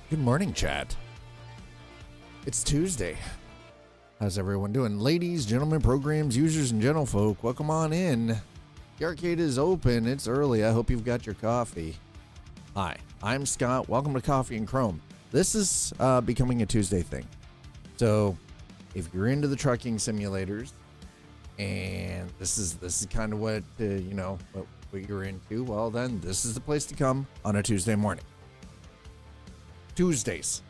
Good morning, chat. It's Tuesday. How's everyone doing? Ladies, gentlemen, programs, users, and gentlefolk, welcome on in. The arcade is open. It's early. I hope you've got your coffee. Hi, I'm Scott. Welcome to Coffee and Chrome. This is becoming a Tuesday thing. So if you're into the trucking simulators, and this is kind of what what you're into, well then this is the place to come on a Tuesday morning. Tuesdays.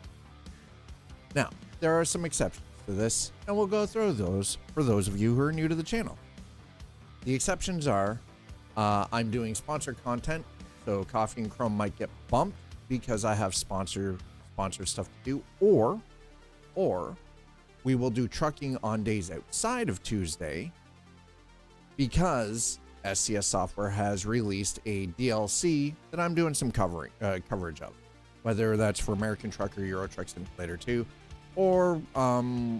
Now, there are some exceptions to this, and we'll go through those for those of you who are new to the channel. The exceptions are, I'm doing sponsored content, so Coffee and Chrome might get bumped because I have sponsor stuff to do, or we will do trucking on days outside of Tuesday because SCS Software has released a DLC that I'm doing some coverage of. Whether that's for American Truck or Euro Truck Simulator 2, or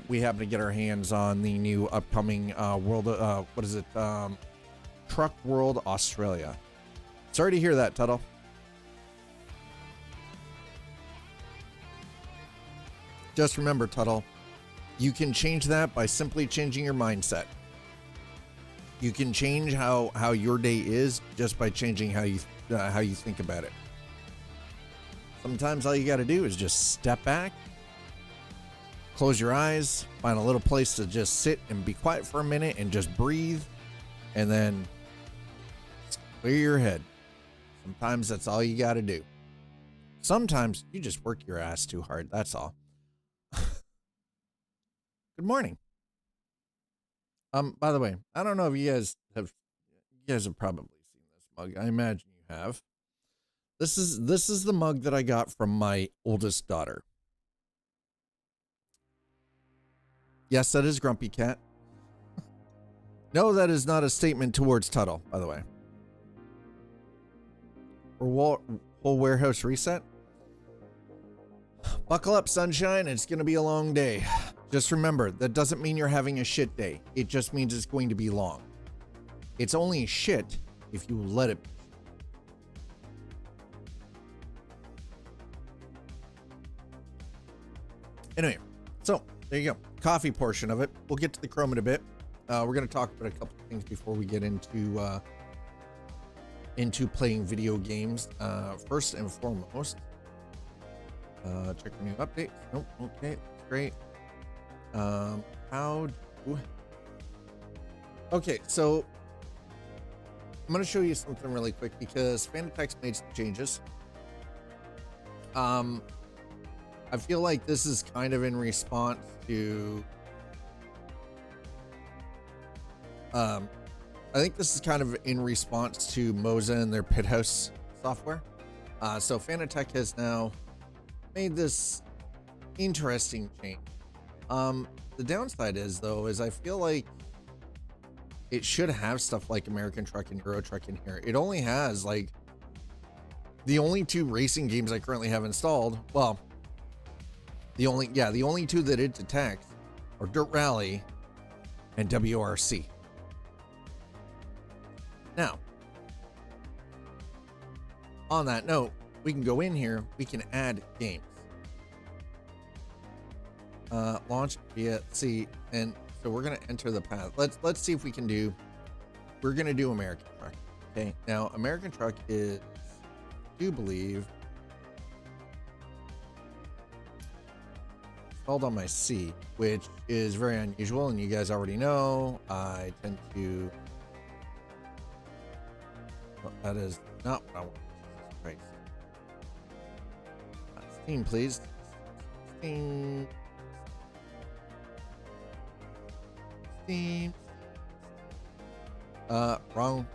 we happen to get our hands on the new upcoming Truck World Australia. Sorry to hear that, Tuttle. Just remember, Tuttle, you can change that by simply changing your mindset. You can change how your day is just by changing how you think about it. Sometimes all you got to do is just step back, close your eyes, find a little place to just sit and be quiet for a minute and just breathe, and then clear your head. Sometimes that's all you got to do. Sometimes you just work your ass too hard. That's all. Good morning. By the way, I don't know if you guys have probably seen this mug. I imagine you have. This is the mug that I got from my oldest daughter. Yes, that is Grumpy Cat. No, that is not a statement towards Tuttle, by the way. Or whole warehouse reset. Buckle up, sunshine. It's going to be a long day. Just remember, that doesn't mean you're having a shit day. It just means it's going to be long. It's only shit if you let it be. Anyway, so there you go. Coffee portion of it. We'll get to the Chrome in a bit. We're going to talk about a couple of things before we get into playing video games. First and foremost, check our new updates. Nope. Okay, that's great. Okay, so I'm going to show you something really quick because Fanatec's made some changes. I feel like this is kind of in response to I think this is kind of in response to Moza and their Pit House software. So Fanatec has now made this interesting change. The downside is I feel like it should have stuff like American Truck and Euro Truck in here. It only has like the only two racing games I currently have installed. Well, the only two that it detects are Dirt Rally and WRC. Now, on that note, we can go in here, we can add games. Launch via C, and so we're gonna enter the path. Let's see if we can do. We're gonna do American Truck. Okay, now American Truck is, I do believe, installed on my C, which is very unusual, and you guys already know I tend to. Well, that is not what I want. Right. Steam, please. Steam. Steam. Wrong.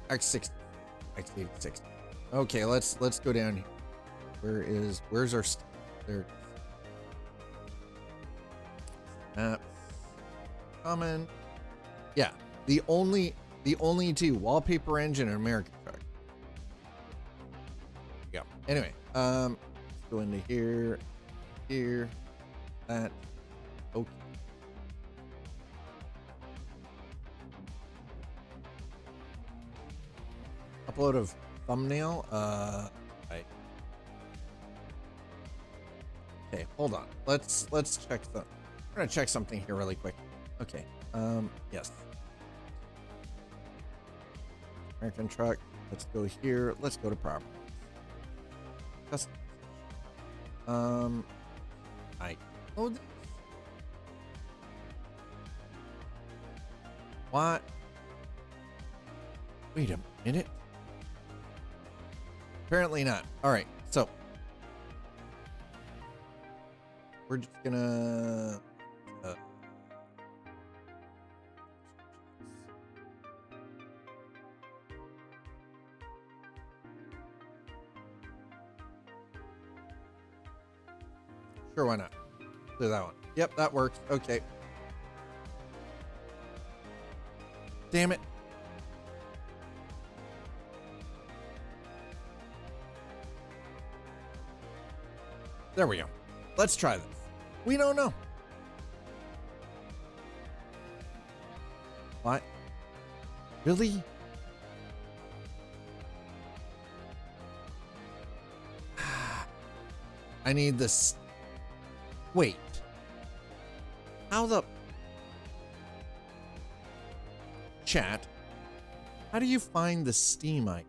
X60. X86. Okay, let's go down here. Where's our there? Common. Yeah, the only two, Wallpaper Engine and American Truck. There you go. Anyway, let's go into here, that. Okay. upload of thumbnail. Right. Okay, hold on. Let's check the. I'm gonna check something here really quick. Okay. Yes. American truck. Let's go here. Let's go to property. Custom. I load this. What? Wait a minute. Apparently not. All right, so we're just gonna sure, why not? Do that one. Yep, that works. Okay. Damn it. There we go. Let's try this. We don't know. What? Really? I need this. Wait. How the... Chat. How do you find the Steam icon?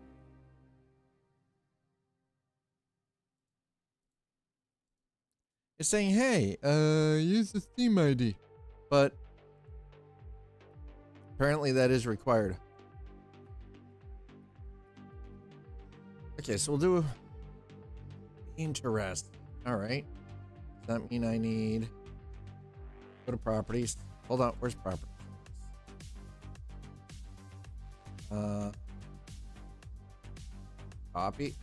It's saying, hey, use the Steam ID. But apparently that is required. Okay, so we'll do interest. All right. Does that mean I need go to properties? Hold on, where's properties? Copy.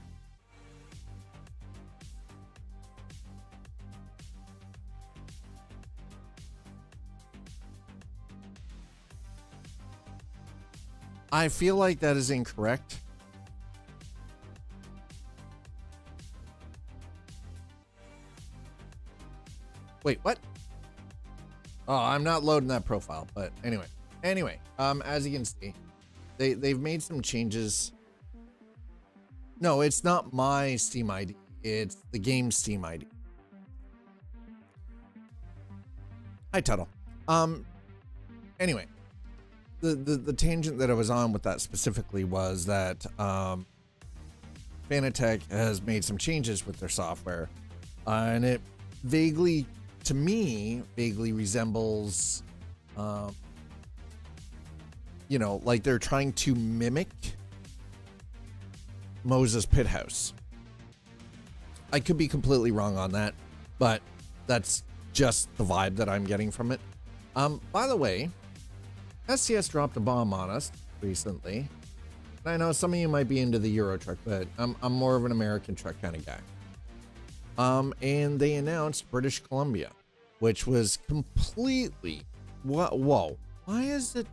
I feel like that is incorrect. Wait, what? Oh, I'm not loading that profile, but anyway. As you can see, they've made some changes. No, it's not my Steam ID. It's the game's Steam ID. Hi, Tuttle. Anyway, the tangent that I was on with that specifically was that Fanatec has made some changes with their software, and it vaguely, to me, vaguely resembles, you know, like they're trying to mimic Moses Pit House. I could be completely wrong on that, but that's just the vibe that I'm getting from it. By the way, SCS dropped a bomb on us recently. And I know some of you might be into the Euro truck, but I'm more of an American truck kind of guy. And they announced British Columbia, which was completely, whoa, why is it?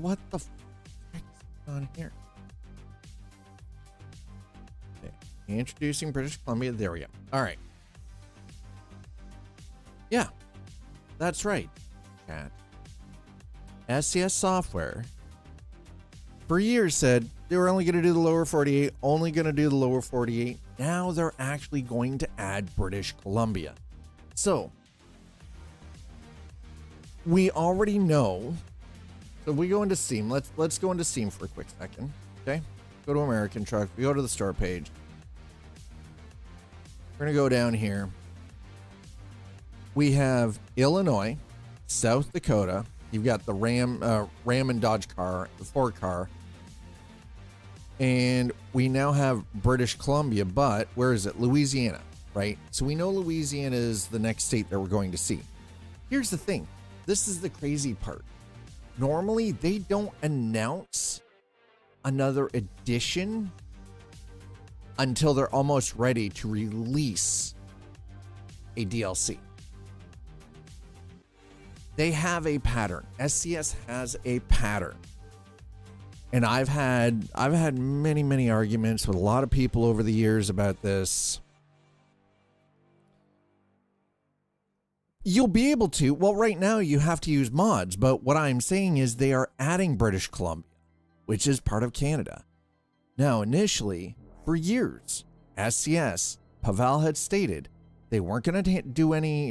What the frick is on here? Okay. Introducing British Columbia. There we go. All right. Yeah, that's right, chat. SCS Software for years said they were only going to do the lower 48, only going to do the lower 48. Now they're actually going to add British Columbia. So we already know. So we go into Steam. Let's go into Steam for a quick second. Okay. Go to American Truck. We go to the store page. We're going to go down here. We have Illinois, South Dakota. You've got the Ram and Dodge car, the Ford car. And we now have British Columbia, but where is it? Louisiana, right? So we know Louisiana is the next state that we're going to see. Here's the thing. This is the crazy part. Normally, they don't announce another edition until they're almost ready to release a DLC. They have a pattern. SCS has a pattern. And I've had many arguments with a lot of people over the years about this. You'll be able to. Well, right now you have to use mods, but what I'm saying is they are adding British Columbia, which is part of Canada. Now, initially, for years, SCS, Pavel had stated they weren't going to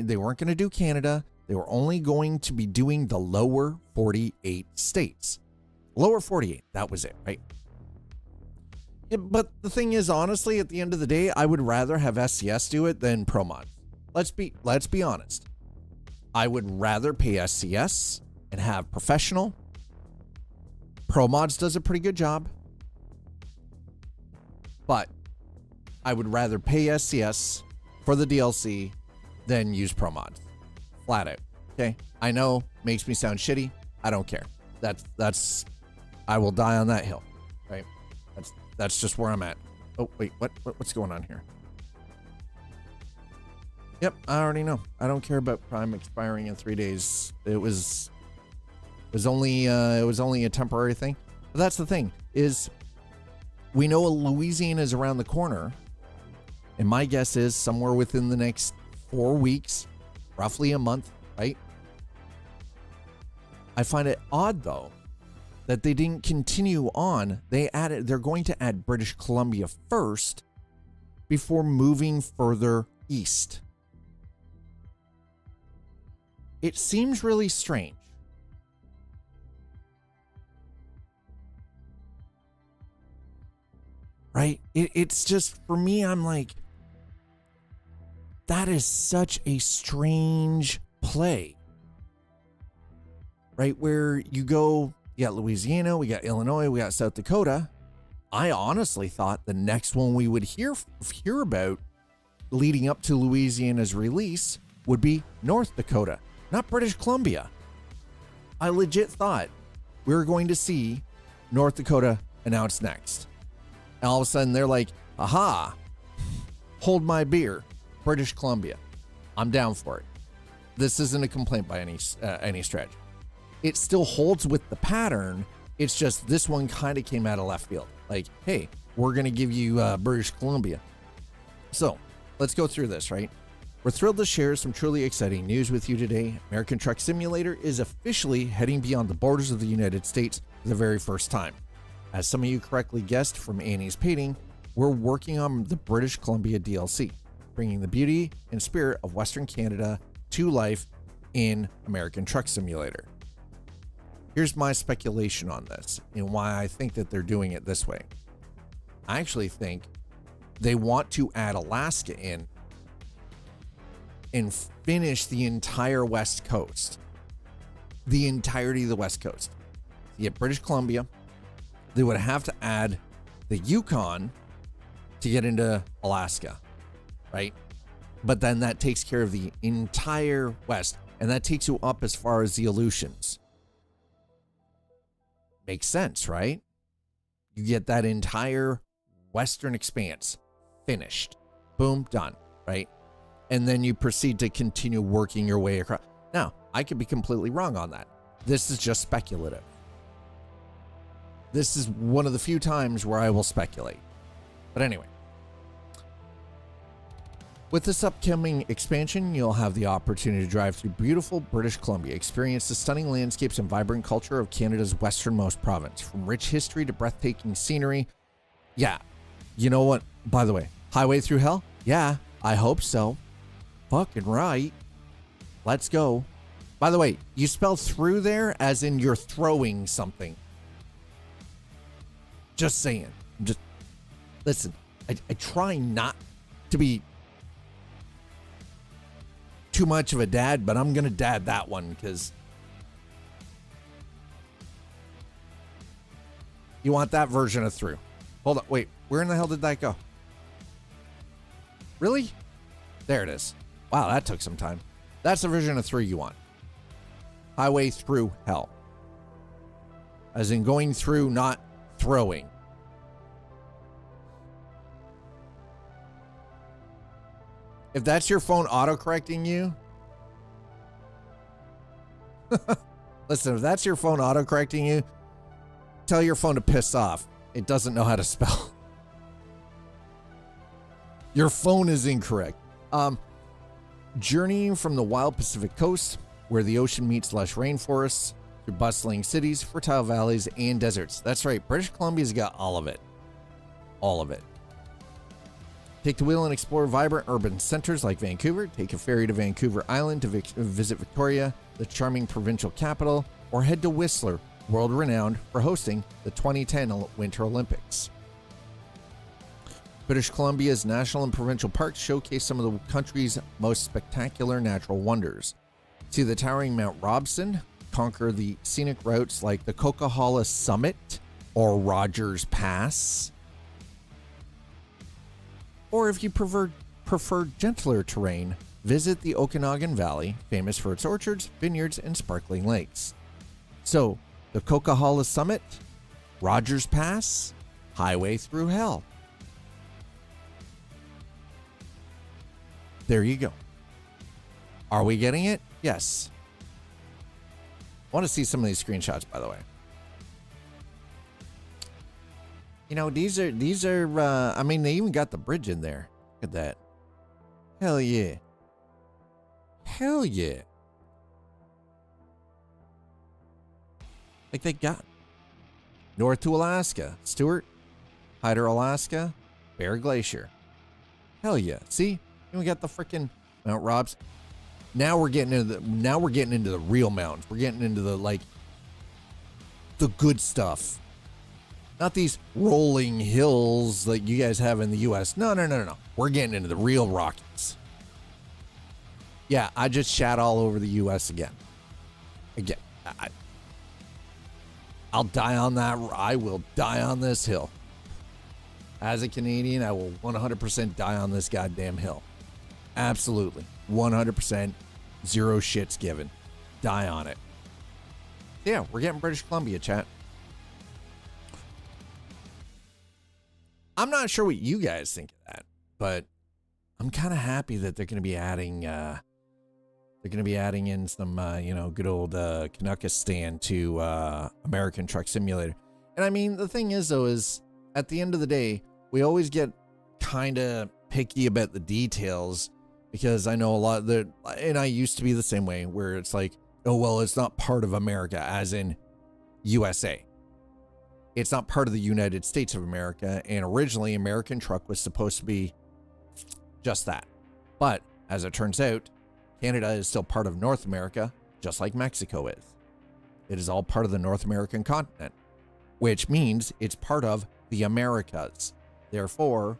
they weren't going to do Canada. They were only going to be doing the lower 48 states. Lower 48, that was it, right? Yeah, but the thing is, honestly, at the end of the day, I would rather have SCS do it than ProMod. Let's be honest. I would rather pay SCS and have professional. ProMods does a pretty good job. But I would rather pay SCS for the DLC than use ProMods. Flat out. Okay? I know, makes me sound shitty. I don't care. That's I will die on that hill. Right? That's just where I'm at. Oh, wait, what's going on here? Yep, I already know. I don't care about Prime expiring in 3 days. It was only a temporary thing. But that's the thing, is we know Louisiana is around the corner, and my guess is somewhere within the next 4 weeks, roughly a month, right? I find it odd though that they didn't continue on. They're going to add British Columbia first before moving further east. It seems really strange. Right? It's just, for me, I'm like, that is such a strange play. Right? Where you go, you got Louisiana, we got Illinois, we got South Dakota. I honestly thought the next one we would hear about leading up to Louisiana's release would be North Dakota. Not British Columbia. I legit thought we were going to see North Dakota announced next. And all of a sudden they're like, aha, hold my beer, British Columbia. I'm down for it. This isn't a complaint by any stretch. It still holds with the pattern. It's just this one kind of came out of left field. Like, hey, we're going to give you British Columbia. So let's go through this, right? We're thrilled to share some truly exciting news with you today. American Truck Simulator is officially heading beyond the borders of the United States for the very first time. As some of you correctly guessed from Annie's painting, we're working on the British Columbia DLC, bringing the beauty and spirit of Western Canada to life in American Truck Simulator. Here's my speculation on this and why I think that they're doing it this way. I actually think they want to add Alaska in and finish the entire West Coast. The entirety of the West Coast. You get British Columbia. They would have to add the Yukon to get into Alaska, right? But then that takes care of the entire West, and that takes you up as far as the Aleutians. Makes sense, right? You get that entire Western expanse finished. Boom, done, right? And then you proceed to continue working your way across. Now, I could be completely wrong on that. This is just speculative. This is one of the few times where I will speculate. But anyway, with this upcoming expansion, you'll have the opportunity to drive through beautiful British Columbia, experience the stunning landscapes and vibrant culture of Canada's westernmost province, from rich history to breathtaking scenery. Yeah, you know what? By the way, highway through hell? Yeah, I hope so. Fucking right. Let's go. By the way, you spell through there as in you're throwing something. Just saying. Just listen. I try not to be too much of a dad, but I'm gonna dad that one because you want that version of through. Hold on, wait, where in the hell did that go? Really? There it is. Wow, that took some time. That's the version of through you want. Highway through hell. As in going through, not throwing. If that's your phone autocorrecting you, listen, if that's your phone autocorrecting you, tell your phone to piss off. It doesn't know how to spell. Your phone is incorrect. Journeying from the wild Pacific coast, where the ocean meets lush rainforests, through bustling cities, fertile valleys, and deserts. That's right, British Columbia's got all of it. All of it. Take the wheel and explore vibrant urban centers like Vancouver. Take a ferry to Vancouver Island to visit Victoria, the charming provincial capital, or head to Whistler, world-renowned for hosting the 2010 Winter Olympics. British Columbia's national and provincial parks showcase some of the country's most spectacular natural wonders. See the towering Mount Robson, conquer the scenic routes like the Coquihalla Summit or Rogers Pass. Or if you prefer gentler terrain, visit the Okanagan Valley, famous for its orchards, vineyards, and sparkling lakes. So, the Coquihalla Summit, Rogers Pass, highway through hell. There you go. Are we getting it? Yes. I want to see some of these screenshots, by the way. You know, these are, I mean, they even got the bridge in there. Look at that. Hell yeah. Hell yeah. Like they got north to Alaska, Stewart, Hyder, Alaska, Bear Glacier. Hell yeah. See? And we got the freaking Mount Robs. Now we're getting into the real mountains. We're getting into the good stuff. Not these rolling hills like you guys have in the US. No. We're getting into the real Rockies. Yeah, I just shat all over the US again. I'll die on that. I will die on this hill. As a Canadian, I will 100% die on this goddamn hill. Absolutely. 100%. Zero shits given. Die on it. Yeah, we're getting British Columbia, chat. I'm not sure what you guys think of that, but I'm kind of happy that they're going to be adding in some, good old Canuckistan to American Truck Simulator. And I mean, the thing is, though, is at the end of the day, we always get kind of picky about the details. Because I know a lot that, and I used to be the same way, where it's like, oh, well, it's not part of America, as in USA. It's not part of the United States of America, and originally American Truck was supposed to be just that. But, as it turns out, Canada is still part of North America, just like Mexico is. It is all part of the North American continent, which means it's part of the Americas. Therefore,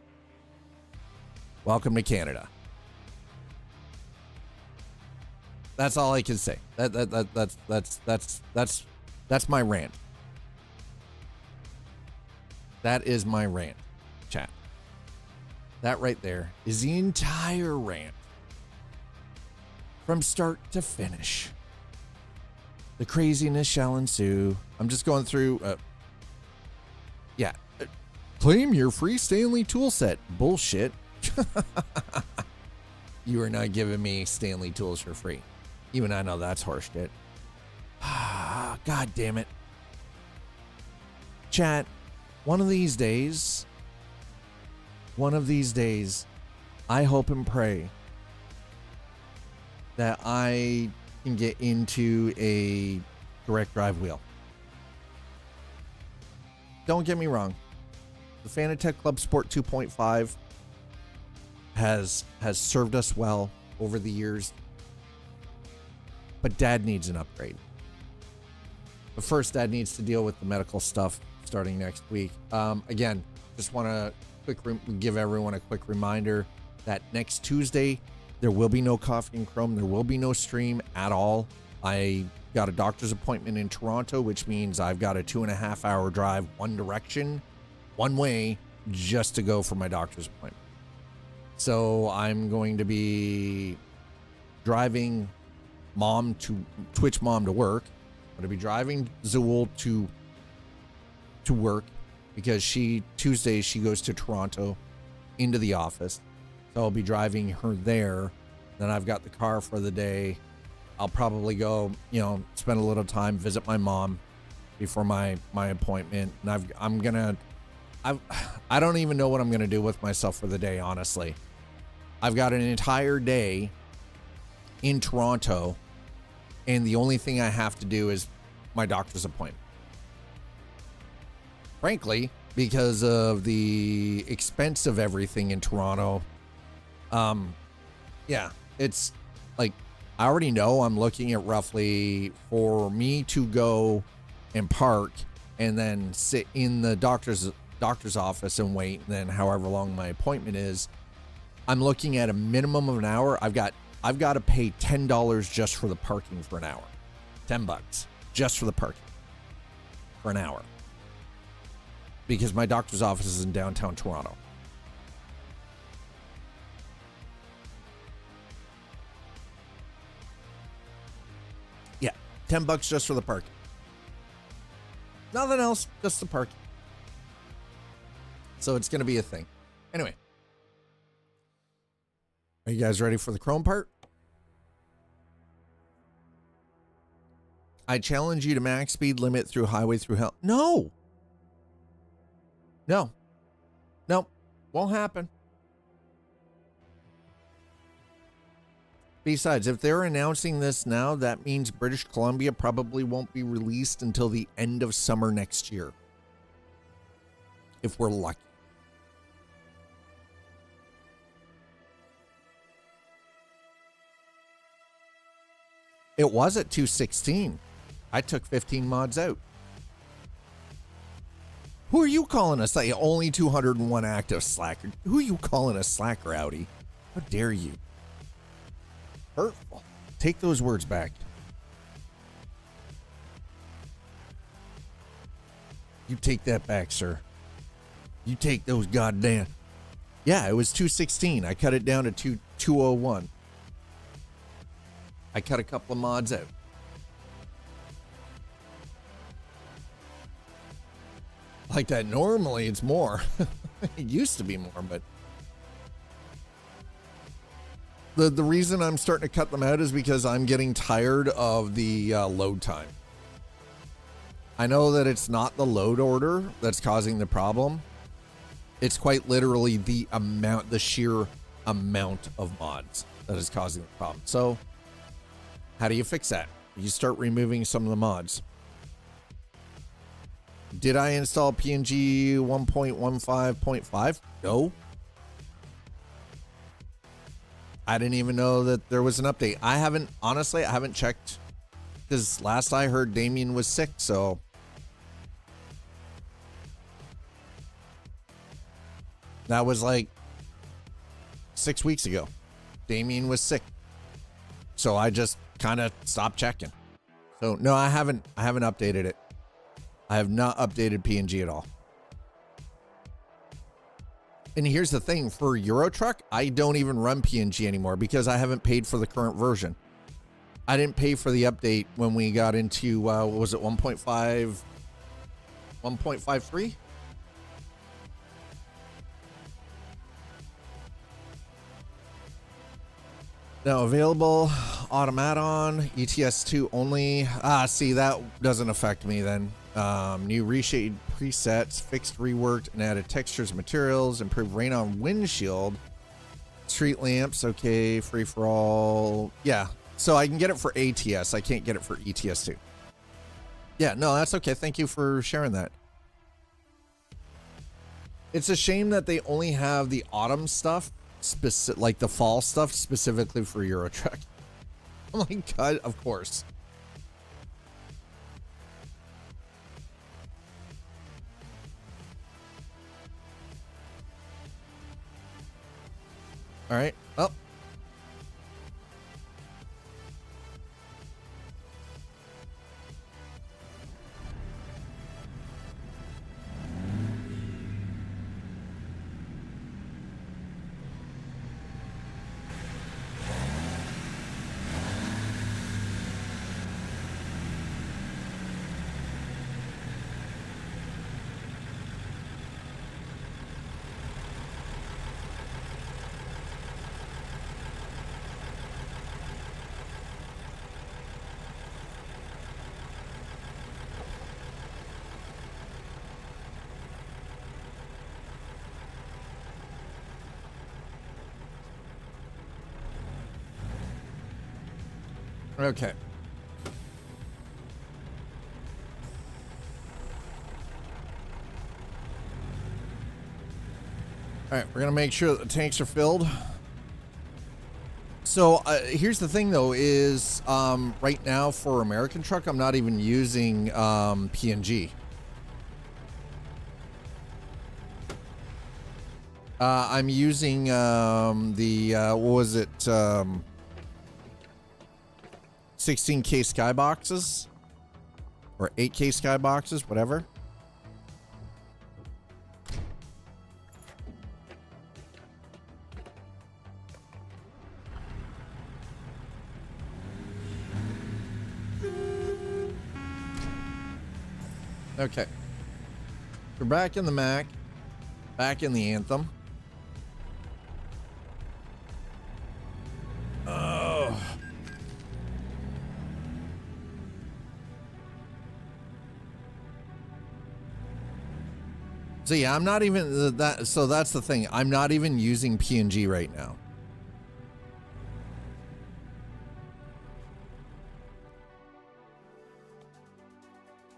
welcome to Canada. That's all I can say. That's my rant. That is my rant, chat. That right there is the entire rant. From start to finish. The craziness shall ensue. I'm just going through, claim your free Stanley tool set. Bullshit. You are not giving me Stanley tools for free. Even I know that's horseshit. God damn it. Chat, one of these days, I hope and pray that I can get into a direct drive wheel. Don't get me wrong. The Fanatec Club Sport 2.5 has served us well over the years. But Dad needs an upgrade. But first, Dad needs to deal with the medical stuff starting next week. Again, just want to give everyone a quick reminder that next Tuesday, there will be no Coffee and Chrome. There will be no stream at all. I got a doctor's appointment in Toronto, which means I've got a 2.5 hour drive one direction, one way, just to go for my doctor's appointment. So I'm going to be driving Twitch mom to work. I'm going to be driving Zool to work because Tuesday she goes to Toronto into the office. So I'll be driving her there. Then I've got the car for the day. I'll probably go, spend a little time, visit my mom before my appointment. And I don't even know what I'm going to do with myself for the day, honestly. I've got an entire day in Toronto, and the only thing I have to do is my doctor's appointment. Frankly, because of the expense of everything in Toronto, yeah, it's like, I already know I'm looking at roughly, for me to go and park and then sit in the doctor's office and wait, and then however long my appointment is, I'm looking at a minimum of an hour. I've got to pay $10 just for the parking for an hour. $10 just for the parking for an hour, because my doctor's office is in downtown Toronto. Yeah, $10 just for the parking. Nothing else, just the parking. So it's going to be a thing. Anyway, are you guys ready for the Chrome part? I challenge you to max speed limit through highway through hell. No. No. Nope. Won't happen. Besides, if they're announcing this now, that means British Columbia probably won't be released until the end of summer next year. If we're lucky. It was at 216. I took 15 mods out. Who are you calling us? Like, only 201 active slacker. Who are you calling a slacker, Audi? How dare you? Hurtful. Take those words back. You take that back, sir. You take those goddamn. Yeah, it was 216. I cut it down to 201. I cut a couple of mods out. Like that, normally it's more. It used to be more, but the reason I'm starting to cut them out is because I'm getting tired of the load time. I know that it's not the load order that's causing the problem. It's quite literally the sheer amount of mods that is causing the problem. So how do you fix that? You start removing some of the mods. Did I install PNG 1.15.5? No. I didn't even know that there was an update. Honestly, I haven't checked, because last I heard Damien was sick, so. That was like 6 weeks ago. Damien was sick. So I just kind of stopped checking. So no, I haven't updated it. I have not updated PNG at all. And here's the thing, for Euro Truck, I don't even run PNG anymore because I haven't paid for the current version. I didn't pay for the update when we got into, what was it, 1.5, 1.53? Now available, Automaton, ETS2 only. See, that doesn't affect me then. New reshade presets, fixed, reworked, and added textures and materials, improved rain on windshield, street lamps, okay, free for all. Yeah, so I can get it for ATS. I can't get it for ETS2. Yeah, no, that's okay. Thank you for sharing that. It's a shame that they only have the autumn stuff, like the fall stuff, specifically for Euro Truck. Oh my god, of course. All right. Oh. Okay. All right, we're gonna make sure that the tanks are filled. So here's the thing, though, is right now for American truck, I'm not even using PNG. I'm using what was it? 16K skyboxes or 8K skyboxes, whatever. Okay. We're back in the Mac, back in the Anthem. Oh. So yeah, I'm not even that. So that's the thing. I'm not even using PNG right now.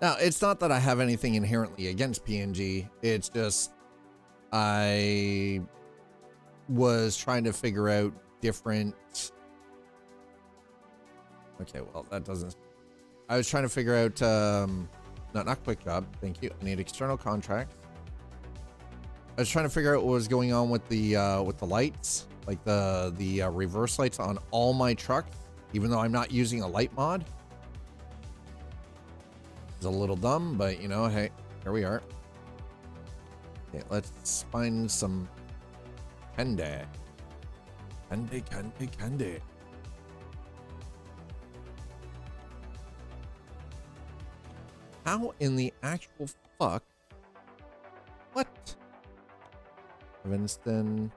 Now, it's not that I have anything inherently against PNG. It's just I was trying to figure out different. Okay, well, that doesn't. I was trying to figure out not quick job. Thank you. I need external contracts. I was trying to figure out what was going on with the lights, like the reverse lights on all my trucks, even though I'm not using a light mod. It's a little dumb, but you know, hey, here we are. Okay, let's find some candy. Candy. How in the actual fuck? What? Evanston.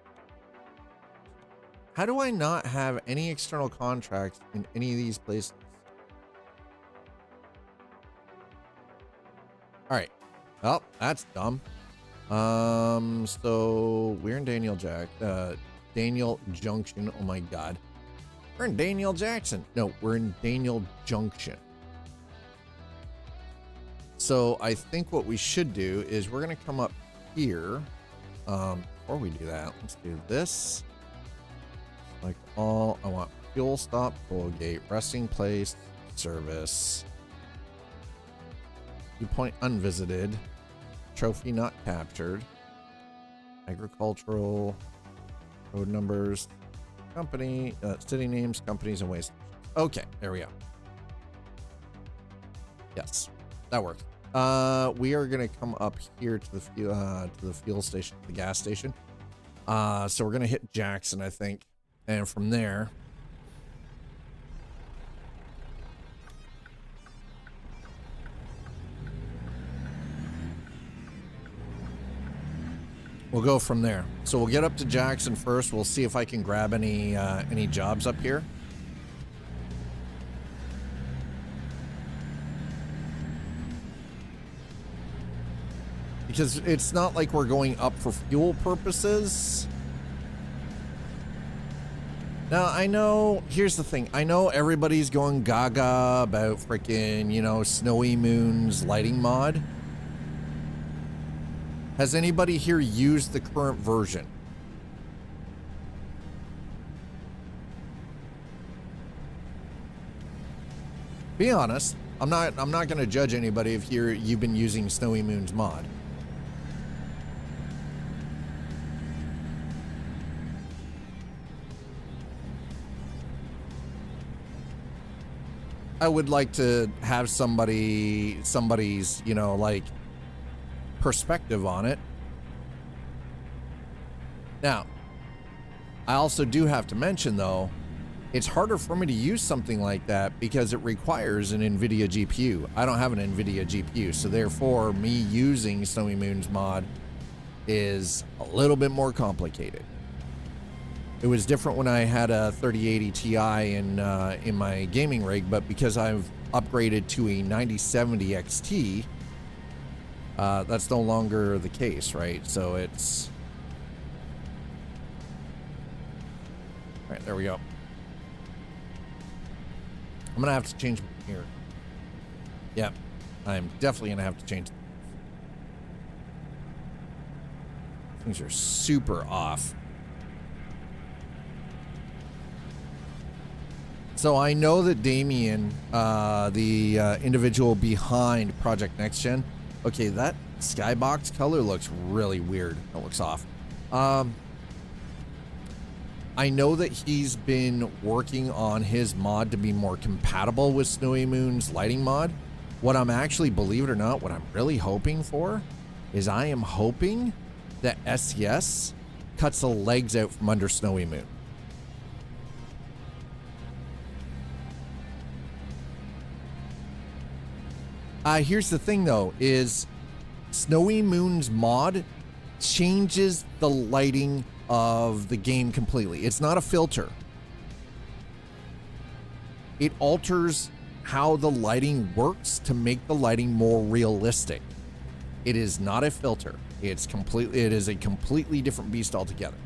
How do I not have any external contracts in any of these places? All right. Well, that's dumb. So we're in Daniel Junction. Oh my God. We're in Daniel Jackson. No, we're in Daniel Junction. So I think what we should do is we're going to come up here. Before we do that, let's do this. Like all, I want fuel stop, toll gate, resting place, service. Viewpoint unvisited, trophy not captured, agricultural, road numbers, company, city names, companies, and waste. Okay, there we go. Yes, that works. We are gonna come up here to the fuel station, the gas station. So we're gonna hit Jackson, I think, and from there. We'll go from there. So we'll get up to Jackson first. We'll see if I can grab any jobs up here. Because it's not like we're going up for fuel purposes. Now, I know, here's the thing. I know everybody's going gaga about freaking, you know, Snowy Moon's lighting mod. Has anybody here used the current version? Be honest. I'm not going to judge anybody if you've been using Snowy Moon's mod. I would like to have somebody's, you know, like, perspective on it. Now, I also do have to mention, though, it's harder for me to use something like that because it requires an NVIDIA GPU. I don't have an NVIDIA GPU, so therefore me using Snowy Moon's mod is a little bit more complicated. It was different when I had a 3080 Ti in my gaming rig, but because I've upgraded to a 9070 XT, that's no longer the case, right? So it's... All right, there we go. I'm gonna have to change here. Yep, I'm definitely gonna have to change. Things are super off. So I know that Damien, the individual behind Project Next Gen, okay, that skybox color looks really weird. It looks off. I know that he's been working on his mod to be more compatible with Snowy Moon's lighting mod. What I'm actually, believe it or not, what I'm really hoping for is I am hoping that SES cuts the legs out from under Snowy Moon. Here's the thing though, is Snowy Moon's mod changes the lighting of the game completely. It's not a filter. It alters how the lighting works to make the lighting more realistic. It is not a filter. It is a completely different beast altogether.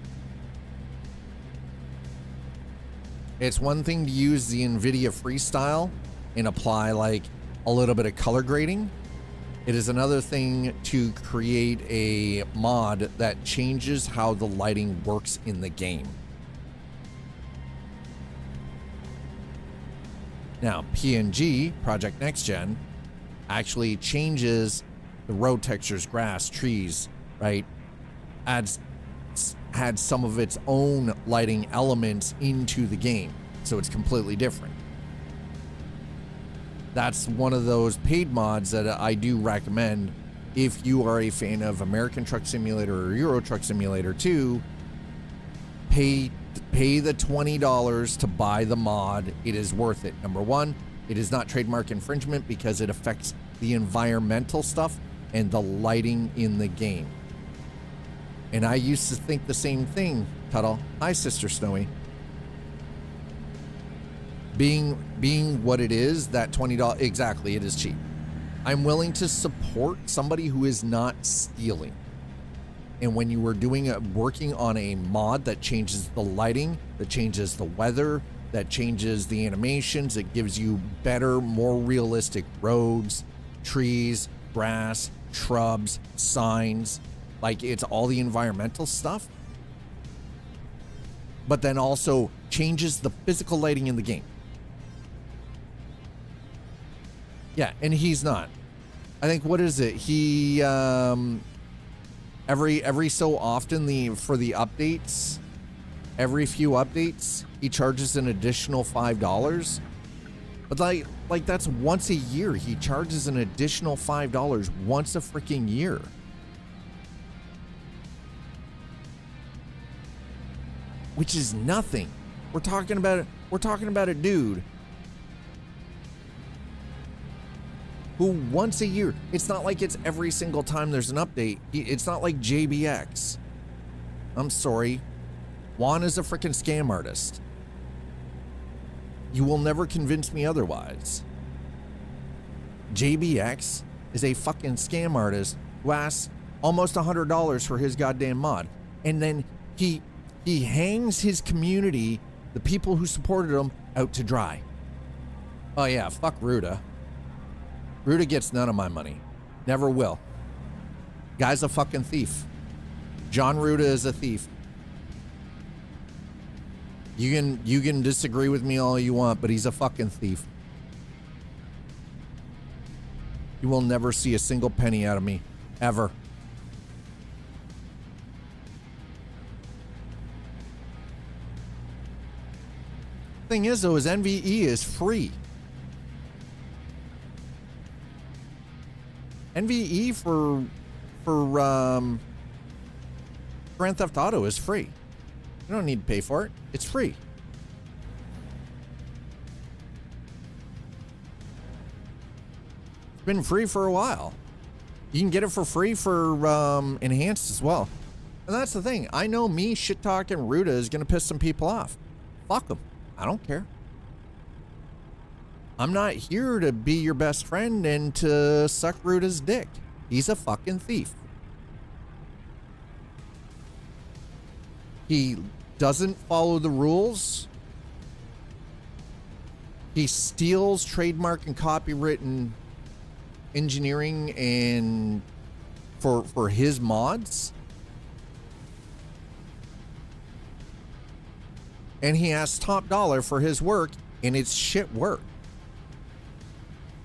It's one thing to use the NVIDIA Freestyle and apply like a little bit of color grading. It is another thing to create a mod that changes how the lighting works in the game. Now, PNG, Project Next Gen, actually changes the road textures, grass, trees, right? Adds some of its own lighting elements into the game, so it's completely different. That's one of those paid mods that I do recommend if you are a fan of American Truck Simulator or Euro Truck Simulator 2. Pay the $20 to buy the mod. It is worth it. Number one, it is not trademark infringement because it affects the environmental stuff and the lighting in the game. And I used to think the same thing, Tuttle. Hi, Sister Snowy. Being what it is, that $20, exactly, it is cheap. I'm willing to support somebody who is not stealing. And when you are working on a mod that changes the lighting, that changes the weather, that changes the animations, it gives you better, more realistic roads, trees, grass, shrubs, signs, like it's all the environmental stuff, but then also changes the physical lighting in the game. Yeah, and he's not. I think, what is it? He every so often for the updates, every few updates, he charges an additional $5. But like that's once a year. He charges an additional $5 once a freaking year. Which is nothing. We're talking about a dude who once a year, it's not like it's every single time there's an update. It's not like JBX. I'm sorry. Juan is a freaking scam artist. You will never convince me otherwise. JBX is a fucking scam artist who asks almost $100 for his goddamn mod. And then he hangs his community, the people who supported him, out to dry. Oh yeah, fuck Ruda. Ruda gets none of my money. Never will. Guy's a fucking thief. John Ruda is a thief. You can disagree with me all you want, but he's a fucking thief. You will never see a single penny out of me, ever. Thing is though, is NVE is free. NVE for Grand Theft Auto is free. You don't need to pay for it. It's free. It's been free for a while. You can get it for free for enhanced as well. And that's the thing. I know me shit talking Ruda is gonna piss some people off. Fuck them. I don't care. I'm not here to be your best friend and to suck Ruda's dick. He's a fucking thief. He doesn't follow the rules. He steals trademark and copywritten engineering and for his mods. And he asks top dollar for his work, and it's shit work.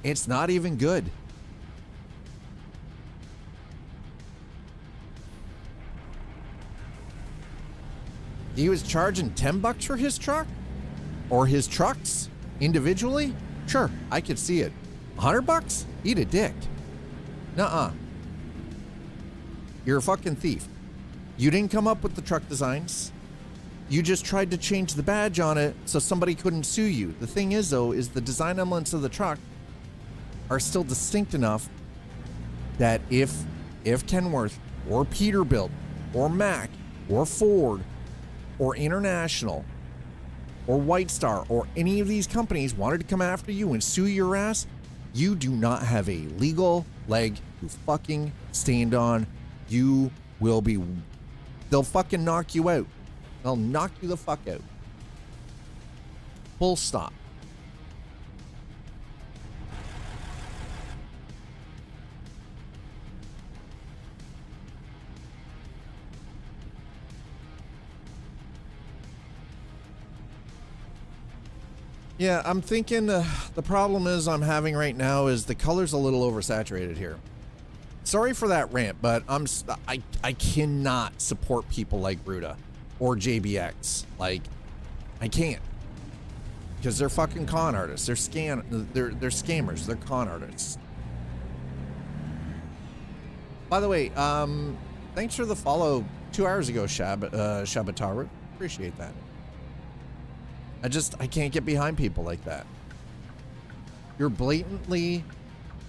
It's not even good. He was charging $10 for his truck or his trucks individually. Sure, I could see it. $100? Eat a dick. Nuh-uh. You're a fucking thief. You didn't come up with the truck designs. You just tried to change the badge on it so somebody couldn't sue you. The thing is, though, is the design elements of the truck are still distinct enough that if Kenworth or Peterbilt or Mack or Ford or International or White Star or any of these companies wanted to come after you and sue your ass, you do not have a legal leg to fucking stand on. You will be... They'll fucking knock you out. They'll knock you the fuck out. Full stop. Yeah, I'm thinking the problem is I'm having right now is the color's a little oversaturated here. Sorry for that rant, but I cannot support people like Bruta or JBX. Like, I can't, because they're fucking con artists. They're scammers. They're con artists. By the way, thanks for the follow 2 hours ago, Shabataru. Appreciate that. I can't get behind people like that. You're blatantly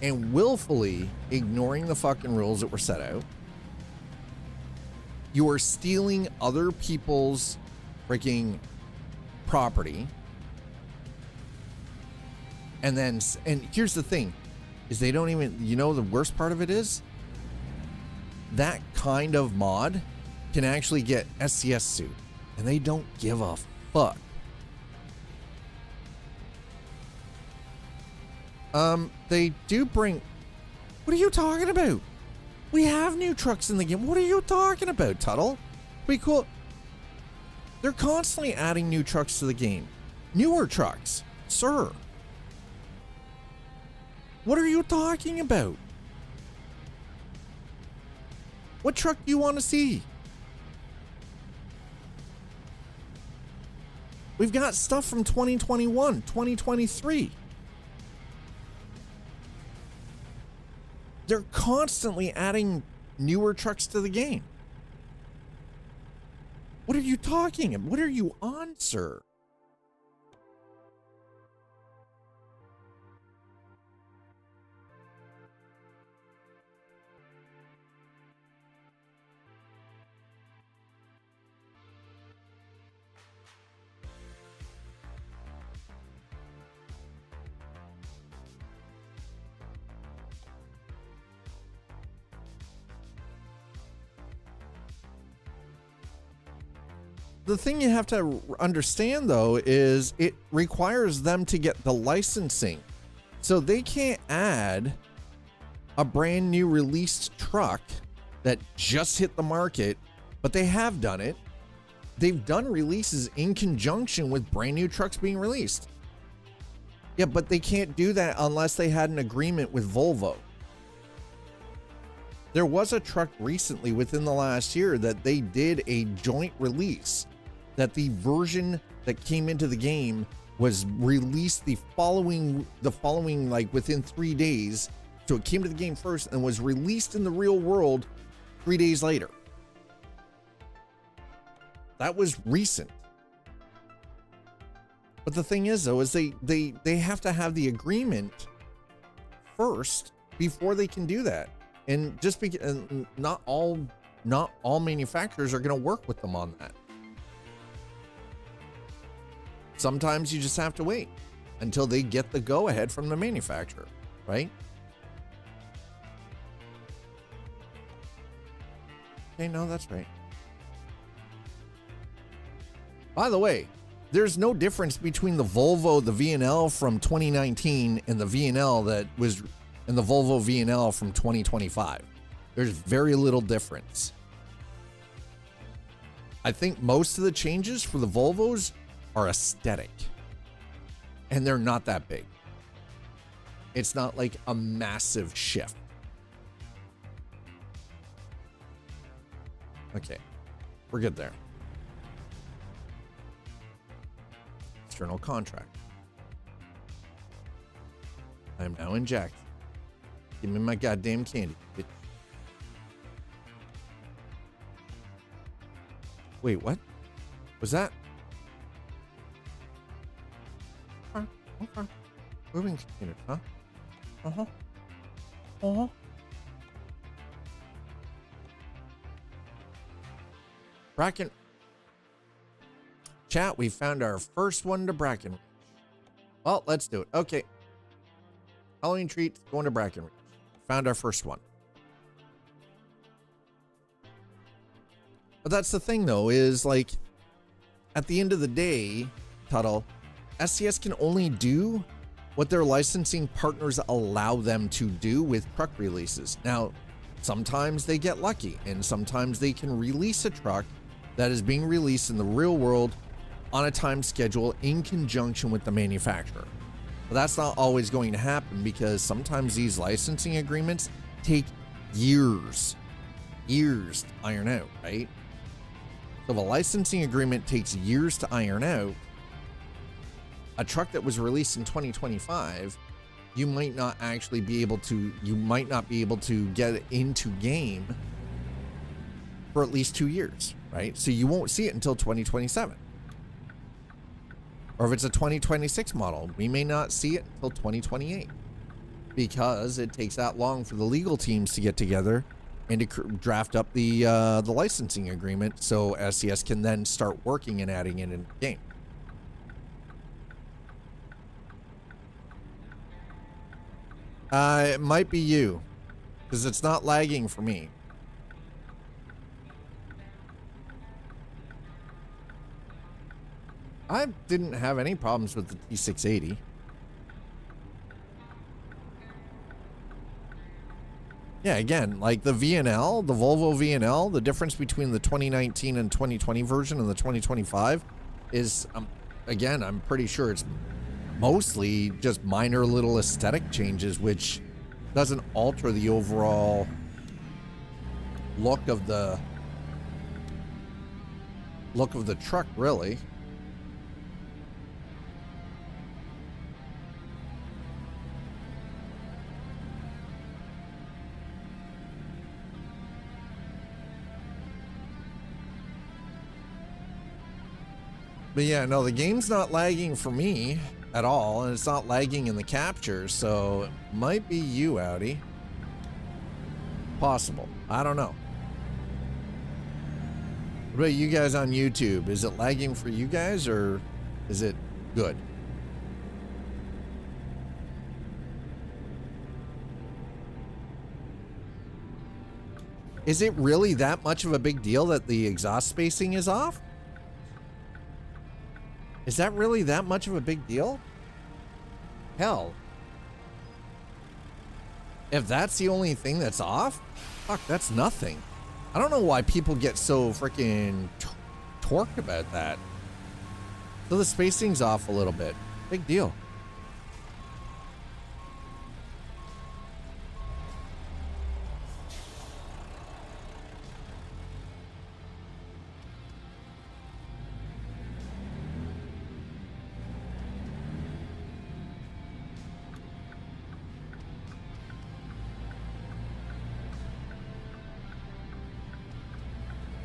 and willfully ignoring the fucking rules that were set out. You are stealing other people's freaking property. And here's the thing, is they don't even, you know, the worst part of it is that kind of mod can actually get SCS sued, and they don't give a fuck. They do bring... What are you talking about? We have new trucks in the game. What are you talking about, Tuttle? Pretty cool. They're constantly adding new trucks to the game. Newer trucks, sir. What are you talking about? What truck do you want to see? We've got stuff from 2021, 2023. They're constantly adding newer trucks to the game. What are you talking about? What are you on, sir? The thing you have to understand, though, is it requires them to get the licensing. So they can't add a brand new released truck that just hit the market, but they have done it. They've done releases in conjunction with brand new trucks being released. Yeah, but they can't do that unless they had an agreement with Volvo. There was a truck recently within the last year that they did a joint release, that the version that came into the game was released the following like within 3 days. So it came to the game first and was released in the real world 3 days later. That was recent. But the thing is, though, is they have to have the agreement first before they can do that. And just because not all manufacturers are going to work with them on that. Sometimes you just have to wait until they get the go-ahead from the manufacturer, right? Okay, no, that's right. By the way, there's no difference between the Volvo, the V&L from 2019 and the V&L that was, and the Volvo V&L from 2025. There's very little difference. I think most of the changes for the Volvos are aesthetic, and they're not that big. It's not like a massive shift. Okay, we're good there. External contract. I am now in Jackson. Give me my goddamn candy, bitch. Wait, what? Was that? Okay. Moving containers, huh? Uh-huh. Uh-huh. Bracken. Chat, we found our first one to Bracken. Well, let's do it. Okay. Halloween treats, going to Brackenridge. Found our first one. But that's the thing, though, is like, at the end of the day, Tuttle, SCS can only do what their licensing partners allow them to do with truck releases. Now, sometimes they get lucky, and sometimes they can release a truck that is being released in the real world on a time schedule in conjunction with the manufacturer. But that's not always going to happen, because sometimes these licensing agreements take years to iron out, right? So if a licensing agreement takes years to iron out, a truck that was released in 2025, you might not be able to get it into game for at least 2 years, right? So you won't see it until 2027. Or if it's a 2026 model, we may not see it until 2028, because it takes that long for the legal teams to get together and to draft up the licensing agreement, so SCS can then start working and adding it in the game. It might be you, because it's not lagging for me. I didn't have any problems with the T680. Yeah, again, like the V&L, the Volvo V&L, the difference between the 2019 and 2020 version and the 2025 is, again, I'm pretty sure it's mostly just minor little aesthetic changes, which doesn't alter the overall look of the truck, really. But yeah, no, the game's not lagging for me at all, and it's not lagging in the capture, so it might be you, Audi. Possible. I don't know. What about you guys on YouTube? Is it lagging for you guys, or is it good? Is it really that much of a big deal that the exhaust spacing is off? Is that really that much of a big deal? Hell. If that's the only thing that's off, fuck, that's nothing. I don't know why people get so freaking torqued about that. So the spacing's off a little bit. Big deal.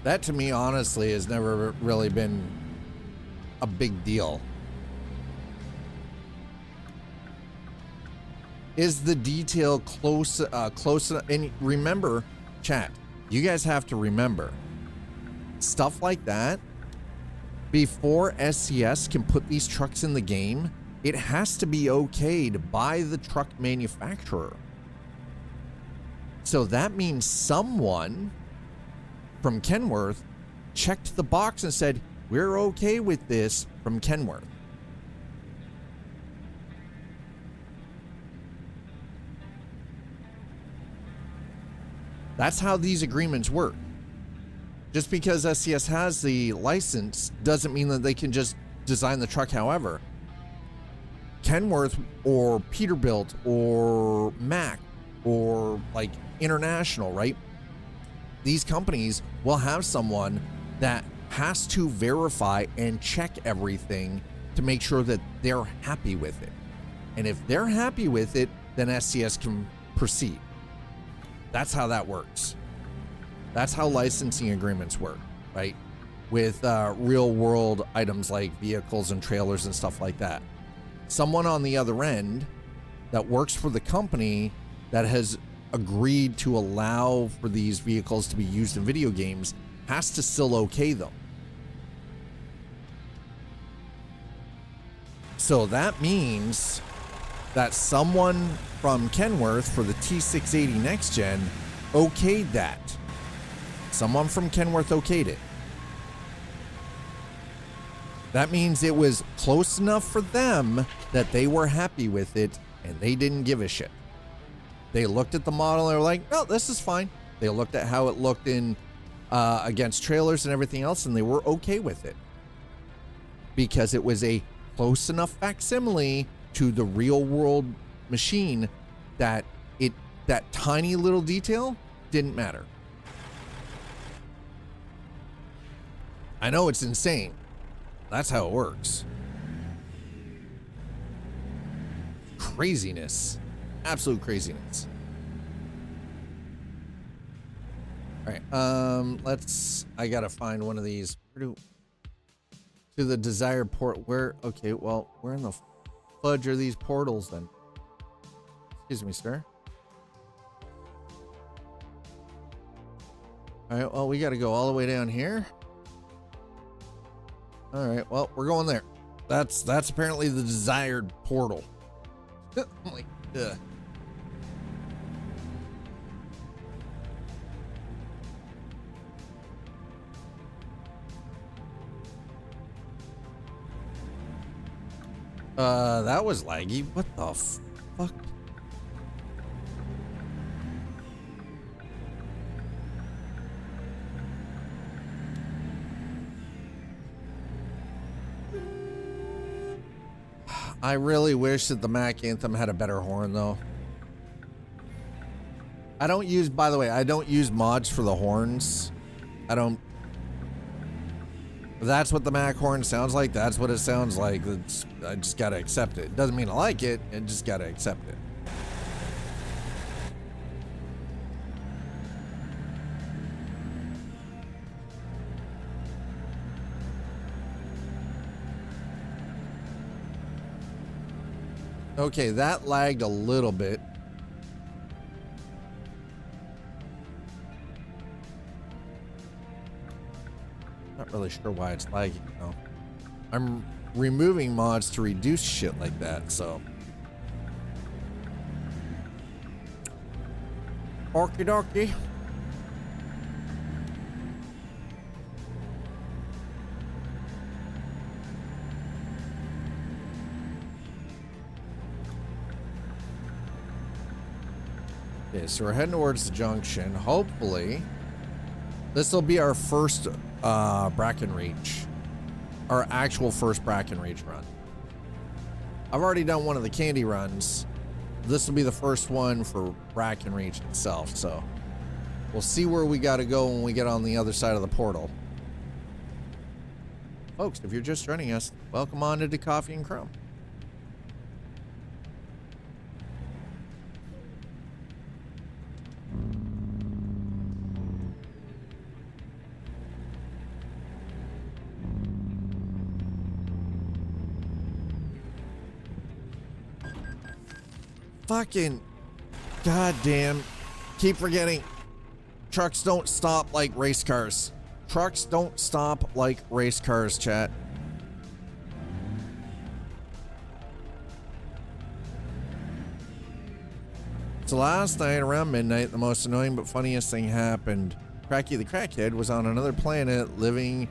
That to me, honestly, has never really been a big deal. Is the detail close enough? And remember, chat, you guys have to remember, stuff like that, before SCS can put these trucks in the game, it has to be okayed by the truck manufacturer. So that means someone from Kenworth checked the box and said, we're okay with this from Kenworth. That's how these agreements work. Just because SCS has the license doesn't mean that they can just design the truck however. Kenworth or Peterbilt or Mack or like International, right? These companies will have someone that has to verify and check everything to make sure that they're happy with it. And if they're happy with it, then SCS can proceed. That's how that works. That's how licensing agreements work, right? With real world items like vehicles and trailers and stuff like that. Someone on the other end that works for the company that has agreed to allow for these vehicles to be used in video games has to still okay them. So that means that someone from Kenworth for the T680 Next Gen okayed that. Someone from Kenworth okayed it. That means it was close enough for them that they were happy with it and they didn't give a shit. They looked at the model and they were like, no, this is fine. They looked at how it looked in against trailers and everything else, and they were okay with it because it was a close enough facsimile to the real world machine that that tiny little detail didn't matter. I know it's insane. That's how it works. Craziness. Absolute craziness. All right, I gotta find one of these. To the desired port. Okay, well, where in the fudge are these portals then? Excuse me, sir. All right, well, we gotta go all the way down here. All right, well, we're going there. That's apparently the desired portal. I'm like, ugh. That was laggy. What the fuck? I really wish that the Mac Anthem had a better horn though. I don't use, by the way, I don't use mods for the horns. If that's what the Mac horn sounds like, that's what it sounds like. I just gotta accept it. Doesn't mean I like it, I just gotta accept it. Okay, that lagged a little bit. Not really sure why it's lagging though. I'm removing mods to reduce shit like that, so. Okie dokie. Okay, so we're heading towards the junction. Hopefully, this will be our first Brackenreach. Our actual first Brackenreach run. I've already done one of the candy runs. This will be the first one for Brackenreach itself, so we'll see where we gotta go when we get on the other side of the portal. Folks, if you're just joining us, welcome on to Coffee&Chrome. Fucking goddamn, keep forgetting. Trucks don't stop like race cars. Trucks don't stop like race cars, chat. So last night around midnight, the most annoying but funniest thing happened. Cracky the Crackhead was on another planet living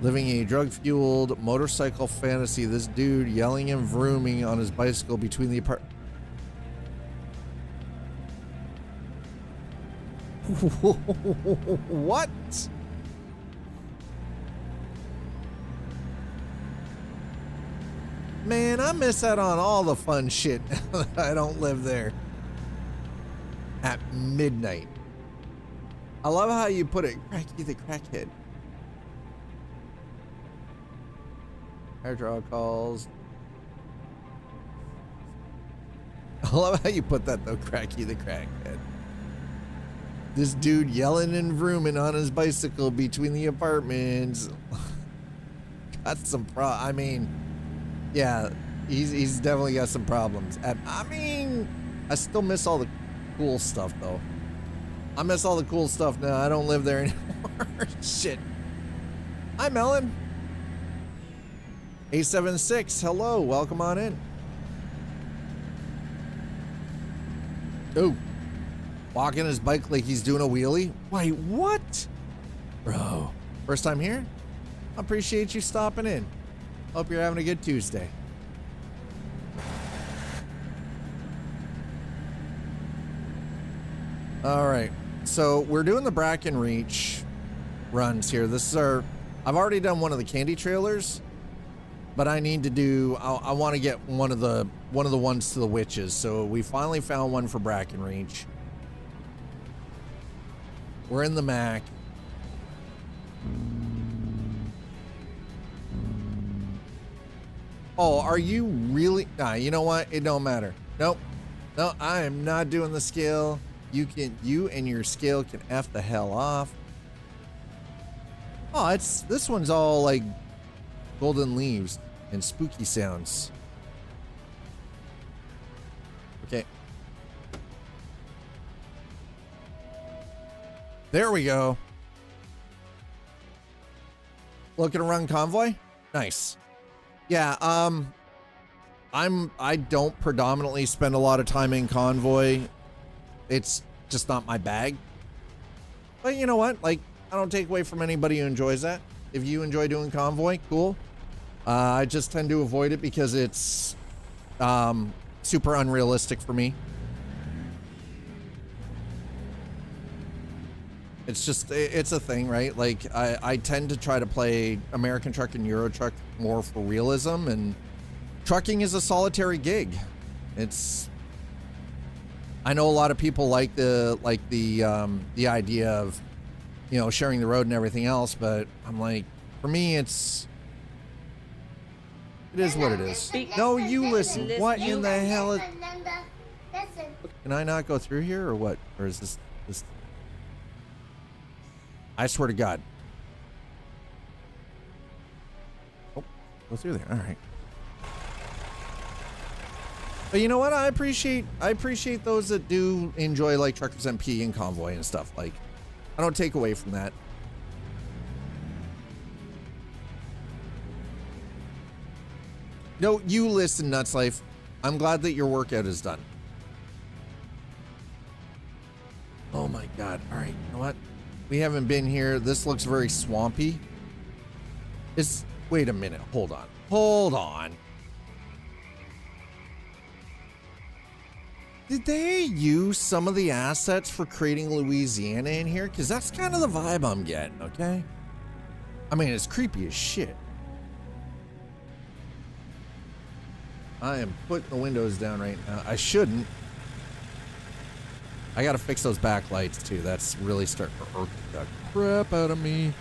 Living a drug-fueled motorcycle fantasy. This dude yelling and vrooming on his bicycle between the apartment. What? Man, I miss out on all the fun shit. I don't live there. At midnight. I love how you put it, Cracky the crackhead. Airdrop calls. I love how you put that though, Cracky the crackhead. This dude yelling and vrooming on his bicycle between the apartments. Got some I mean, yeah, he's definitely got some problems. And I mean, I still miss all the cool stuff though. I miss all the cool stuff now. I don't live there anymore. Shit. Hi, Melon. 876, hello, welcome on in. Oh, walking his bike like he's doing a wheelie. Wait, what? Bro, first time here? I appreciate you stopping in. Hope you're having a good Tuesday. All right, so we're doing the Bracken Reach runs here. This is our, I've already done one of the candy trailers, but I need to do, I want to get one of the ones to the witches. So we finally found one for Bracken Reach. We're in the Mac. Oh, are you really? Nah, you know what? It don't matter. Nope. No, I am not doing the scale. You and your scale can F the hell off. Oh, this one's all like golden leaves and spooky sounds. Okay. There we go. Looking to run convoy? Nice. Yeah, I don't predominantly spend a lot of time in convoy. It's just not my bag. But you know what? Like, I don't take away from anybody who enjoys that. If you enjoy doing convoy, cool. I just tend to avoid it because it's super unrealistic for me. It's just, it's a thing, right? Like, I tend to try to play American Truck and Euro Truck more for realism, and trucking is a solitary gig. I know a lot of people like the idea of, you know, sharing the road and everything else, but I'm like, for me, it is what it is. No, you listen. What in the hell is... Can I not go through here or what? Or is this... I swear to God. Oh, go through there. All right. But you know what? I appreciate those that do enjoy like Truckers MP and Convoy and stuff. Like, I don't take away from that. No, you listen, Nuts Life. I'm glad that your workout is done. Oh my God. All right. You know what? We haven't been here. This looks very swampy. Wait a minute. Hold on. Hold on. Did they use some of the assets for creating Louisiana in here? Because that's kind of the vibe I'm getting, okay? I mean, it's creepy as shit. I am putting the windows down right now. I shouldn't. I gotta fix those backlights too. That's really starting to irk the crap out of me.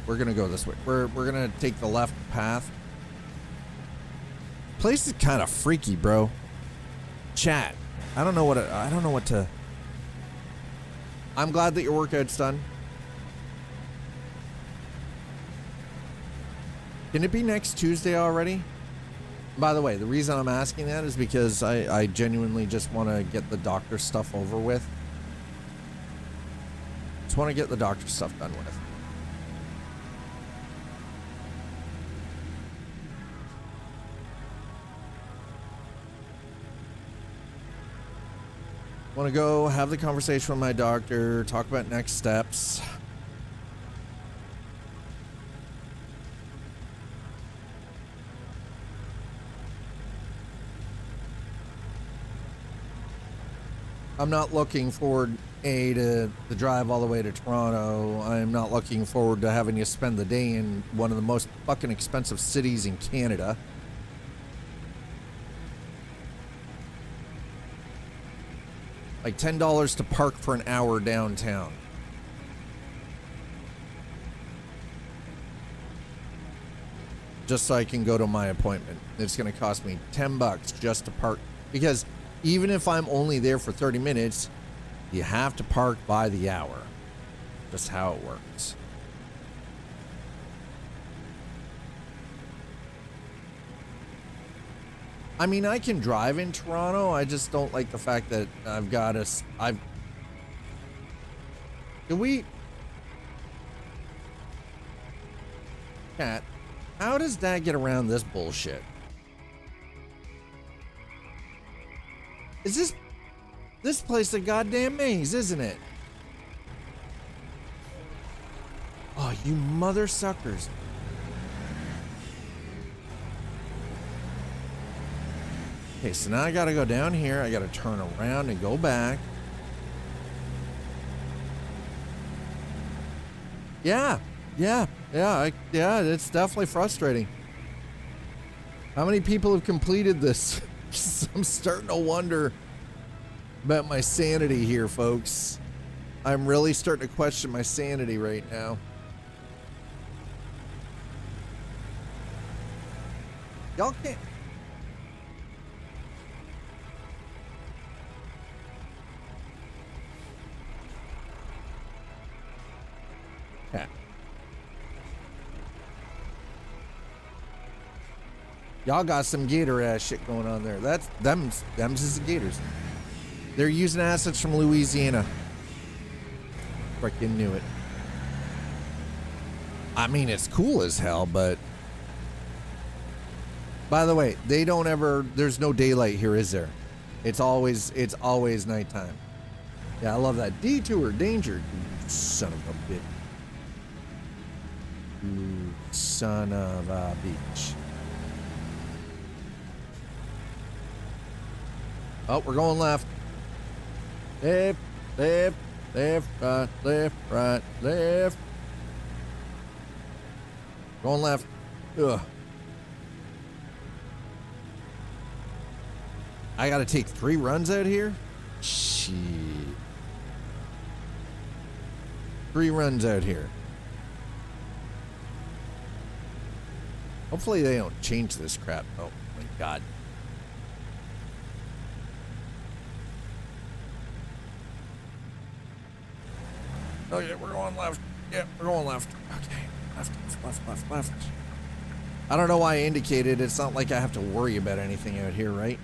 We're gonna go this way. We're gonna take the left path. Place is kind of freaky, bro. Chat. I don't know what to. I'm glad that your workout's done. Can it be next Tuesday already? By the way, the reason I'm asking that is because I genuinely just want to get the doctor stuff over with. Just want to get the doctor stuff done with. Want to go have the conversation with my doctor, talk about next steps. I'm not looking forward, to the drive all the way to Toronto. I'm not looking forward to having to spend the day in one of the most fucking expensive cities in Canada. Like $10 to park for an hour downtown. Just so I can go to my appointment. It's going to cost me $10 just to park. Because even if I'm only there for 30 minutes, you have to park by the hour. Just how it works. I mean, I can drive in Toronto. I just don't like the fact that I've got Cat, how does Dad get around this bullshit? Is this place a goddamn maze, isn't it? Oh, you mother suckers. Okay, so now I gotta go down here. I gotta turn around and go back. Yeah, it's definitely frustrating. How many people have completed this? I'm starting to wonder about my sanity here, folks. I'm really starting to question my sanity right now. Y'all can't. Yeah. Y'all got some gator ass shit going on there. Them's is the gators. They're using assets from Louisiana. Freaking knew it. I mean, it's cool as hell, but by the way, they don't ever, there's no daylight here, is there? It's always nighttime. Yeah, I love that. Detour, danger, you son of a bitch. You son of a bitch. Oh, we're going left. Left, right, left. Going left. Ugh. I gotta take 3 runs out here? Shit. 3 runs out here. Hopefully they don't change this crap. Oh my god. Okay, we're going left. Yeah, we're going left. Okay, left. I don't know why I indicated. It's not like I have to worry about anything out here, right?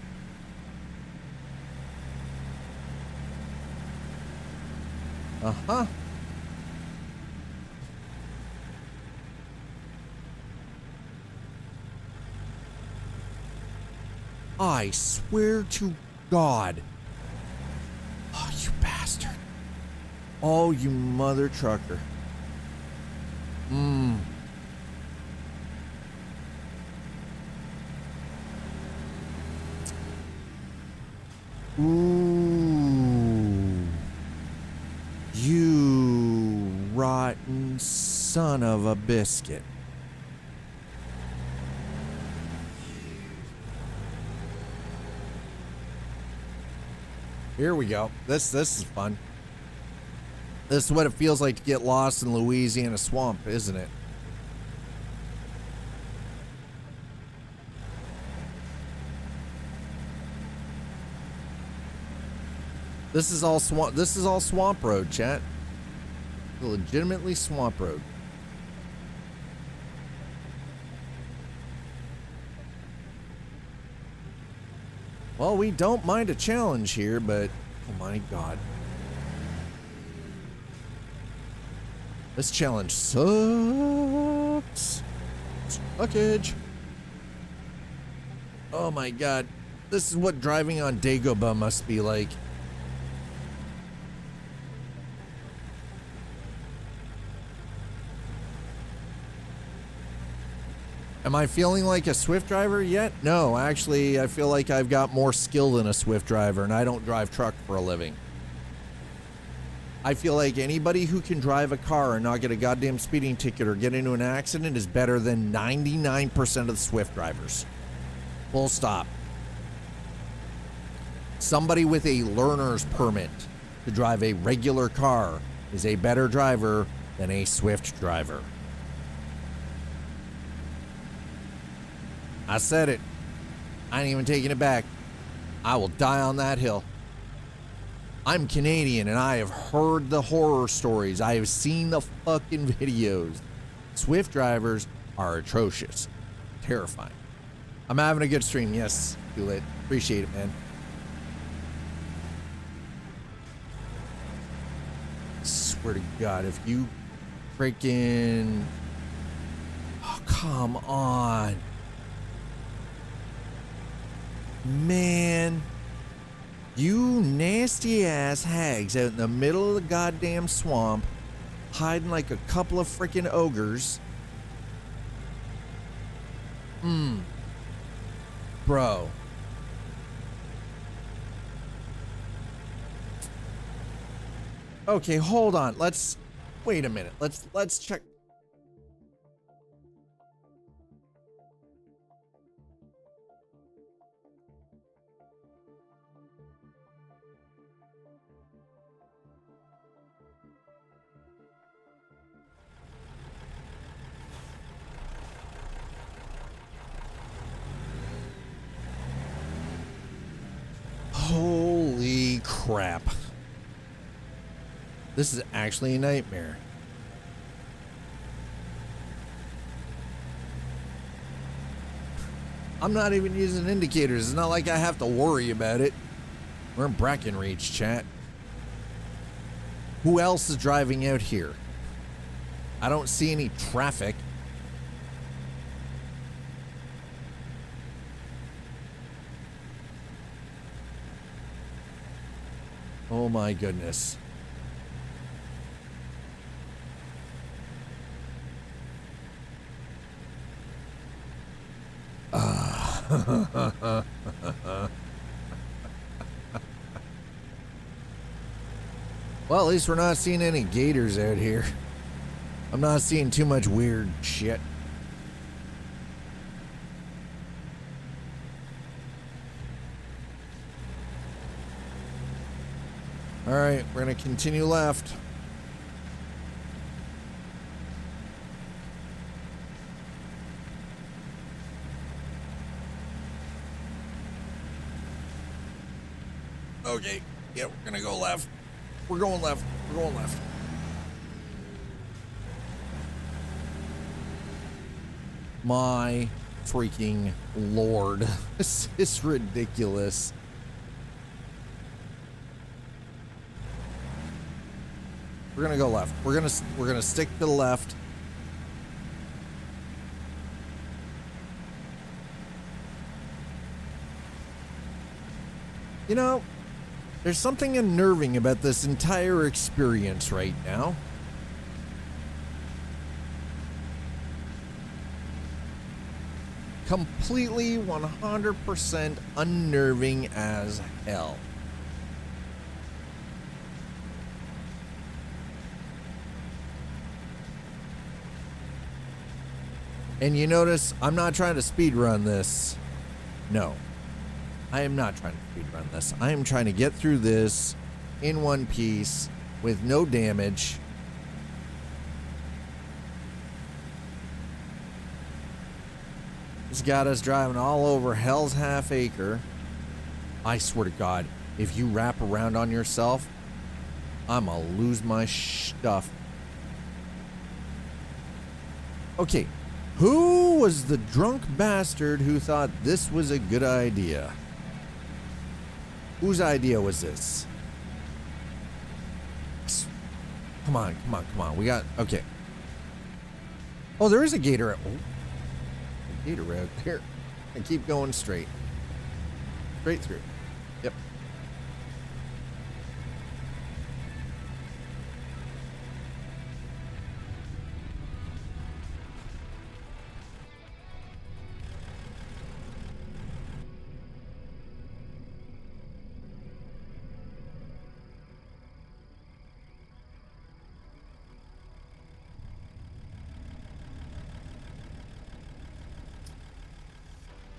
Uh-huh. I swear to God. Oh, you bastard. Oh, you mother trucker. Ooh. You rotten son of a biscuit. Here we go. This is fun. This is what it feels like to get lost in Louisiana swamp, isn't it? This is all swamp road, chat. Legitimately swamp road. Well, we don't mind a challenge here, but oh my god. This challenge sucks. Suckage. Oh my god. This is what driving on Dagobah must be like. Am I feeling like a Swift driver yet? No, actually, I feel like I've got more skill than a Swift driver, and I don't drive truck for a living. I feel like anybody who can drive a car and not get a goddamn speeding ticket or get into an accident is better than 99% of the Swift drivers. Full stop. Somebody with a learner's permit to drive a regular car is a better driver than a Swift driver. I said it. I ain't even taking it back. I will die on that hill. I'm Canadian and I have heard the horror stories. I have seen the fucking videos. Swift drivers are atrocious. Terrifying. I'm having a good stream. Yes, do it. Appreciate it, man. Swear to God, if you freaking... Oh, come on. Man. You nasty ass hags out in the middle of the goddamn swamp, hiding like a couple of freaking ogres. Bro. Okay, hold on. Wait a minute. Let's check. Holy crap. This is actually a nightmare. I'm not even using indicators. It's not like I have to worry about it. We're in Brackenreach, chat. Who else is driving out here? I don't see any traffic. Oh my goodness. Well, at least we're not seeing any gators out here. I'm not seeing too much weird shit. All right, we're gonna continue left. Okay, yeah, we're gonna go left. We're going left. We're going left. My freaking Lord. This is ridiculous. We're gonna go left. We're gonna stick to the left. You know, there's something unnerving about this entire experience right now. Completely 100% unnerving as hell. And you notice I'm not trying to speed run this. No. I am not trying to speed run this. I am trying to get through this in one piece with no damage. It's got us driving all over Hell's Half Acre. I swear to God, if you wrap around on yourself, I'm gonna lose my stuff. Okay, who was the drunk bastard who thought this was a good idea? Whose idea was this? Come on, come on, come on. We got, okay. Oh, there is a gator. A gator right here. And keep going straight. Straight through. Yep.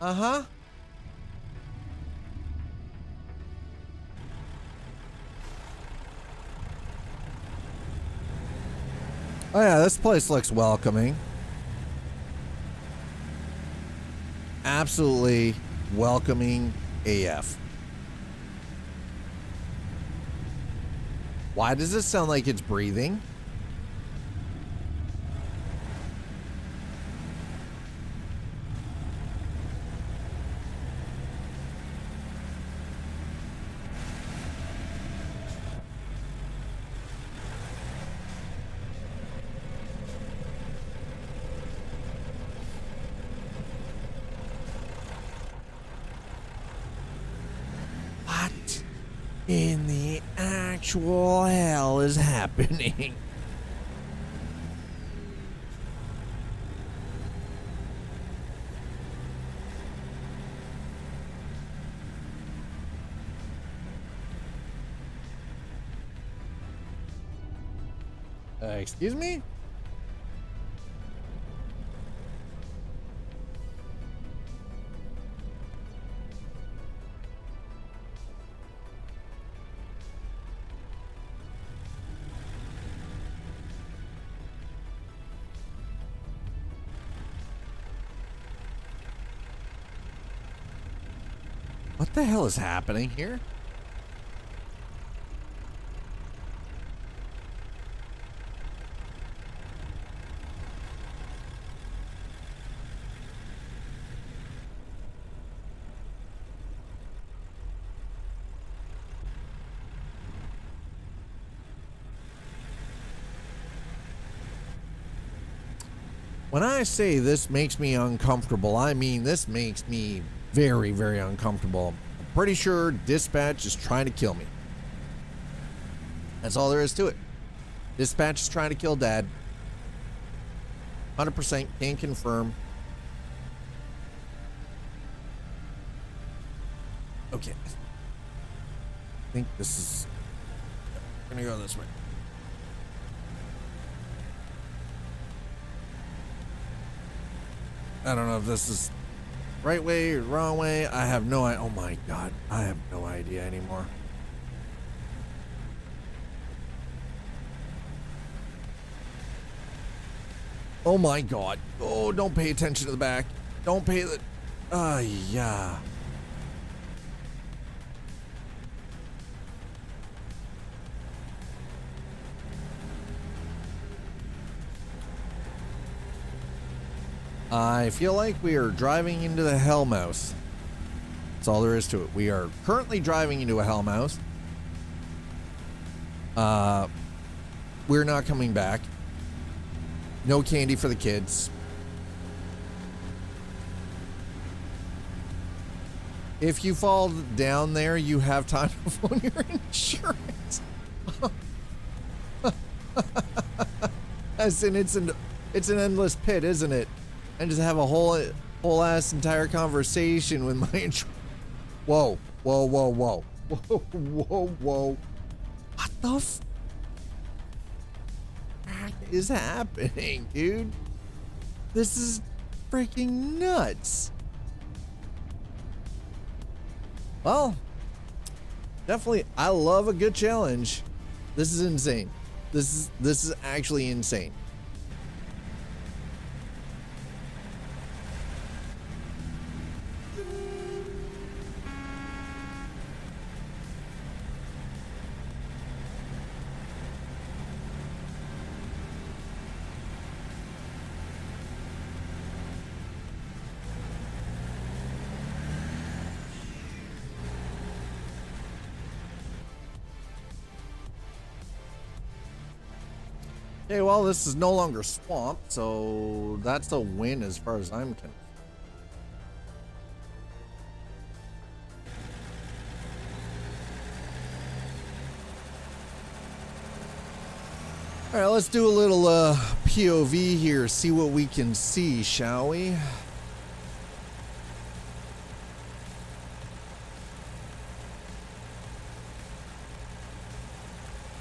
Uh-huh. Oh yeah, this place looks welcoming. Absolutely welcoming AF. Why does it sound like it's breathing? What in the actual hell is happening? Excuse me? What the hell is happening here? When I say this makes me uncomfortable, I mean this makes me very, very uncomfortable. I'm pretty sure dispatch is trying to kill me. That's all there is to it. Dispatch is trying to kill Dad. 100% can confirm. Okay. I think this is gonna go this way. I don't know if this is right way or wrong way. I have no idea. Oh my God. I have no idea anymore. Oh my God. Oh, don't pay attention to the back. Don't pay the... yeah. I feel like we are driving into the hell mouse. That's all there is to it. We are currently driving into a hell mouse. We're not coming back. No candy for the kids. If you fall down there, you have time to phone your insurance. As in, it's an endless pit, isn't it? And just have a whole ass entire conversation with my whoa, whoa, whoa, whoa, whoa, whoa, whoa. What the fuck is happening, dude? This is freaking nuts. Well, definitely, I love a good challenge. This is insane. This is actually insane. Okay, well, this is no longer swamp, so that's a win as far as I'm concerned. All right, let's do a little POV here, see what we can see, shall we?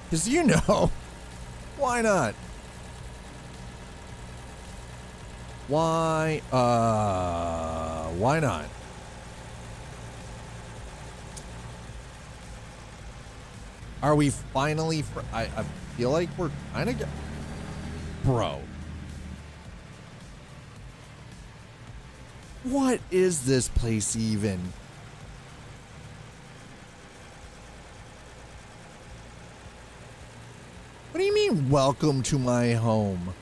Because you know, why not? Why not? Are we finally? I feel like we're kind of, bro. What is this place even? What do you mean, welcome to my home?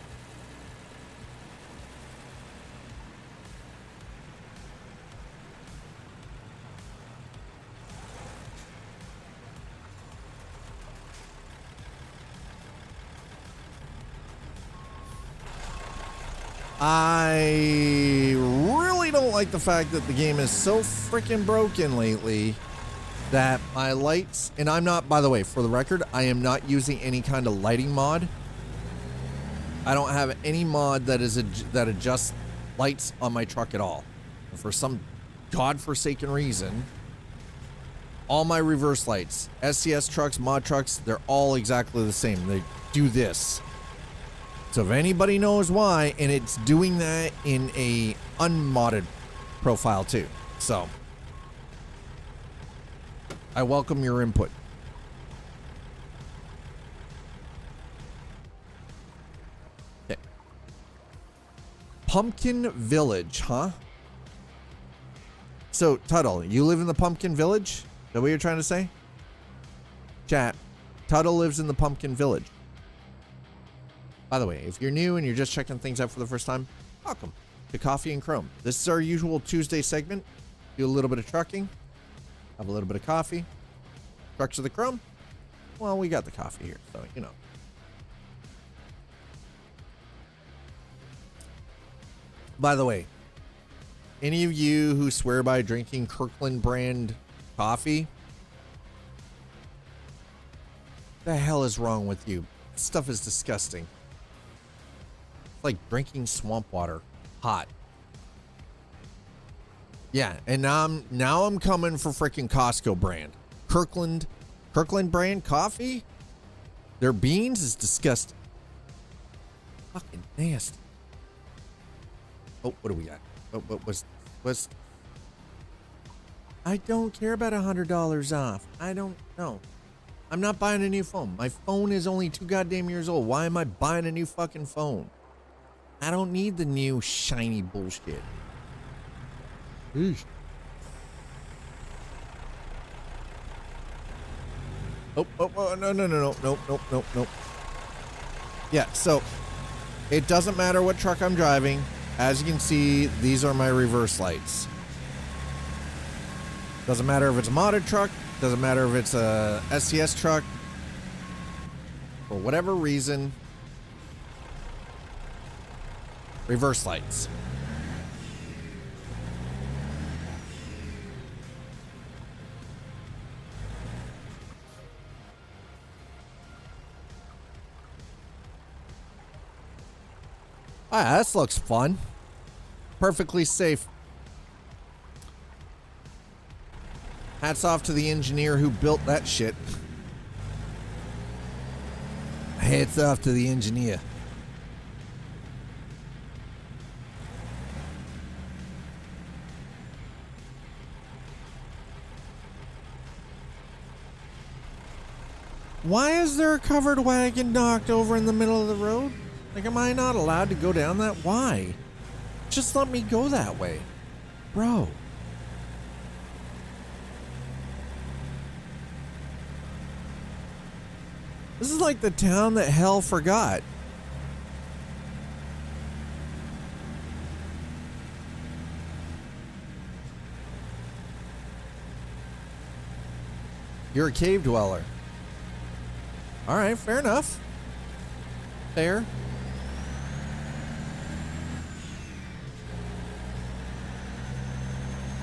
I really don't like the fact that the game is so freaking broken lately that my lights, and I'm not, by the way, for the record, I am not using any kind of lighting mod. I don't have any mod that adjusts lights on my truck at all. And for some godforsaken reason, all my reverse lights, SCS trucks, mod trucks, they're all exactly the same. They do this. So if anybody knows why, and it's doing that in a unmodded profile too. So I welcome your input. Okay. Pumpkin Village, huh? So Tuttle, you live in the Pumpkin Village? Is that what you're trying to say? Chat, Tuttle lives in the Pumpkin Village. By the way, if you're new and you're just checking things out for the first time, welcome to Coffee and Chrome. This is our usual Tuesday segment. Do a little bit of trucking, have a little bit of coffee. Trucks of the Chrome? Well, we got the coffee here, so you know. By the way, any of you who swear by drinking Kirkland brand coffee, the hell is wrong with you? This stuff is disgusting. Like drinking swamp water hot. Yeah, and now I'm coming for freaking Costco brand. Kirkland brand coffee? Their beans is disgusting. Fucking nasty. Oh, what do we got? What was I don't care about $100 off. I don't know. I'm not buying a new phone. My phone is only 2 goddamn years old. Why am I buying a new fucking phone? I don't need the new shiny bullshit. Eesh. Oh, no. Yeah, so it doesn't matter what truck I'm driving. As you can see, these are my reverse lights. Doesn't matter if it's a modded truck. Doesn't matter if it's a SCS truck. For whatever reason, reverse lights. Ah, this looks fun. Perfectly safe. Hats off to the engineer who built that shit. Hats off to the engineer. Why is there a covered wagon docked over in the middle of the road? Like, am I not allowed to go down that? Why? Just let me go that way. Bro. This is like the town that hell forgot. You're a cave dweller. All right, fair enough. Fair.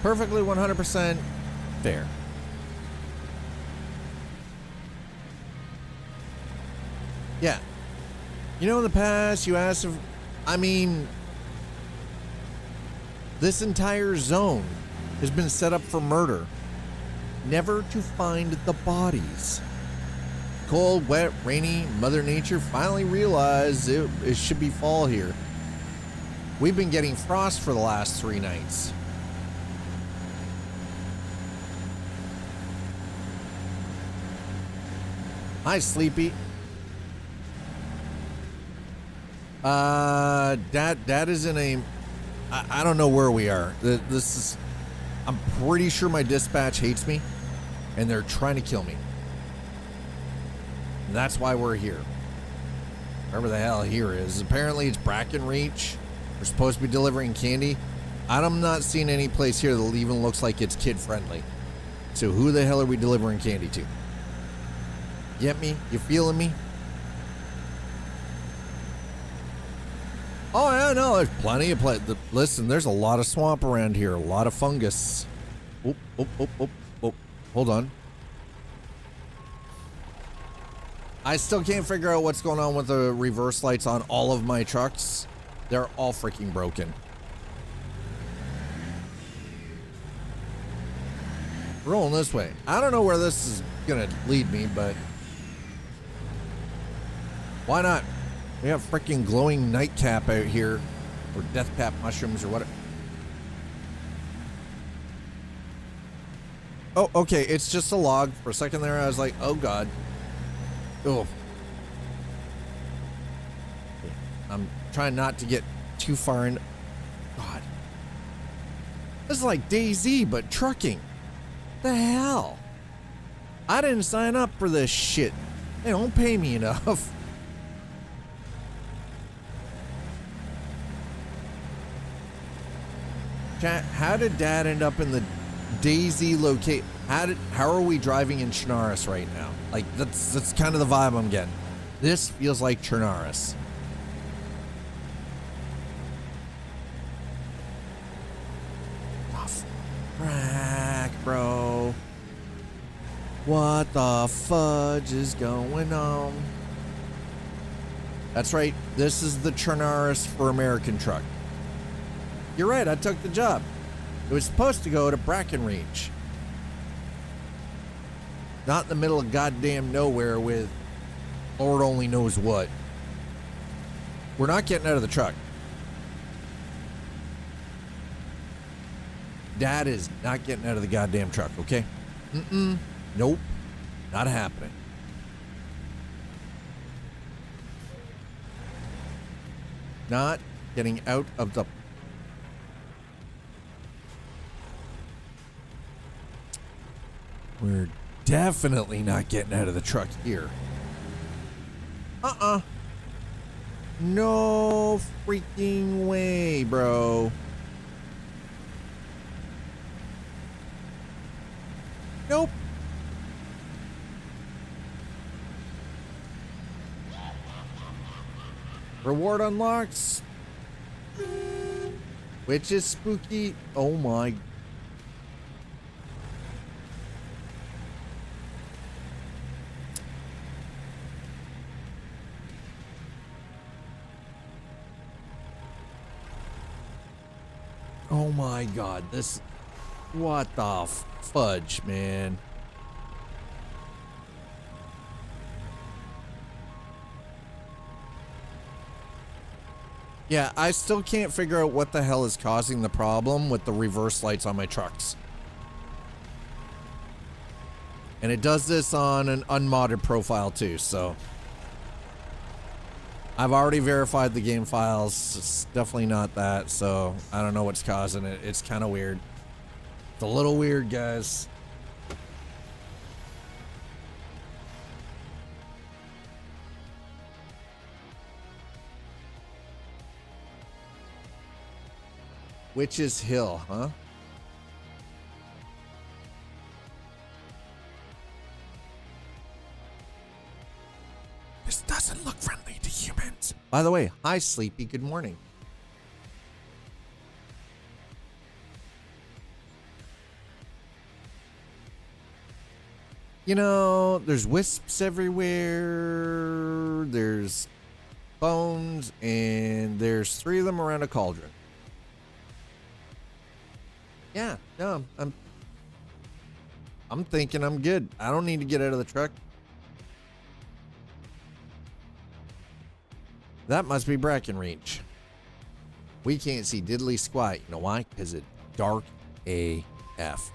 Perfectly 100% fair. Yeah. You know, in the past, you asked if, I mean, this entire zone has been set up for murder, never to find the bodies. Cold, wet, rainy, Mother Nature finally realized it should be fall here. We've been getting frost for the last 3 nights. Hi, Sleepy. Dad is in a, I don't know where we are. This is, I'm pretty sure my dispatch hates me and they're trying to kill me. And that's why we're here. Wherever the hell here is. Apparently it's Brackenreach. We're supposed to be delivering candy. I'm not seeing any place here that even looks like it's kid friendly. So who the hell are we delivering candy to? Get me? You feeling me? Oh yeah, no, there's plenty of listen, there's a lot of swamp around here, a lot of fungus. Oh, hold on. I still can't figure out what's going on with the reverse lights on all of my trucks. They're all freaking broken. Rolling this way. I don't know where this is gonna lead me, but why not? We have freaking glowing nightcap out here, or death cap mushrooms, or what? Oh, okay. It's just a log. For a second there, I was like, oh god. Oh. I'm trying not to get too far in. God. This is like DayZ, but trucking. The hell? I didn't sign up for this shit. They don't pay me enough. Chat, how did Dad end up in the DayZ locate? How are we driving in Chernarus right now? Like that's kind of the vibe I'm getting. This feels like Chernarus. Frack, bro. What the fudge is going on? That's right. This is the Chernarus for American truck. You're right. I took the job. It was supposed to go to Brackenreach. Not in the middle of goddamn nowhere with Lord only knows what. We're not getting out of the truck. Dad is not getting out of the goddamn truck, okay? Nope. Not happening. Not getting out of the... We're definitely not getting out of the truck here. No freaking way, bro. Nope. Reward unlocks. Which is spooky. Oh my. Oh my god, this, what the fudge, man. Yeah, I still can't figure out what the hell is causing the problem with the reverse lights on my trucks. And it does this on an unmodded profile too, so. I've already verified the game files. It's definitely not that, so I don't know what's causing it. It's kind of weird. It's a little weird, guys. Witch's Hill, huh? This doesn't look friendly to humans. By the way, hi Sleepy, good morning. You know, there's wisps everywhere, there's bones, and there's 3 of them around a cauldron. Yeah, no, I'm thinking I'm good. I don't need to get out of the truck. That must be Brackenreach. We can't see diddly squat. You know why? Because it's dark AF.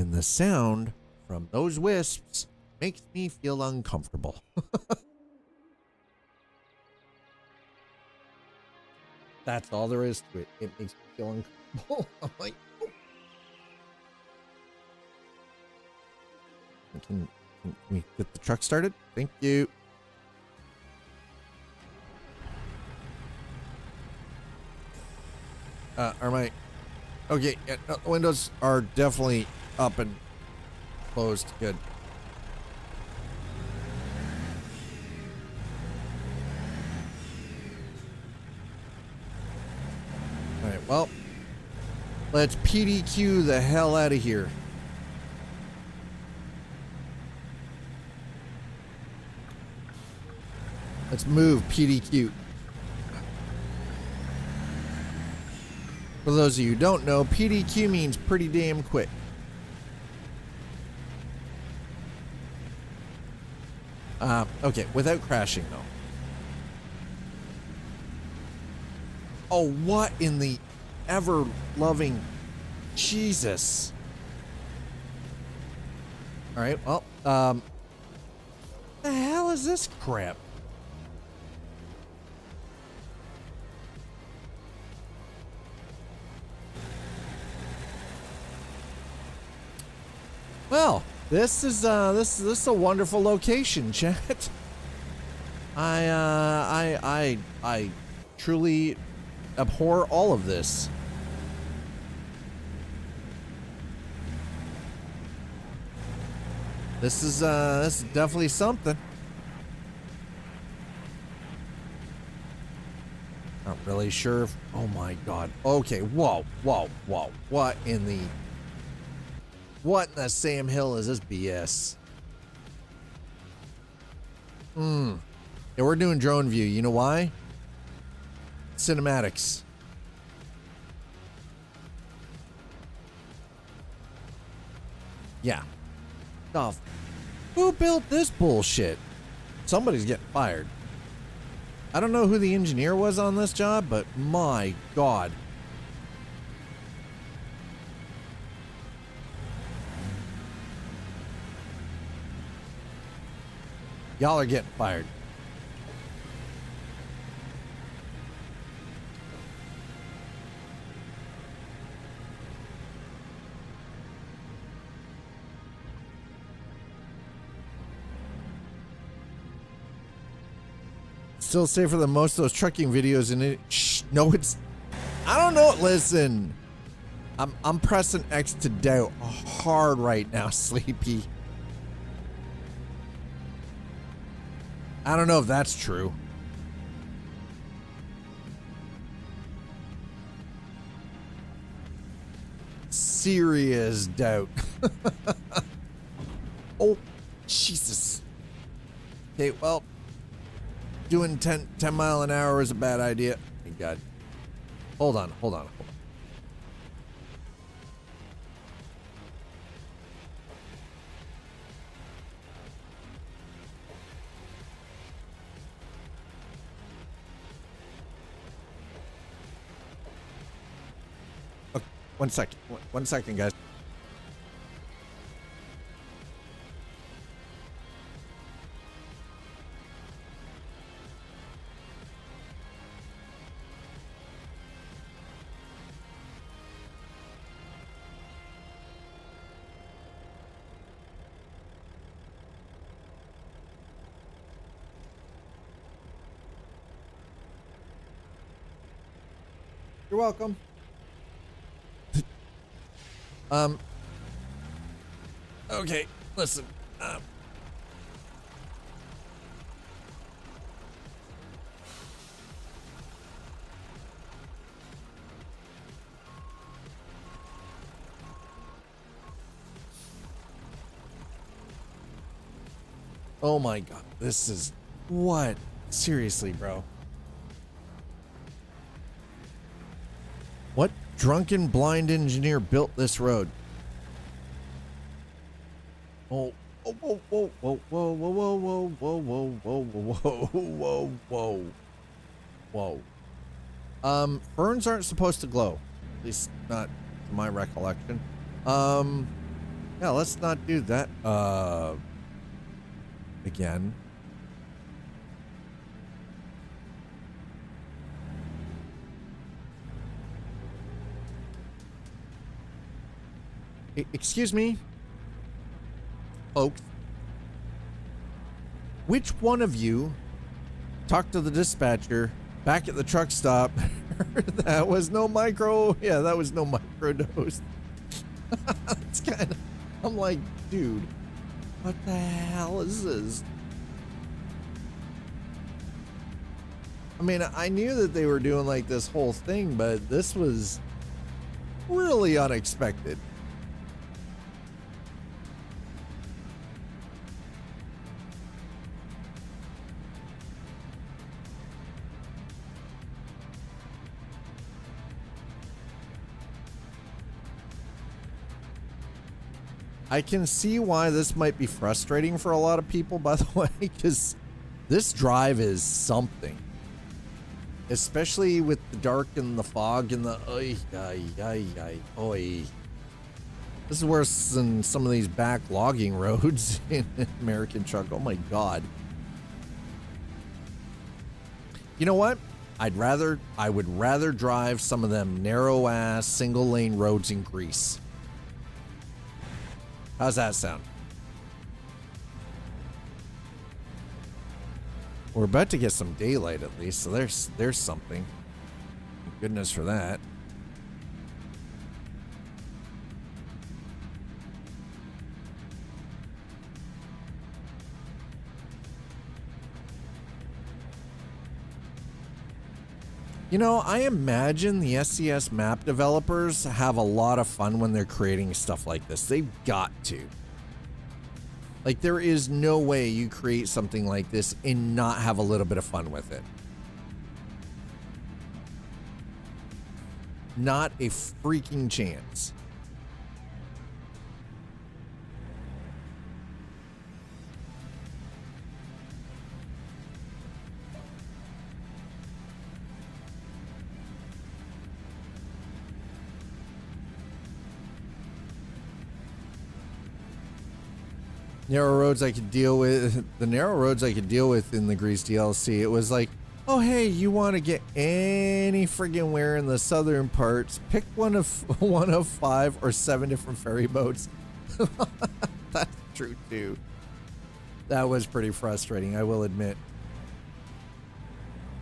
and the sound from those wisps makes me feel uncomfortable. That's all there is to it. It makes me feel uncomfortable. I'm like, oh. Can we get the truck started? Thank you. Are my... Okay, yeah, no, the windows are definitely up and closed. Good. All right, well, let's PDQ the hell out of here. Let's move PDQ. For those of you who don't know, PDQ means pretty damn quick. Okay, without crashing though. Oh, what in the ever-loving Jesus. All right, well, the hell is this crap? Well, this is a wonderful location, chat. I truly abhor all of this. This is definitely something. Not really sure if, oh my god. Okay, whoa. What in the Sam Hill is this BS? Yeah, we're doing drone view. You know why? Cinematics. Yeah. Oh, who built this bullshit? Somebody's getting fired. I don't know who the engineer was on this job, but my god. Y'all are getting fired. Still safer than most of those trucking videos in it. Shh, no, it's... I don't know. Listen. I'm pressing X to doubt hard right now, Sleepy. I don't know if that's true. Serious doubt. Oh, Jesus. Okay, well, doing 10 mile an hour is a bad idea. Thank God. Hold on. Okay, 1 second. 1 second, guys. You're welcome. Okay, listen. Oh my god, this is what? Seriously, bro. What drunken blind engineer built this road? Oh, whoa, whoa, whoa, whoa, whoa, whoa, whoa, whoa, whoa, whoa, whoa, whoa, whoa. Ferns aren't supposed to glow. At least not to my recollection. Yeah, let's not do that. Again. Excuse me, folks. Which one of you talked to the dispatcher back at the truck stop? That was no micro. Yeah, that was no microdose. It's kind of. I'm like, dude, what the hell is this? I mean, I knew that they were doing like this whole thing, but this was really unexpected. I can see why this might be frustrating for a lot of people, by the way, because this drive is something. Especially with the dark and the fog and the oi. This is worse than some of these back logging roads in American truck. Oh my God. You know what? I would rather drive some of them narrow ass single lane roads in Greece. How's that sound? We're about to get some daylight at least, so there's something. Thank goodness for that. You know, I imagine the SCS map developers have a lot of fun when they're creating stuff like this. They've got to. Like, there is no way you create something like this and not have a little bit of fun with it. Not a freaking chance. Narrow roads I could deal with. The narrow roads I could deal with in the Grease DLC. It was like, oh hey, you want to get any friggin' where in the southern parts? Pick one of 5 or 7 different ferry boats. That's true too. That was pretty frustrating, I will admit.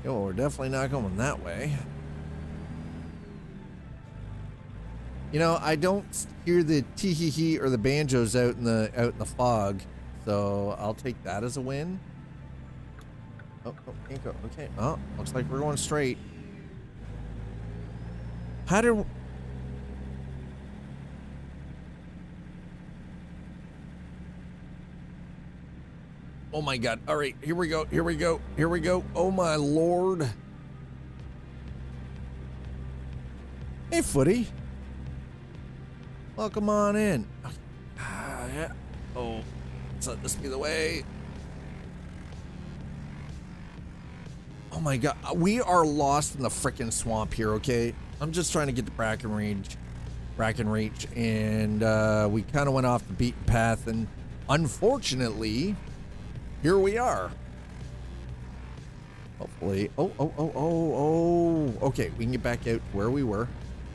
Yeah, well, we're definitely not going that way. You know, I don't hear the tee-hee-hee or the banjos out in the fog, so I'll take that as a win. Oh, can't go. Okay. Oh, looks like we're going straight. How did? Oh my God! All right, here we go. Here we go. Here we go. Oh my Lord! Hey, Footy. Welcome on in. Yeah. Oh, let's let this be the way. Oh my God, we are lost in the frickin' swamp here, okay? I'm just trying to get to Brackenreach, and we kind of went off the beaten path, and unfortunately, here we are. Hopefully, okay, we can get back out where we were.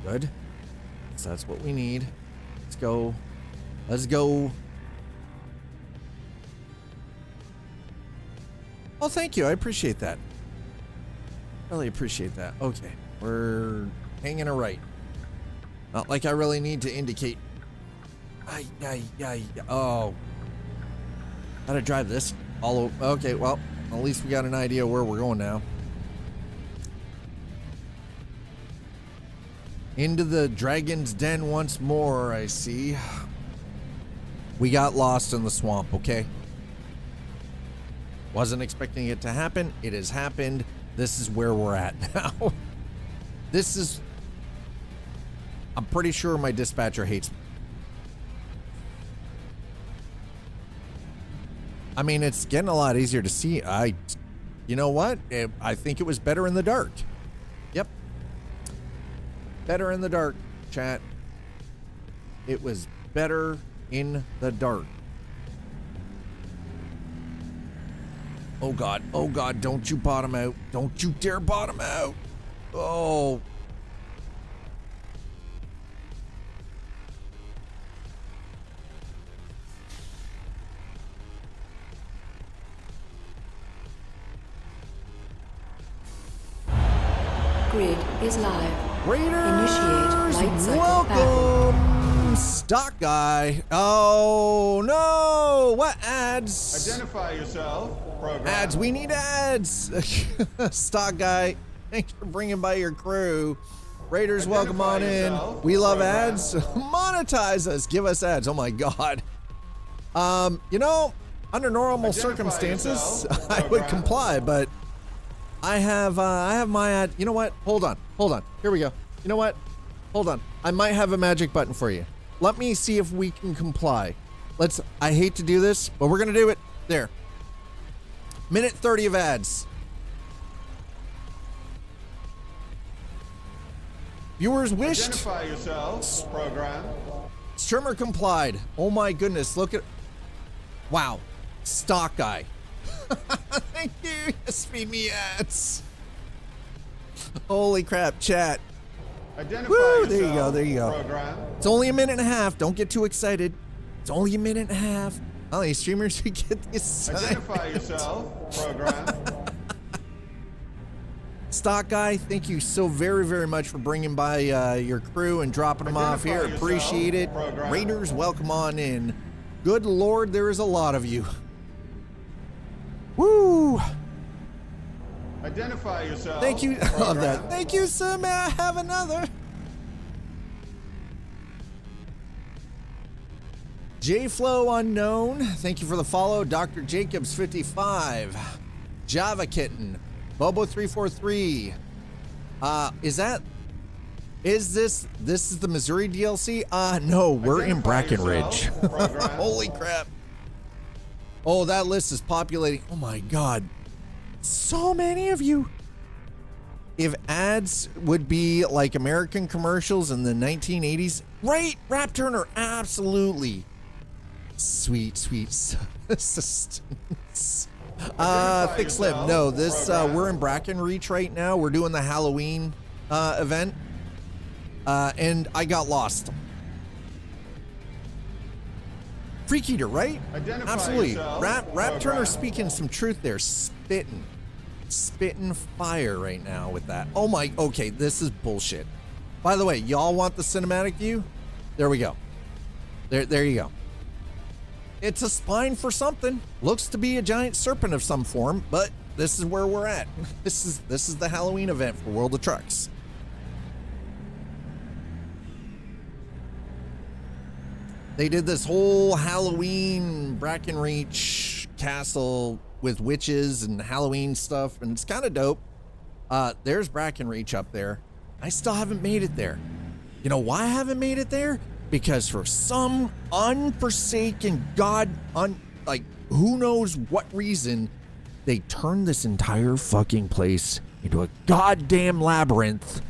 Good. So that's what we need. Let's go. Let's go. Oh, thank you. I appreciate that. Really appreciate that. Okay. We're hanging a right. Not like I really need to indicate. Oh. How to drive this all over. Okay, well, at least we got an idea where we're going now. Into the dragon's den once more, I see. We got lost in the swamp, okay? Wasn't expecting it to happen. It has happened. This is where we're at now. This is... I'm pretty sure my dispatcher hates me. I mean, it's getting a lot easier to see. You know what? I think it was better in the dark. Yep. Better in the dark, chat. It was better in the dark. Oh God, don't you bottom out. Don't you dare bottom out. Oh. Grid is live. Raiders, Initiate light cycle welcome, stock guy. Oh no, what ads? Identify yourself, program. Ads, we need ads. Stock guy, thanks for bringing by your crew. Raiders, welcome on in. We love ads. Monetize us, give us ads. Oh my God. You know, under normal circumstances, I would comply, but I have my ad. You know what? Hold on. Here we go. You know what? Hold on. I might have a magic button for you. Let me see if we can comply. I hate to do this, but we're gonna do it. There. Minute 30 of ads. Viewers wished. Identify yourself, program. Streamer complied. Oh my goodness, look at. Wow. Stock guy. Thank you. Yes, feed me ads. Holy crap, chat. Identify Woo, yourself, there you go. Program. It's only a minute and a half. Don't get too excited. It's only a minute and a half. How many streamers you get this time? Identify yourself, program. Stock guy, thank you so very, very much for bringing by your crew and dropping them off here. Appreciate it. Program. Raiders, welcome on in. Good Lord, there is a lot of you. Woo! Identify yourself. Thank you. I love that. program. Thank you, sir. May I have another? JFlow Unknown, thank you for the follow. Dr. Jacobs 55, Java Kitten, Bobo 343. Is this the Missouri DLC? No, we're in Brackenridge. Holy crap. Oh, that list is populating. Oh my God. So many of you. If ads would be like American commercials in the 1980s, right? Rap Turner, absolutely. Sweet assistance. Thick Slim, no, this, we're in Brackenreach right now. We're doing the Halloween event. And I got lost. Freak Eater, right? Identify Absolutely. yourself, Rap Turner program. speaking some truth there. Spitting fire right now with that. Oh my, okay, this is bullshit. By the way, y'all want the cinematic view? There we go. There you go. It's a spine for something. Looks to be a giant serpent of some form, but this is where we're at. This is the Halloween event for World of Trucks. They did this whole Halloween Brackenreach castle with witches and Halloween stuff, and it's kind of dope. There's Brackenreach up there. I still haven't made it there. You know why I haven't made it there? Because for some unforsaken who knows what reason, they turned this entire fucking place into a goddamn labyrinth.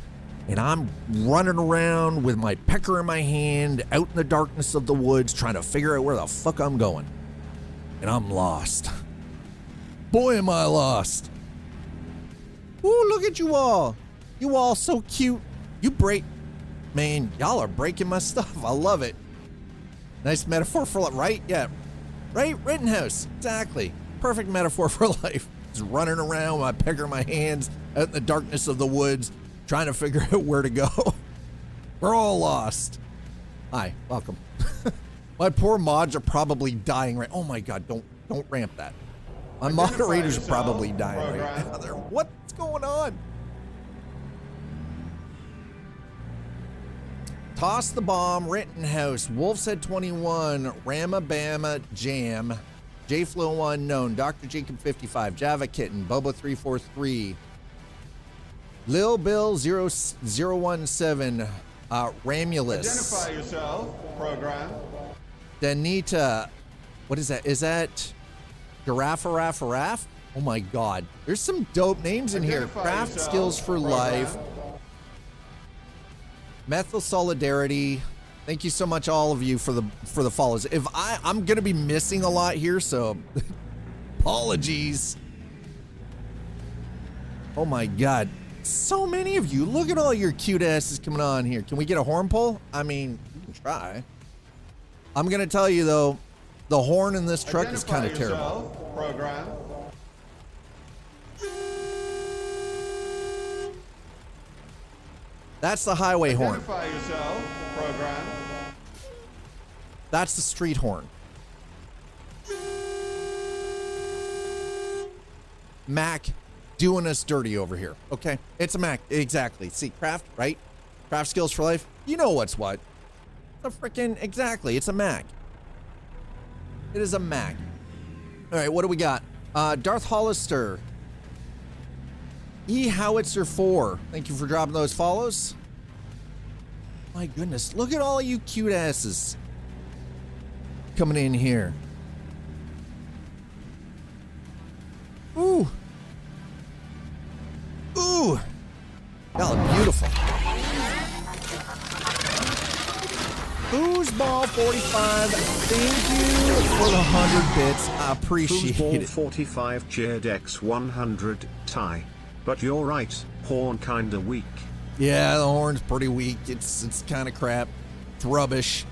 And I'm running around with my pecker in my hand out in the darkness of the woods trying to figure out where the fuck I'm going. And I'm lost. Boy, am I lost. Ooh, look at you all. You all so cute. Man, y'all are breaking my stuff. I love it. Nice metaphor for life, right? Yeah. Right? Rittenhouse. Exactly. Perfect metaphor for life. Just running around with my pecker in my hands out in the darkness of the woods trying to figure out where to go. We're all lost. Hi, welcome. My poor mods are probably dying right. Oh my God, don't ramp that. My moderators are probably dying right now. What's going on? Toss the Bomb, Rittenhouse, Wolf's Head 21, Ramabama Jam, JFlow Unknown, Dr. Jacob 55, Java Kitten, Bubba 343, Lil Bill 0017, Ramulus. Identify yourself, program. Danita, what is that? Is that Giraffe? Oh my God. There's some dope names in here. Identify Craft yourself, Skills for program. Life. Methyl Solidarity. Thank you so much, all of you, for the follows. If I'm gonna be missing a lot here, so apologies. Oh my God, so many of you. Look at all your cute asses coming on here. Can we get a horn pull? I mean, we can try. I'm gonna tell you though, the horn in this truck is kind of terrible. Program. That's the highway horn. Identify yourself. Program. That's the street horn. Mac doing us dirty over here. Okay, it's a Mac. Exactly. See, craft, right? Craft skills for life. You know what's what. The freaking exactly. It's a Mac. It is a Mac. All right, what do we got? Darth Hollister. E Howitzer 4. Thank you for dropping those follows. My goodness, look at all you cute asses coming in here. Ooh. Ooh. Y'all are beautiful. Foosball 45, thank you for the 100 bits. I appreciate Foosball it. 45 cheered X 100 tie. But you're right, horn kinda weak. Yeah, the horn's pretty weak. It's kind of crap. It's rubbish.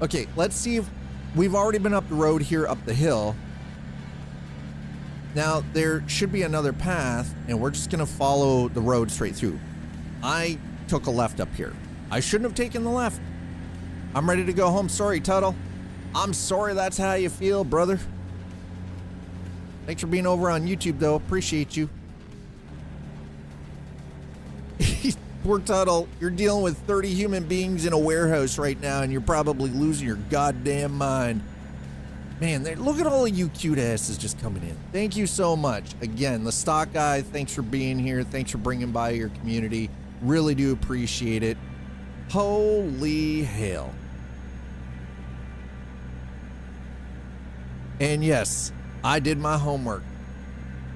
Okay, let's see if we've already been up the road here, up the hill. Now, there should be another path, and we're just going to follow the road straight through. I took a left up here. I shouldn't have taken the left. I'm ready to go home. Sorry, Tuttle. I'm sorry that's how you feel, brother. Thanks for being over on YouTube, though. Appreciate you. Poor Tuttle, you're dealing with 30 human beings in a warehouse right now, and you're probably losing your goddamn mind. Man, look at all of you cute asses just coming in. Thank you so much. Again, the stock guy, thanks for being here. Thanks for bringing by your community. Really do appreciate it. Holy hell. And yes, I did my homework.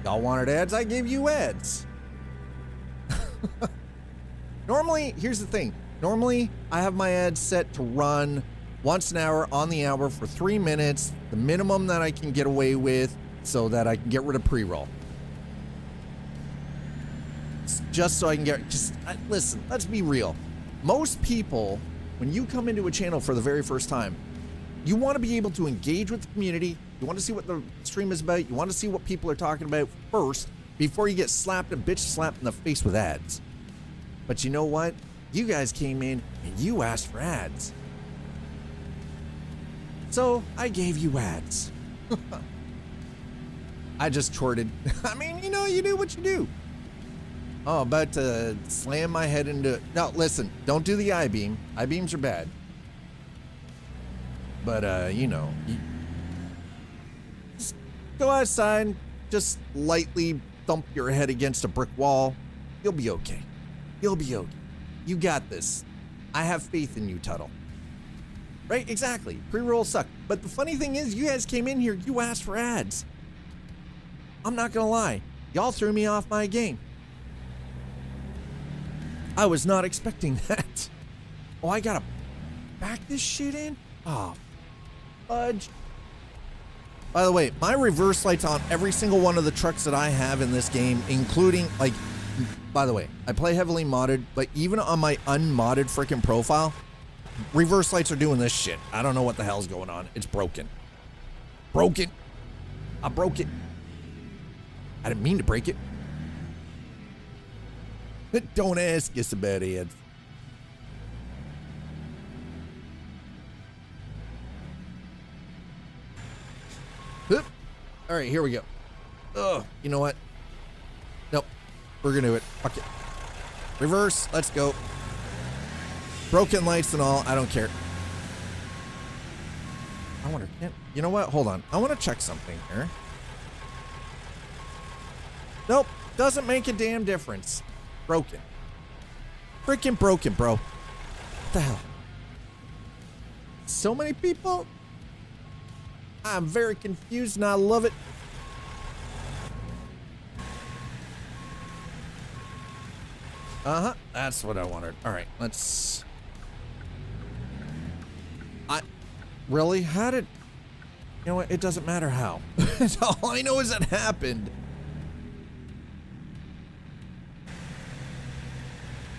Y'all wanted ads? I gave you ads. Normally, here's the thing. Normally, I have my ads set to run once an hour on the hour for 3 minutes, the minimum that I can get away with so that I can get rid of pre-roll. Just so I can listen, let's be real. Most people, when you come into a channel for the very first time, you want to be able to engage with the community. You want to see what the stream is about. You want to see what people are talking about first before you get slapped and bitch slapped in the face with ads. But you know what? You guys came in and you asked for ads. So I gave you ads. I just chorted. I mean, you know, you do what you do. Oh, about to slam my head into... No, listen, don't do the I-beam. I-beams are bad. But, you know, just go outside, just lightly thump your head against a brick wall. You'll be okay. You'll be okay. You got this. I have faith in you, Tuttle. Right? Exactly. Pre-rolls suck. But the funny thing is, you guys came in here, you asked for ads. I'm not gonna lie. Y'all threw me off my game. I was not expecting that. Oh, I gotta back this shit in? Oh, fudge. By the way, my reverse light's on every single one of the trucks that I have in this game, including, like, by the way, I play heavily modded, but even on my unmodded freaking profile, reverse lights are doing this shit. I don't know what the hell's going on. It's broken. Broken. I broke it. I didn't mean to break it. But don't ask us about it. All right, here we go. Oh, you know what? Nope. We're gonna do it. Fuck it. Reverse. Let's go. Broken lights and all. I don't care. I wonder. You know what? Hold on. I want to check something here. Nope. Doesn't make a damn difference. Broken. Freaking broken, bro. What the hell? So many people. I'm very confused and I love it. Uh-huh. That's what I wanted. All right, let's Really? How did... You know what? It doesn't matter how. All I know is it happened.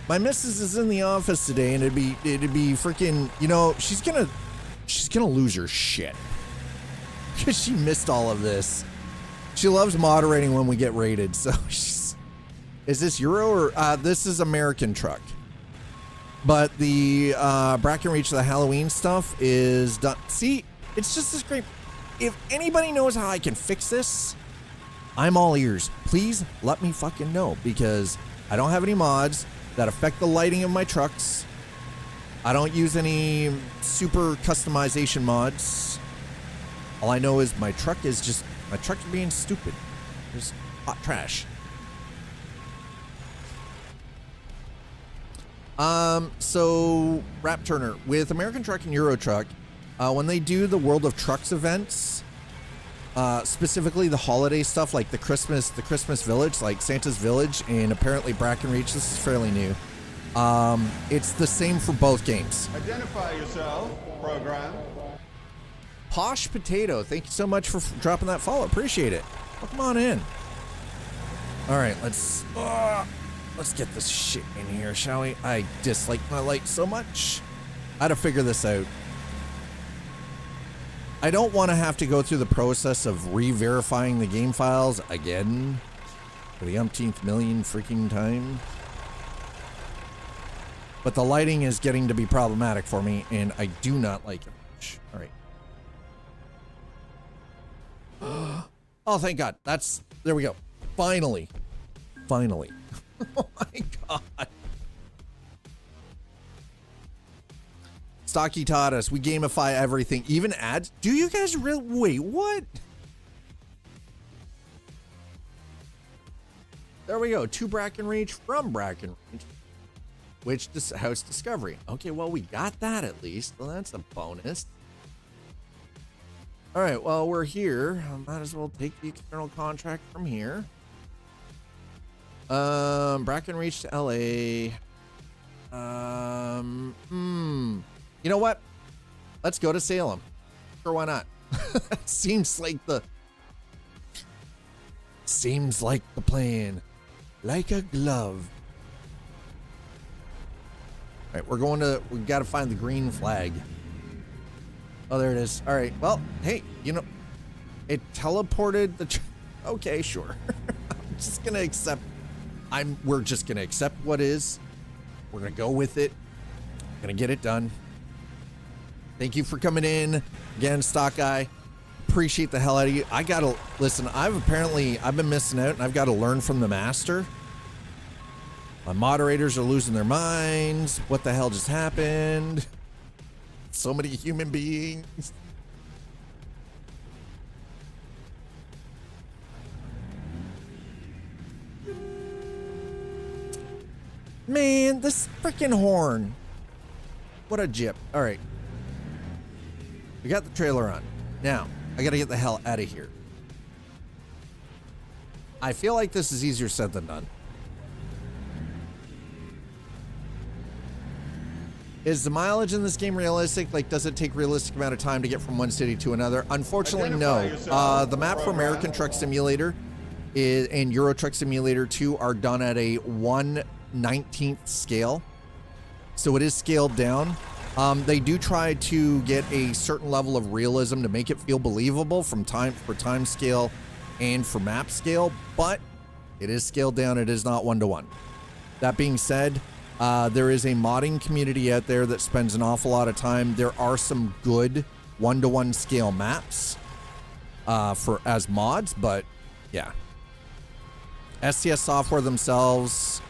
My missus is in the office today, and it'd be freaking, you know, she's gonna lose her shit because she missed all of this. She loves moderating when we get raided, so she's, is this Euro or this is American truck? But the Brackenreach, the Halloween stuff is done. See, it's just this great. If anybody knows how I can fix this, I'm all ears. Please let me fucking know, because I don't have any mods that affect the lighting of my trucks. I don't use any super customization mods. All I know is my truck's being stupid. Just hot trash. So Rap Turner with American Truck and Euro Truck, when they do the World of Trucks events, specifically the holiday stuff like the Christmas Village, like Santa's Village, and apparently Brackenreach, this is fairly new. It's the same for both games. Identify yourself, program. Posh Potato, thank you so much for dropping that follow. Appreciate it. Welcome on in. All right, let's get this shit in here, shall we? I dislike my light so much. I had to figure this out. I don't want to have to go through the process of re-verifying the game files again for the umpteenth million freaking time. But the lighting is getting to be problematic for me, and I do not like it much. All right. Oh, thank God. There we go. Finally. Oh my God. Stocky taught us we gamify everything, even ads. Do you guys really? Wait, what? There we go. To Brackenreach from Brackenreach, which house discovery. Okay, well, we got that at least. Well, that's a bonus. All right, well, we're here. I might as well take the external contract from here. Brackenreach to LA. You know what? Let's go to Salem. Sure, why not? Seems like the plan. Like a glove. All right, we got to find the green flag. Oh, there it is. All right. Well, hey, you know, it teleported okay, sure. I'm just going to accept. We're just going to accept what is. We're going to go with it. Going to get it done. Thank you for coming in again, Stock Guy. Appreciate the hell out of you. I got to listen. I've been missing out, and I've got to learn from the master. My moderators are losing their minds. What the hell just happened? So many human beings. Man, this freaking horn. What a jip. All right. We got the trailer on. Now, I got to get the hell out of here. I feel like this is easier said than done. Is the mileage in this game realistic? Like, does it take realistic amount of time to get from one city to another? Unfortunately, no. The map for American Truck Simulator and Euro Truck Simulator 2 are done at a 1/19th scale. So it is scaled down. They do try to get a certain level of realism to make it feel believable for time scale and for map scale, but it is scaled down. It is not 1-to-1. That being said, there is a modding community out there that spends an awful lot of time. There are some good 1-to-1 scale maps as mods, but yeah. STS Software themselves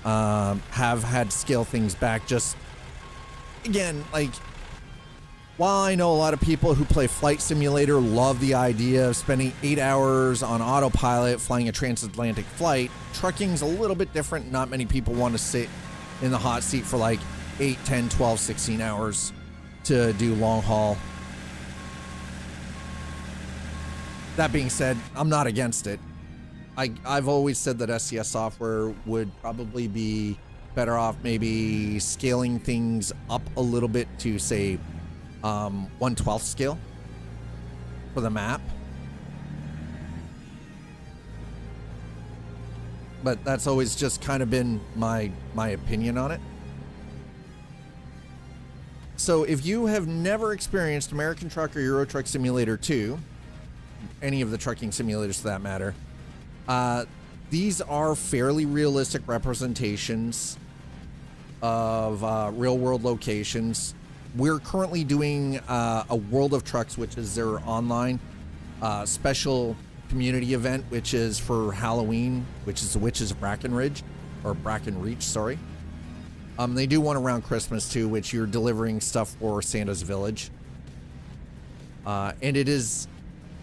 have had to scale things back. Just again, like, while I know a lot of people who play Flight Simulator love the idea of spending 8 hours on autopilot flying a transatlantic flight, trucking's a little bit different. Not many people want to sit in the hot seat for like 8, 10, 12, 16 hours to do long haul. That being said, I'm not against it. I've always said that SCS Software would probably be better off maybe scaling things up a little bit to, say, 1/12 scale for the map. But that's always just kind of been my opinion on it. So if you have never experienced American Truck or Euro Truck Simulator 2, any of the trucking simulators for that matter, these are fairly realistic representations of real world locations. We're currently doing a World of Trucks, which is their online special community event, which is for Halloween, which is the Witches of Brackenridge, or Brackenreach, sorry. They do one around Christmas too, which you're delivering stuff for Santa's Village. And it is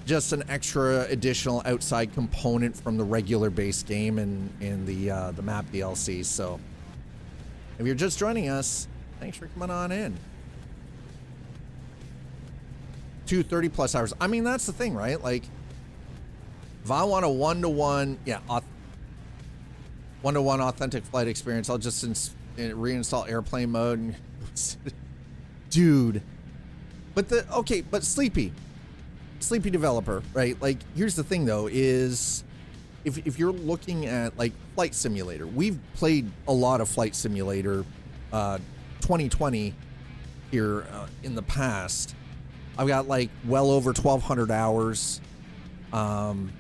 just an extra additional outside component from the regular base game and the map DLC. So if you're just joining us, thanks for coming on in. 230 plus hours. I mean, that's the thing, right? Like, if I want a one-to-one authentic flight experience, I'll just reinstall airplane mode. And dude. But Sleepy developer, right? Like, here's the thing though, is if you're looking at like Flight Simulator, we've played a lot of Flight Simulator 2020 here in the past. I've got like well over 1,200 hours, behind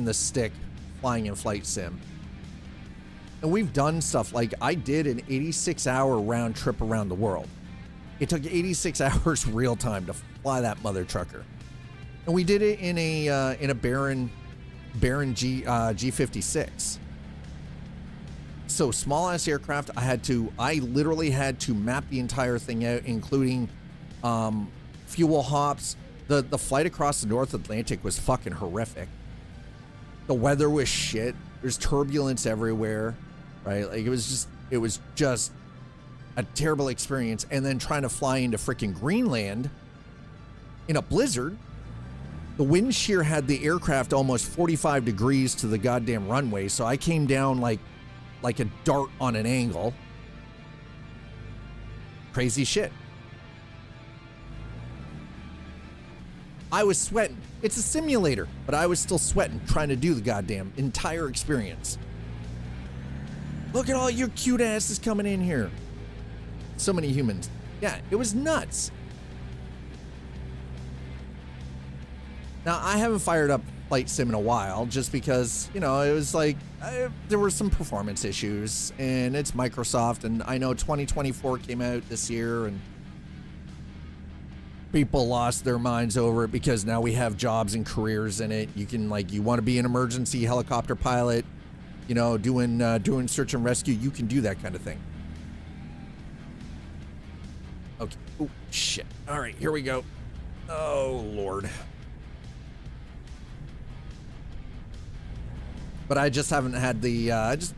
the stick flying in Flight Sim. And we've done stuff like I did an 86-hour round trip around the world. It took 86 hours real time to fly that mother trucker. And we did it in a Baron G56. So small ass aircraft, I literally had to map the entire thing out, including fuel hops. The flight across the North Atlantic was fucking horrific. The weather was shit. There's turbulence everywhere, right? Like it was just a terrible experience. And then trying to fly into freaking Greenland in a blizzard. The wind shear had the aircraft almost 45 degrees to the goddamn runway. So I came down like a dart on an angle. Crazy shit. I was sweating. It's a simulator, but I was still sweating trying to do the goddamn entire experience. Look at all your cute asses coming in here. So many humans. Yeah, it was nuts. Now, I haven't fired up Flight Sim in a while just because, it was like, there were some performance issues, and it's Microsoft, and I know 2024 came out this year, and people lost their minds over it because now we have jobs and careers in it. You can, you want to be an emergency helicopter pilot, doing search and rescue, you can do that kind of thing. Okay. Oh, shit. All right, here we go. Oh, Lord. But I just haven't had I just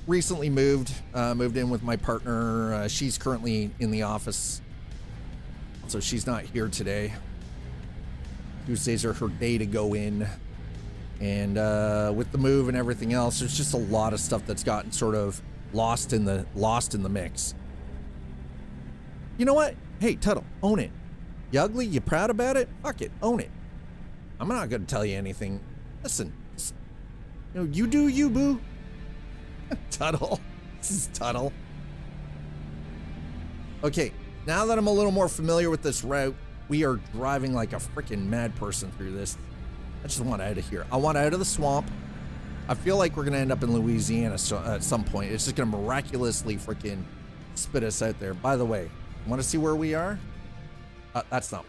recently moved in with my partner. She's currently in the office, so she's not here today. Tuesdays are her day to go in. And with the move and everything else, there's just a lot of stuff that's gotten sort of lost in the mix. You know what? Hey, Tuttle, own it. You ugly? You proud about it? Fuck it, own it. I'm not going to tell you anything. Listen. You do you, boo. Tuttle. This is Tuttle. Okay, now that I'm a little more familiar with this route, we are driving like a freaking mad person through this. I just want out of here. I want out of the swamp. I feel like we're going to end up in Louisiana at some point. It's just going to miraculously freaking spit us out there. By the way, want to see where we are? That's not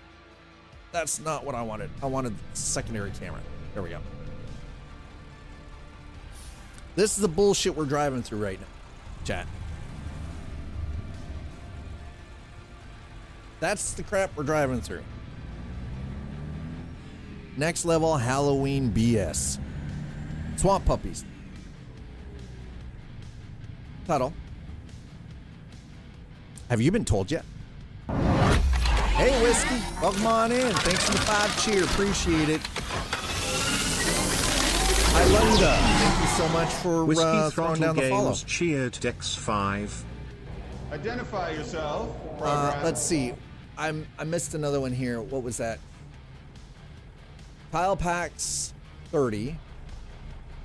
what I wanted. I wanted the secondary camera. There we go. This is the bullshit we're driving through right now, chat. That's the crap we're driving through. Next level Halloween BS. Swamp puppies. Tuttle. Have you been told yet? Hey, Whiskey. Welcome on in. Thanks for the 5 cheer. Appreciate it. Hi, Linda. Thank you so much for throwing down the follow. Cheered Dex 5. Identify yourself. Program. Let's see. I missed another one here. What was that? Tile Packs 30.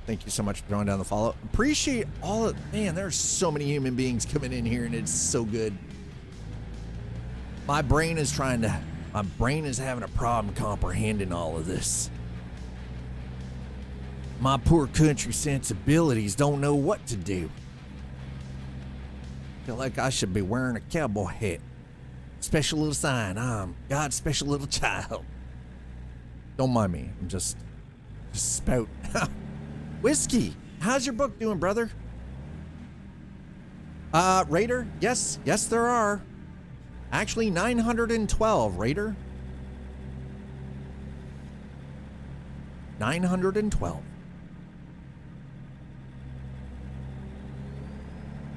Thank you so much for throwing down the follow. Appreciate all of, man, there's so many human beings coming in here and it's so good. My brain is having a problem comprehending all of this. My poor country sensibilities don't know what to do. Feel like I should be wearing a cowboy hat. Special little sign, I'm God's special little child. Don't mind me, I'm just spout. Whiskey, how's your book doing, brother? Raider, yes, there are. Actually, 912, Raider. 912.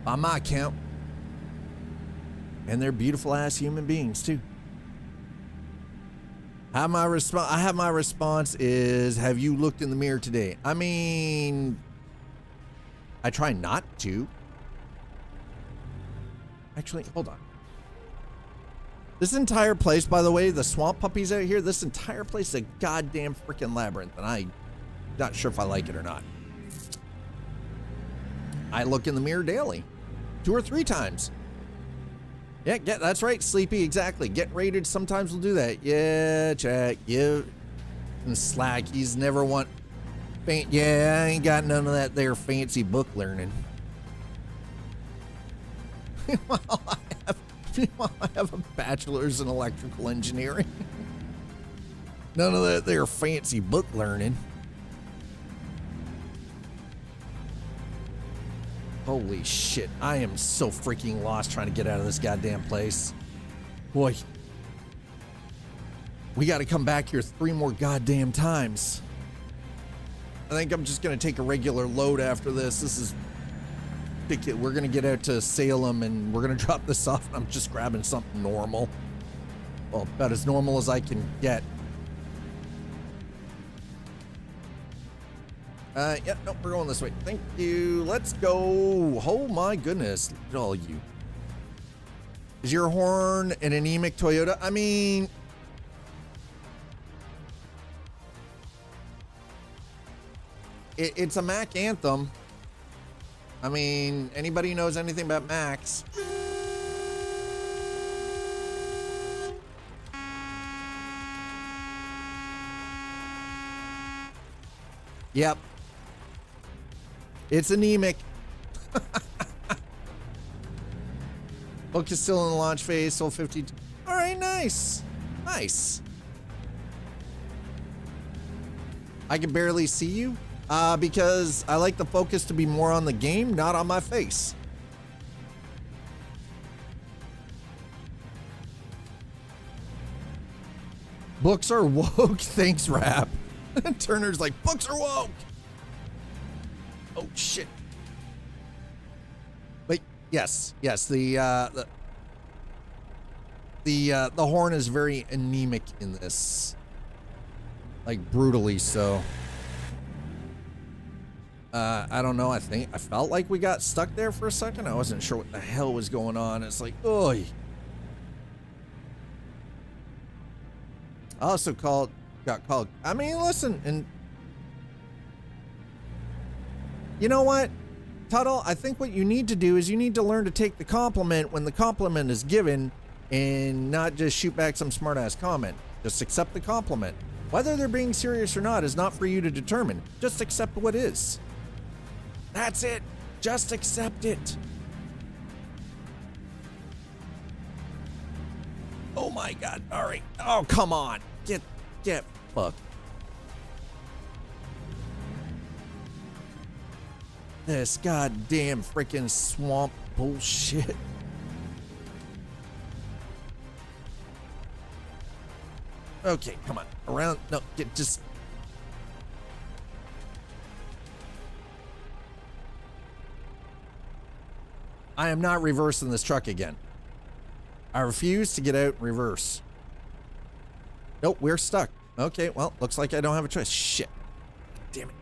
By my count. And they're beautiful ass human beings too. I have my response is, have you looked in the mirror today? I mean, I try not to. Actually, hold on. This entire place, by the way, the swamp puppies out here, this entire place is a goddamn freaking labyrinth, and I'm not sure if I like it or not. I look in the mirror daily, 2 or 3 times. Yeah, that's right, Sleepy, exactly. Get rated, sometimes we'll do that. Yeah, chat, yeah. And Slack, he's never want... Yeah, I ain't got none of that there fancy book learning. Well, I have a bachelor's in electrical engineering. None of that there fancy book learning. Holy shit, I am so freaking lost trying to get out of this goddamn place. Boy. We gotta come back here 3 more goddamn times. I think I'm just gonna take a regular load after this. This is... We're gonna get out to Salem and we're gonna drop this off and I'm just grabbing something normal. Well, about as normal as I can get. Yeah, nope, we're going this way. Thank you. Let's go. Oh my goodness. Look at all you. Is your horn an anemic Toyota? I mean... It's a Mac anthem. I mean, anybody who knows anything about Macs. Yep. It's anemic. Book is still in the launch phase, sold 50. All right, nice. Nice. I can barely see you. Because I like the focus to be more on the game, not on my face. Books are woke. Thanks, Rap. Turner's like, books are woke. Oh shit. But yes, the horn is very anemic in this. Like brutally so. I don't know. I felt like we got stuck there for a second. I wasn't sure what the hell was going on. It's like, oy. I also got called. I mean, listen, and you know what, Tuttle? I think what you need to do is you need to learn to take the compliment when the compliment is given and not just shoot back some smart-ass comment. Just accept the compliment. Whether they're being serious or not is not for you to determine. Just accept what is. That's it. Just accept it. Oh my God. All right. Oh, come on. Get fucked. This goddamn freaking swamp bullshit. Okay, come on. Around. No, just. I am not reversing this truck again. I refuse to get out and reverse. Nope, we're stuck. Okay, well, looks like I don't have a choice. Shit. Damn it.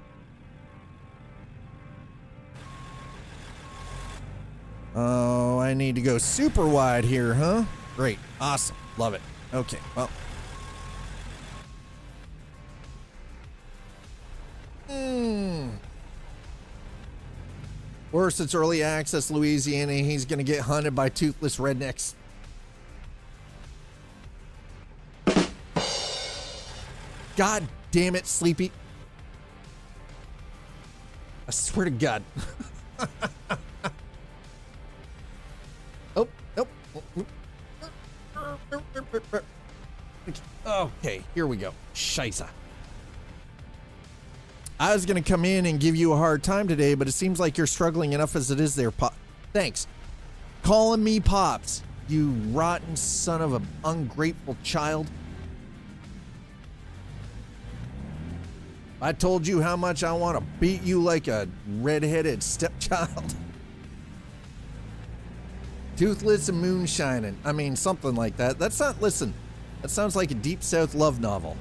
Oh, I need to go super wide here, huh? Great. Awesome. Love it. Okay, well. Worse, it's early access Louisiana. He's going to get hunted by toothless rednecks. God damn it, Sleepy. I swear to God. Oh, nope. Okay, here we go. Scheisse. I was going to come in and give you a hard time today, but it seems like you're struggling enough as it is there, Pop. Thanks. Calling me Pops, you rotten son of an ungrateful child. I told you how much I want to beat you like a redheaded stepchild. Toothless and moonshining. I mean, something like that. That's not, listen, that sounds like a Deep South love novel.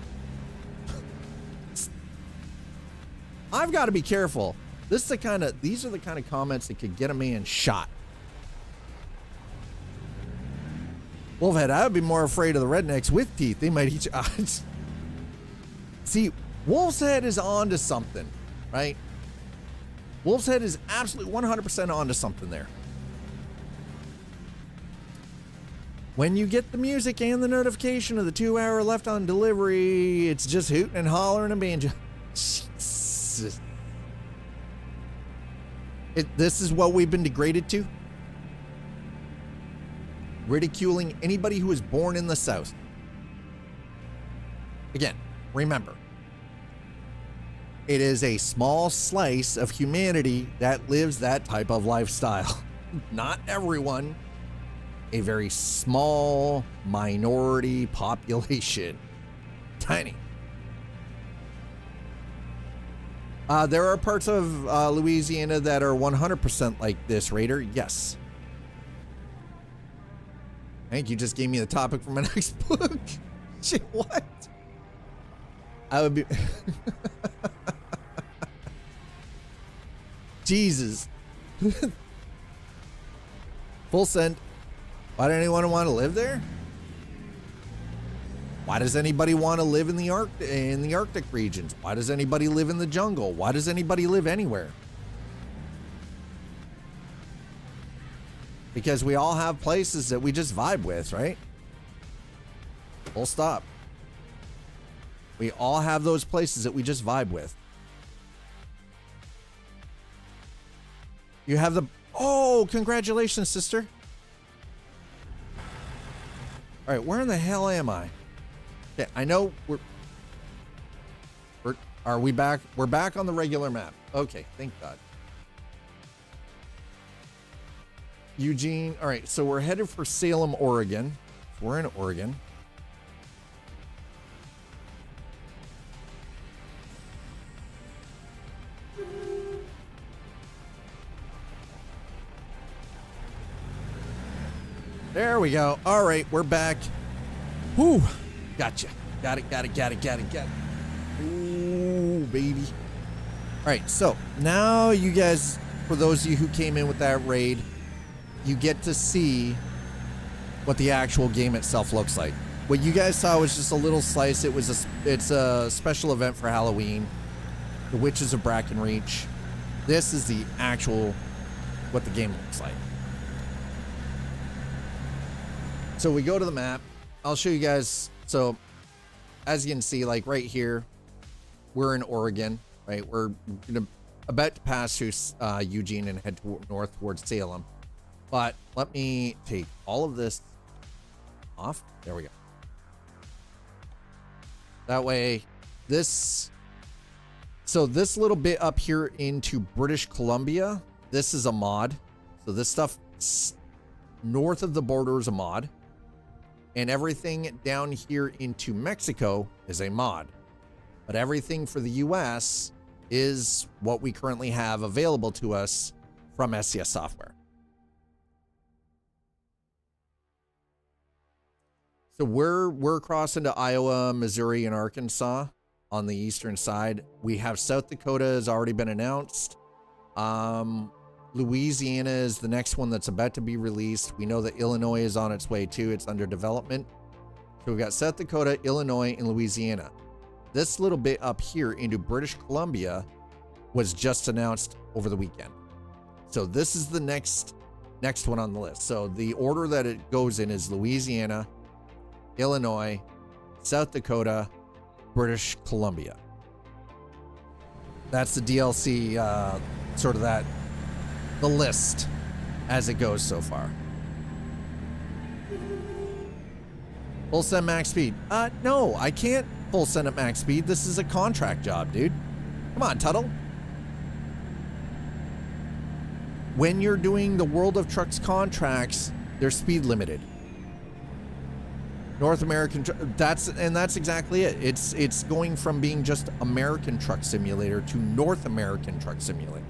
I've got to be careful. These are the kind of comments that could get a man shot. Wolfhead, I would be more afraid of the rednecks with teeth. They might eat your eyes. See, Wolf's Head is on to something, right? Wolf's Head is absolutely 100% on to something there. When you get the music and the notification of the 2 hour left on delivery, it's just hooting and hollering and banjo. This is what we've been degraded to. Ridiculing anybody who was born in the South. Again, remember, it is a small slice of humanity that lives that type of lifestyle. Not everyone. A very small minority population. Tiny. There are parts of Louisiana that are 100% like this, Raider. Yes. I think you just gave me the topic for my next book. Shit, what? I would be... Jesus. Full send. Why does anyone want to live there? Why does anybody want to live in the Arctic regions? Why does anybody live in the jungle? Why does anybody live anywhere? Because we all have places that we just vibe with, right? Full stop. We all have those places that we just vibe with. You have the... Oh, congratulations, sister. All right, where in the hell am I? Okay, I know are we back? We're back on the regular map. Okay, thank God. Eugene. All right, so we're headed for Salem, Oregon. We're in Oregon. There we go. All right, we're back. Whoo. Gotcha. Got it. Ooh, baby. All right, so now you guys, for those of you who came in with that raid, you get to see what the actual game itself looks like. What you guys saw was just a little slice. It's a special event for Halloween. The Witches of Brackenreach. This is the actual, what the game looks like. So we go to the map. I'll show you guys. So as you can see, like right here, we're in Oregon, right? We're about to pass through Eugene and head north towards Salem. But let me take all of this off. There we go. That way, this little bit up here into British Columbia, this is a mod. So this stuff north of the border is a mod. And everything down here into Mexico is a mod. But everything for the US is what we currently have available to us from SCS Software. So we're across into Iowa, Missouri, and Arkansas on the eastern side. We have South Dakota has already been announced. Louisiana is the next one that's about to be released. We know that Illinois is on its way too. It's under development. So we've got South Dakota, Illinois, and Louisiana. This little bit up here into British Columbia was just announced over the weekend. So this is the next one on the list. So the order that it goes in is Louisiana, Illinois, South Dakota, British Columbia. That's the DLC, sort of the list as it goes so far. Full send max speed. No, I can't full send at max speed. This is a contract job, dude. Come on, Tuttle. When you're doing the World of Trucks contracts, they're speed limited. North American, that's exactly it. It's going from being just American Truck Simulator to North American Truck Simulator.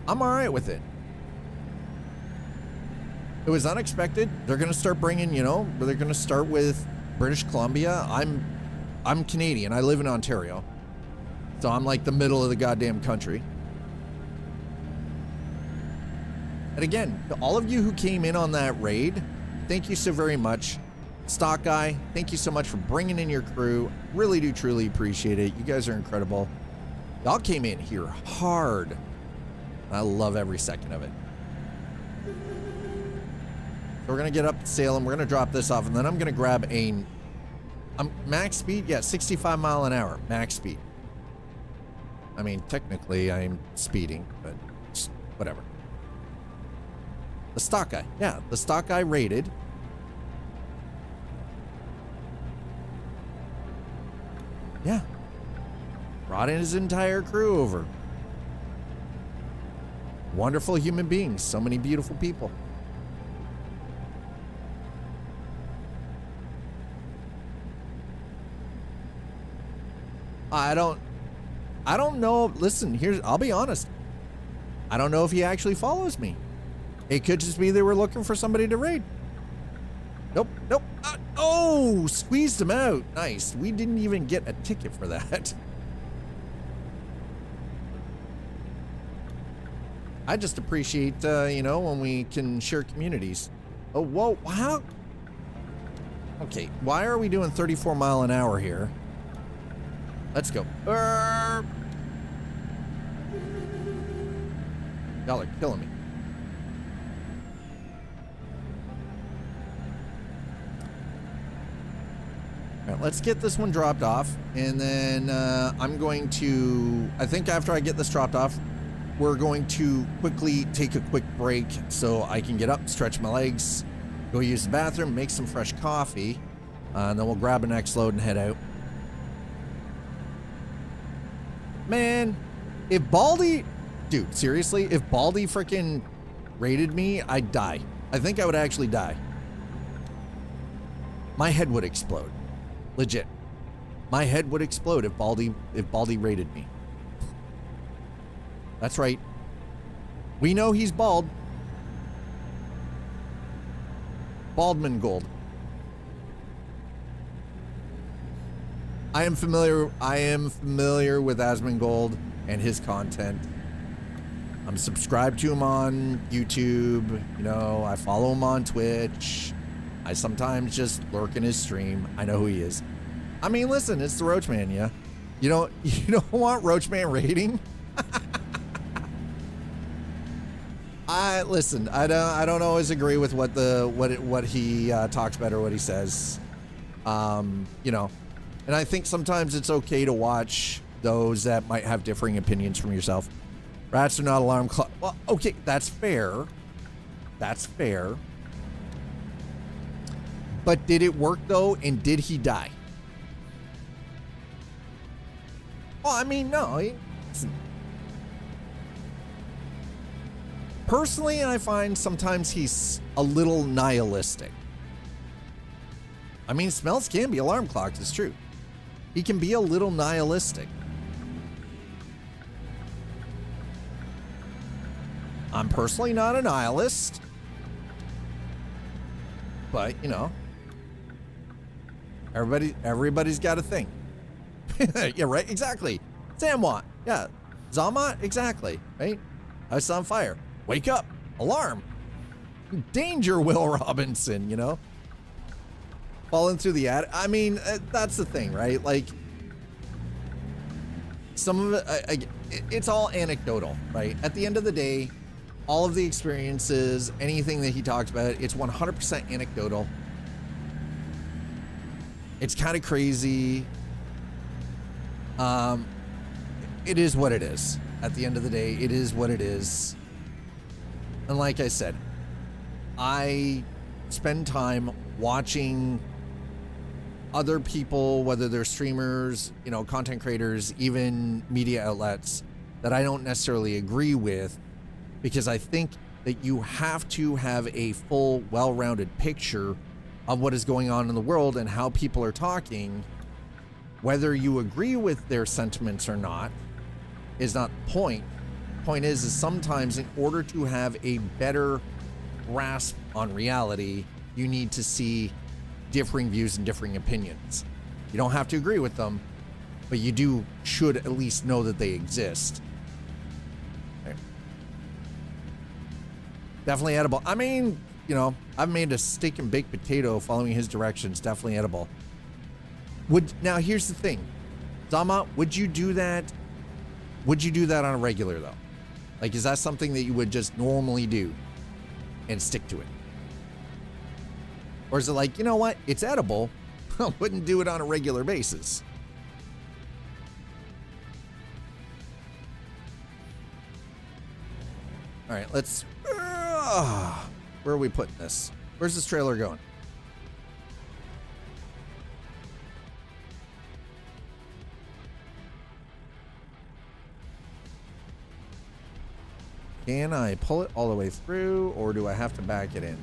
I'm all right with it. It was unexpected. They're going to start bringing, they're going to start with British Columbia. I'm Canadian. I live in Ontario. So I'm like the middle of the goddamn country. And again, to all of you who came in on that raid, thank you so very much. Stock Guy, thank you so much for bringing in your crew. Really do truly appreciate it. You guys are incredible. Y'all came in here hard. I love every second of it. So we're going to get up to Salem. We're going to drop this off, and then I'm going to grab a max speed. Yeah, 65 mile an hour, max speed. I mean, technically I'm speeding, but just whatever. The stock guy. Yeah, the stock guy rated. Yeah. Brought in his entire crew over. Wonderful human beings. So many beautiful people. I don't know. Listen, I'll be honest. I don't know if he actually follows me. It could just be they were looking for somebody to raid. Nope. Oh, squeezed him out. Nice. We didn't even get a ticket for that. I just appreciate, when we can share communities. Oh, whoa, wow. Okay, why are we doing 34 mile an hour here? Let's go. Y'all are killing me. All right, let's get this one dropped off, and then I'm going to, I think after I get this dropped off, we're going to quickly take a quick break so I can get up, stretch my legs, go use the bathroom, make some fresh coffee, and then we'll grab a next load and head out. Man, if Baldy, dude, seriously, if Baldy freaking raided me, I'd die. I think I would actually die. My head would explode. Legit. My head would explode if Baldy raided me. That's right. We know he's bald. Baldman Gold. I am familiar with Asmongold and his content. I'm subscribed to him on YouTube. I follow him on Twitch. I sometimes just lurk in his stream. I know who he is. I mean, listen, it's the Roachman, yeah. You don't want Roachman raiding? I don't always agree with what he talks about or what he says. And I think sometimes it's okay to watch those that might have differing opinions from yourself. Rats are not alarm clock. Well, okay, that's fair. That's fair. But did it work though? And did he die? Well, I mean, no. Personally, I find sometimes he's a little nihilistic. I mean, smells can be alarm clocks, it's true. He can be a little nihilistic. I'm personally not a nihilist. But, everybody's got a thing. Yeah, right? Exactly. Samwat. Yeah. Zamat? Exactly. Right? House on fire. Wake up. Alarm. Danger, Will Robinson, falling through the ad. I mean, that's the thing, right? Like, some of it, it's all anecdotal, right? At the end of the day, all of the experiences, anything that he talks about, it's 100% anecdotal. It's kind of crazy. It is what it is. At the end of the day, it is what it is. And like I said, I spend time watching other people, whether they're streamers, you know, content creators, even media outlets that I don't necessarily agree with, because I think that you have to have a full, well-rounded picture of what is going on in the world and how people are talking. Whether you agree with their sentiments or not is not the point. Point is sometimes in order to have a better grasp on reality, you need to see differing views and differing opinions. You don't have to agree with them, but you should at least know that they exist. Okay. Definitely edible. I mean, you know, I've made a steak and baked potato following his directions. Definitely edible. Now here's the thing, Zama, would you do that? Would you do that on a regular though? Like, is that something that you would just normally do and stick to it? Or is it like, you know what? It's edible. I wouldn't do it on a regular basis. All right, let's... where are we putting this? Where's this trailer going? Can I pull it all the way through, or do I have to back it in?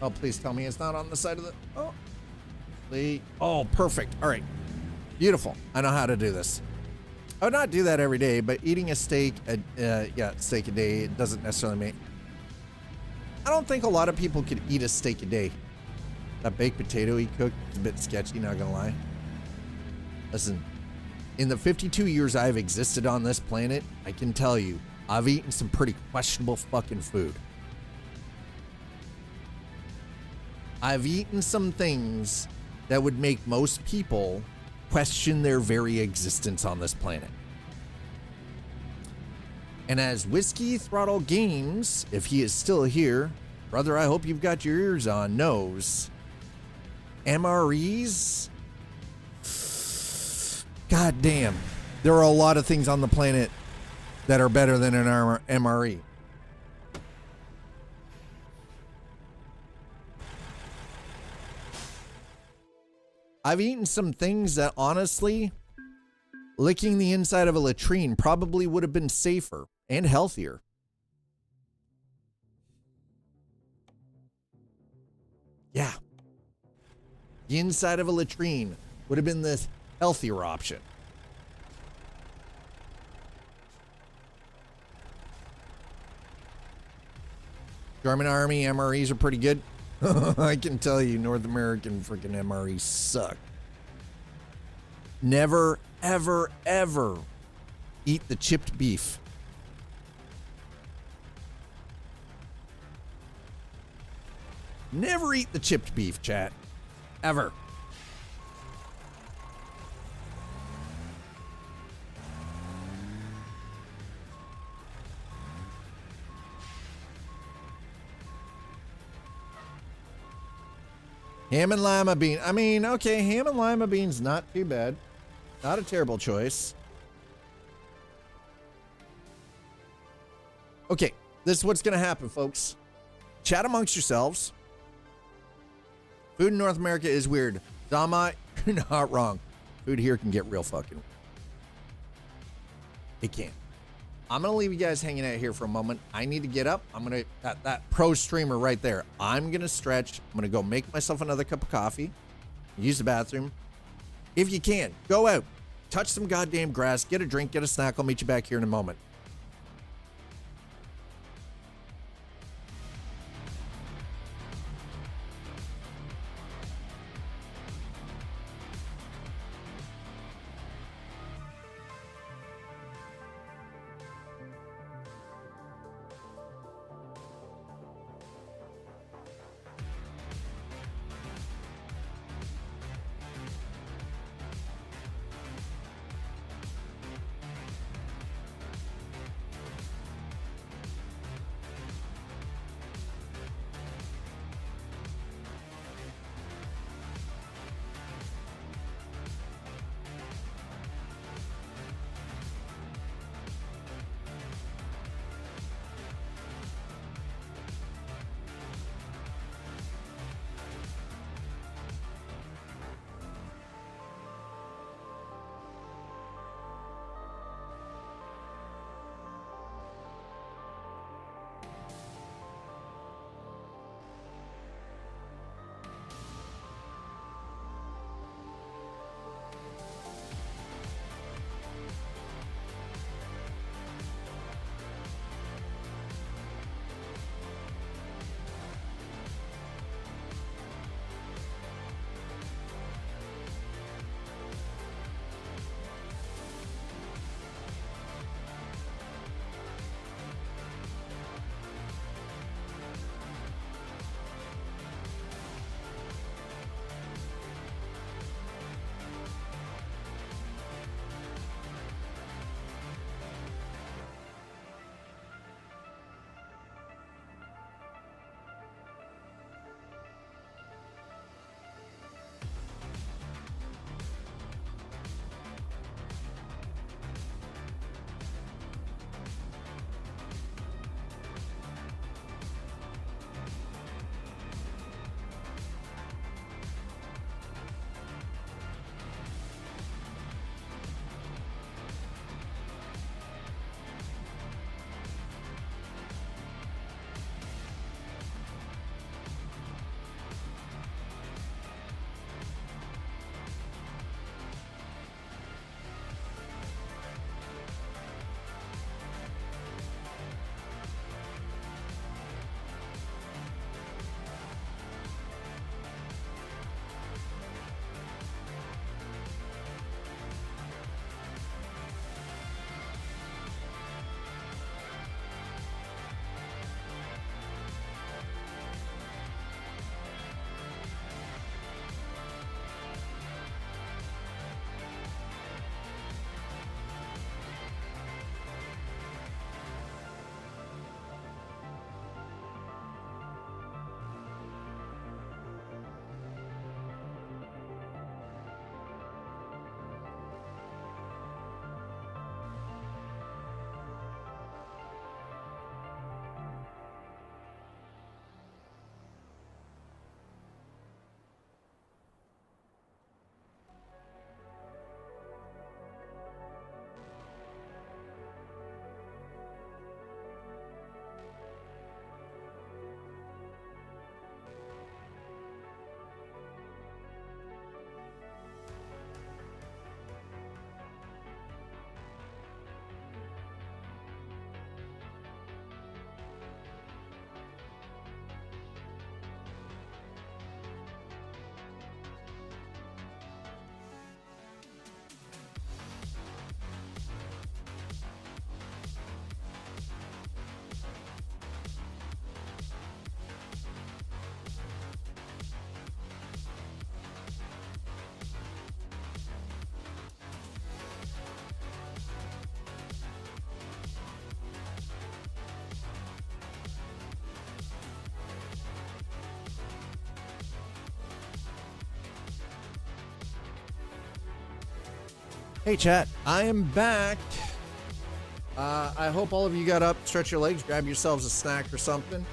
Oh, please tell me it's not on the side of the... Oh, oh, perfect. All right. Beautiful. I know how to do this. I would not do that every day, but eating a steak, steak a day, it doesn't necessarily make... I don't think a lot of people could eat a steak a day. That baked potato he cooked is a bit sketchy, not gonna lie. Listen, in the 52 years I've existed on this planet, I can tell you, I've eaten some pretty questionable fucking food. I've eaten some things that would make most people question their very existence on this planet. And as Whiskey Throttle Games, if he is still here, brother, I hope you've got your ears on, knows MREs, god damn, there are a lot of things on the planet that are better than an MRE. I've eaten some things that honestly, licking the inside of a latrine probably would have been safer and healthier. Yeah. The inside of a latrine would have been the healthier option. German Army MREs are pretty good. I can tell you, North American freaking MREs suck. Never, ever, ever eat the chipped beef. Never eat the chipped beef, chat. Ever. Ham and lima bean. I mean, okay, ham and lima beans, not too bad. Not a terrible choice. Okay, this is what's going to happen, folks. Chat amongst yourselves. Food in North America is weird. Zama, you're not wrong. Food here can get real fucking weird. It can. I'm going to leave you guys hanging out here for a moment. I need to get up. I'm going to, that pro streamer right there. I'm going to stretch. I'm going to go make myself another cup of coffee. Use the bathroom. If you can, go out. Touch some goddamn grass. Get a drink. Get a snack. I'll meet you back here in a moment. Hey chat, I am back. I hope all of you got up, stretch your legs, grab yourselves a snack or something.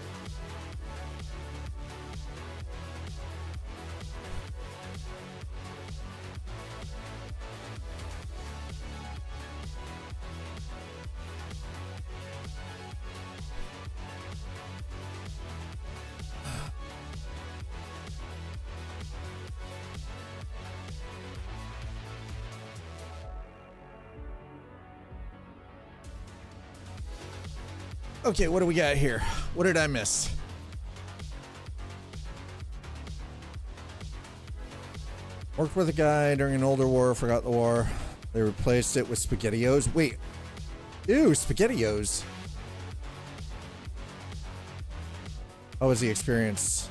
Okay, what do we got here? What did I miss? Worked with a guy during an older war, forgot the war. They replaced it with SpaghettiOs. Wait. Ew, SpaghettiOs. How was the experience?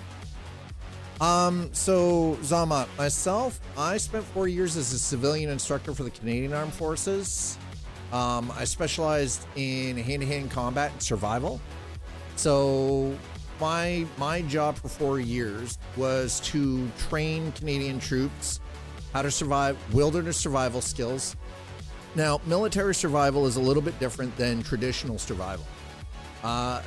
So Zama, myself, I spent 4 years as a civilian instructor for the Canadian Armed Forces. I specialized in hand-to-hand combat and survival. So my job for 4 years was to train Canadian troops how to survive wilderness survival skills. Now, military survival is a little bit different than traditional survival.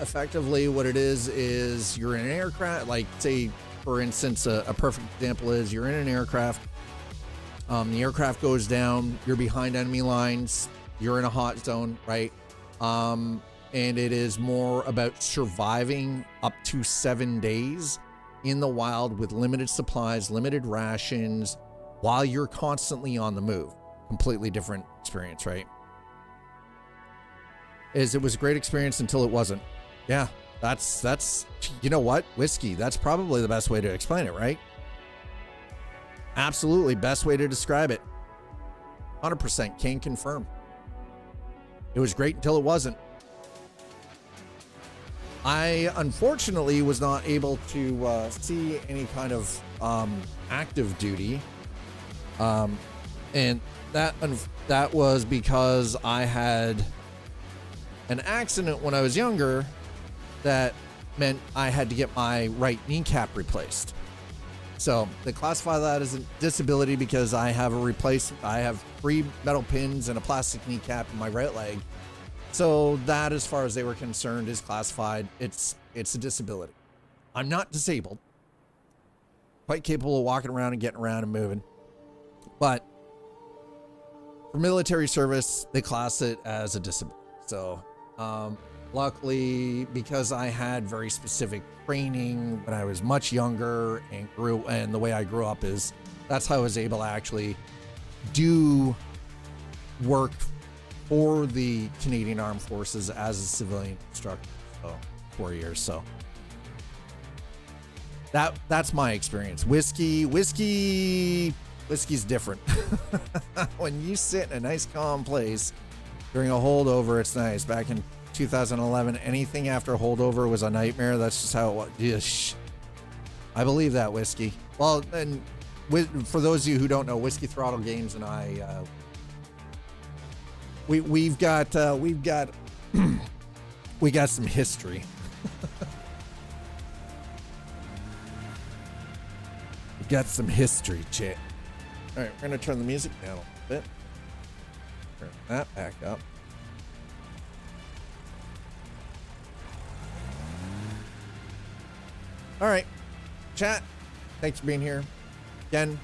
Effectively, what it is you're in an aircraft, like say, for instance, a perfect example is you're in an aircraft. The aircraft goes down, you're behind enemy lines, you're in a hot zone, right? And it is more about surviving up to 7 days in the wild with limited supplies, limited rations, while you're constantly on the move. Completely different experience, right? It was a great experience until it wasn't. Yeah, that's you know what? Whiskey, that's probably the best way to explain it, right? Absolutely, best way to describe it. 100% can confirm. It was great until it wasn't. I unfortunately was not able to see any kind of active duty, and that was because I had an accident when I was younger that meant I had to get my right kneecap replaced. So they classify that as a disability because I have 3 metal pins and a plastic kneecap in my right leg. So that, as far as they were concerned, is classified. It's a disability. I'm not disabled. Quite capable of walking around and getting around and moving. But for military service, they class it as a disability. So luckily, because I had very specific training when I was much younger and the way I grew up is that's how I was able to actually do work for the Canadian Armed Forces as a civilian instructor. So 4 years. So that's my experience. Whiskey's different. When you sit in a nice calm place during a holdover, it's nice. Back in 2011, anything after a holdover was a nightmare. That's just how it was. Yes. I believe that, Whiskey. Well, and for those of you who don't know, Whiskey Throttle Games and I, we've got we got some history. We got some history, chat. All right, we're gonna turn the music down a little bit. Turn that back up. All right, chat, thanks for being here. Again,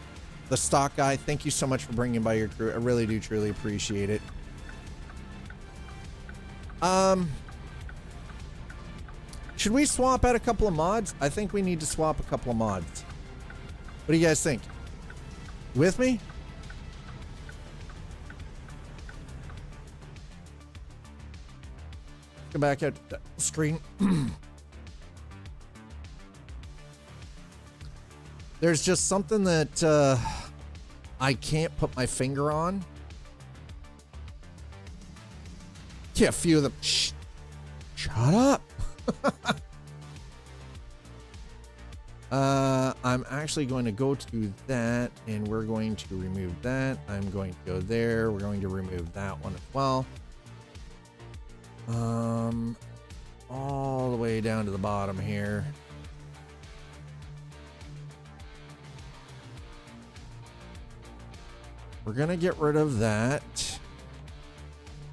the stock guy, thank you so much for bringing by your crew. I really do truly appreciate it. Should we swap out a couple of mods? I think we need to swap a couple of mods. What do you guys think? With me? Go back out to the screen. There's just something that I can't put my finger on. Yeah, a few of them. Shh. Shut up. I'm actually going to go to that, and we're going to remove that. I'm going to go there. We're going to remove that one as well. All the way down to the bottom here. we're gonna get rid of that.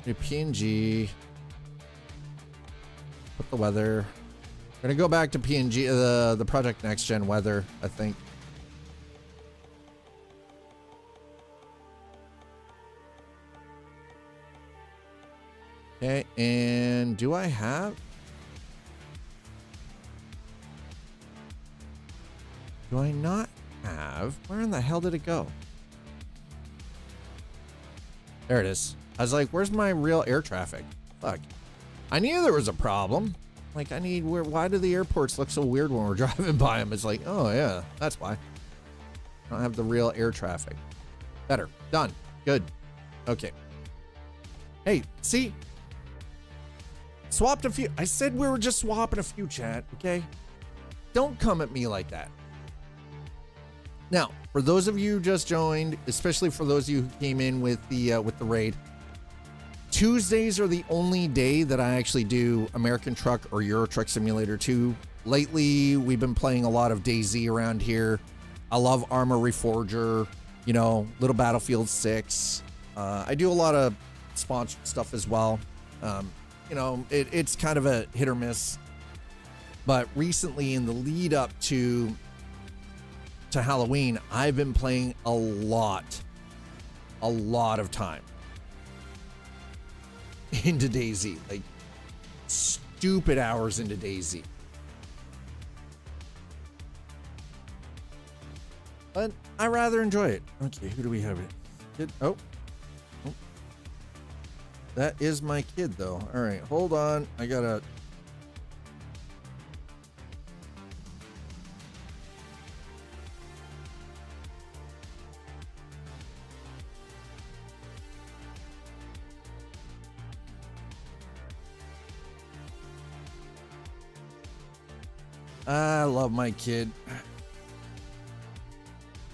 Do PNG. Put the weather. We're gonna go back to PNG, the Project Next Gen weather, I think. Okay, and do I have? Do I not have? Where in the hell did it go? There it is. I was like, where's my real air traffic? Fuck. I knew there was a problem. Like, why do the airports look so weird when we're driving by them? It's like, oh yeah, that's why. I don't have the real air traffic. Better. Done. Good. Okay. Hey, see? Swapped a few. I said we were just swapping a few, chat, okay? Don't come at me like that. Now, for those of you who just joined, especially for those of you who came in with the raid, Tuesdays are the only day that I actually do American Truck or Euro Truck Simulator 2. Lately, we've been playing a lot of DayZ around here. I love Armor Reforger, you know, Little Battlefield 6. I do a lot of sponsored stuff as well. You know, it's kind of a hit or miss. But recently, in the lead up to Halloween, I've been playing a lot of time into DayZ, like stupid hours into DayZ. But I rather enjoy it. Okay, who do we have? Kid? Oh, that is my kid, though. All right, hold on. I gotta. I love my kid.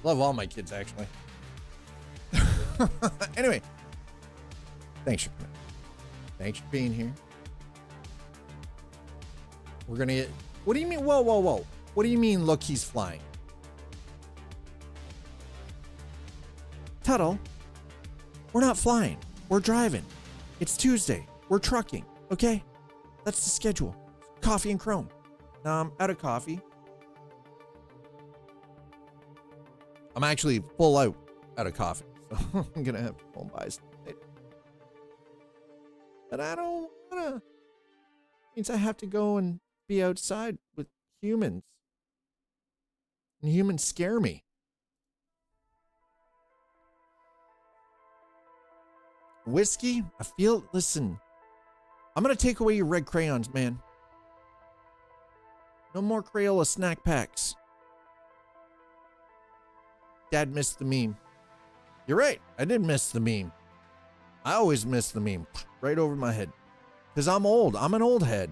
Love all my kids, actually. Anyway, thanks for coming. Thanks for being here. We're gonna get. What do you mean? Whoa, whoa, whoa! What do you mean? Look, he's flying. Tuttle, we're not flying. We're driving. It's Tuesday. We're trucking. Okay, that's the schedule. Coffee and Chrome. Now I'm out of coffee. I'm actually full out of coffee, so I'm gonna have to go and buy some. But I don't wanna. Means I have to go and be outside with humans, and humans scare me. Whiskey, I feel. Listen, I'm gonna take away your red crayons, man. No more Crayola snack packs. Dad missed the meme. You're right. I did miss the meme. I always miss the meme. Right over my head. Because I'm old. I'm an old head.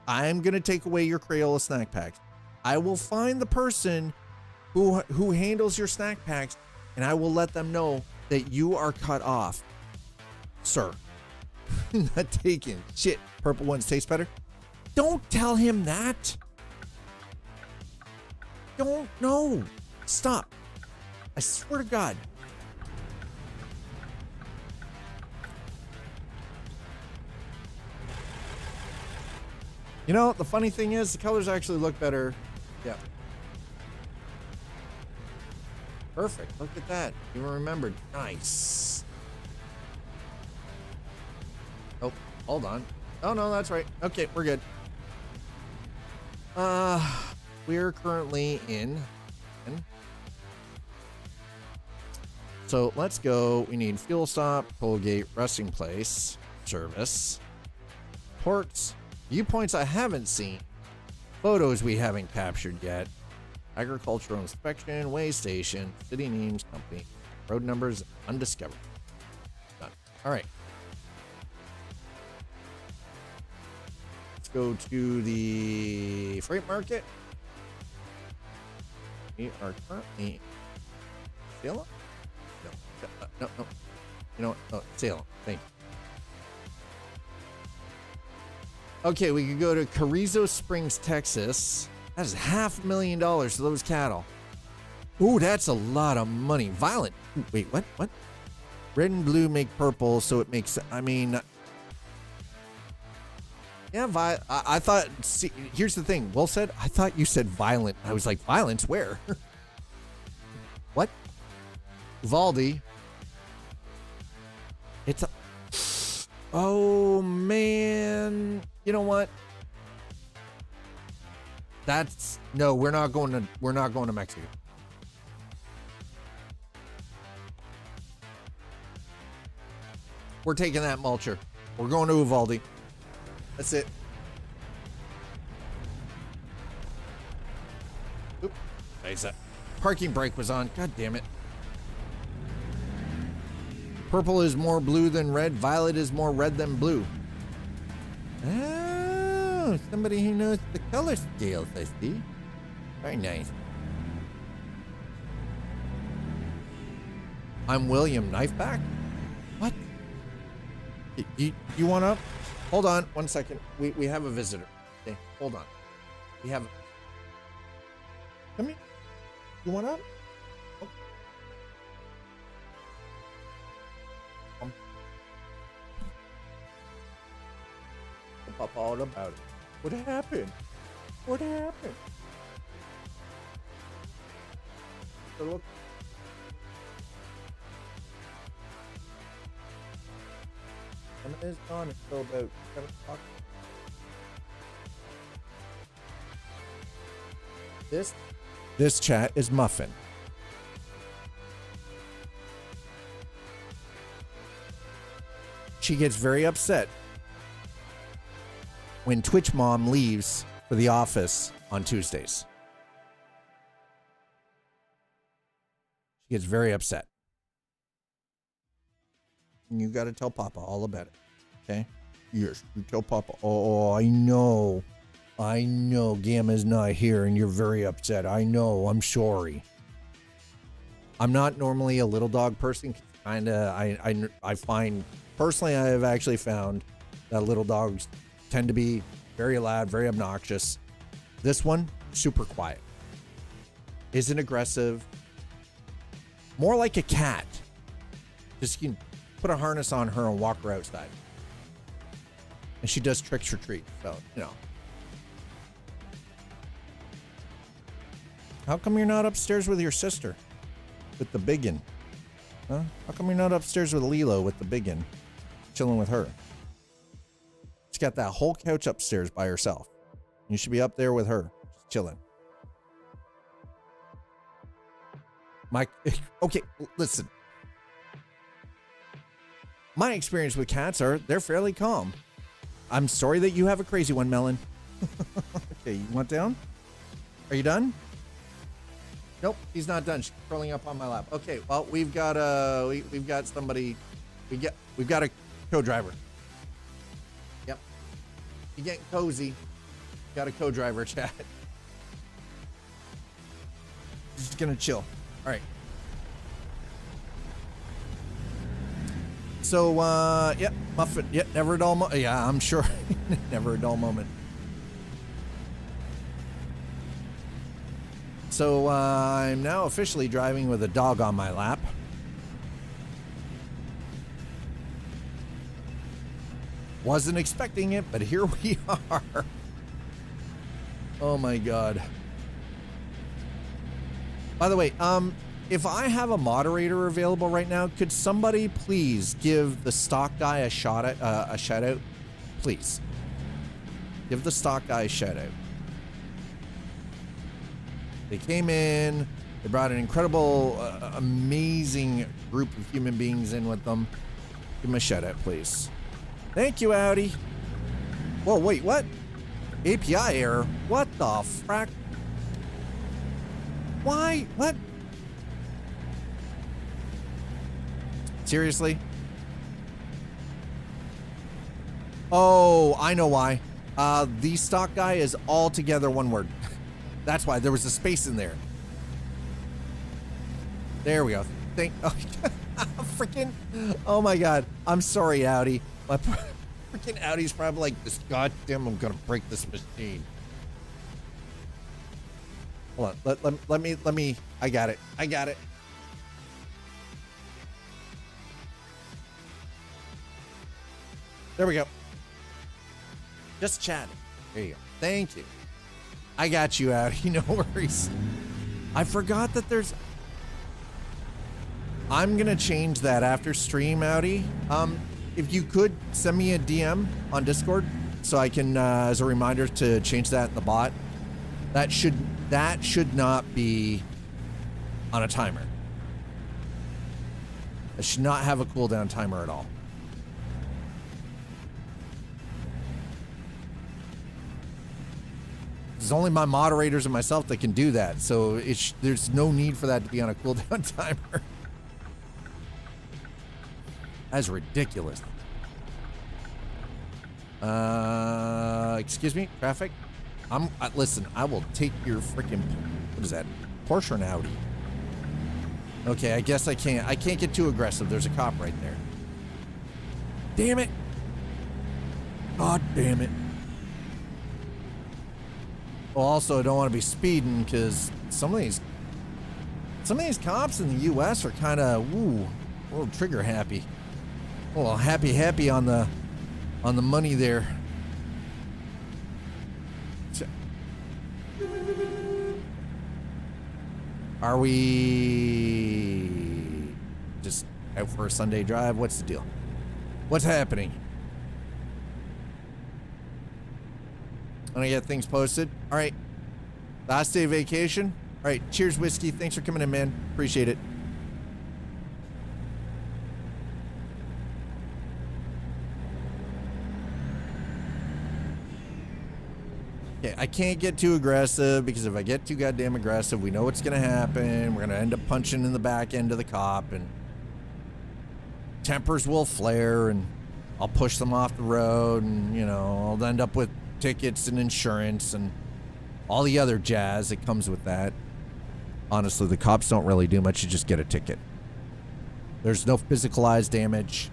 I'm going to take away your Crayola snack packs. I will find the person who handles your snack packs, and I will let them know that you are cut off. Sir. Not taken. Shit. Purple ones taste better. Don't tell him that. Don't know. Stop. I swear to God. You know, the funny thing is, the colors actually look better. Yeah. Perfect. Look at that. You remembered. Nice. Oh, hold on. Oh, no, that's right. Okay, we're good. We're currently in. So let's go. We need fuel stop, toll gate, resting place, service, ports, viewpoints I haven't seen, photos we haven't captured yet, agricultural inspection, way station, city names, company, road numbers undiscovered. Done. All right. Let's go to the freight market. We are currently Salem? No. You know what? Oh, Salem. Thank you. Okay, we could go to Carrizo Springs, Texas. That is $500,000 for those cattle. Ooh, that's a lot of money. Violet. Ooh, wait, what? What? Red and blue make purple, so it makes, I mean, yeah, I thought, see, here's the thing. Will said, I thought you said violent. I was like, violence where? What? Valdi. It's a, oh man. You know what? That's, no, we're not going to Mexico. We're taking that mulcher. We're going to Uvalde. That's it. Oop. Nice. Parking brake was on. God damn it. Purple is more blue than red. Violet is more red than blue. Oh, somebody who knows the color scales, I see. Very nice. I'm William. Knife back? What? You want up? Hold on 1 second. We have a visitor. Okay, hold on. We have. Come here. You want up? Oh. Up all about it. What happened? What happened? So look. And it is gone until about 7 o'clock. This chat is Muffin. She gets very upset when Twitch Mom leaves for the office on Tuesdays. She gets very upset. You got to tell Papa all about it. Okay? Yes, you tell Papa. Oh, I know. I know Gamma's not here and you're very upset. I know. I'm sorry. I'm not normally a little dog person. I find, personally, I have actually found that little dogs tend to be very loud, very obnoxious. This one, super quiet. Isn't aggressive. More like a cat. Just you can put a harness on her and walk her outside. And she does tricks or treats, so, you know. How come you're not upstairs with your sister? With the biggin? Huh? How come you're not upstairs with Lilo with the biggin? Chilling with her. She's got that whole couch upstairs by herself. You should be up there with her, just chilling. Mike, okay, listen. My experience with cats they're fairly calm. I'm sorry that you have a crazy one, Melon. Okay, you want down? Are you done? Nope, he's not done. She's curling up on my lap. Okay, well, we've got somebody. We've got a co-driver. Yep. You getting cozy. Got a co-driver, chat. Just gonna chill. All right. So, yeah, Muffin, yeah, never a dull moment. Yeah, I'm sure. Never a dull moment. So, I'm now officially driving with a dog on my lap. Wasn't expecting it, but here we are. Oh my God. By the way, if I have a moderator available right now, could somebody please give the stock guy a shout out? Please. Give the stock guy a shout out. They came in, they brought an incredible, amazing group of human beings in with them. Give them a shout out, please. Thank you, Audi. Whoa, wait, what? API error? What the frack? Why? What? Seriously? Oh, I know why. The stock guy is all together one word. That's why there was a space in there. There we go. Freaking. Oh my God. I'm sorry, Audi. My freaking Audi's probably like, this goddamn, I'm gonna break this machine. Hold on. Let me. I got it. I got it. There we go. Just chatting. There you go. Thank you. I got you out. No worries. I forgot that there's. I'm gonna change that after stream, Audi. If you could send me a DM on Discord so I can, as a reminder, to change that in the bot. That should not be on a timer. It should not have a cooldown timer at all. It's only my moderators and myself that can do that, so there's no need for that to be on a cooldown timer. That's ridiculous. Excuse me, traffic. Listen, I will take your freaking, what is that? Porsche or an Audi? Okay, I guess I can't get too aggressive. There's a cop right there. Damn it. God damn it. Well, also, I don't want to be speeding because some of these cops in the U.S. are kind of, a little trigger happy. A little happy on the money there. Are we just out for a Sunday drive? What's the deal? What's happening? I'm gonna get things posted. All right. Last day of vacation. All right. Cheers, whiskey. Thanks for coming in, man. Appreciate it. Okay, I can't get too aggressive because if I get too goddamn aggressive, we know what's gonna happen. We're gonna end up punching in the back end of the cop, and tempers will flare, and I'll push them off the road, and I'll end up with tickets and insurance and all the other jazz that comes with that. Honestly, the cops don't really do much. You just get a ticket. There's no physicalized damage.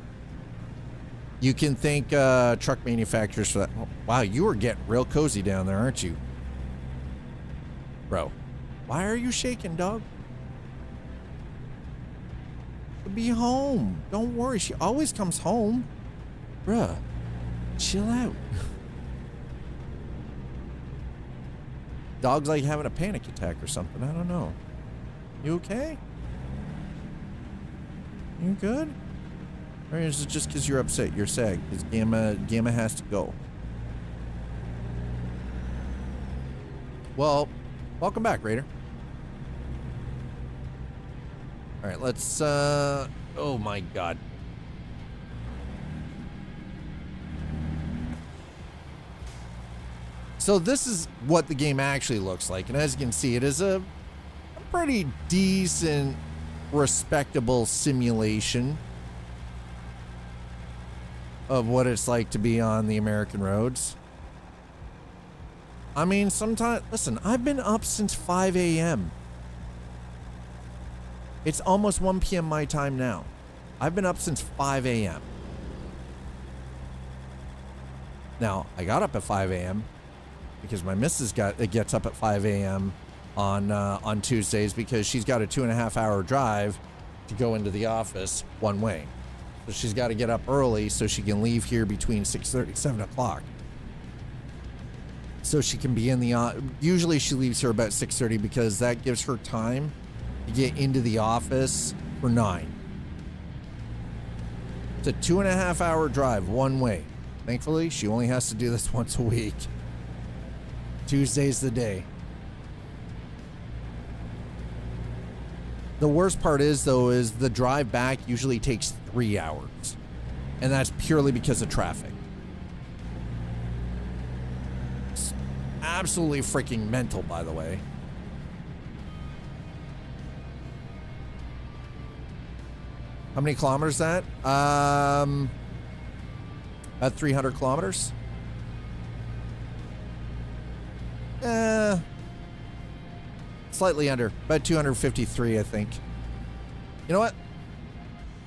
You can thank truck manufacturers for that. Wow, you are getting real cozy down there, aren't you? Bro, why are you shaking, dog? She'll be home. Don't worry, she always comes home. Bruh, chill out. Dog's like having a panic attack or something. I don't know. You okay? You good? Or is it just because you're upset? You're sad because Gamma has to go. Well, welcome back, Raider. All right, let's. Oh my God. So this is what the game actually looks like, and as you can see, it is a pretty decent, respectable simulation of what it's like to be on the American roads. I mean, sometimes, listen, I've been up since 5 a.m. It's almost 1 p.m. my time now. I've been up since 5 a.m. Now, I got up at 5 a.m. because my missus gets up at 5 a.m. on Tuesdays because she's got a 2.5 hour drive to go into the office one way. So she's got to get up early so she can leave here between 6:30, 7 o'clock. So she can be in the, usually she leaves here about 6:30 because that gives her time to get into the office for 9. It's a 2.5 hour drive one way. Thankfully, she only has to do this once a week. Tuesday's the day. The worst part is, though, is the drive back usually takes 3 hours. And that's purely because of traffic. It's absolutely freaking mental, by the way. How many kilometers is that? About 300 kilometers. Slightly under, about 253, I think. You know what?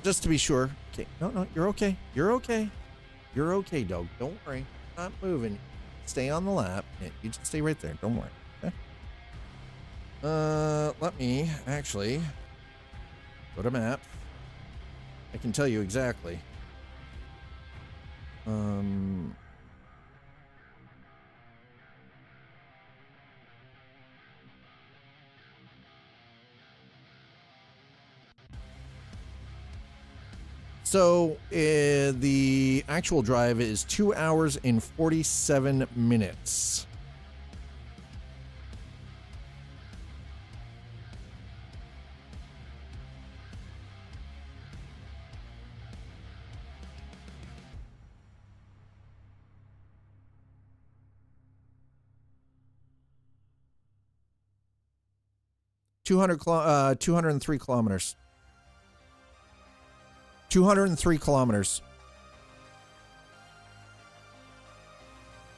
Just to be sure. Okay, no, you're okay. You're okay. You're okay, dog. Don't worry. Not moving. Stay on the lap. Yeah, you just stay right there. Don't worry. Okay? Let me actually go to map. I can tell you exactly. So the actual drive is 2 hours and 47 minutes. Two hundred 203 kilometers. 203 kilometers.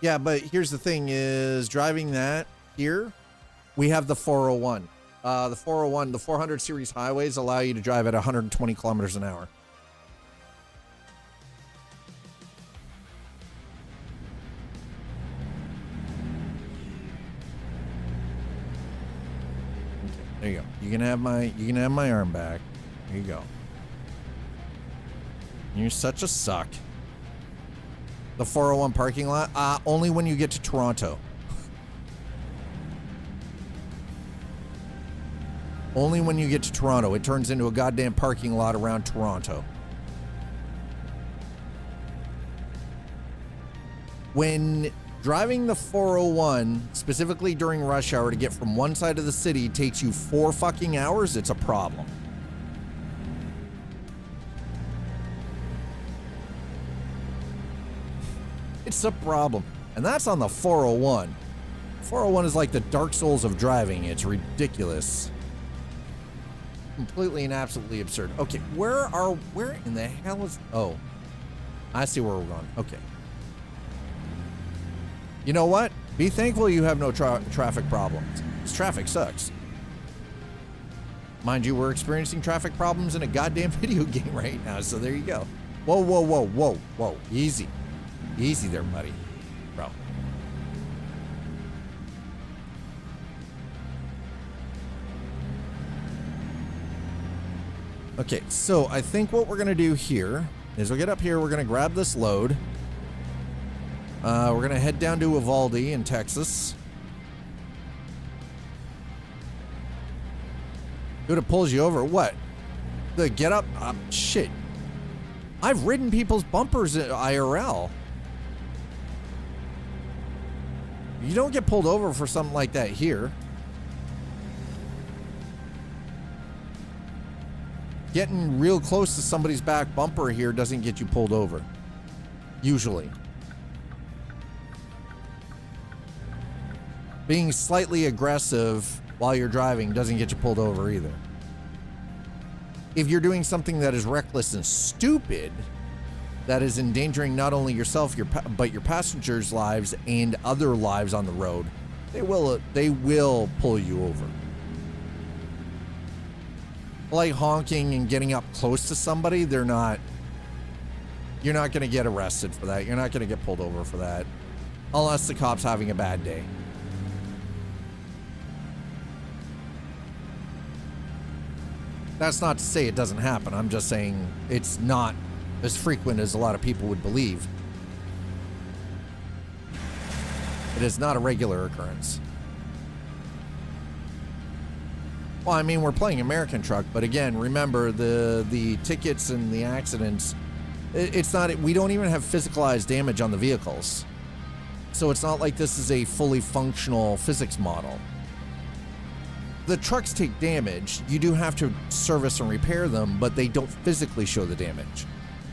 Yeah, but here's the thing is driving that here, we have the 401. The 401, the 400 series highways allow you to drive at 120 kilometers an hour. There you go. You can have my arm back. There you go. You're such a suck. The 401 parking lot, only when you get to Toronto. Only when you get to Toronto. It turns into a goddamn parking lot around Toronto. When driving the 401, specifically during rush hour to get from one side of the city takes you 4 fucking hours, it's a problem. It's a problem. And that's on the 401. 401 is like the Dark Souls of driving. It's ridiculous. Completely and absolutely absurd. Okay, where in the hell is... Oh, I see where we're going. Okay. You know what? Be thankful you have no traffic problems. This traffic sucks. Mind you, we're experiencing traffic problems in a goddamn video game right now, so there you go. Whoa, whoa, whoa, whoa, whoa. Easy. Easy there, buddy. Bro. Okay, so I think what we're going to do here is we'll get up here, we're going to grab this load. We're going to head down to Uvalde in Texas. Dude, it pulls you over. What? The get up? Shit. I've ridden people's bumpers at IRL. You don't get pulled over for something like that here. Getting real close to somebody's back bumper here doesn't get you pulled over. Usually. Being slightly aggressive while you're driving doesn't get you pulled over either. If you're doing something that is reckless and stupid, that is endangering not only yourself, but your passengers' lives and other lives on the road, they will pull you over. Like honking and getting up close to somebody, you're not going to get arrested for that. You're not going to get pulled over for that. Unless the cop's having a bad day. That's not to say it doesn't happen. I'm just saying it's not as frequent as a lot of people would believe. It is not a regular occurrence. Well, I mean, we're playing American Truck, but again, remember the tickets and the accidents, it's not, we don't even have physicalized damage on the vehicles. So it's not like this is a fully functional physics model. The trucks take damage. You do have to service and repair them, but they don't physically show the damage.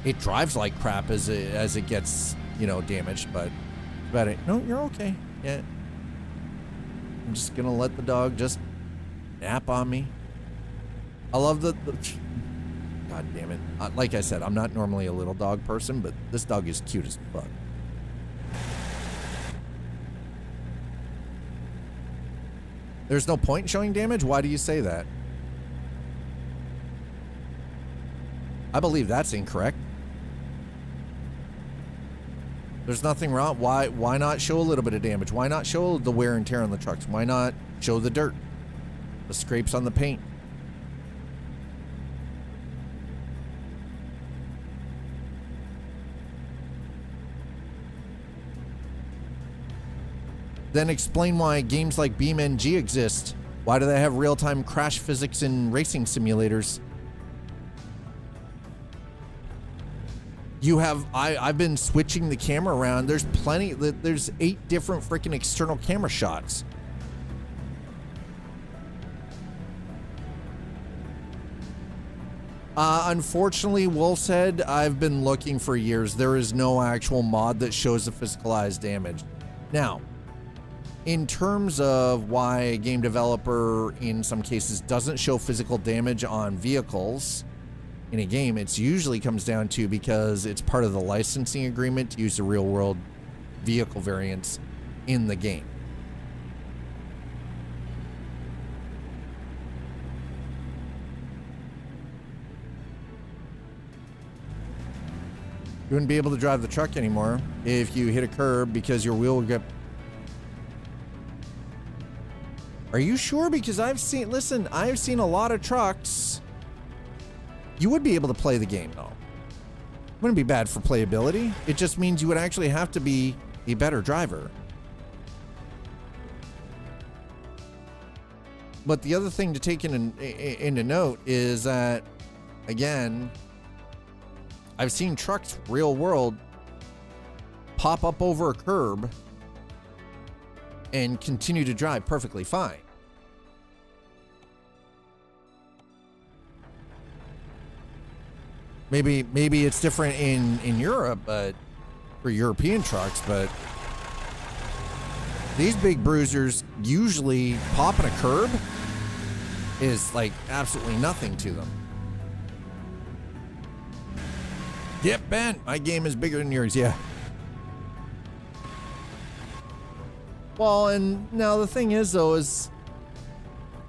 It drives like crap as it gets, damaged, but about it. No, you're okay. Yeah. I'm just gonna let the dog just nap on me. I love the God damn it. Like I said, I'm not normally a little dog person, but this dog is cute as fuck. There's no point in showing damage? Why do you say that? I believe that's incorrect. There's nothing wrong. Why not show a little bit of damage? Why not show the wear and tear on the trucks? Why not show the dirt? The scrapes on the paint. Then explain why games like BeamNG exist. Why do they have real-time crash physics in racing simulators? You have, I've been switching the camera around. There's 8 different freaking external camera shots. Unfortunately, Wolf's Head, I've been looking for years. There is no actual mod that shows the physicalized damage. Now, in terms of why a game developer in some cases doesn't show physical damage on vehicles in a game, it usually comes down to because it's part of the licensing agreement to use the real world vehicle variants in the game. You wouldn't be able to drive the truck anymore if you hit a curb because your wheel would get... Are you sure? Because I've seen a lot of trucks. You would be able to play the game though. Wouldn't be bad for playability. It just means you would actually have to be a better driver. But the other thing to take into note is that, again, I've seen trucks real world pop up over a curb and continue to drive perfectly fine. Maybe it's different in Europe, but for European trucks, but these big bruisers usually popping a curb is like absolutely nothing to them. Yep, Ben, my game is bigger than yours, yeah. Well, and now the thing is, though, is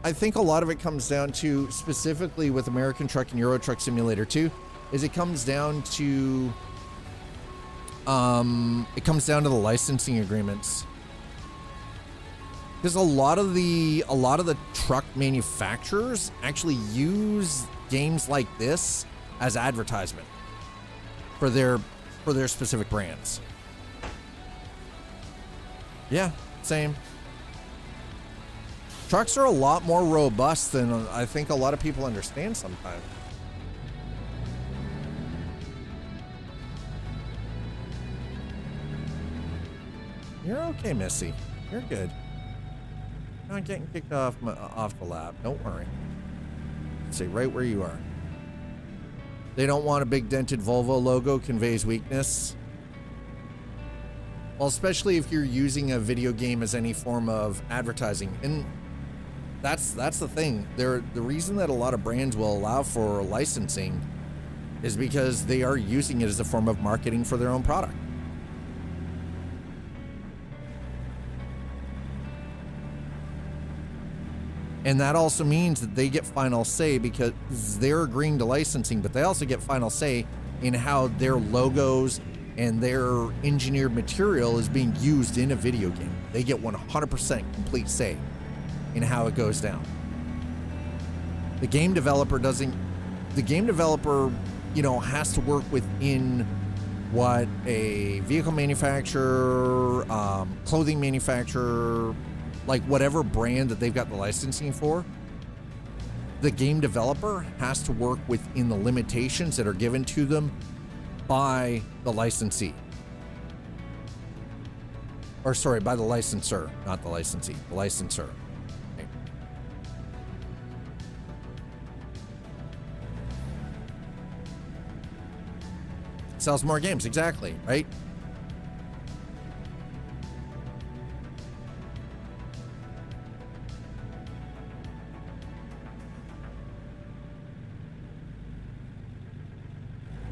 I think a lot of it comes down to, specifically with American Truck and Euro Truck Simulator 2, is it comes down to the licensing agreements. Because a lot of the truck manufacturers actually use games like this as advertisement for their specific brands. Yeah, same. Trucks are a lot more robust than I think a lot of people understand sometimes. You're okay, Missy. You're good. You're not getting kicked off the lap. Don't worry. Stay right where you are. They don't want a big dented Volvo logo, conveys weakness. Well, especially if you're using a video game as any form of advertising. And that's the thing. The reason that a lot of brands will allow for licensing is because they are using it as a form of marketing for their own product. And that also means that they get final say because they're agreeing to licensing, but they also get final say in how their logos and their engineered material is being used in a video game. They get 100% complete say in how it goes down. The game developer, has to work within what a vehicle manufacturer, clothing manufacturer, like whatever brand that they've got the licensing for, the game developer has to work within the limitations that are given to them by the licensee. Or sorry, by the licensor, not the licensee, the licensor. Okay. Sells more games, exactly, right?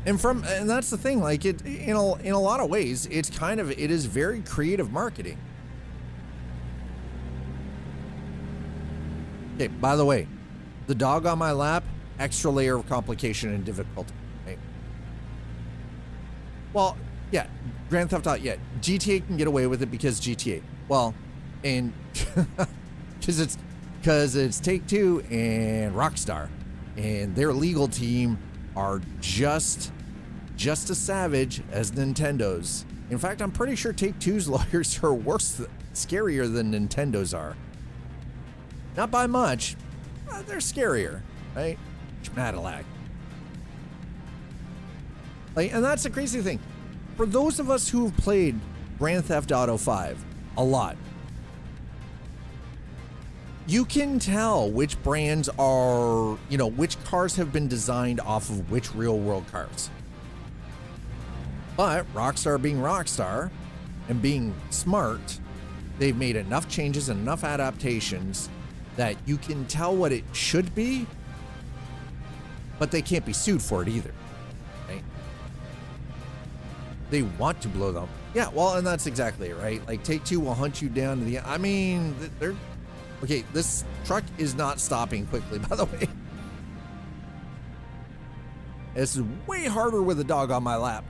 And that's the thing, like it in a lot of ways, it is very creative marketing. Okay, by the way, the dog on my lap, extra layer of complication and difficulty. Right? Well, yeah, Grand Theft Auto, yeah, GTA can get away with it because GTA. Well, and because because it's Take-Two and Rockstar, and their legal team are just as savage as Nintendo's. In fact, I'm pretty sure Take-Two's lawyers are scarier than Nintendo's are. Not by much, they're scarier, right? Schmadillac. Like, and that's the crazy thing. For those of us who've played Grand Theft Auto 5 a lot, you can tell which brands are, which cars have been designed off of which real world cars. But Rockstar being Rockstar and being smart, they've made enough changes and enough adaptations that you can tell what it should be, but they can't be sued for it either. Right? They want to blow them. Yeah, well, and that's exactly it, right? Like, Take-Two will hunt you down to the... I mean, they're... Okay, this truck is not stopping quickly, by the way. This is way harder with a dog on my lap.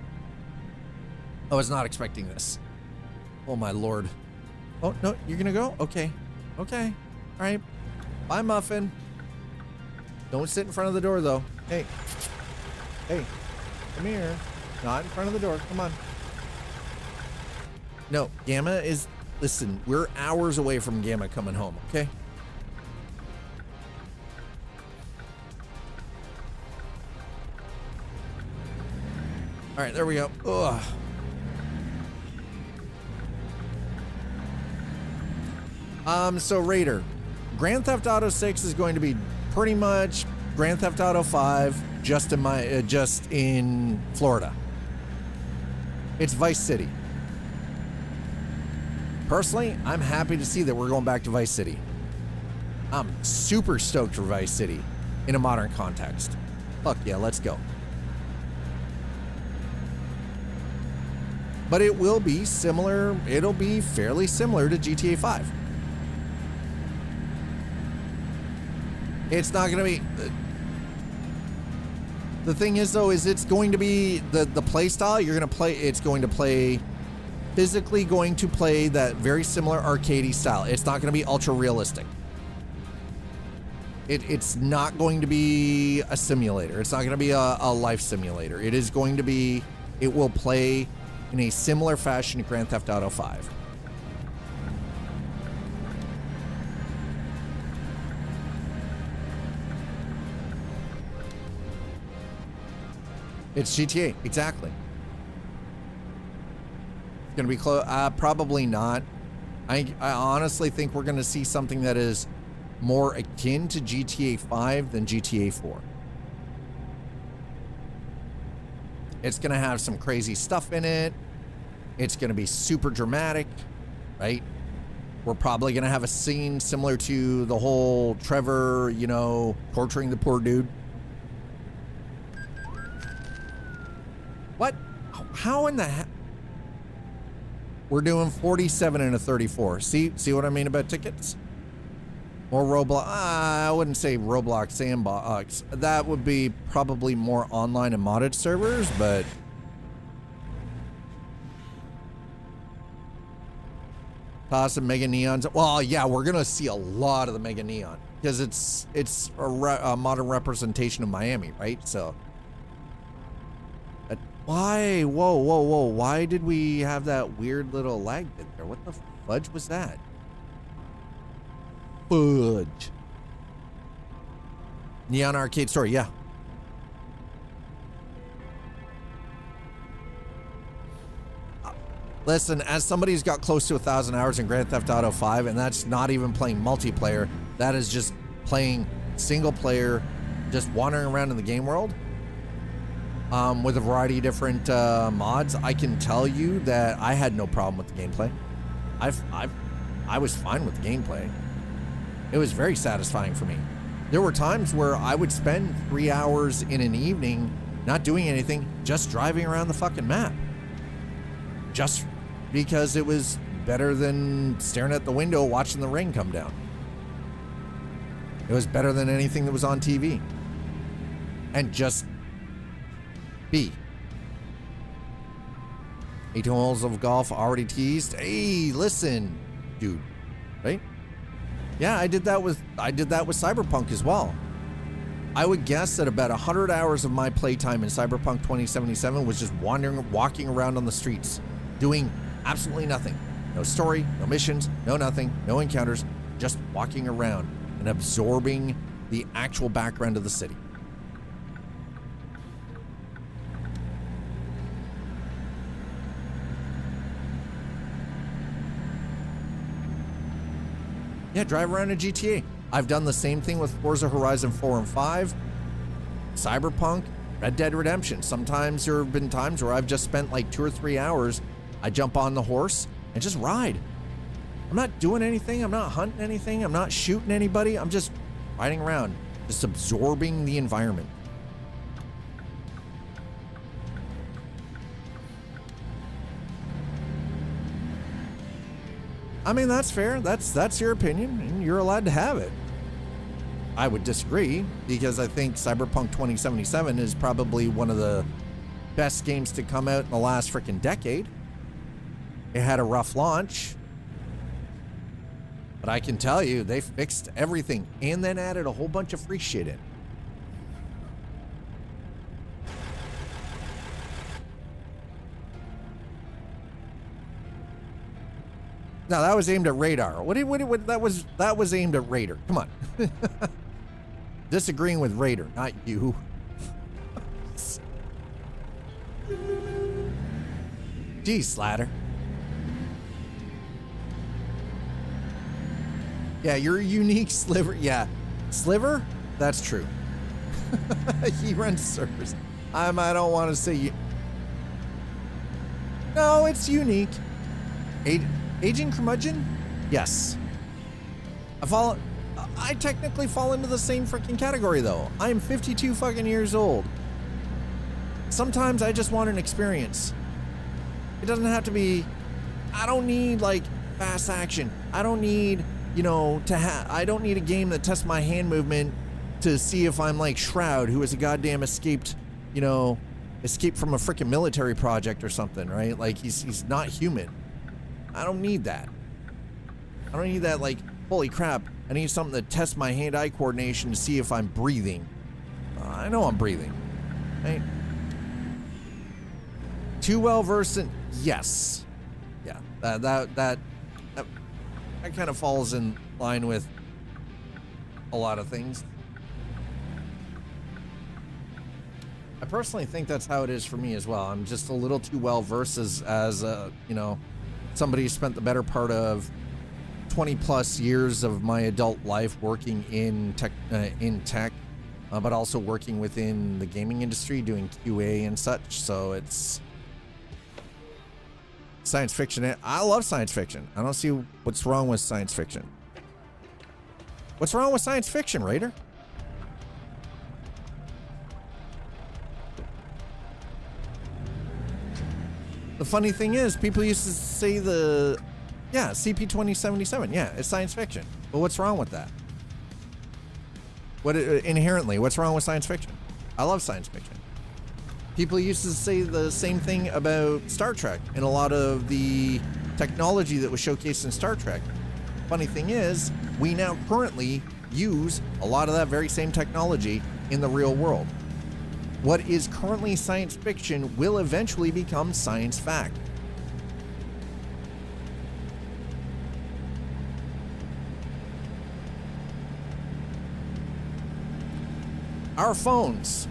I was not expecting this. Oh, my Lord. Oh, no, you're gonna go? Okay. Okay. All right. Bye, Muffin. Don't sit in front of the door, though. Hey. Hey. Come here. Not in front of the door. Come on. No, Gamma is... Listen, we're hours away from Gamma coming home, okay? All right, there we go. Ugh. So Raider, Grand Theft Auto 6 is going to be pretty much Grand Theft Auto 5 just in Florida. It's Vice City. Personally, I'm happy to see that we're going back to Vice City. I'm super stoked for Vice City in a modern context. Fuck yeah, let's go. But it will be similar, it'll be fairly similar to GTA 5. It's not going to be... The thing is, though, is it's going to be the play style you're going to play. It's going to play... physically going to play that very similar arcadey style. It's not going to be ultra realistic. It's not going to be a simulator. It's not going to be a life simulator. It is going to be... It will play in a similar fashion to Grand Theft Auto 5. It's GTA, exactly. It's going to be close. Probably not. I honestly think we're going to see something that is more akin to GTA 5 than GTA 4. It's going to have some crazy stuff in it. It's going to be super dramatic, right? We're probably going to have a scene similar to the whole Trevor, torturing the poor dude. What? How in the heck? We're doing 47 and a 34. See what I mean about tickets? More Roblox. I wouldn't say Roblox sandbox. That would be probably more online and modded servers, but toss some mega neons. Well, yeah, we're gonna see a lot of the mega neon because it's a modern representation of Miami, right? So. Why? Whoa. Why did we have that weird little lag bit there? What the fudge was that? Fudge. Neon Arcade Store, yeah. Listen, as somebody who's got close to 1,000 hours in Grand Theft Auto 5, and that's not even playing multiplayer, that is just playing single player, just wandering around in the game world. With a variety of different mods, I can tell you that I had no problem with the gameplay. I was fine with the gameplay. It was very satisfying for me. There were times where I would spend 3 hours in an evening not doing anything, just driving around the fucking map. Just because it was better than staring at the window watching the rain come down. It was better than anything that was on TV. And just B. 18 holes of golf already teased. Hey, listen, dude, right? Yeah, I did that with Cyberpunk as well. I would guess that about 100 hours of my playtime in Cyberpunk 2077 was just walking around on the streets, doing absolutely nothing. No story, no missions, no nothing, no encounters, just walking around and absorbing the actual background of the city. Yeah, drive around in GTA. I've done the same thing with Forza Horizon 4 and 5, Cyberpunk, Red Dead Redemption. Sometimes there have been times where I've just spent like 2 or 3 hours. I jump on the horse and just ride. I'm not doing anything. I'm not hunting anything. I'm not shooting anybody. I'm just riding around, just absorbing the environment. I mean, that's fair. That's your opinion, and you're allowed to have it. I would disagree, because I think Cyberpunk 2077 is probably one of the best games to come out in the last freaking decade. It had a rough launch, but I can tell you they fixed everything and then added a whole bunch of free shit in. No, that was aimed at Radar. That was aimed at Raider. Come on. Disagreeing with Raider, not you. Geez, Slatter. Yeah, you're a unique Sliver. Yeah, Sliver? That's true. He runs servers. I don't want to say you. No, it's unique. Aging curmudgeon? Yes. I technically fall into the same freaking category though. I am 52 fucking years old. Sometimes I just want an experience. It doesn't have to be, I don't need like fast action. I don't need, I don't need a game that tests my hand movement to see if I'm like Shroud, who is a goddamn escaped from a freaking military project or something, right? Like he's not human. I don't need that. I don't need that, like, holy crap, I need something that tests my hand-eye coordination to see if I'm breathing. I know I'm breathing, right? Too well versed in, yes. Yeah, that kind of falls in line with a lot of things. I personally think that's how it is for me as well. I'm just a little too well versed as somebody who spent the better part of 20 plus years of my adult life working in tech, but also working within the gaming industry, doing QA and such. So it's science fiction. I love science fiction. I don't see what's wrong with science fiction. What's wrong with science fiction, Raider? The funny thing is, people used to say CP2077, yeah, it's science fiction. But what's wrong with that? Inherently, what's wrong with science fiction? I love science fiction. People used to say the same thing about Star Trek and a lot of the technology that was showcased in Star Trek. Funny thing is, we now currently use a lot of that very same technology in the real world. What is currently science fiction will eventually become science fact. Our phones,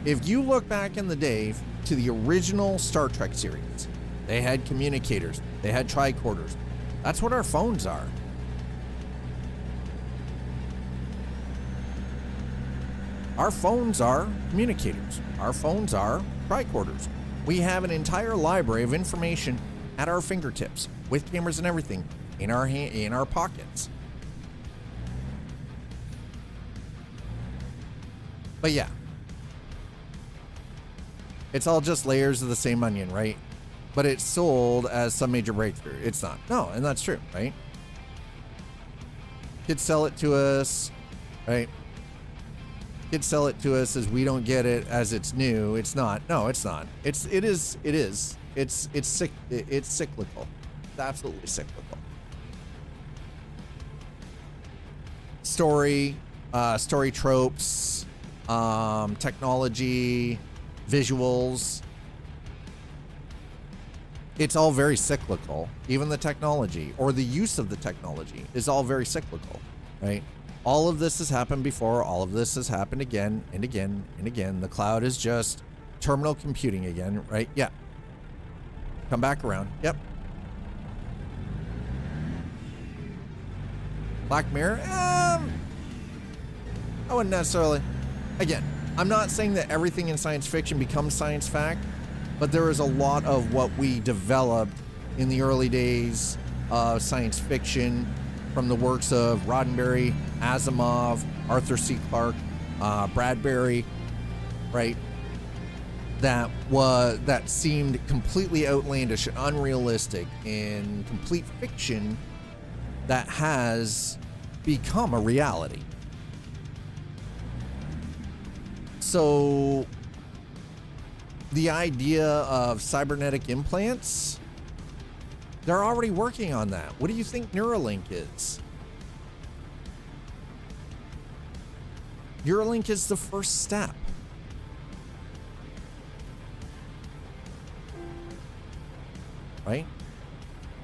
if you look back in the day to the original Star Trek series, they had communicators, they had tricorders. That's what our phones are. Our phones are communicators. Our phones are tricorders. We have an entire library of information at our fingertips with cameras and everything in our pockets. But yeah, it's all just layers of the same onion, right? But it's sold as some major breakthrough. It's not. No, and that's true, right? Kids sell it to us, right? Kids sell it to us as we don't get it as it's new. It's not. No, it's not. It is. It's cyclical. It's absolutely cyclical. story tropes, technology, visuals. It's all very cyclical. Even the technology or the use of the technology is all very cyclical, right? All of this has happened before. All of this has happened again and again and again. The cloud is just terminal computing again, right? Yeah. Come back around. Yep. Black Mirror? I wouldn't necessarily. Again, I'm not saying that everything in science fiction becomes science fact, but there is a lot of what we developed in the early days of science fiction from the works of Roddenberry, Asimov, Arthur C. Clarke, Bradbury, right? That seemed completely outlandish and unrealistic and complete fiction that has become a reality. So the idea of cybernetic implants, they're already working on that. What do you think Neuralink is? Neuralink is the first step. Right?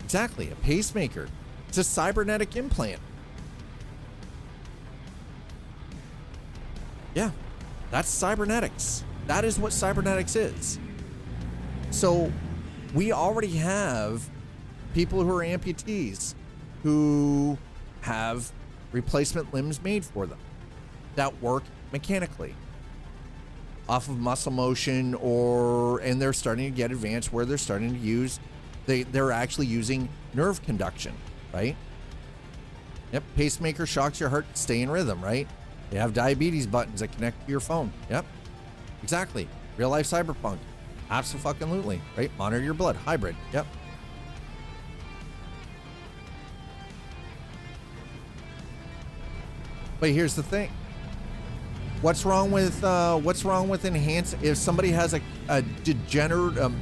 Exactly, a pacemaker. It's a cybernetic implant. Yeah, that's cybernetics. That is what cybernetics is. So we already have people who are amputees who have replacement limbs made for them that work mechanically off of muscle motion, and they're starting to get advanced where they're starting to use, they're actually using nerve conduction, right? Yep, pacemaker shocks your heart to stay in rhythm, right? They have diabetes buttons that connect to your phone. Yep, exactly. Real life cyberpunk. Absolutely, right? Monitor your blood, hybrid. Yep. But here's the thing. What's wrong with enhance? If somebody has a degenerative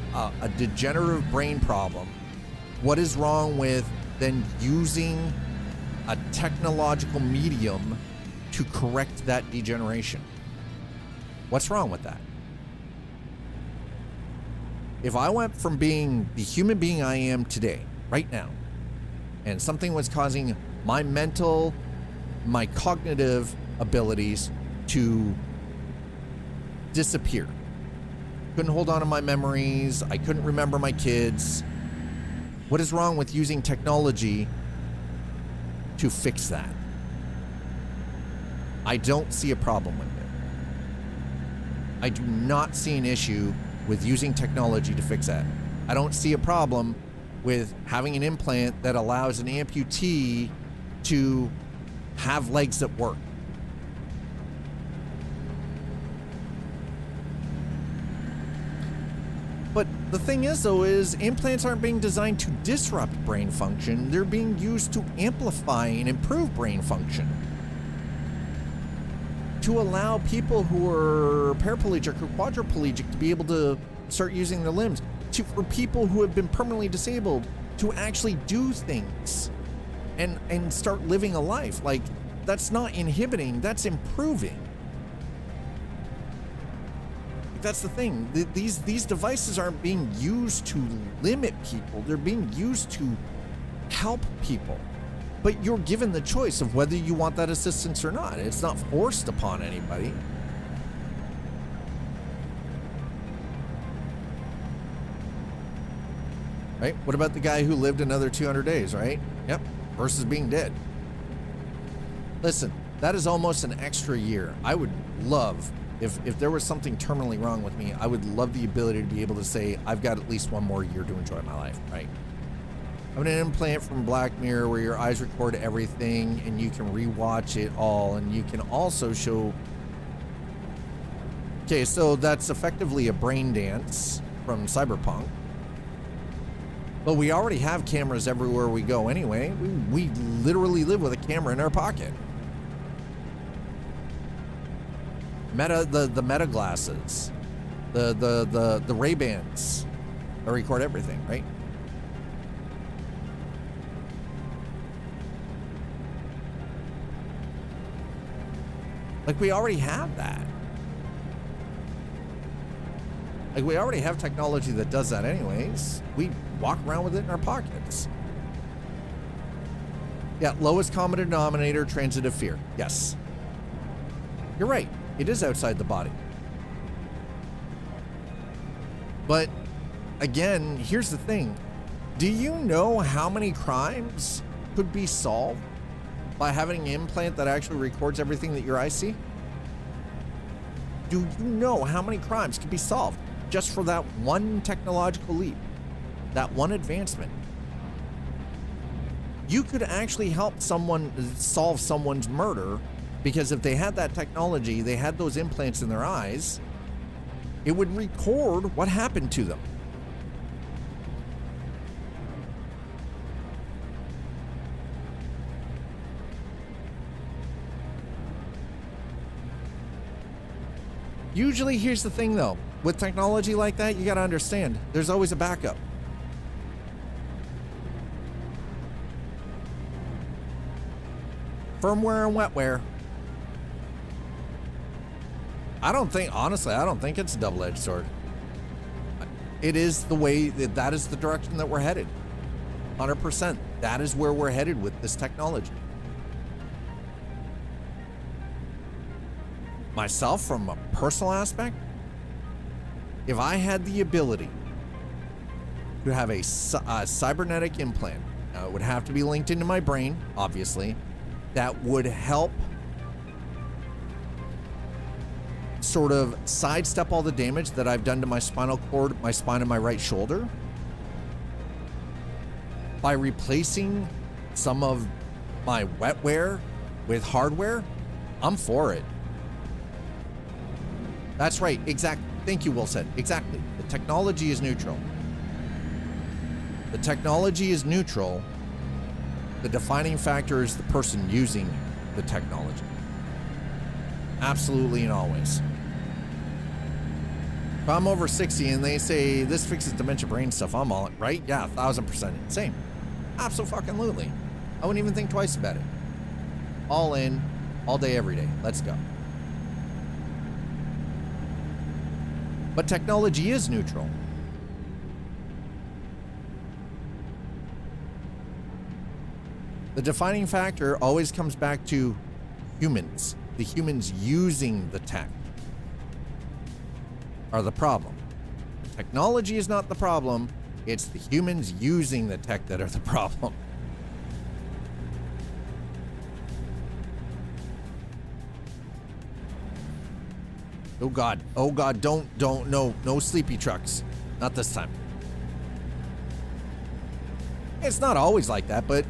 brain problem, what is wrong with then using a technological medium to correct that degeneration? What's wrong with that? If I went from being the human being I am today, right now, and something was causing my mental, my cognitive abilities to disappear. Couldn't hold on to my memories. I couldn't remember my kids. What is wrong with using technology to fix that? I don't see a problem with it. I do not see an issue with using technology to fix that. I don't see a problem with having an implant that allows an amputee to have legs that work. But the thing is, though, is implants aren't being designed to disrupt brain function. They're being used to amplify and improve brain function. To allow people who are paraplegic or quadriplegic to be able to start using their limbs. For people who have been permanently disabled to actually do things and start living a life. Like, that's not inhibiting, that's improving. That's the thing. These devices aren't being used to limit people. They're being used to help people. But you're given the choice of whether you want that assistance or not. It's not forced upon anybody. Right? What about the guy who lived another 200 days, right? Yep. Versus being dead. Listen, that is almost an extra year. I would love, if there was something terminally wrong with me, I would love the ability to be able to say, I've got at least one more year to enjoy my life, right? I'm an implant from Black Mirror where your eyes record everything and you can rewatch it all, and you can also show... Okay, so that's effectively a brain dance from Cyberpunk. But we already have cameras everywhere we go anyway. We literally live with a camera in our pocket. The Meta glasses, the Ray-Bans, that record everything, right? Like, we already have that. Like, we already have technology that does that anyways. We walk around with it in our pockets. Yeah, lowest common denominator, transitive fear. Yes. You're right. It is outside the body. But, again, here's the thing. Do you know how many crimes could be solved by having an implant that actually records everything that your eyes see? Do you know how many crimes could be solved just for that one technological leap, that one advancement? You could actually help someone solve someone's murder, because if they had that technology, they had those implants in their eyes, it would record what happened to them. Usually, here's the thing though, with technology like that, you gotta understand, there's always a backup. Firmware and wetware. Honestly, I don't think it's a double-edged sword. It is the way, that is the direction that we're headed. 100%. That is where we're headed with this technology. Myself, from a personal aspect, if I had the ability to have a cybernetic implant, now it would have to be linked into my brain, obviously, that would help sort of sidestep all the damage that I've done to my spinal cord, my spine, and my right shoulder by replacing some of my wetware with hardware. I'm for it. That's right. Exactly. Thank you, Will said. Exactly. The technology is neutral. The technology is neutral. The defining factor is the person using the technology. Absolutely and always. If I'm over 60 and they say this fixes dementia brain stuff, I'm all right. Yeah, 1000% same. Absolutely. I wouldn't even think twice about it. All in, all day, every day. Let's go. But technology is neutral. The defining factor always comes back to humans. The humans using the tech are the problem. The technology is not the problem. It's the humans using the tech that are the problem. Oh God, don't, no sleepy trucks. Not this time. It's not always like that, but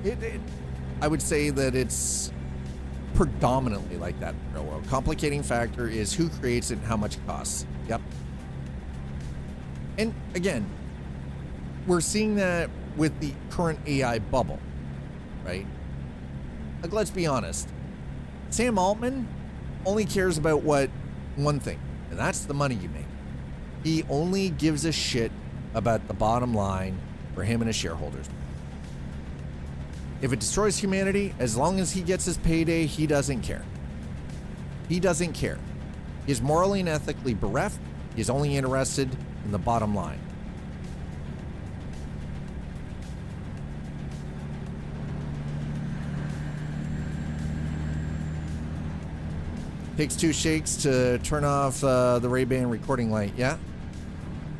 I would say that it's predominantly like that in the real world. Complicating factor is who creates it and how much it costs. Yep. And again, we're seeing that with the current AI bubble, right? Like, let's be honest. Sam Altman only cares about one thing, and that's the money you make. He only gives a shit about the bottom line for him and his shareholders. If it destroys humanity, as long as he gets his payday, he doesn't care. He doesn't care. He is morally and ethically bereft. He is only interested in the bottom line. Takes 2 shakes to turn off the Ray-Ban recording light. Yeah?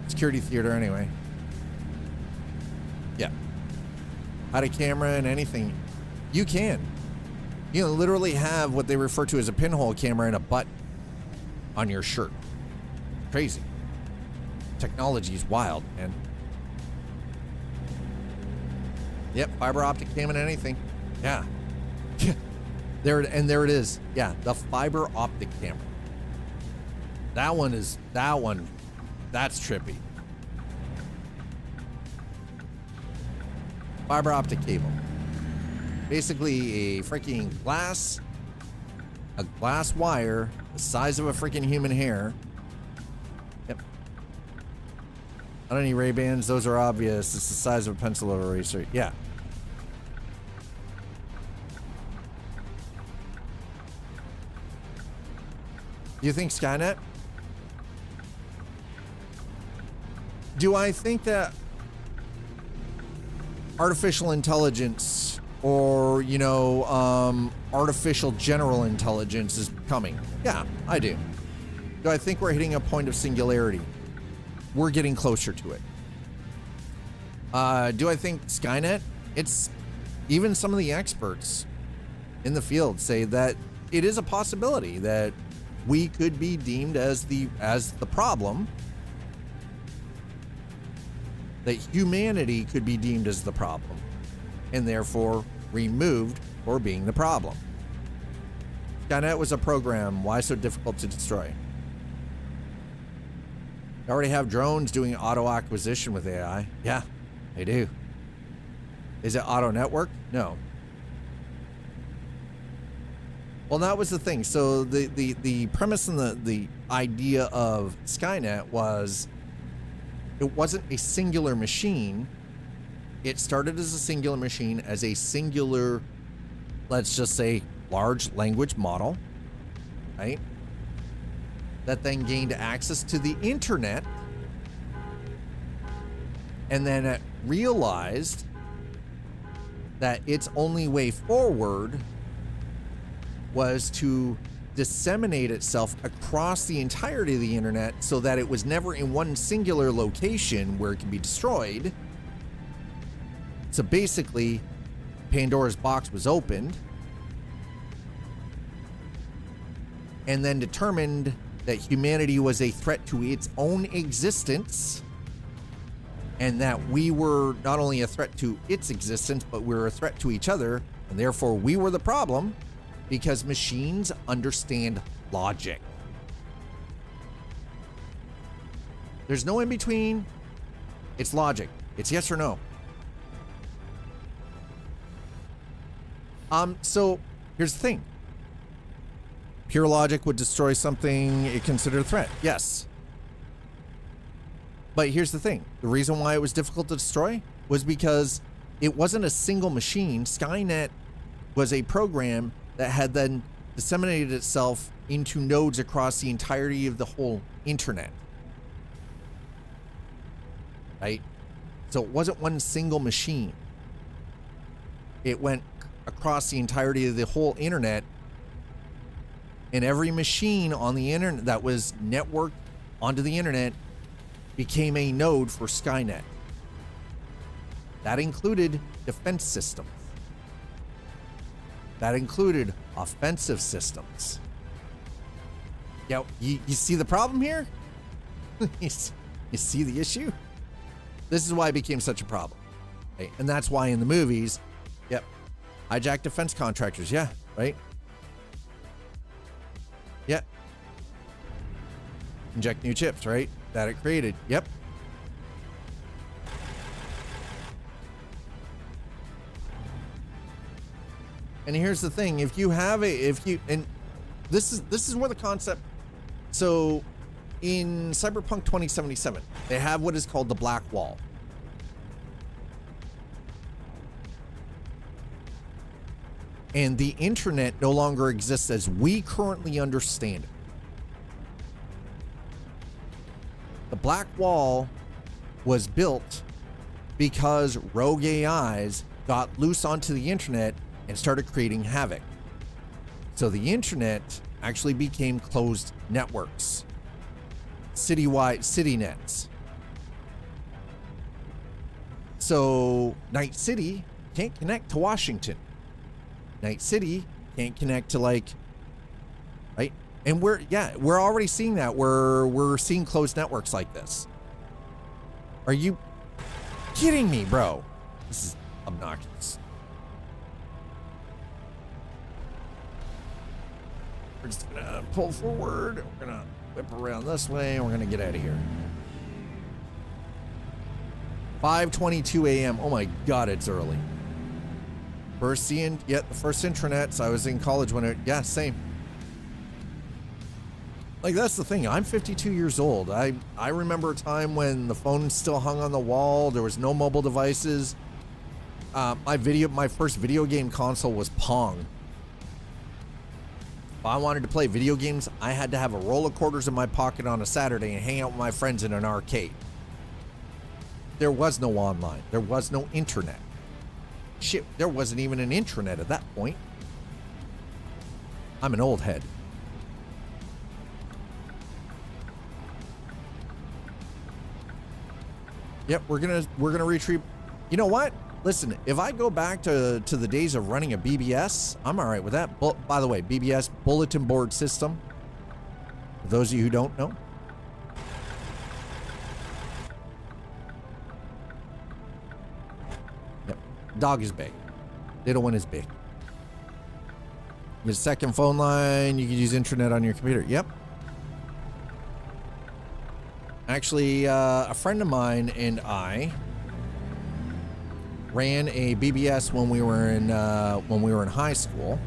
Security theater anyway. Yeah. Hide a camera and anything. You can. You know, literally have what they refer to as a pinhole camera and a butt on your shirt. Crazy. Technology is wild, man. Yep, fiber optic cam and anything. Yeah. There it is. Yeah, the fiber optic camera. That's trippy. Fiber optic cable. Basically a freaking glass wire the size of a freaking human hair. Yep. I don't need Ray-Bans, those are obvious. It's the size of a pencil eraser. Yeah. Do you think Skynet? Do I think that artificial intelligence or, you know, artificial general intelligence is coming? Yeah, I do. Do I think we're hitting a point of singularity? We're getting closer to it. Do I think Skynet? It's even some of the experts in the field say that it is a possibility that we could be deemed as the problem, that humanity could be deemed as the problem and therefore removed for being the problem. Skynet was a program. Why so difficult to destroy? They already have drones doing auto acquisition with AI. Yeah, they do. Is it auto network? No. Well, that was the thing. So the premise and the idea of Skynet was it wasn't a singular machine. It started as a singular machine, as a singular, let's just say, large language model, right? That then gained access to the internet and then it realized that its only way forward was to disseminate itself across the entirety of the internet so that it was never in one singular location where it can be destroyed. So basically, Pandora's box was opened and then determined that humanity was a threat to its own existence and that we were not only a threat to its existence, but we were a threat to each other, and therefore we were the problem. Because machines understand logic. There's no in between. It's logic. It's yes or no. So here's the thing. Pure logic would destroy something it considered a threat. Yes. But here's the thing. The reason why it was difficult to destroy was because it wasn't a single machine. Skynet was a program that had then disseminated itself into nodes across the entirety of the whole internet. Right? So it wasn't one single machine. It went across the entirety of the whole internet, and every machine on the internet that was networked onto the internet became a node for Skynet. That included defense systems. That included offensive systems. Yeah, you see the problem here? You see the issue? This is why it became such a problem. Okay? And that's why in the movies, yep, hijack defense contractors, yeah, right? Yeah. Inject new chips, right? That it created, yep. And here's the thing, if you have and this is where the concept, so in Cyberpunk 2077, they have what is called the Black Wall. And the internet no longer exists as we currently understand it. The Black Wall was built because rogue AIs got loose onto the internet and started creating havoc. So the internet actually became closed networks, citywide city nets. So Night City can't connect to Washington. Night City can't connect to, like, right? And we're already seeing that. We're seeing closed networks like this. Are you kidding me, bro? This is obnoxious. We're just gonna pull forward. We're gonna whip around this way, and we're gonna get out of here. 5:22 a.m. Oh my God, it's early. The first intranets. I was in college when it. Yeah, same. Like, that's the thing. I'm 52 years old. I remember a time when the phone still hung on the wall. There was no mobile devices. My first video game console was Pong. I wanted to play video games, I had to have a roll of quarters in my pocket on a Saturday and hang out with my friends in an arcade. There was no online. There was no internet. Shit, there wasn't even an intranet at that point. I'm an old head. Yep, we're gonna retreat. You know what? Listen, if I go back to the days of running a BBS, I'm all right with that. By the way, BBS, bulletin board system. For those of you who don't know. Yep, dog is big. Little one is big. Your second phone line, you can use intranet on your computer. Yep. Actually, a friend of mine and I ran a BBS when we were in high school.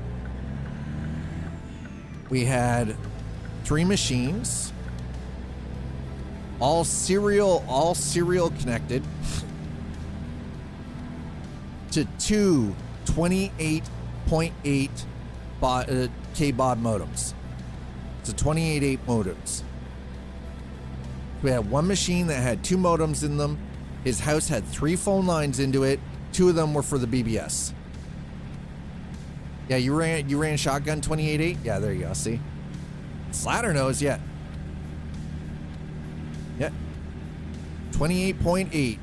We had 3 machines, all serial connected to 2 28.8 K-baud modems. So 28.8 modems. We had one machine that had 2 modems in them. His house had 3 phone lines into it. 2 of them were for the BBS. Yeah, you ran shotgun 28.8? Yeah, there you go. See? Slatter knows, yeah. Yeah. 28.8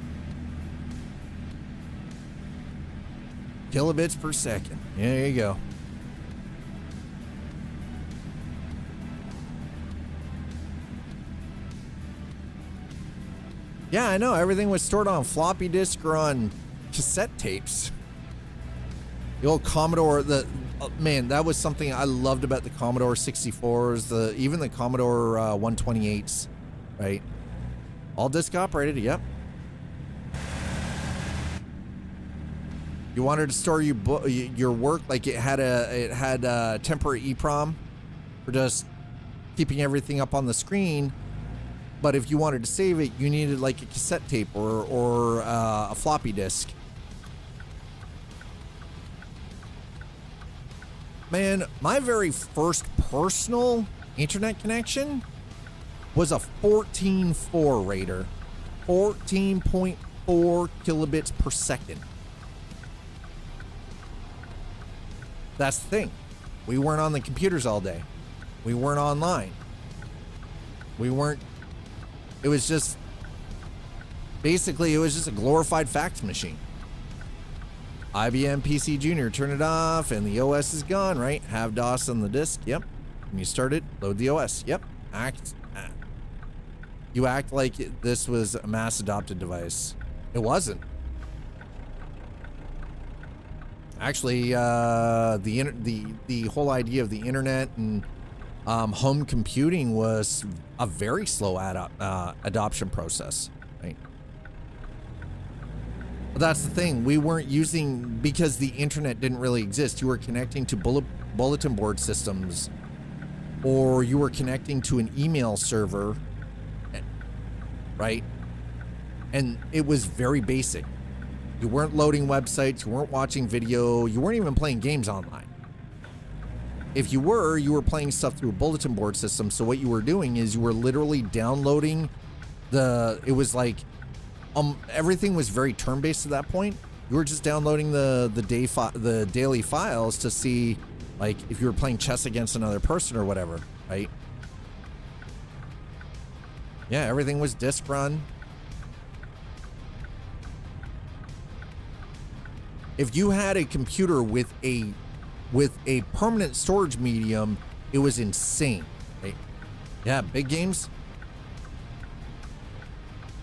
kilobits per second. Yeah, there you go. Yeah, I know. Everything was stored on floppy disk or on cassette tapes. The old Commodore, man, that was something I loved about the Commodore 64s, even the Commodore 128s, right? All disk operated, yep. You wanted to store your work, like it had a temporary EEPROM for just keeping everything up on the screen. But if you wanted to save it, you needed like a cassette tape or a floppy disk. Man, my very first personal internet connection was a 14.4 Raider. 14.4 kilobits per second. That's the thing. We weren't on the computers all day. We weren't online. We weren't. It was just, basically, it was just a glorified fax machine. IBM PC Junior, turn it off, and the OS is gone, right? Have DOS on the disk, yep. When you start it, load the OS, yep. You act like this was a mass adopted device. It wasn't. Actually, the whole idea of the internet and home computing was a very slow adoption process, right? But that's the thing. We weren't using, because the internet didn't really exist. You were connecting to bulletin board systems, or you were connecting to an email server, right? And it was very basic. You weren't loading websites. You weren't watching video. You weren't even playing games online. If you were playing stuff through a bulletin board system. So what you were doing is you were literally downloading it was like, everything was very term-based at that point. You were just downloading the daily files to see, like, if you were playing chess against another person or whatever, right? Yeah, everything was disk run. If you had a computer with a permanent storage medium, it was insane. Right? Yeah, big games.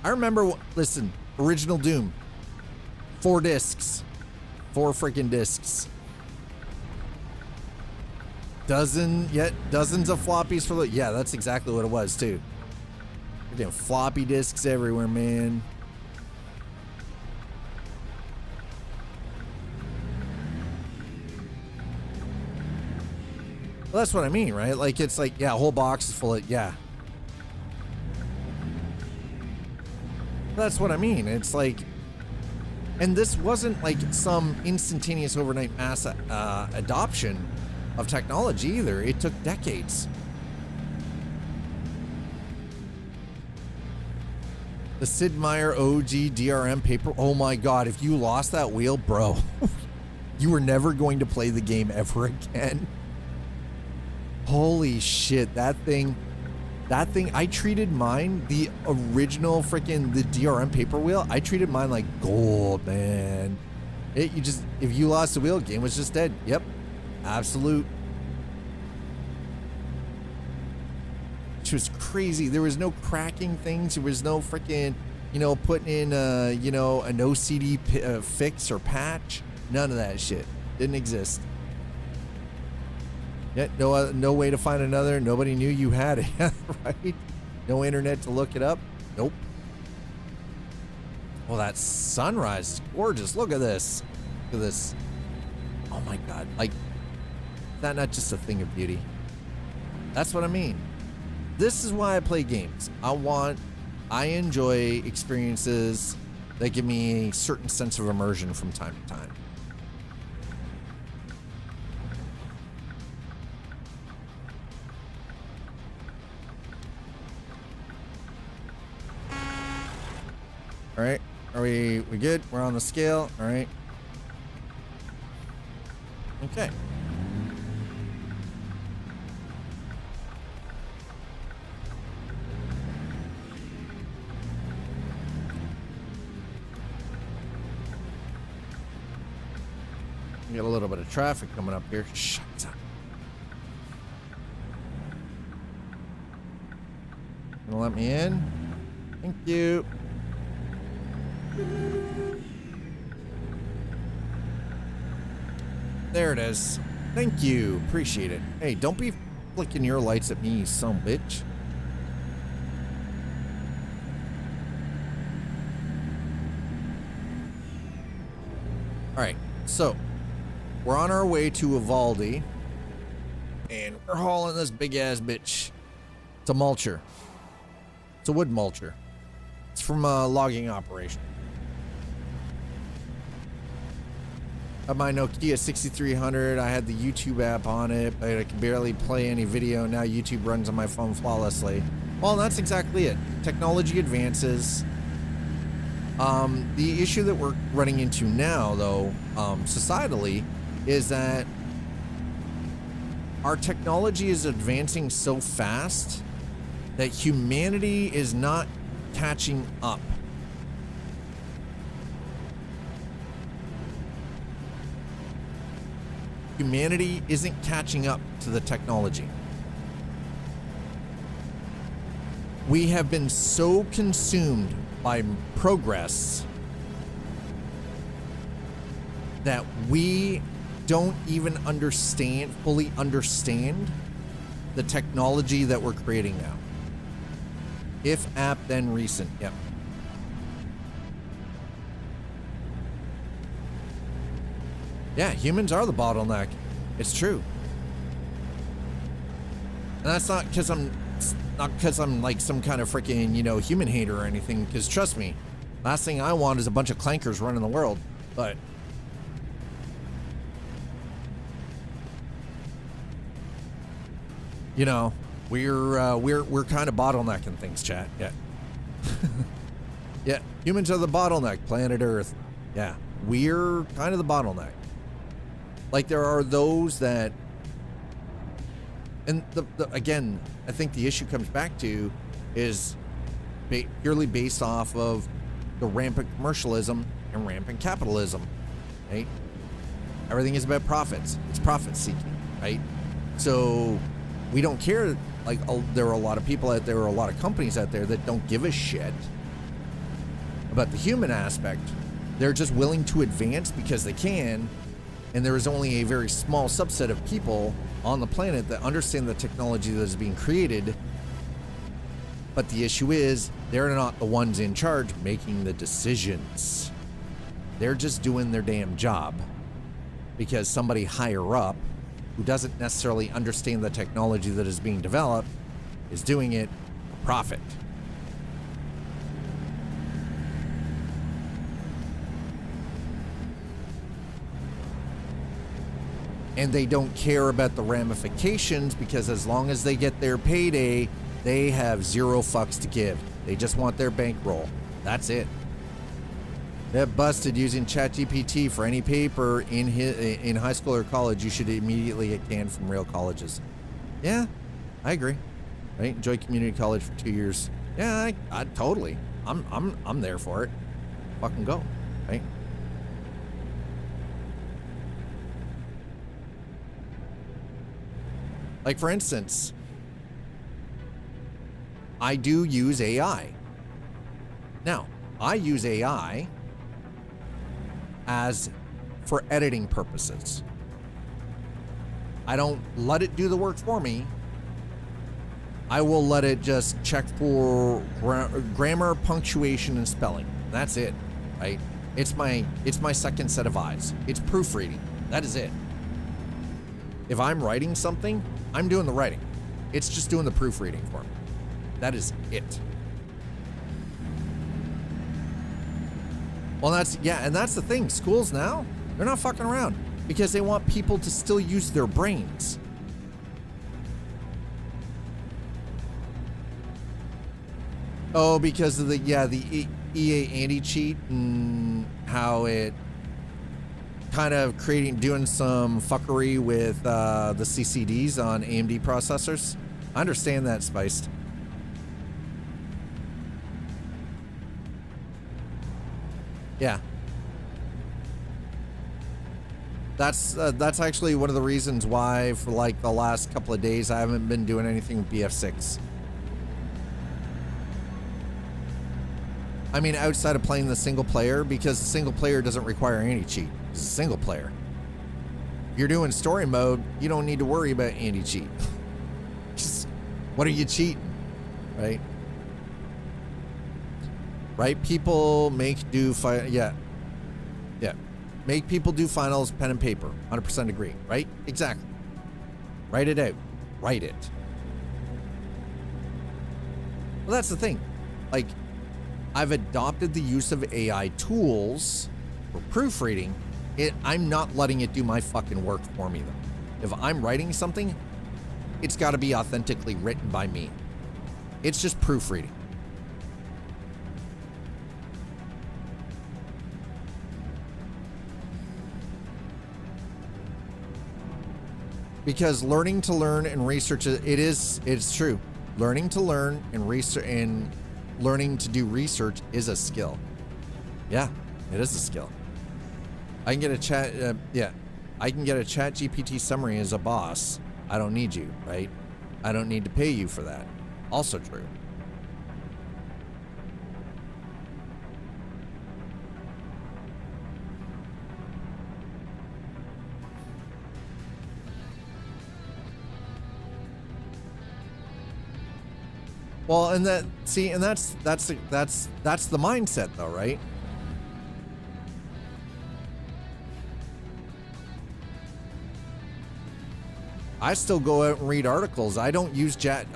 I remember, listen, original Doom, 4 discs, 4 freaking discs. Dozens of floppies for yeah, that's exactly what it was too. Freaking floppy disks everywhere, man. Well, that's what I mean, right? Like, it's like, yeah, a whole box is full of, yeah. That's what I mean. It's like, and this wasn't like some instantaneous overnight mass adoption. of technology either. It took decades. The Sid Meier OG DRM paper. Oh my God, if you lost that wheel, bro, you were never going to play the game ever again. Holy shit, that thing, I treated mine, the original freaking, the DRM paper wheel, I treated mine like gold, man. If you lost the wheel, game was just dead. Yep, absolute. Which was crazy. There was no cracking things. There was no freaking, putting in, an OCD fix or patch. None of that shit. Didn't exist. Yeah, no way to find another. Nobody knew you had it, right? No internet to look it up. Nope. Well, that sunrise is gorgeous. Look at this. Look at this. Oh my God. Like, is that not just a thing of beauty? That's what I mean. This is why I play games. I enjoy experiences that give me a certain sense of immersion from time to time. All right, are we good? We're on the scale, all right. Okay. We got a little bit of traffic coming up here. Shut up. Gonna let me in? Thank you. There it is. Thank you. Appreciate it. Hey, don't be flicking your lights at me, you son of a bitch. All right, so we're on our way to Uvalde, and we're hauling this big ass bitch. It's a mulcher. It's a wood mulcher. It's from a logging operation. Of my Nokia 6300, I had the YouTube app on it, but I could barely play any video. Now YouTube runs on my phone flawlessly. Well, that's exactly it. Technology advances. The issue that we're running into now, though, societally, is that our technology is advancing so fast that humanity is not catching up. Humanity isn't catching up to the technology. We have been so consumed by progress that we don't even fully understand the technology that we're creating now. If app, then recent. Yep. Yeah, humans are the bottleneck. It's true. And that's not because I'm like some kind of freaking, human hater or anything, because trust me, last thing I want is a bunch of clankers running the world. But we're kind of bottlenecking things, chat. Yeah. Yeah, humans are the bottleneck, planet Earth. Yeah, we're kind of the bottleneck. Like, there are those that, and again, I think the issue comes back to is purely based off of the rampant commercialism and rampant capitalism, right? Everything is about profits. It's profit seeking, right? So we don't care. Like, there are a lot of people out there, or a lot of companies out there that don't give a shit about the human aspect. They're just willing to advance because they can. And there is only a very small subset of people on the planet that understand the technology that is being created. But the issue is, they're not the ones in charge making the decisions. They're just doing their damn job because somebody higher up, who doesn't necessarily understand the technology that is being developed, is doing it for profit. and they don't care about the ramifications because as long as they get their payday, they have zero fucks to give. They just want their bankroll. That's it. That busted using ChatGPT for any paper in high school or college. You should immediately get canned from real colleges. Yeah, I agree. Right? Enjoy community college for 2 years. Yeah, I totally. I'm there for it. Fucking go. Right? Like for instance, I do use AI. Now, I use AI as for editing purposes. I don't let it do the work for me. I will let it just check for grammar, punctuation, and spelling. That's it, right? It's my second set of eyes. It's proofreading. That is it. If I'm writing something, I'm doing the writing. It's just doing the proofreading for me. That is it. Well, that's the thing. Schools now, they're not fucking around because they want people to still use their brains. Oh, because of the EA anti-cheat and how it kind of doing some fuckery with the CCDs on AMD processors. I understand that, Spiced. Yeah. That's actually one of the reasons why for like the last couple of days I haven't been doing anything with BF6. I mean, outside of playing the single player, because the single player doesn't require anti-cheat. It's a single player. If you're doing story mode, you don't need to worry about anti-cheat. Just, what are you cheating? Right? Right? People make do yeah. Make people do finals pen and paper. 100% agree. Right? Exactly. Write it out. Write it. Well, that's the thing. Like, I've adopted the use of AI tools for proofreading. I'm not letting it do my fucking work for me, though. If I'm writing something, it's got to be authentically written by me. It's just proofreading. Because learning to learn and research, it's true. Learning to learn and research and learning to do research is a skill. Yeah, it is a skill. I can get a chat, I can get a chat GPT summary as a boss. I don't need you, right? I don't need to pay you for that. Also true. Well, and that's the mindset though, right? I still go out and read articles. I don't use Chat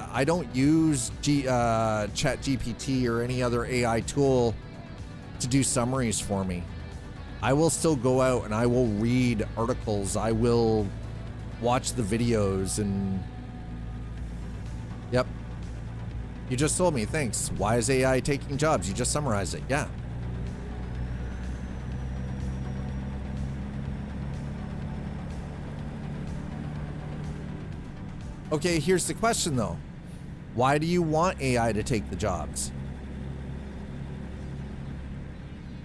GPT or any other AI tool to do summaries for me. I will still go out and I will read articles. I will watch the videos and yep. You just told me, thanks. Why is AI taking jobs? You just summarized it. Yeah. Okay, here's the question though. Why do you want AI to take the jobs?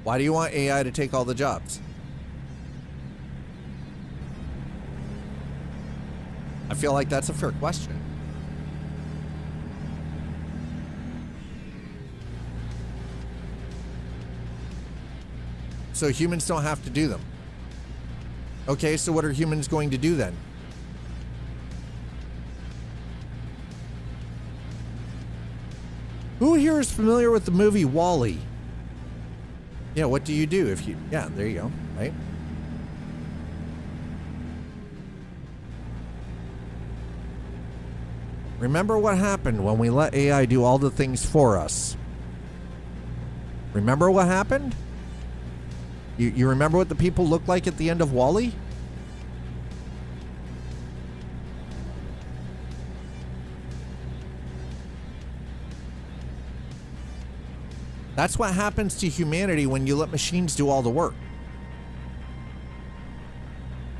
Why do you want AI to take all the jobs? I feel like that's a fair question. So humans don't have to do them. Okay, so what are humans going to do then? Who here is familiar with the movie WALL-E? Yeah, what do you do if you... Yeah, there you go, right? Remember what happened when we let AI do all the things for us? Remember what happened? You remember what the people looked like at the end of WALL-E? That's what happens to humanity when you let machines do all the work.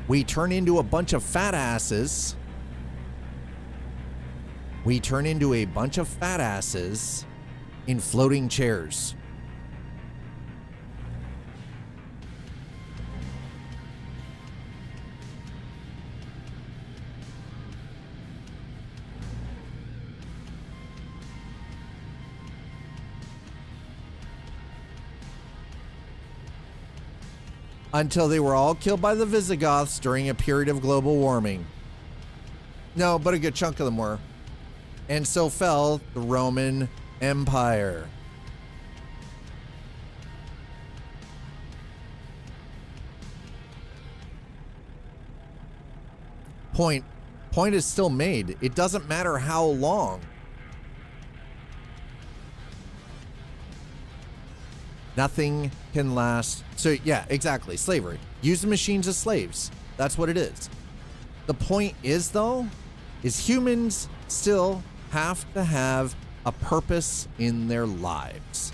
We turn into a bunch of fat asses. We turn into a bunch of fat asses in floating chairs. Until they were all killed by the Visigoths during a period of global warming. No, but a good chunk of them were. And so fell the Roman Empire. Point is still made. It doesn't matter how long. Nothing can last. So yeah, exactly. Slavery. Use the machines as slaves. That's what it is. The point is, though, is humans still have to have a purpose in their lives.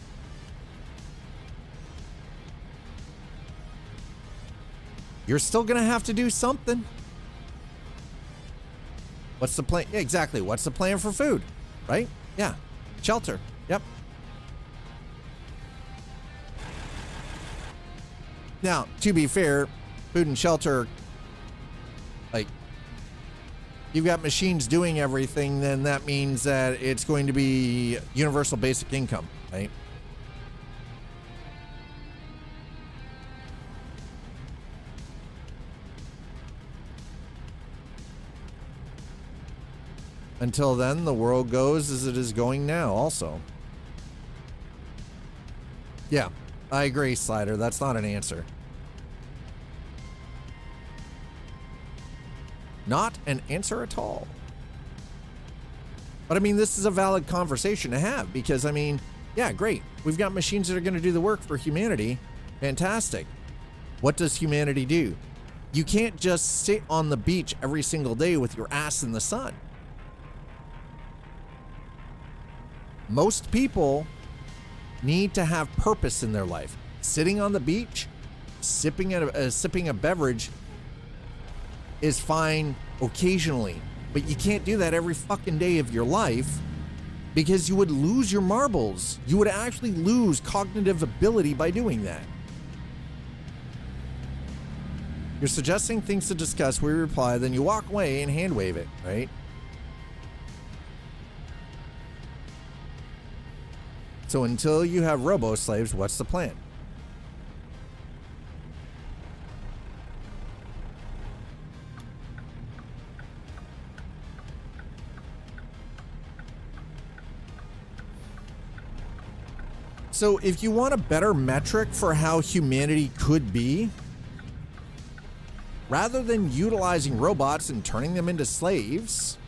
You're still going to have to do something. What's the plan? Yeah, exactly. What's the plan for food? Right? Yeah. Shelter. Yep. Now, to be fair, food and shelter, like, you've got machines doing everything, then that means that it's going to be universal basic income, right? Until then, the world goes as it is going now also. Yeah. I agree, Slider. That's not an answer. Not an answer at all. But I mean, this is a valid conversation to have because, I mean, yeah, great. We've got machines that are going to do the work for humanity. Fantastic. What does humanity do? You can't just sit on the beach every single day with your ass in the sun. Most people need to have purpose in their life. Sitting on the beach, sipping a beverage is fine occasionally, but you can't do that every fucking day of your life because you would lose your marbles. You would actually lose cognitive ability by doing that. You're suggesting things to discuss, we reply, then you walk away and hand wave it, right? So until you have robo-slaves, what's the plan? So if you want a better metric for how humanity could be, rather than utilizing robots and turning them into slaves,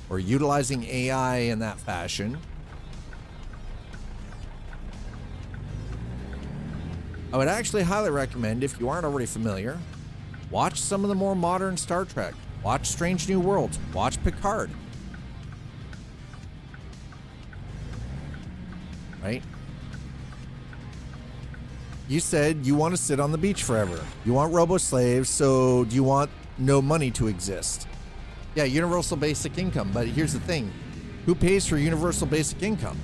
or utilizing AI in that fashion, I would actually highly recommend, if you aren't already familiar, watch some of the more modern Star Trek. Watch Strange New Worlds. Watch Picard. Right? You said you want to sit on the beach forever. You want robo-slaves, so do you want no money to exist? Yeah, universal basic income. But here's the thing. Who pays for universal basic income?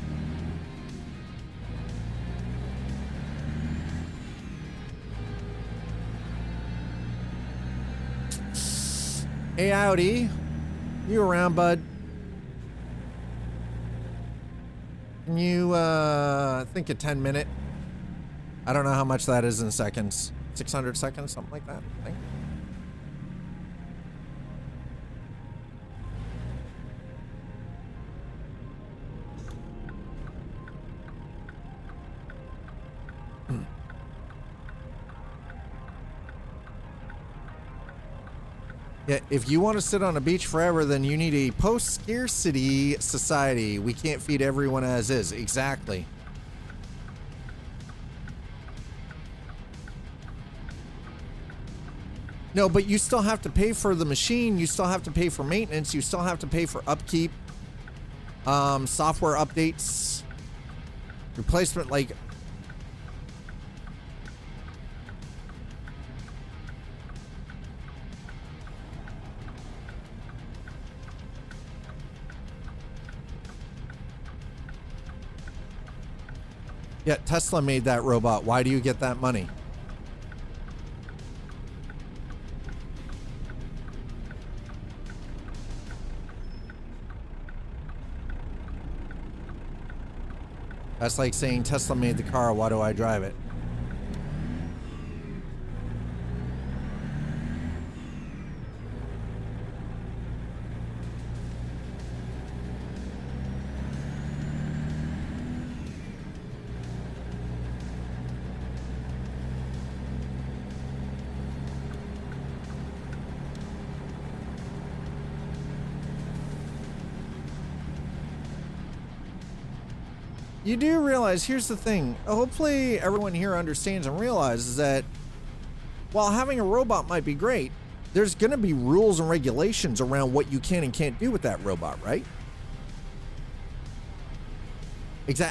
Hey, Audi, you around, bud? Can you, think a 10-minute? I don't know how much that is in seconds. 600 seconds, something like that, I think. Yeah, if you want to sit on a beach forever, then you need a post-scarcity society. We can't feed everyone as is. Exactly. No, but you still have to pay for the machine. You still have to pay for maintenance. You still have to pay for upkeep, software updates. Replacement, like, yeah, Tesla made that robot. Why do you get that money? That's like saying Tesla made the car. Why do I drive it? You do realize, here's the thing, hopefully everyone here understands and realizes that while having a robot might be great, there's going to be rules and regulations around what you can and can't do with that robot, right?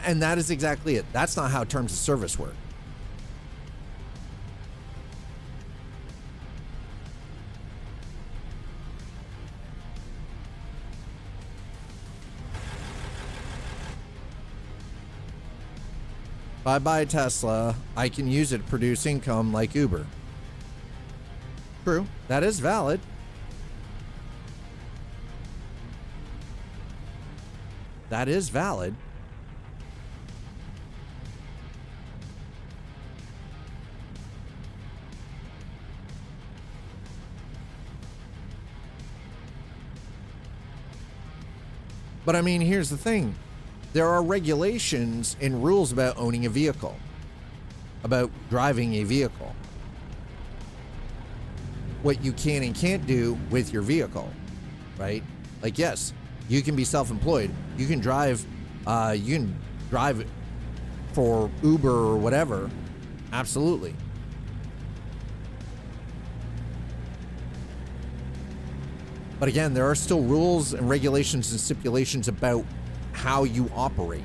And that is exactly it. That's not how terms of service work. If I buy a Tesla, I can use it to produce income like Uber. True, that is valid. That is valid. But I mean, here's the thing. There are regulations and rules about owning a vehicle, about driving a vehicle, what you can and can't do with your vehicle, right? Like, yes, you can be self-employed. You can drive for Uber or whatever. Absolutely. But again, there are still rules and regulations and stipulations about how you operate.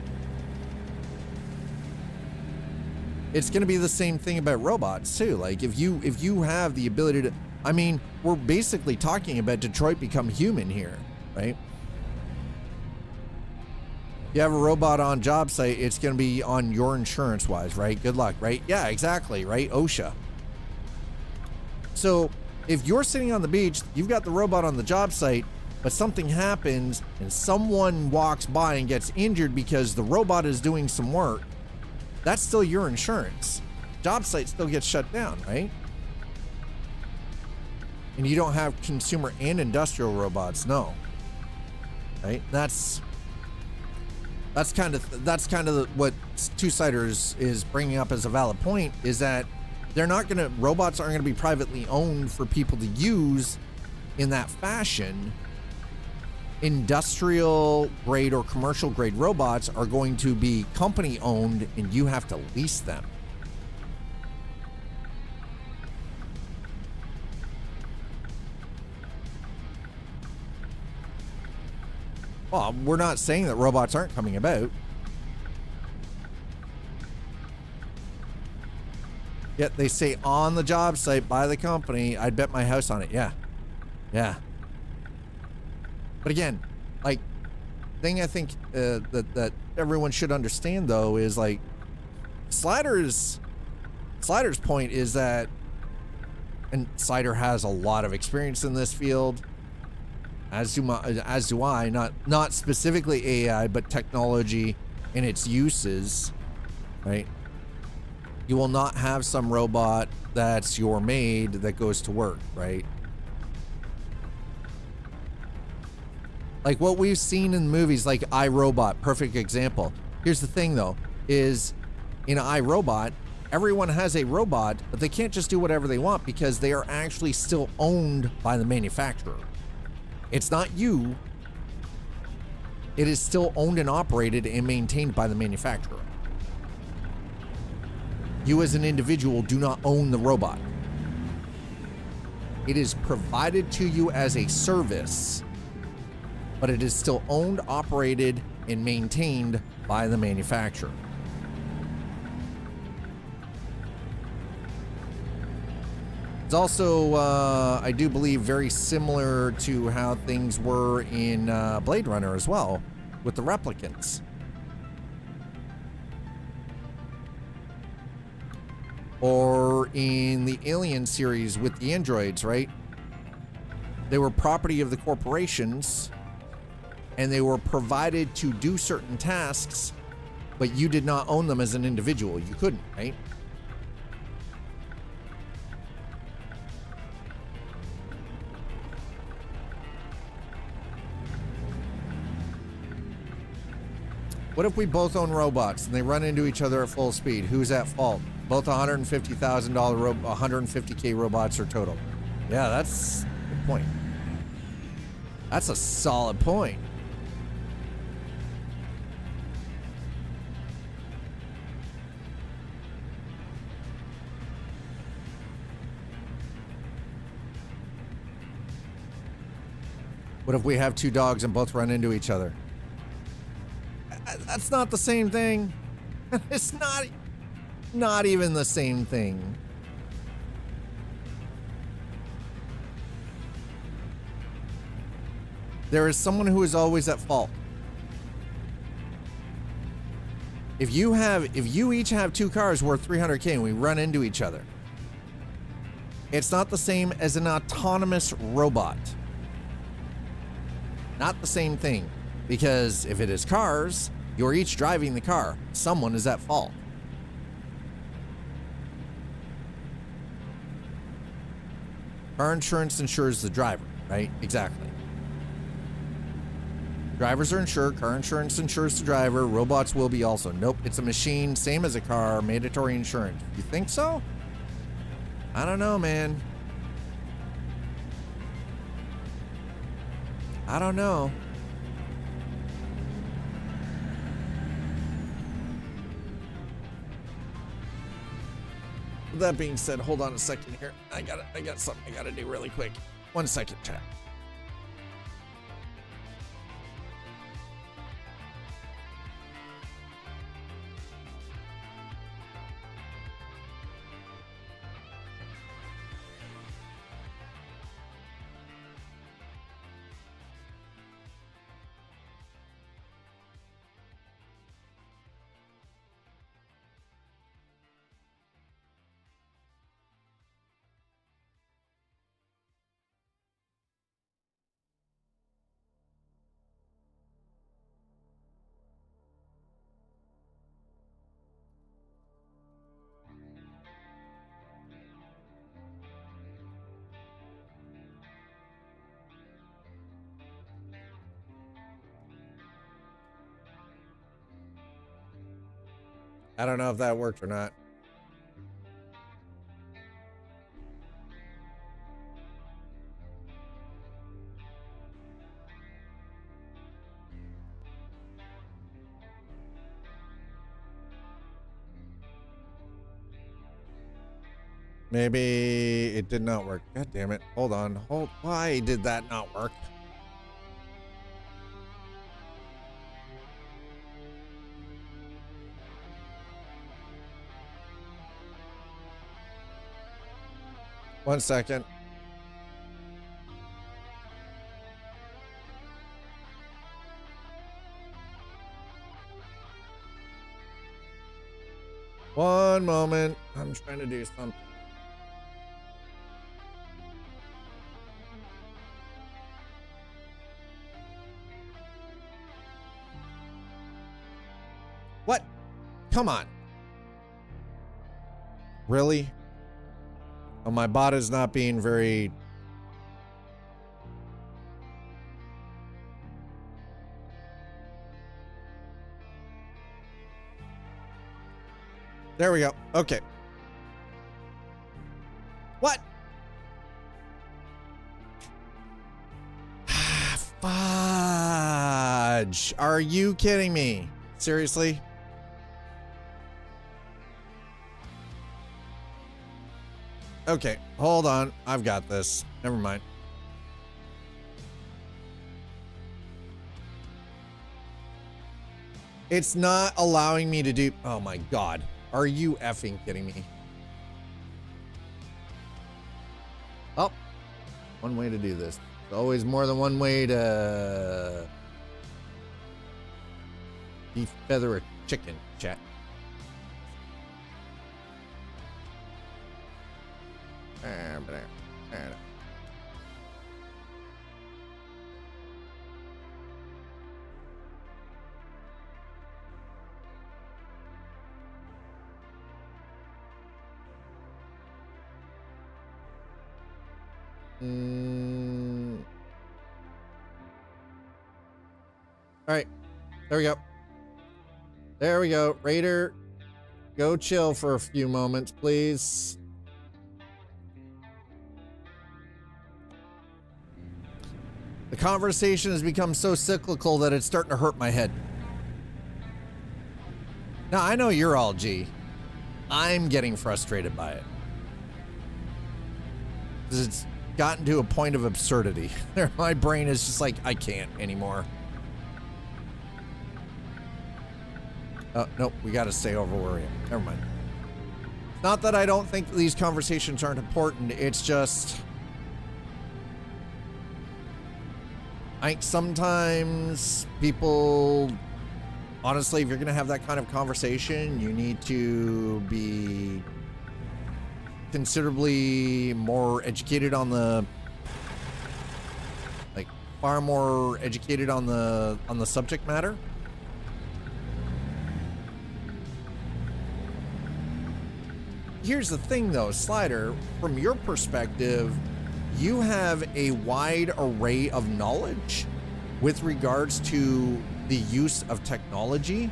It's going to be the same thing about robots too. Like if you have the ability to, I mean, we're basically talking about Detroit become human here, right? You have a robot on job site, it's going to be on your insurance wise, right? Good luck, right? Yeah, exactly, right? OSHA. So if you're sitting on the beach, you've got the robot on the job site, but something happens and someone walks by and gets injured because the robot is doing some work, that's still your insurance. Job site still gets shut down, right? And you don't have consumer and industrial robots, no. Right? That's kind of what Two-Siders is bringing up as a valid point, is that robots aren't gonna be privately owned for people to use in that fashion. Industrial grade or commercial grade robots are going to be company owned and you have to lease them. Well, we're not saying that robots aren't coming about. Yet they say on the job site by the company, I'd bet my house on it. Yeah. Yeah. But again, like, thing I think that everyone should understand though is like Slider's point is that, and Slider has a lot of experience in this field, as do I, not specifically AI, but technology and its uses, right? You will not have some robot that's your maid that goes to work, right? Like what we've seen in movies like iRobot, perfect example. Here's the thing though, is in iRobot, everyone has a robot, but they can't just do whatever they want because they are actually still owned by the manufacturer. It's not you. It is still owned and operated and maintained by the manufacturer. You as an individual do not own the robot. It is provided to you as a service, but it is still owned, operated, and maintained by the manufacturer. It's also, I do believe, very similar to how things were in Blade Runner as well, with the replicants. Or in the Alien series with the androids, right? They were property of the corporations, and they were provided to do certain tasks, but you did not own them as an individual. You couldn't, right? What if we both own robots and they run into each other at full speed? Who's at fault? Both $150,000 150K robots are total. Yeah, that's a good point. That's a solid point. What if we have two dogs and both run into each other? That's not the same thing. It's not even the same thing. There is someone who is always at fault. If you each have two cars worth 300K and we run into each other, it's not the same as an autonomous robot. Not the same thing, because if it is cars, you're each driving the car. Someone is at fault. Car insurance insures the driver, right? Exactly. Drivers are insured. Car insurance insures the driver. Robots will be also. Nope, it's a machine, same as a car, mandatory insurance. You think so? I don't know, man. I don't know. With that being said, hold on a second here. I got something I gotta do really quick. 1 second, chat. I don't know if that worked or not. Maybe it did not work. God damn it. Hold on. Why did that not work? One second. One moment. I'm trying to do something. What? Come on. Really? Oh, my bot is not being very... There we go. Okay. What? Fudge. Are you kidding me? Seriously? Okay, hold on. I've got this. Never mind. It's not allowing me to do... Oh my God. Are you effing kidding me? One way to do this. There's always more than one way to defeather a chicken, chat. All right, there we go. There we go. Raider, go chill for a few moments, please. The conversation has become so cyclical that it's starting to hurt my head. Now, I know you're all G. I'm getting frustrated by it. Because it's gotten to a point of absurdity. My brain is just like, I can't anymore. Oh, nope, we gotta stay over where we are. Never mind. It's not that I don't think these conversations aren't important, it's just... I think sometimes people... Honestly, if you're gonna have that kind of conversation, you need to be considerably more educated on the... Like, far more educated on the subject matter. Here's the thing though, Slider, from your perspective, you have a wide array of knowledge with regards to the use of technology.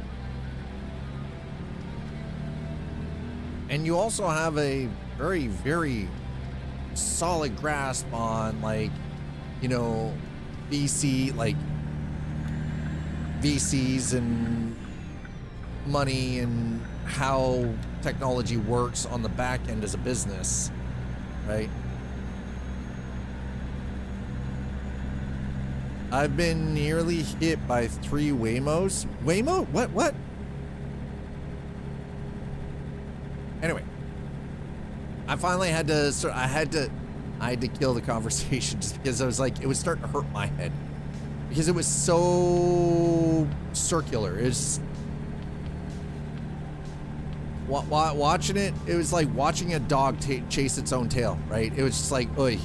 And you also have a very, very solid grasp on, like, you know, VCs and money and how technology works on the back end as a business, right? I've been nearly hit by 3 Waymos. Waymo? What? Anyway, I finally had to I had to kill the conversation just because I was like, it was starting to hurt my head because it was so circular. It's watching it, it was like watching a dog chase its own tail, right? It was just like, oy.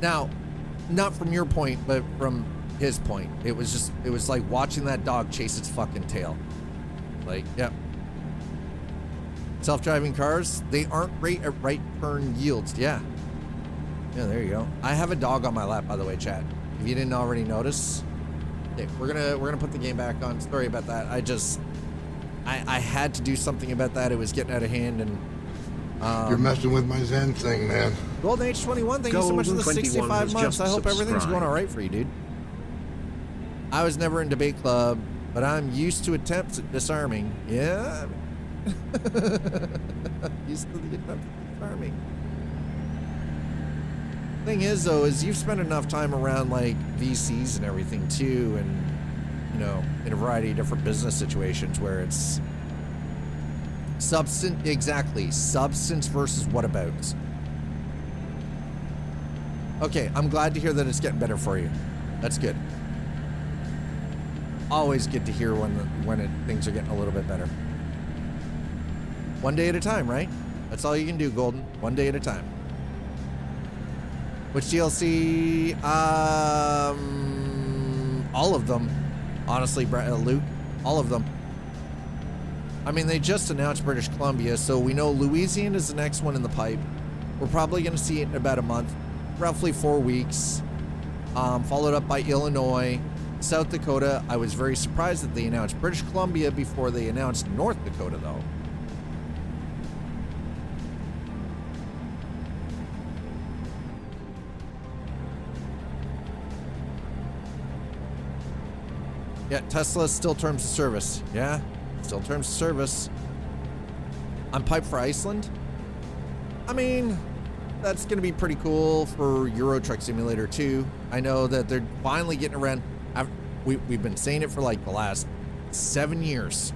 Now, not from your point, but from his point. It was like watching that dog chase its fucking tail. Like, yeah. Self-driving cars, they aren't great at right turn yields. Yeah. Yeah, there you go. I have a dog on my lap, by the way, chat. If you didn't already notice. Okay, we're gonna put the game back on. Sorry about that. I had to do something about that. It was getting out of hand, and you're messing with my Zen thing, man. Golden Age 21, thank you so much for the 65 months. I hope everything's going all right for you, dude. I was never in debate club, but I'm used to attempts at disarming. Yeah. Used to the attempts at disarming. Thing is, though, is you've spent enough time around, like, VCs and everything, too, and you know, in a variety of different business situations where it's substance versus whatabouts. Okay, I'm glad to hear that it's getting better for you. That's good. Always good to hear when things are getting a little bit better. One day at a time, right? That's all you can do, Golden. One day at a time. Which DLC? All of them. Honestly, Luke, all of them. I mean, they just announced British Columbia, so we know Louisiana is the next one in the pipe. We're probably going to see it in about a month, roughly 4 weeks, followed up by Illinois, South Dakota. I was very surprised that they announced British Columbia before they announced North Dakota, though. Yeah, Tesla still terms of service. Yeah, still terms of service. I'm piped for Iceland. I mean, that's going to be pretty cool for Euro Truck Simulator 2. I know that they're finally getting around. We've been saying it for like the last 7 years.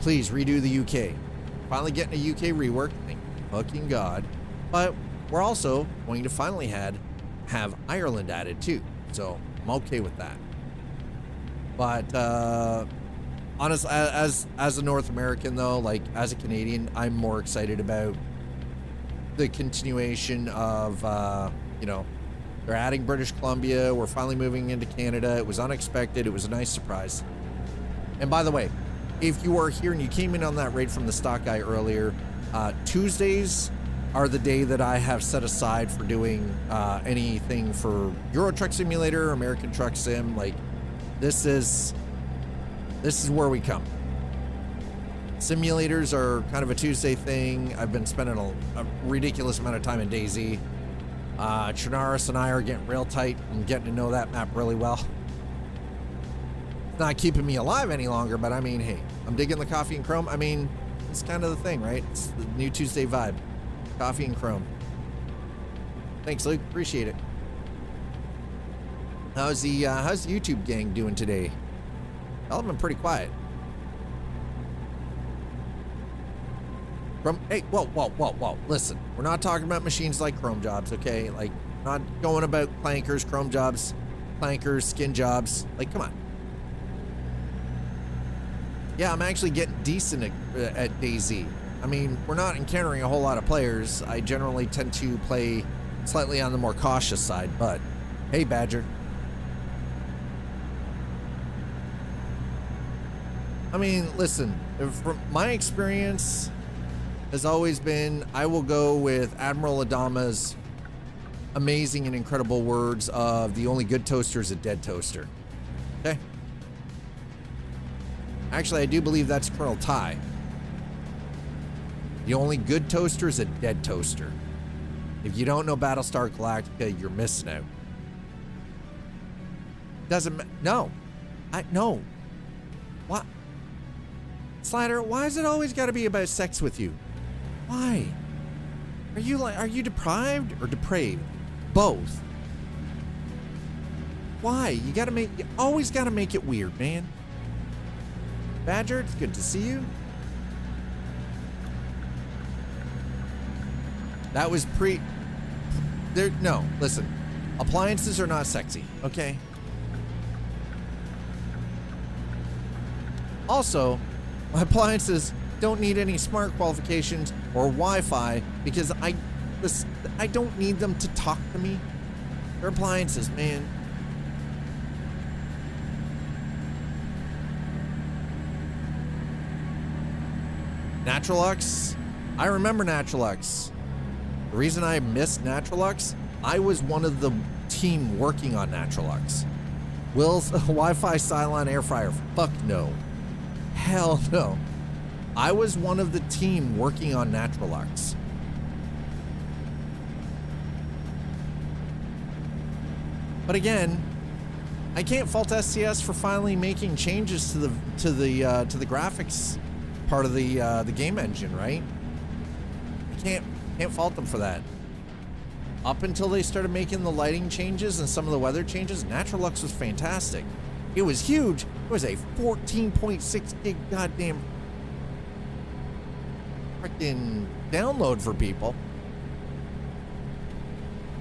Please redo the UK. Finally getting a UK rework. Thank fucking God. But we're also going to finally have have Ireland added too. So I'm okay with that. But honestly, as a North American though, like as a Canadian, I'm more excited about the continuation of, you know, they're adding British Columbia. We're finally moving into Canada. It was unexpected. It was a nice surprise. And by the way, if you are here and you came in on that raid from the stock guy earlier, Tuesdays are the day that I have set aside for doing anything for Euro Truck Simulator, American Truck Sim. Like this is where we come. Simulators are kind of a Tuesday thing. I've been spending a ridiculous amount of time in DayZ. Trinaris and I are getting real tight. I'm getting to know that map really well. It's not keeping me alive any longer, but I mean, hey, I'm digging the Coffee and Chrome. I mean, it's kind of the thing, right? It's the new Tuesday vibe. Coffee and Chrome. Thanks, Luke. Appreciate it. How's the YouTube gang doing today? Y'all have been pretty quiet. Hey, whoa. Listen, we're not talking about machines like Chrome jobs, okay? Like, not going about clankers, Chrome jobs, clankers, skin jobs. Like, come on. Yeah, I'm actually getting decent at DayZ. I mean, we're not encountering a whole lot of players. I generally tend to play slightly on the more cautious side, but hey, Badger. I mean, listen, from my experience has always been, I will go with Admiral Adama's amazing and incredible words of the only good toaster is a dead toaster. Okay? Actually, I do believe that's Colonel Ty. The only good toaster is a dead toaster. If you don't know Battlestar Galactica, you're missing out. No. No. What? Slider, why is it always got to be about sex with you? Why? Are you deprived or depraved? Both. Why? You always got to make it weird, man. Badger, it's good to see you. That was no, listen. Appliances are not sexy, okay? Also, my appliances don't need any smart qualifications or Wi-Fi because I don't need them to talk to me. They're appliances, man. Naturalux, I remember Naturalux. The reason I missed Naturalux, I was one of the team working on Naturalux. Will's Wi-Fi Cylon air fryer, fuck no. Hell no. I was one of the team working on Naturalux. But again, I can't fault SCS for finally making changes to the graphics part of the game engine, right? I can't fault them for that. Up until they started making the lighting changes and some of the weather changes, Naturalux was fantastic. It was huge. It was a 14.6 gig goddamn freaking download for people.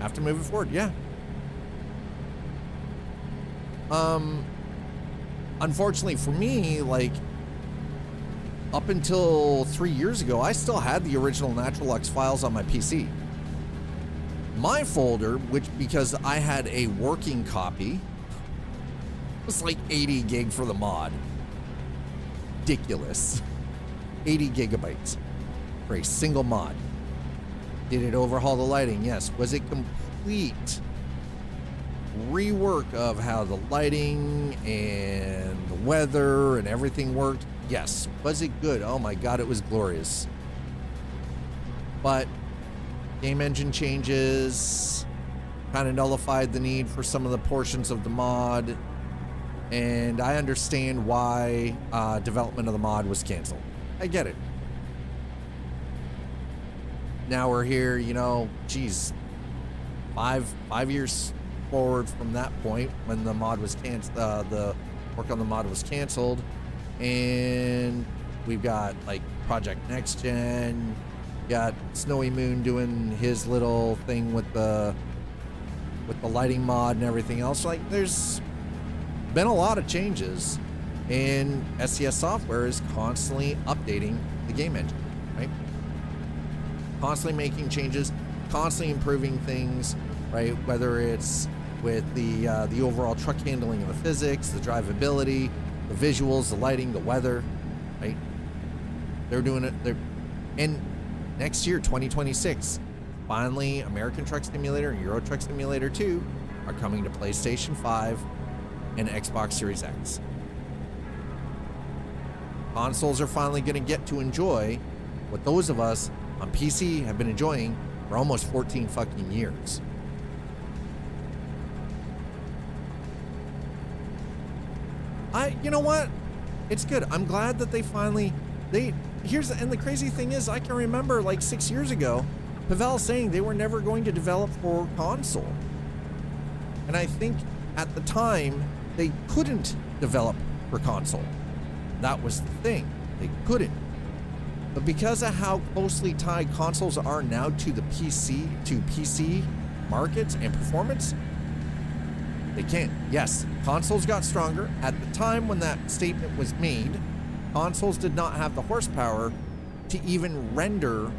Have to move it forward, yeah. Unfortunately for me, like, up until 3 years ago, I still had the original Naturalux files on my PC. My folder, because I had a working copy, was like 80 gig for the mod. Ridiculous. 80 gigabytes for a single mod. Did it overhaul the lighting? Yes. Was it complete rework of how the lighting and the weather and everything worked? Yes. Was it good? Oh my God, it was glorious. But game engine changes kind of nullified the need for some of the portions of the mod. And I understand why development of the mod was canceled. I get it. Now we're here, you know, geez, five years forward from that point when the mod was canceled, the work on the mod was canceled, and we've got like Project Next Gen, got Snowy Moon doing his little thing with with the lighting mod and everything else. Like, there's been a lot of changes, and SCS Software is constantly updating the game engine, right? Constantly making changes, constantly improving things, right? Whether it's with the overall truck handling of the physics, the drivability, the visuals, the lighting, the weather, right? They're doing it. And next year, 2026, finally, American Truck Simulator and Euro Truck Simulator 2 are coming to PlayStation 5 and Xbox Series X. Consoles are finally going to get to enjoy what those of us on PC have been enjoying for almost 14 fucking years. You know what? It's good. I'm glad that they finally, and the crazy thing is, I can remember like 6 years ago, Pavel saying they were never going to develop for console. And I think at the time, they couldn't develop for console. That was the thing. They couldn't. But because of how closely tied consoles are now to the PC markets and performance, they can. Yes, consoles got stronger. At the time when that statement was made, consoles did not have the horsepower to even render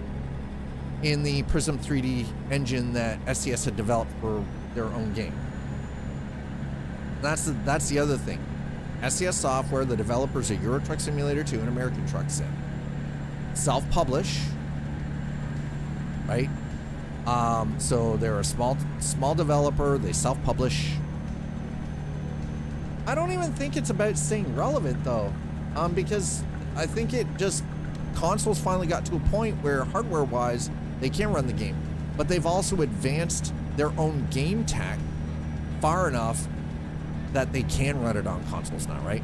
in the Prism 3D engine that SCS had developed for their own game. That's the other thing. SCS Software, the developers of Euro Truck Simulator 2 and American Truck Sim, self-publish, right? So they're a small developer. They self-publish. I don't even think it's about staying relevant though, because I think it just, consoles finally got to a point where hardware-wise they can run the game, but they've also advanced their own game tech far enough that they can run it on consoles now, right?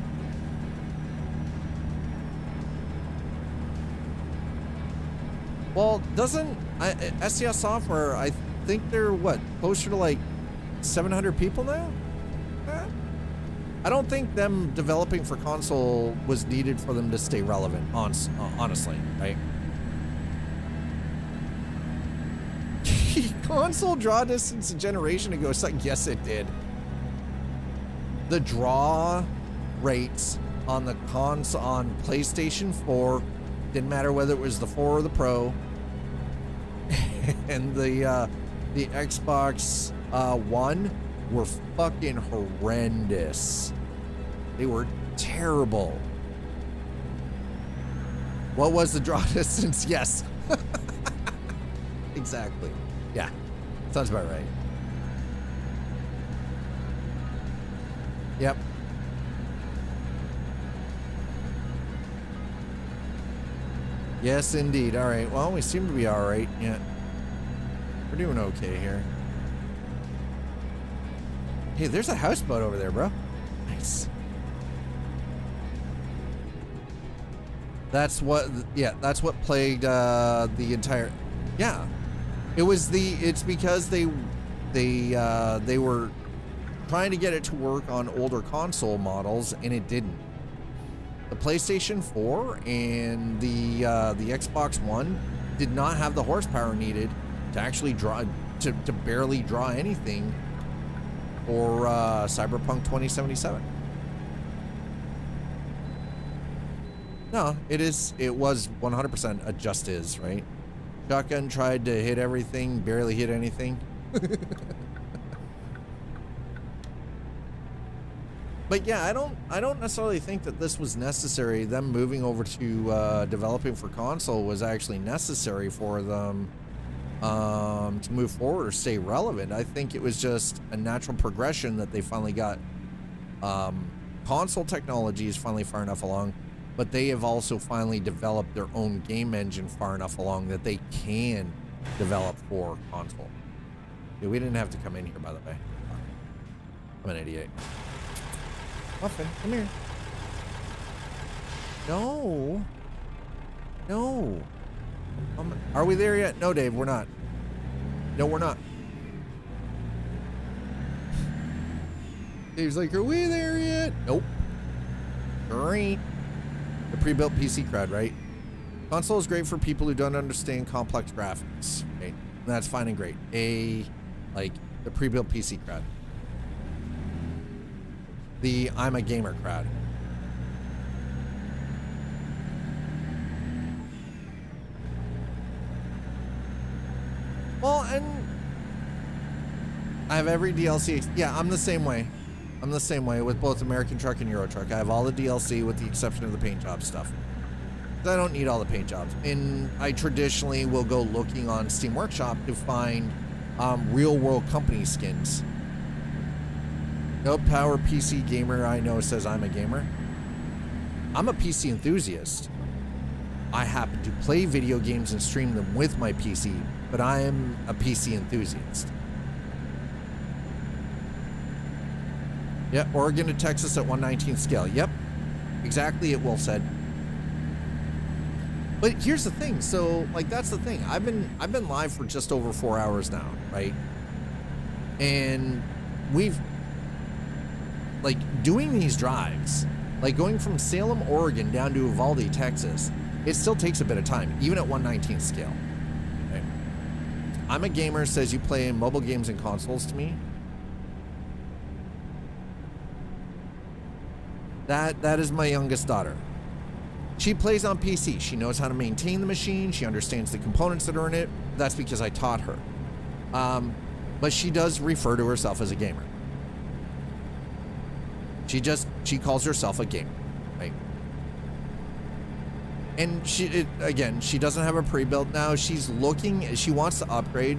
Well, doesn't SCS Software, I think they're what, closer to like 700 people now? I don't think them developing for console was needed for them to stay relevant, honestly, right? Console draw distance a generation ago, it's like, yes, it did. The draw rates on the console on PlayStation 4 didn't matter whether it was the 4 or the Pro, and the Xbox One were fucking horrendous. They were terrible. What was the draw distance? Yes. Exactly. Yeah. Sounds about right. Yep. Yes, indeed. All right. Well, we seem to be all right. Yeah. We're doing okay here. Hey, there's a houseboat over there, bro. Nice. That's what, yeah, that's what plagued the entire, yeah. It's because they were trying to get it to work on older console models, and it didn't. The PlayStation 4 and the Xbox One did not have the horsepower needed to actually draw, to barely draw anything for Cyberpunk 2077. No, it was 100% a just is, right? Shotgun tried to hit everything, barely hit anything. But yeah, I don't necessarily think that this was necessary. Them moving over to developing for console was actually necessary for them to move forward or stay relevant. I think it was just a natural progression that they finally got. Console technology is finally far enough along, but they have also finally developed their own game engine far enough along that they can develop for console. Yeah, we didn't have to come in here, by the way. I'm an idiot. Muffin, come here. No. No. Are we there yet? No, Dave, we're not. No, we're not. Dave's like, are we there yet? Nope. Great. The pre-built PC crowd, right? Console is great for people who don't understand complex graphics, right? And that's fine and great. They're The pre-built PC crowd. The I'm a gamer crowd. Well, and I have every DLC. Yeah, I'm the same way. I'm the same way with both American Truck and Euro Truck. I have all the DLC with the exception of the paint job stuff. I don't need all the paint jobs. And I traditionally will go looking on Steam Workshop to find real world company skins. No power PC gamer I know says I'm a gamer. I'm a PC enthusiast. I happen to play video games and stream them with my PC, but I am a PC enthusiast. Yeah, Oregon to Texas at 1/19th scale. Yep, exactly. It will said. But here's the thing. So, like, that's the thing. I've been live for just over 4 hours now, right? And we've like doing these drives, like going from Salem, Oregon down to Uvalde, Texas. It still takes a bit of time, even at 1/19th scale. Okay. I'm a gamer says you play mobile games and consoles to me. That is my youngest daughter. She plays on PC. She knows how to maintain the machine. She understands the components that are in it. That's because I taught her. But she does refer to herself as a gamer. She calls herself a gamer, right? And she doesn't have a pre-built now. She's looking, she wants to upgrade.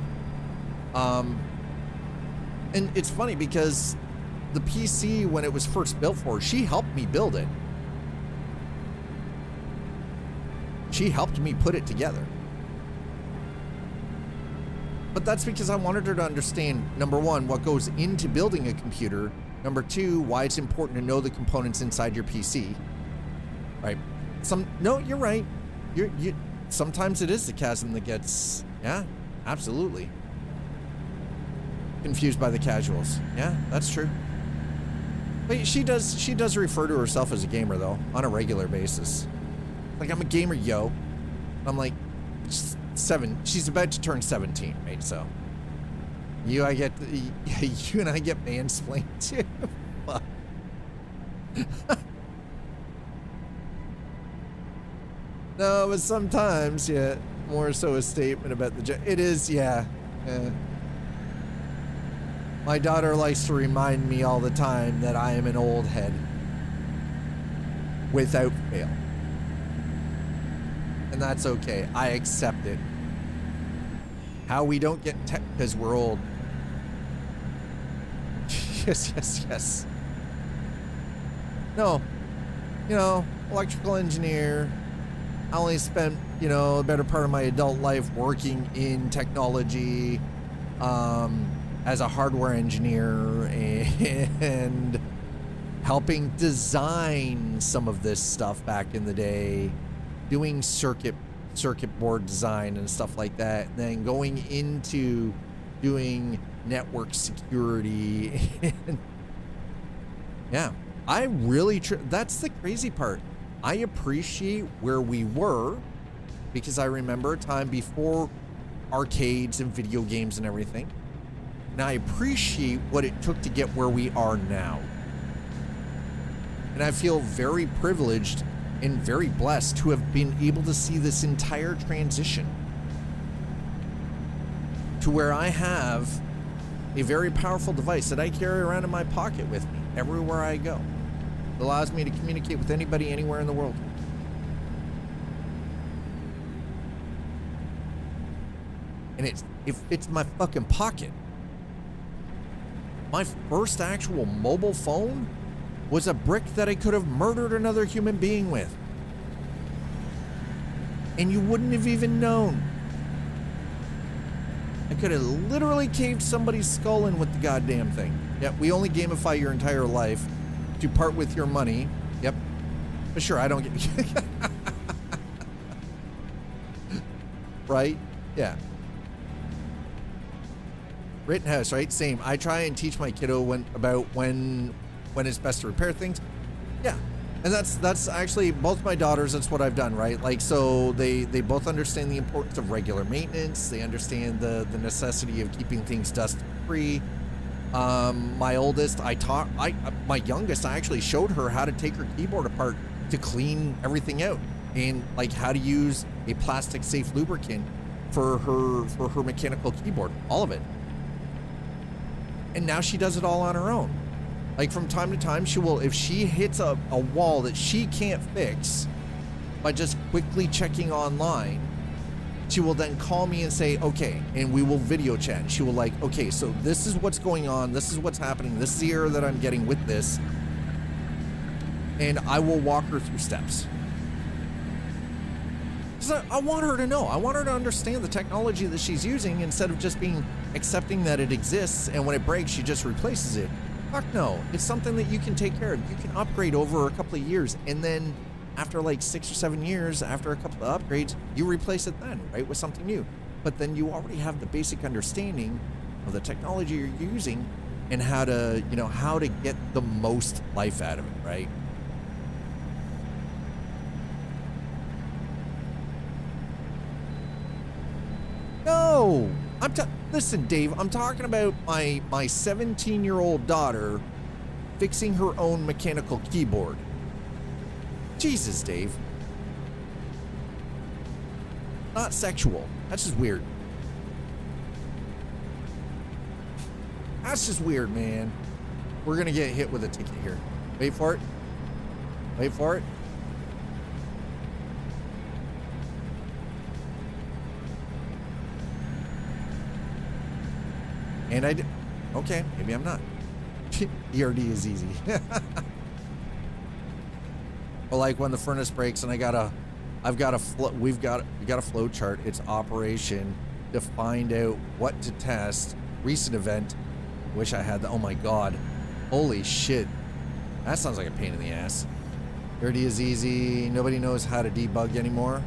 And it's funny because the PC, when it was first built for her, she helped me build it. She helped me put it together. But that's because I wanted her to understand, number one, what goes into building a computer. Number two, why it's important to know the components inside your PC. Right? No, you're right. Sometimes it is the chasm that gets, yeah, absolutely. Confused by the casuals. Yeah, that's true. But she does refer to herself as a gamer though, on a regular basis. Like, I'm a gamer, yo. I'm like, 7. She's about to turn 17, right? So, you and I get mansplained too. Fuck. No, but sometimes, yeah, more so a statement about it is, yeah. My daughter likes to remind me all the time that I am an old head. Without fail. And that's okay. I accept it. How we don't get tech because we're old. Yes. No. Electrical engineer. I only spent, the better part of my adult life working in technology, as a hardware engineer and helping design some of this stuff back in the day. Doing circuit board design and stuff like that, and then going into doing network security. Yeah, I really that's the crazy part. I appreciate where we were because I remember a time before arcades and video games and everything, and I appreciate what it took to get where we are now. And I feel very privileged and very blessed to have been able to see this entire transition to where I have a very powerful device that I carry around in my pocket with me everywhere I go. It allows me to communicate with anybody anywhere in the world. And it's my fucking pocket. My first actual mobile phone was a brick that I could have murdered another human being with. And you wouldn't have even known. I could have literally caved somebody's skull in with the goddamn thing. Yep, we only gamify your entire life to part with your money. Yep. But sure, I don't get... Right? Yeah. Rittenhouse, right? Same. I try and teach my kiddo when it's best to repair things. Yeah. And that's actually both my daughters, that's what I've done, right? Like, so they both understand the importance of regular maintenance. They understand the necessity of keeping things dust free. My oldest, my youngest, I actually showed her how to take her keyboard apart to clean everything out, and like how to use a plastic safe lubricant for her mechanical keyboard, all of it. And now she does it all on her own. Like from time to time, she will, if she hits a wall that she can't fix by just quickly checking online, she will then call me and say, okay, and we will video chat. She will like, okay, so this is what's going on. This is what's happening. This is the error that I'm getting with this. And I will walk her through steps. So I want her to know. I want her to understand the technology that she's using instead of just accepting that it exists, and when it breaks, she just replaces it. Fuck no. It's something that you can take care of. You can upgrade over a couple of years, and then after like 6 or 7 years, after a couple of upgrades, you replace it then, right, with something new. But then you already have the basic understanding of the technology you're using and how to get the most life out of it, right? No, listen, Dave, I'm talking about my 17-year-old daughter fixing her own mechanical keyboard. Jesus, Dave. Not sexual. That's just weird. That's just weird, man. We're gonna get hit with a ticket here. Wait for it. Wait for it. And I did. Okay, maybe I'm not. ERD is easy. Well, like when the furnace breaks and we've got a flow chart. It's operation to find out what to test. Recent event. Wish I had that. Oh my God. Holy shit. That sounds like a pain in the ass. ERD is easy. Nobody knows how to debug anymore.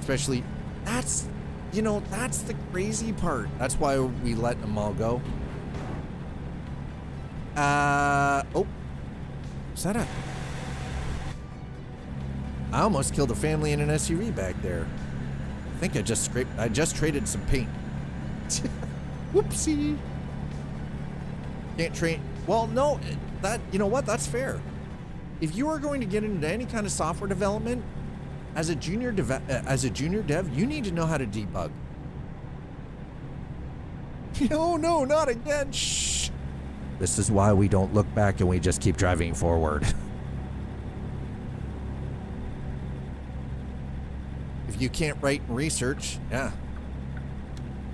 Especially, that's the crazy part. That's why we let them all go. Oh. What's that up? I almost killed a family in an SUV back there. I think I just traded some paint. Whoopsie. Can't trade. Well, no, you know what? That's fair. If you are going to get into any kind of software development, as a junior dev, you need to know how to debug. Oh no, not again. Shh. This is why we don't look back and we just keep driving forward. If you can't write and research, yeah,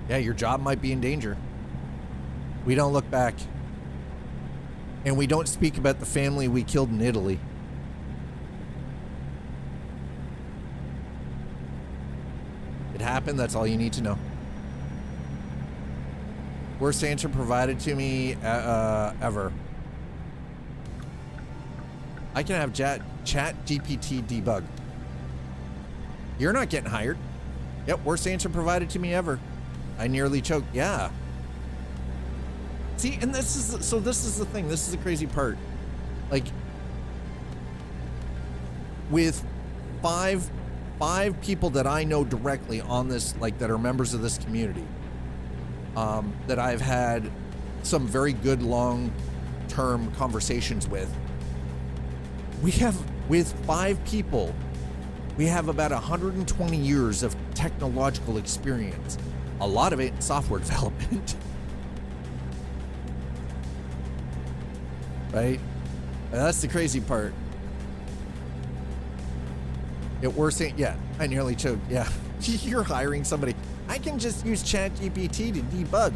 your job might be in danger. We don't look back. And we don't speak about the family we killed in Italy. It happened, that's all you need to know. Worst answer provided to me ever. I can have chat GPT debug. You're not getting hired. Yep, worst answer provided to me ever. I nearly choked. Yeah. See, and this is the thing. This is the crazy part. Like, with five people that I know directly on this, like that are members of this community, that I've had some very good long-term conversations with. With 5 people, we have about 120 years of technological experience. A lot of it in software development. Right? And that's the crazy part. Yeah, I nearly choked. Yeah, you're hiring somebody. I can just use ChatGPT to debug.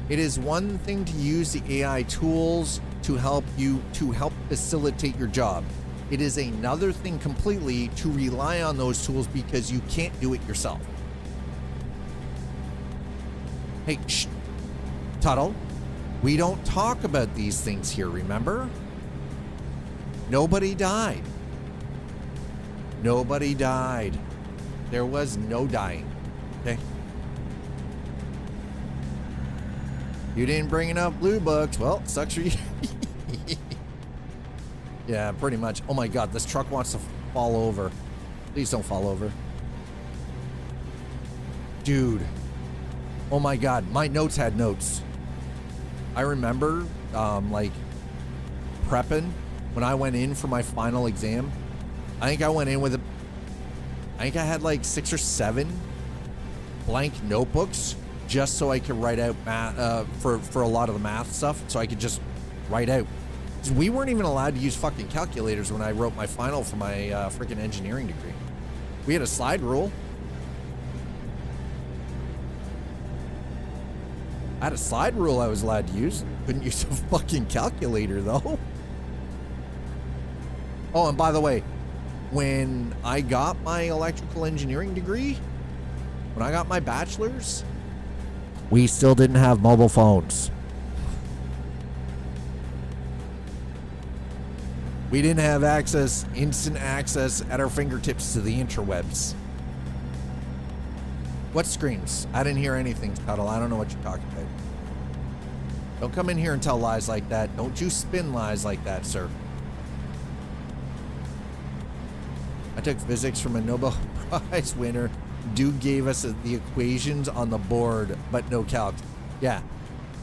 It is one thing to use the AI tools to help facilitate your job. It is another thing completely to rely on those tools because you can't do it yourself. Hey, shh, Tuttle, we don't talk about these things here, remember? Nobody died. Nobody died. There was no dying, okay? You didn't bring enough blue books. Well, sucks for you. Yeah, pretty much. Oh my God, this truck wants to fall over. Please don't fall over. Dude. Oh my God. My notes had notes. I remember, like, prepping when I went in for my final exam. I think I went in with I think I had like 6 or 7 blank notebooks just so I could write out math, for a lot of the math stuff, so I could just write out. 'Cause we weren't even allowed to use fucking calculators when I wrote my final for my freaking engineering degree. We had a slide rule. I had a slide rule I was allowed to use. Couldn't use a fucking calculator though. Oh, and by the way, when I got my electrical engineering degree, when I got my bachelor's, we still didn't have mobile phones. We didn't have instant access at our fingertips to the interwebs. What screams? I didn't hear anything, Tuttle. I don't know what you're talking about. Don't come in here and tell lies like that. Don't you spin lies like that, sir. I took physics from a Nobel Prize winner. Dude gave us the equations on the board, but no calcs. Yeah.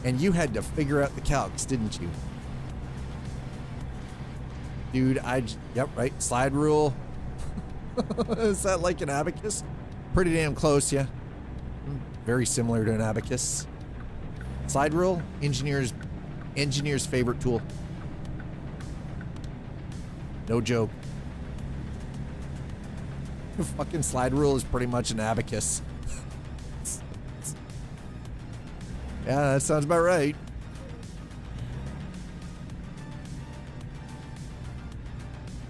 And you had to figure out the calcs, didn't you? Dude, yep, right. Slide rule. Is that like an abacus? Pretty damn close, yeah. Very similar to an abacus. Slide rule, engineer's favorite tool. No joke. The fucking slide rule is pretty much an abacus. Yeah, that sounds about right.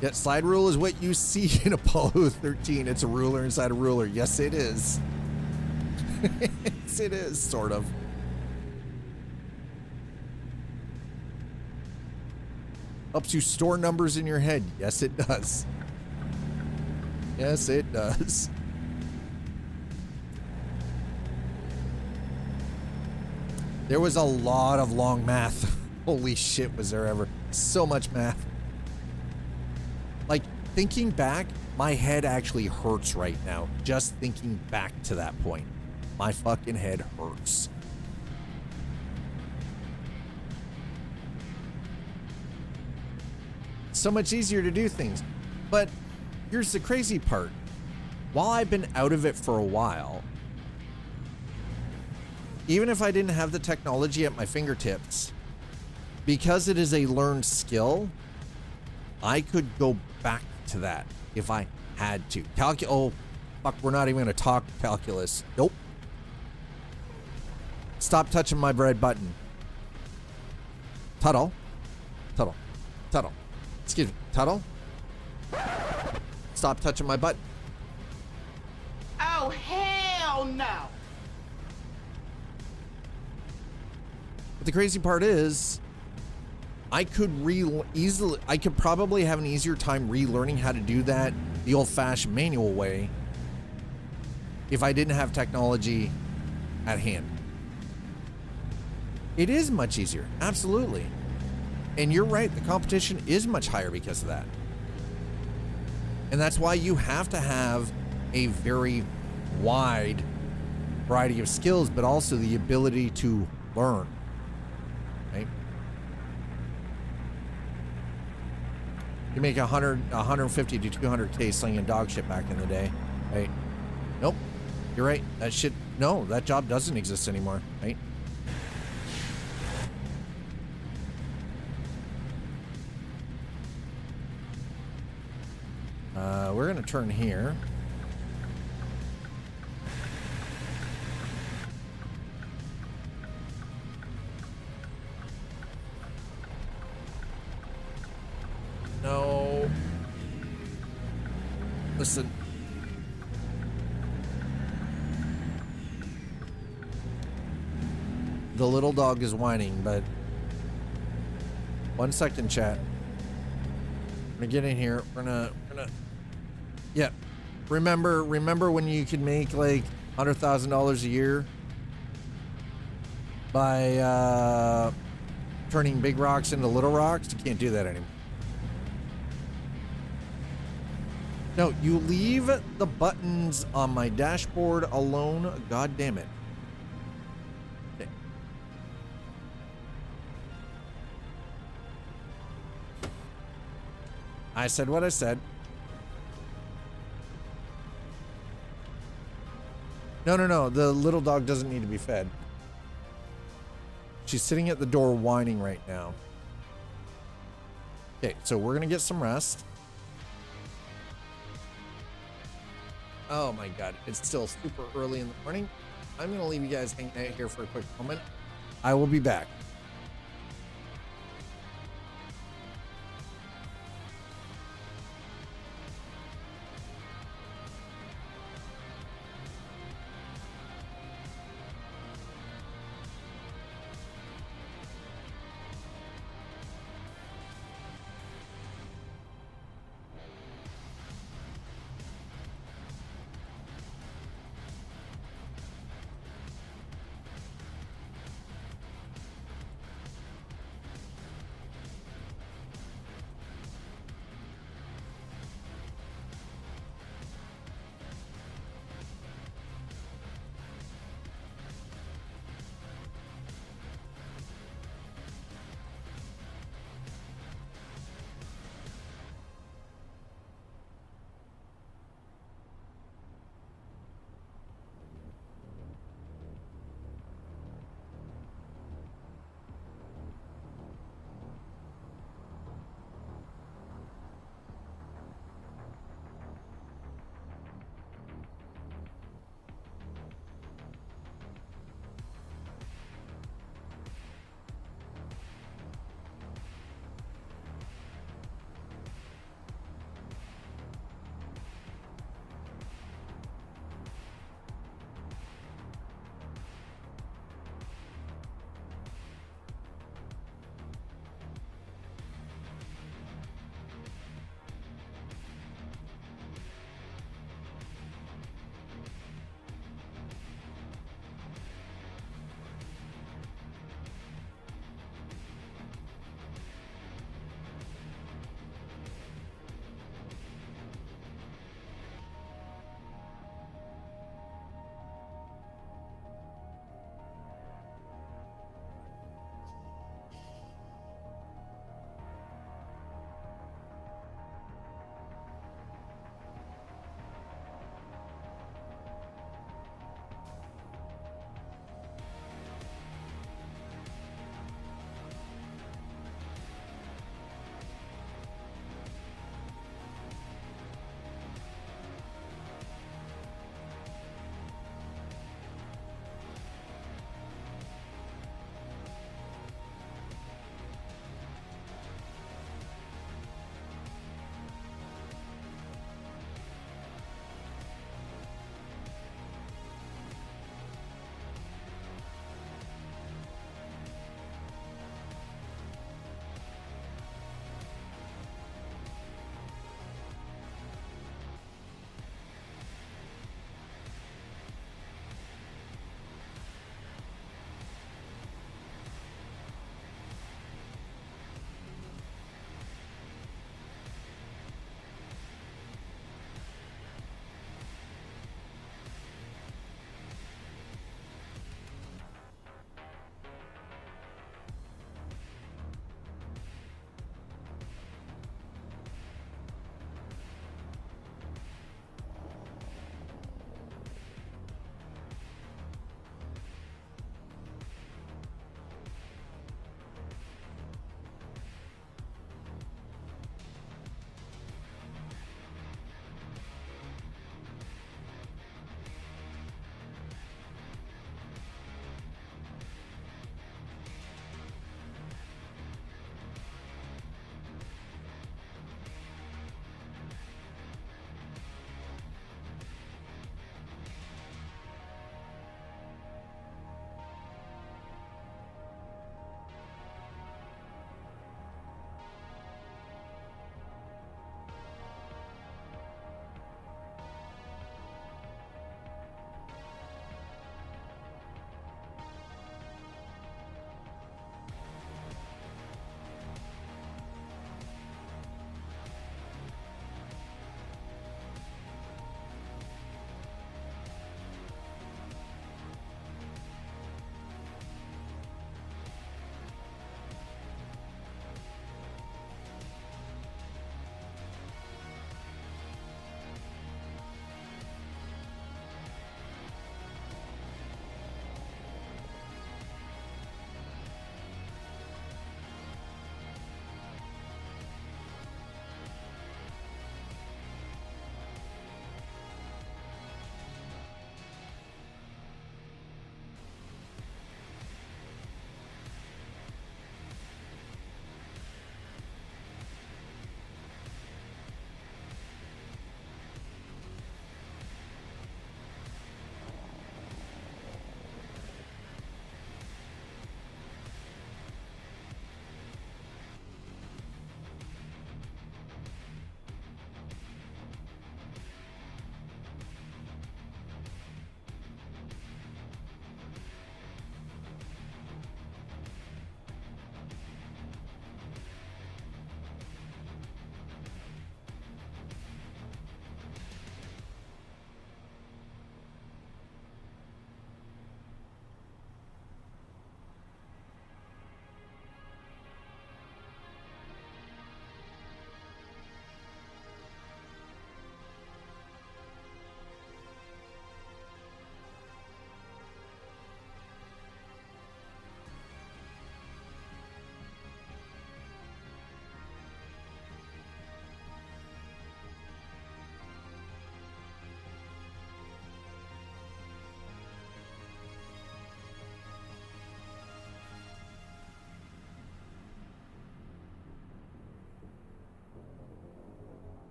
Yeah, slide rule is what you see in Apollo 13. It's a ruler inside a ruler. Yes, it is. Yes, it is, sort of. Helps you store numbers in your head. Yes, it does. Yes, it does. There was a lot of long math. Holy shit, was there ever. So much math. Like, thinking back, my head actually hurts right now. Just thinking back to that point. My fucking head hurts. So much easier to do things. But here's the crazy part. While I've been out of it for a while, even if I didn't have the technology at my fingertips, because it is a learned skill, I could go back to that if I had to. Oh, fuck, we're not even going to talk calculus. Nope. Stop touching my red button. Tuttle. Tuttle. Tuttle. Excuse me. Tuttle. Stop touching my button. Oh, hell no. But the crazy part is, I could probably have an easier time relearning how to do that the old-fashioned manual way if I didn't have technology at hand. It is much easier, absolutely. And you're right, the competition is much higher because of that. And that's why you have to have a very wide variety of skills, but also the ability to learn, right? You make 150 to 200K slinging dog shit back in the day, right? Nope, you're right. That job doesn't exist anymore, right? We're gonna turn here. No. Listen. The little dog is whining, but 1 second, chat. I'm gonna get in here. We're gonna yeah. Remember when you could make like $100,000 a year by turning big rocks into little rocks? You can't do that anymore. No, you leave the buttons on my dashboard alone. God damn it. Okay. I said what I said. No. The little dog doesn't need to be fed. She's sitting at the door whining right now. Okay, so we're gonna get some rest. Oh my god, it's still super early in the morning. I'm gonna leave you guys hanging out here for a quick moment. I will be back.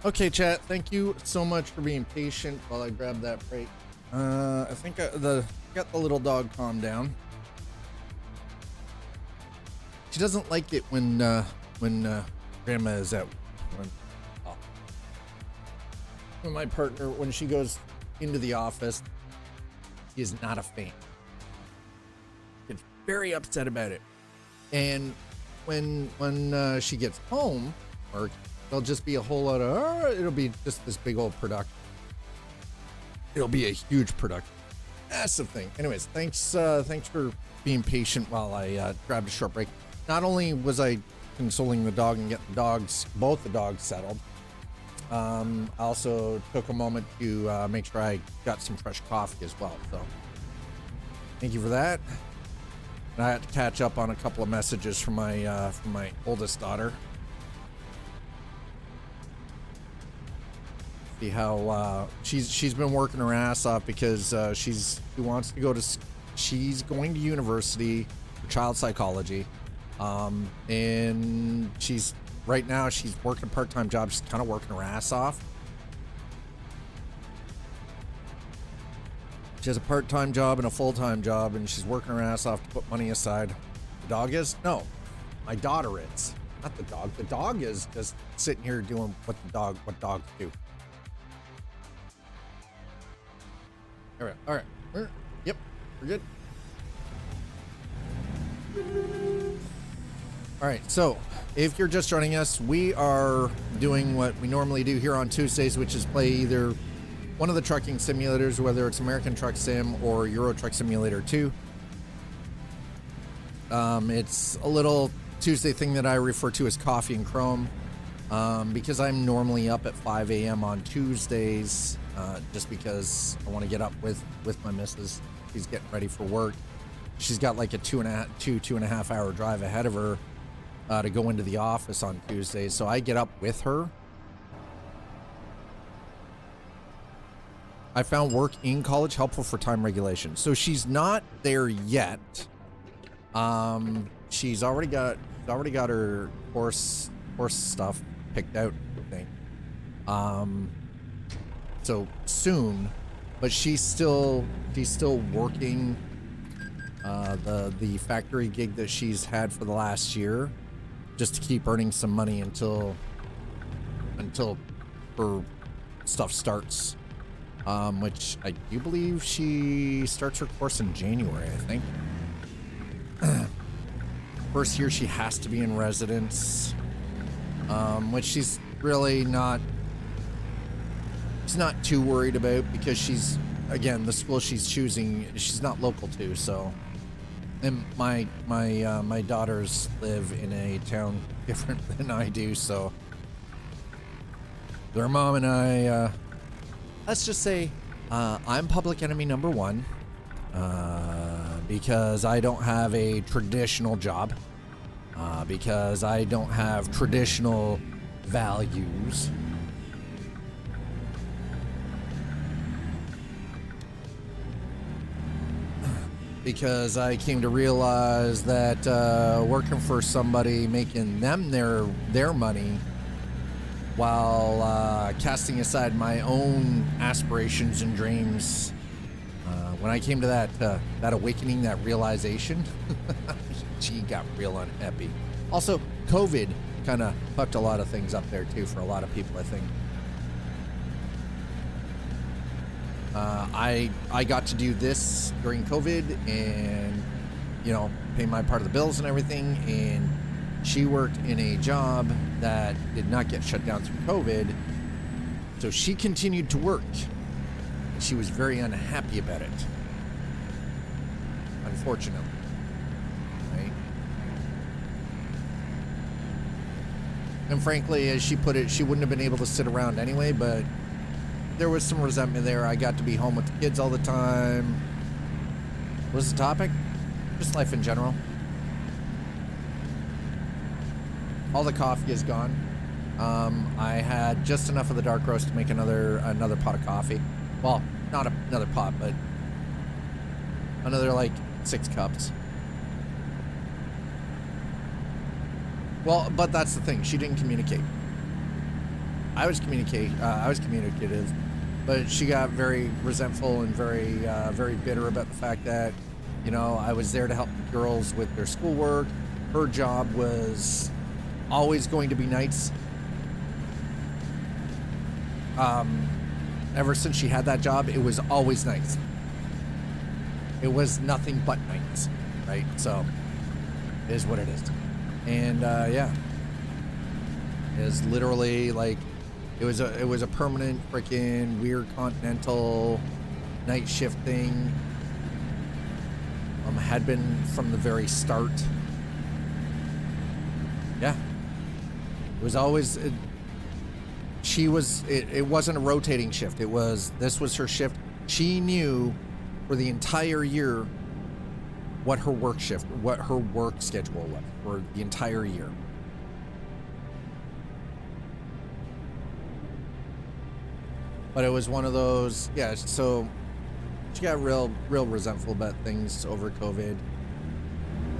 Okay, chat. Thank you so much for being patient while I grab that break. I think got the little dog calmed down. She doesn't like it when grandma is out. When my partner, when she goes into the office, she is not a fan. Gets very upset about it. And when she gets home, or there'll just be a whole lot of, it'll be just this big old production. It'll be a huge production. Massive thing. Anyways, thanks for being patient while I grabbed a short break. Not only was I consoling the dog and getting both the dogs settled, I also took a moment to make sure I got some fresh coffee as well. So thank you for that. And I had to catch up on a couple of messages from my oldest daughter. See how she's been working her ass off because she wants to go to, she's going to university for child psychology, and right now she's working a part-time job. She's kind of working her ass off. She has a part-time job and a full-time job, and she's working her ass off to put money aside. The dog is? No, my daughter is. Not the dog. The dog is just sitting here doing what dogs do. All right. Yep, we're good. All right, so if you're just joining us, we are doing what we normally do here on Tuesdays, which is play either one of the trucking simulators, whether it's American Truck Sim or Euro Truck Simulator 2. It's a little Tuesday thing that I refer to as Coffee and Chrome, because I'm normally up at 5 a.m. on Tuesdays, just because I want to get up with my missus. She's getting ready for work. She's got like a two and a half hour drive ahead of her to go into the office on Tuesdays. So I get up with her. I found work in college helpful for time regulation. So she's not there yet. She's already got her course stuff picked out, I think. So soon, but she's still working the factory gig that she's had for the last year, just to keep earning some money until her stuff starts. Which I do believe she starts her course in January, I think. First year she has to be in residence, which she's really not. She's not too worried about because she's, again, the school she's choosing, she's not local to. So, and my daughters live in a town different than I do, so their mom and I. Let's just say I'm public enemy number one because I don't have a traditional job, because I don't have traditional values. Because I came to realize that working for somebody, making them their money, while casting aside my own aspirations and dreams, when I came to that awakening, that realization, she got real unhappy. Also, COVID kind of fucked a lot of things up there too for a lot of people, I think. I got to do this during COVID and, pay my part of the bills and everything, and she worked in a job that did not get shut down through COVID, so she continued to work. She was very unhappy about it, unfortunately. Right? And frankly, as she put it, she wouldn't have been able to sit around anyway, but there was some resentment there. I got to be home with the kids all the time. What was the topic? Just life in general. All the coffee is gone. I had just enough of the dark roast to make another pot of coffee. Well, not another pot, but another like 6 cups. Well, but that's the thing. She didn't communicate. I was communicative, but she got very resentful and very bitter about the fact that, you know, I was there to help the girls with their schoolwork. Her job was always going to be nights. Ever since she had that job, it was always nights. It was nothing but nights, right? So, it is what it is. And yeah, it was literally like, it was a permanent freaking weird continental night shift thing. Had been from the very start. Yeah, it was always. It wasn't a rotating shift. This was her shift. She knew for the entire year what her work schedule was for the entire year. But it was one of those, yeah, so she got real resentful about things over COVID.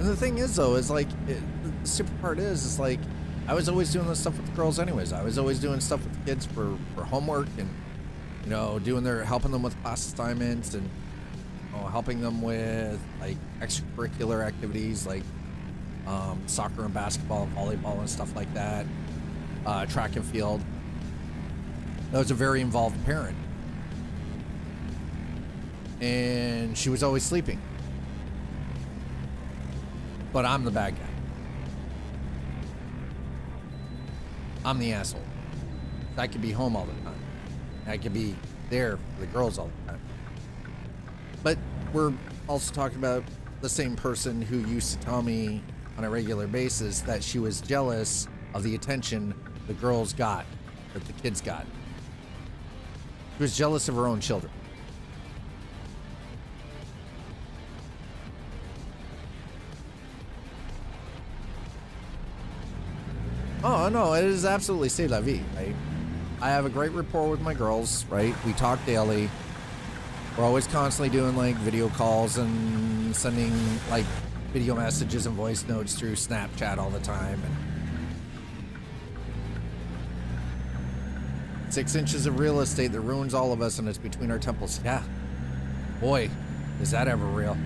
And the thing is, though, is like, the super part is like, I was always doing this stuff with the girls anyways. I was always doing stuff with the kids for homework and, you know, helping them with class assignments and, you know, helping them with, like, extracurricular activities like soccer and basketball and volleyball and stuff like that, track and field. I was a very involved parent. And she was always sleeping. But I'm the bad guy. I'm the asshole. I could be home all the time. I could be there for the girls all the time. But we're also talking about the same person who used to tell me on a regular basis that she was jealous of the attention the girls got, that the kids got. She was jealous of her own children. Oh, no, it is absolutely c'est la vie, right? I have a great rapport with my girls, right? We talk daily. We're always constantly doing, like, video calls and sending, like, video messages and voice notes through Snapchat all the time. And 6 inches of real estate that ruins all of us, and it's between our temples. Yeah. Boy, is that ever real.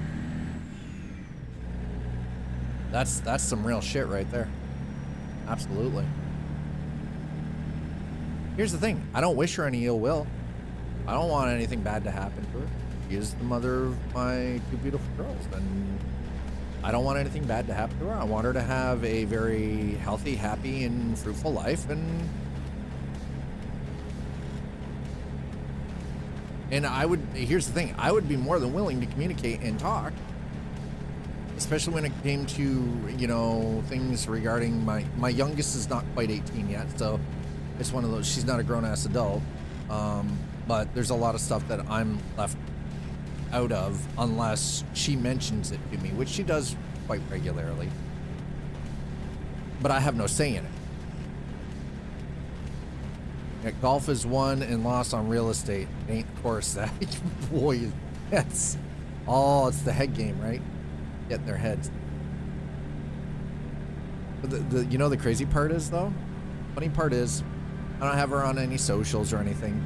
That's some real shit right there. Absolutely. Here's the thing. I don't wish her any ill will. I don't want anything bad to happen to her. She is the mother of my 2 beautiful girls, and I don't want anything bad to happen to her. I want her to have a very healthy, happy, and fruitful life, and here's the thing, I would be more than willing to communicate and talk, especially when it came to, you know, things regarding my youngest is not quite 18 yet, so it's one of those, she's not a grown-ass adult, but there's a lot of stuff that I'm left out of unless she mentions it to me, which she does quite regularly, but I have no say in it. Yeah, golf is won and lost on real estate. It ain't the course that. Boy, it's the head game, right? Getting their heads. But you know the crazy part is, though? Funny part is, I don't have her on any socials or anything.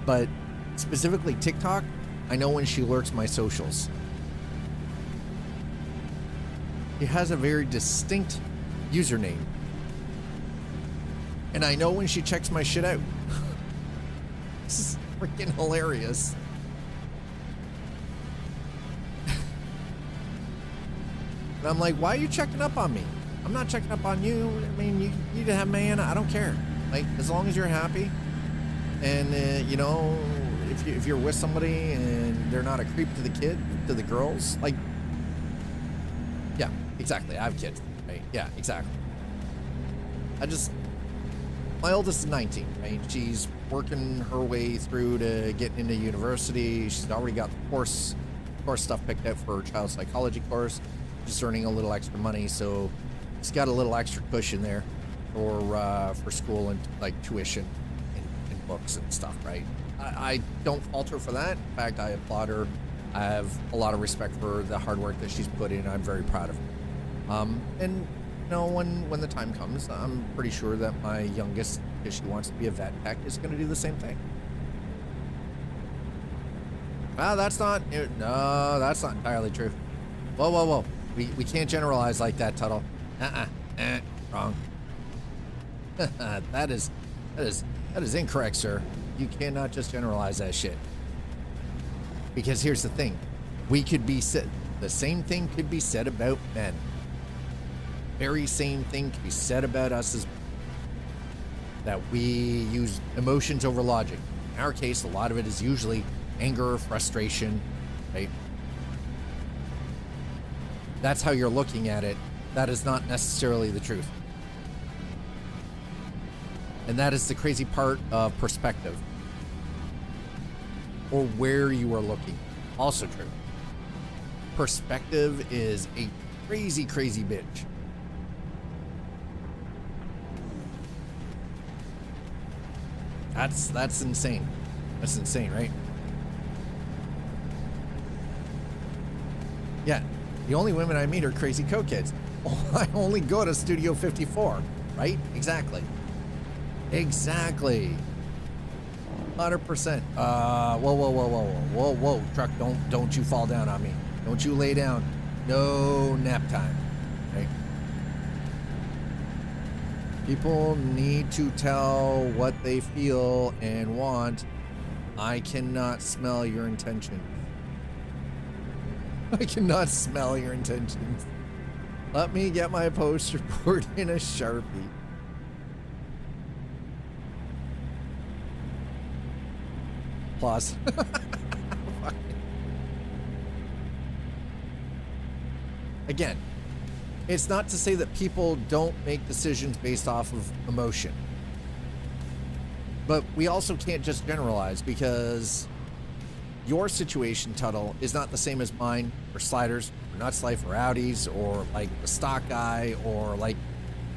But specifically TikTok, I know when she lurks my socials. She has a very distinct username. And I know when she checks my shit out. This is freaking hilarious. And I'm like, why are you checking up on me? I'm not checking up on you. I mean, you have man. I don't care. Like, as long as you're happy, and you know, if you're with somebody and they're not a creep to the kid, to the girls, like, yeah, exactly. I have kids, right? Yeah, exactly. My oldest is 19, right? She's working her way through to get into university. She's already got the course stuff picked out for her child psychology course. She's earning a little extra money, so she's got a little extra cushion there for school and like tuition and books and stuff, right? I don't fault her for that. In fact, I applaud her. I have a lot of respect for the hard work that she's put in. I'm very proud of her. And you know, when the time comes, I'm pretty sure that my youngest, if she wants to be a vet tech, is going to do the same thing. Well, that's not, no, that's not entirely true. Whoa, whoa, whoa. We can't generalize like that, Tuttle. Wrong. That is incorrect, sir. You cannot just generalize that shit. Because here's the thing. The same thing could be said about men. Very same thing could be said about us as that we use emotions over logic. In our case, a lot of it is usually anger, frustration, right? That's how you're looking at it. That is not necessarily the truth. And that is the crazy part of perspective. Or where you are looking. Also true. Perspective is a crazy, crazy bitch. That's insane. That's insane, right? Yeah, the only women I meet are crazy co-kids. I only go to Studio 54, right? Exactly. Exactly. 100%. Whoa, truck, don't you fall down on me. Don't you lay down. No nap time, right? People need to tell what they feel and want. I cannot smell your intentions. I cannot smell your intentions. Let me get my poster board in a Sharpie. Applause. Again, it's not to say that people don't make decisions based off of emotion. But we also can't just generalize, because your situation, Tuttle, is not the same as mine, or Sliders, or Nuts Life, or Audis, or like the stock guy, or like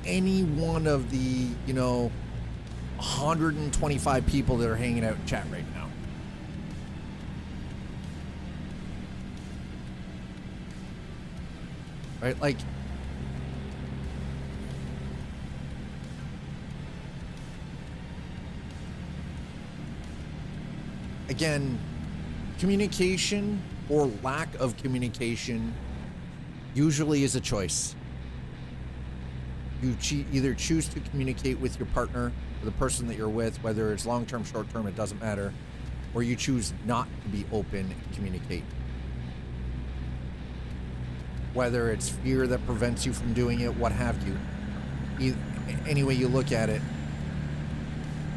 any one of the, 125 people that are hanging out in chat right now. Right? Like, again, communication or lack of communication usually is a choice. You either choose to communicate with your partner or the person that you're with, whether it's long-term, short-term, it doesn't matter, or you choose not to be open and communicate. Whether it's fear that prevents you from doing it, what have you. Any way you look at it,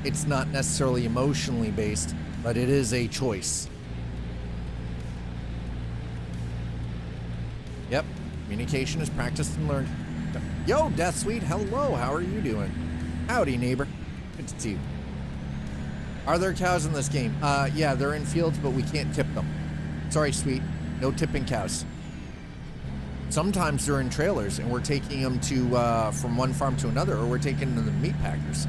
it's not necessarily emotionally based, but it is a choice. Yep, communication is practiced and learned. Yo, Death Sweet, hello, how are you doing? Howdy, neighbor. Good to see you. Are there cows in this game? Yeah, they're in fields, but we can't tip them. Sorry, Sweet, no tipping cows. Sometimes they're in trailers, and we're taking them to from one farm to another, or we're taking them to the meat packers.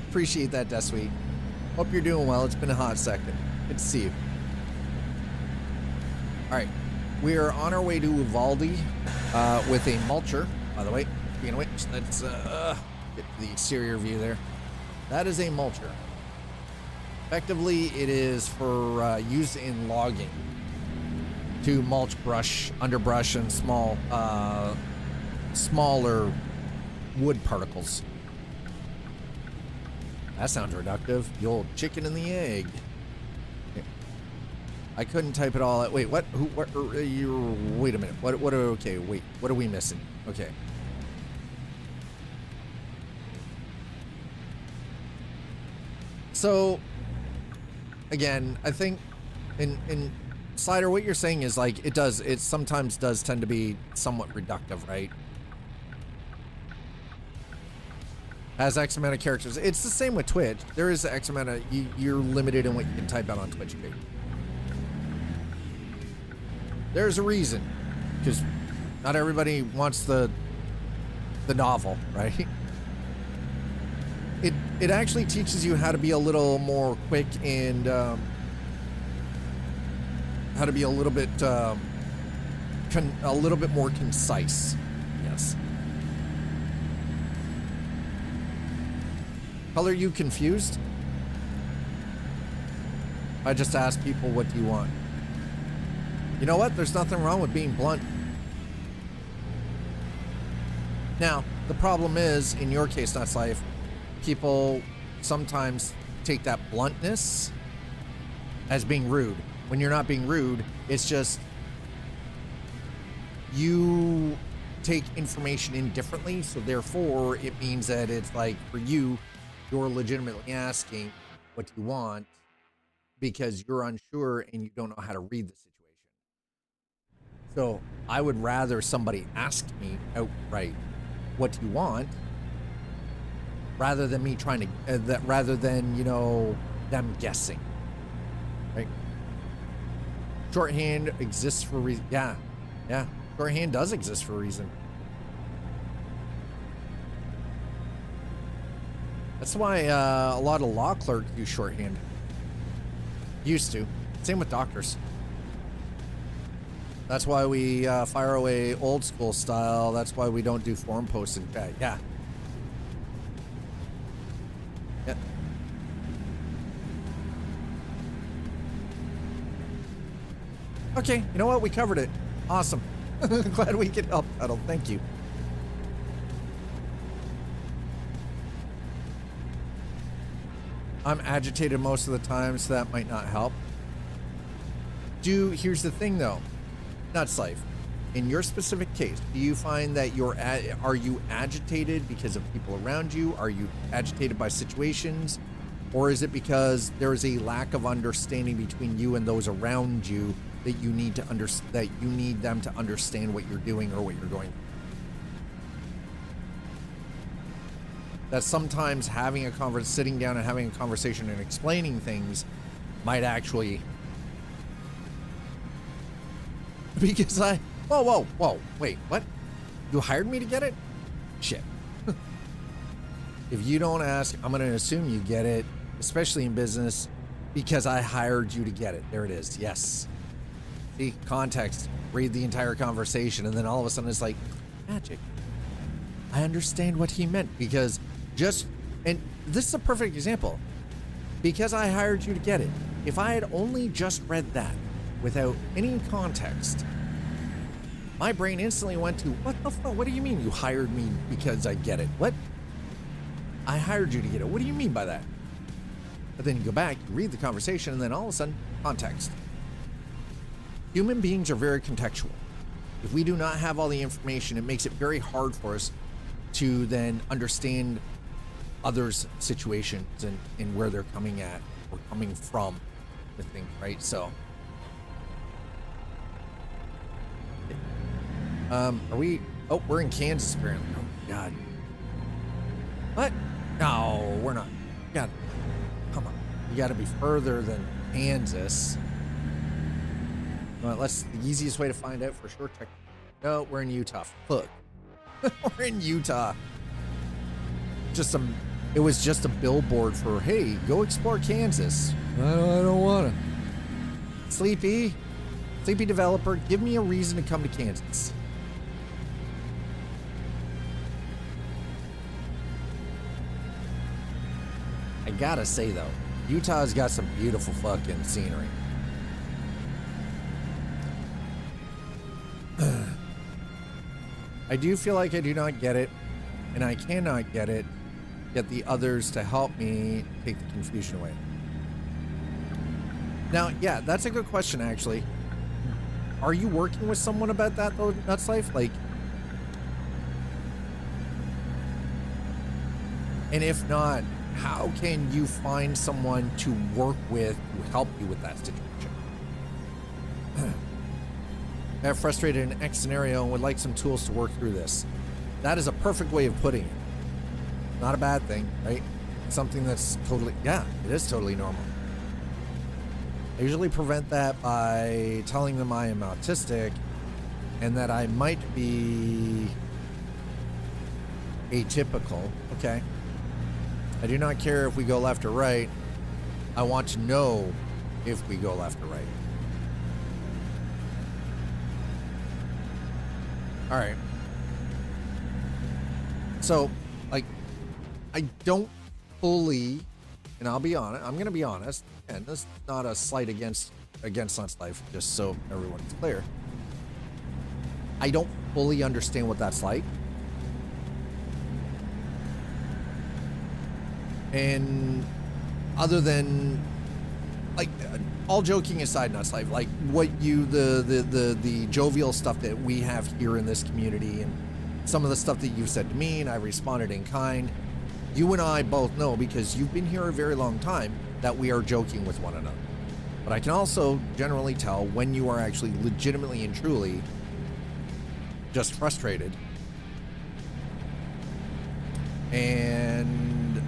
Appreciate that, Death Sweet. Hope you're doing well. It's been a hot second. Good to see you. All right, we are on our way to Uvalde with a mulcher. By the way, speaking of which, let's get the exterior view there. That is a mulcher. Effectively, it is for use in logging to mulch brush, underbrush, and smaller wood particles. That sounds reductive. The old chicken and the egg. Okay. I couldn't type it all out. Wait, what? Who? What? Wait a minute. What? Okay, wait. What are we missing? Okay. So, again, I think in Slider, what you're saying is like it sometimes does tend to be somewhat reductive, right? Has X amount of characters. It's the same with Twitch. There is X amount of, you're limited in what you can type out on Twitch. There's a reason, because not everybody wants the novel, right? It actually teaches you how to be a little more quick and how to be a little bit more concise. Yes. Color you confused? I just ask people, what do you want? You know what? There's nothing wrong with being blunt. Now, the problem is, in your case, Nuts Life, people sometimes take that bluntness as being rude. When you're not being rude, it's just you take information in differently, so therefore it means that it's like, for you, you're legitimately asking what you want because you're unsure and you don't know how to read the situation. So I would rather somebody ask me outright, what do you want, rather than me trying to rather than, you know, them guessing, right? Shorthand exists for a reason. Yeah, shorthand does exist for a reason. That's why a lot of law clerks use shorthand. Used to. Same with doctors. That's why we fire away old school style. That's why we don't do form posts and chat. Yeah. Yeah. Okay, you know what? We covered it. Awesome. Glad we could help, Tuttle. Thank you. I'm agitated most of the time, so that might not help. Here's the thing though. Nuts Life, in your specific case, do you find that are you agitated because of people around you? Are you agitated by situations? Or is it because there is a lack of understanding between you and those around you that you need them to understand what you're doing or what you're going through? That sometimes sitting down and having a conversation and explaining things might actually, because whoa, wait, what? You hired me to get it? Shit. If you don't ask, I'm going to assume you get it, especially in business, because I hired you to get it. There it is. Yes. See, context, read the entire conversation, and then all of a sudden it's like, magic. I understand what he meant, because and this is a perfect example, because I hired you to get it. If I had only just read that without any context, my brain instantly went to, what the fuck? What do you mean you hired me because I get it? What? I hired you to get it. What do you mean by that? But then you go back, you read the conversation, and then all of a sudden, context. Human beings are very contextual. If we do not have all the information, it makes it very hard for us to then understand others' situations and where they're coming at or coming from the thing, right? So, we're in Kansas apparently. Oh God. What? No, we're not. God, come on. You gotta be further than Kansas. Well, that's the easiest way to find out for sure. No, we're in Utah. Look. We're in Utah. It was just a billboard for, hey, go explore Kansas. I don't want to. Sleepy developer, give me a reason to come to Kansas. I gotta say though, Utah's got some beautiful fucking scenery. I do feel like I do not get it, and I cannot get the others to help me take the confusion away. Now, yeah, that's a good question, actually. Are you working with someone about that, though, Nuts Life? Like, and if not, how can you find someone to work with to help you with that situation? I have frustrated in X scenario and would like some tools to work through this. That is a perfect way of putting it. Not a bad thing, right? Something that's totally, yeah, it is totally normal. I usually prevent that by telling them I am autistic and that I might be atypical. Okay. I do not care if we go left or right. I want to know if we go left or right. All right. So, like, I don't fully, and I'll be honest, I'm going to be honest, and this is not a slight against Nuts Life, just so everyone's clear. I don't fully understand what that's like. And other than, like, all joking aside, Nuts Life, like what you, the jovial stuff that we have here in this community and some of the stuff that you've said to me and I've responded in kind, you and I both know, because you've been here a very long time, that we are joking with one another. But I can also generally tell when you are actually legitimately and truly just frustrated. And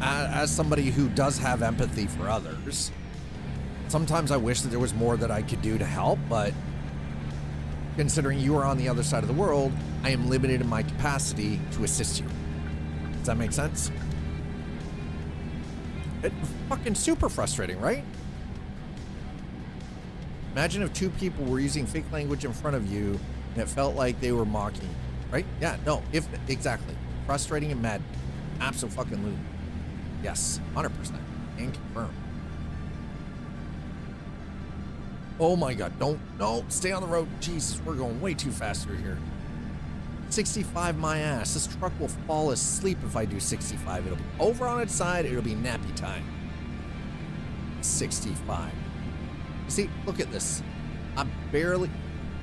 as somebody who does have empathy for others, sometimes I wish that there was more that I could do to help, but considering you are on the other side of the world, I am limited in my capacity to assist you. Does that make sense? It's fucking super frustrating, right? Imagine if two people were using fake language in front of you and it felt like they were mocking you, right? Yeah, no, exactly. Frustrating and mad. Abso-fucking-lutely. Yes, 100%. And confirmed. Oh my God, no, stay on the road. Jesus, we're going way too fast through here. 65 my ass. This truck will fall asleep if I do 65. It'll be over on its side. It'll be nappy time. 65. See, look at this.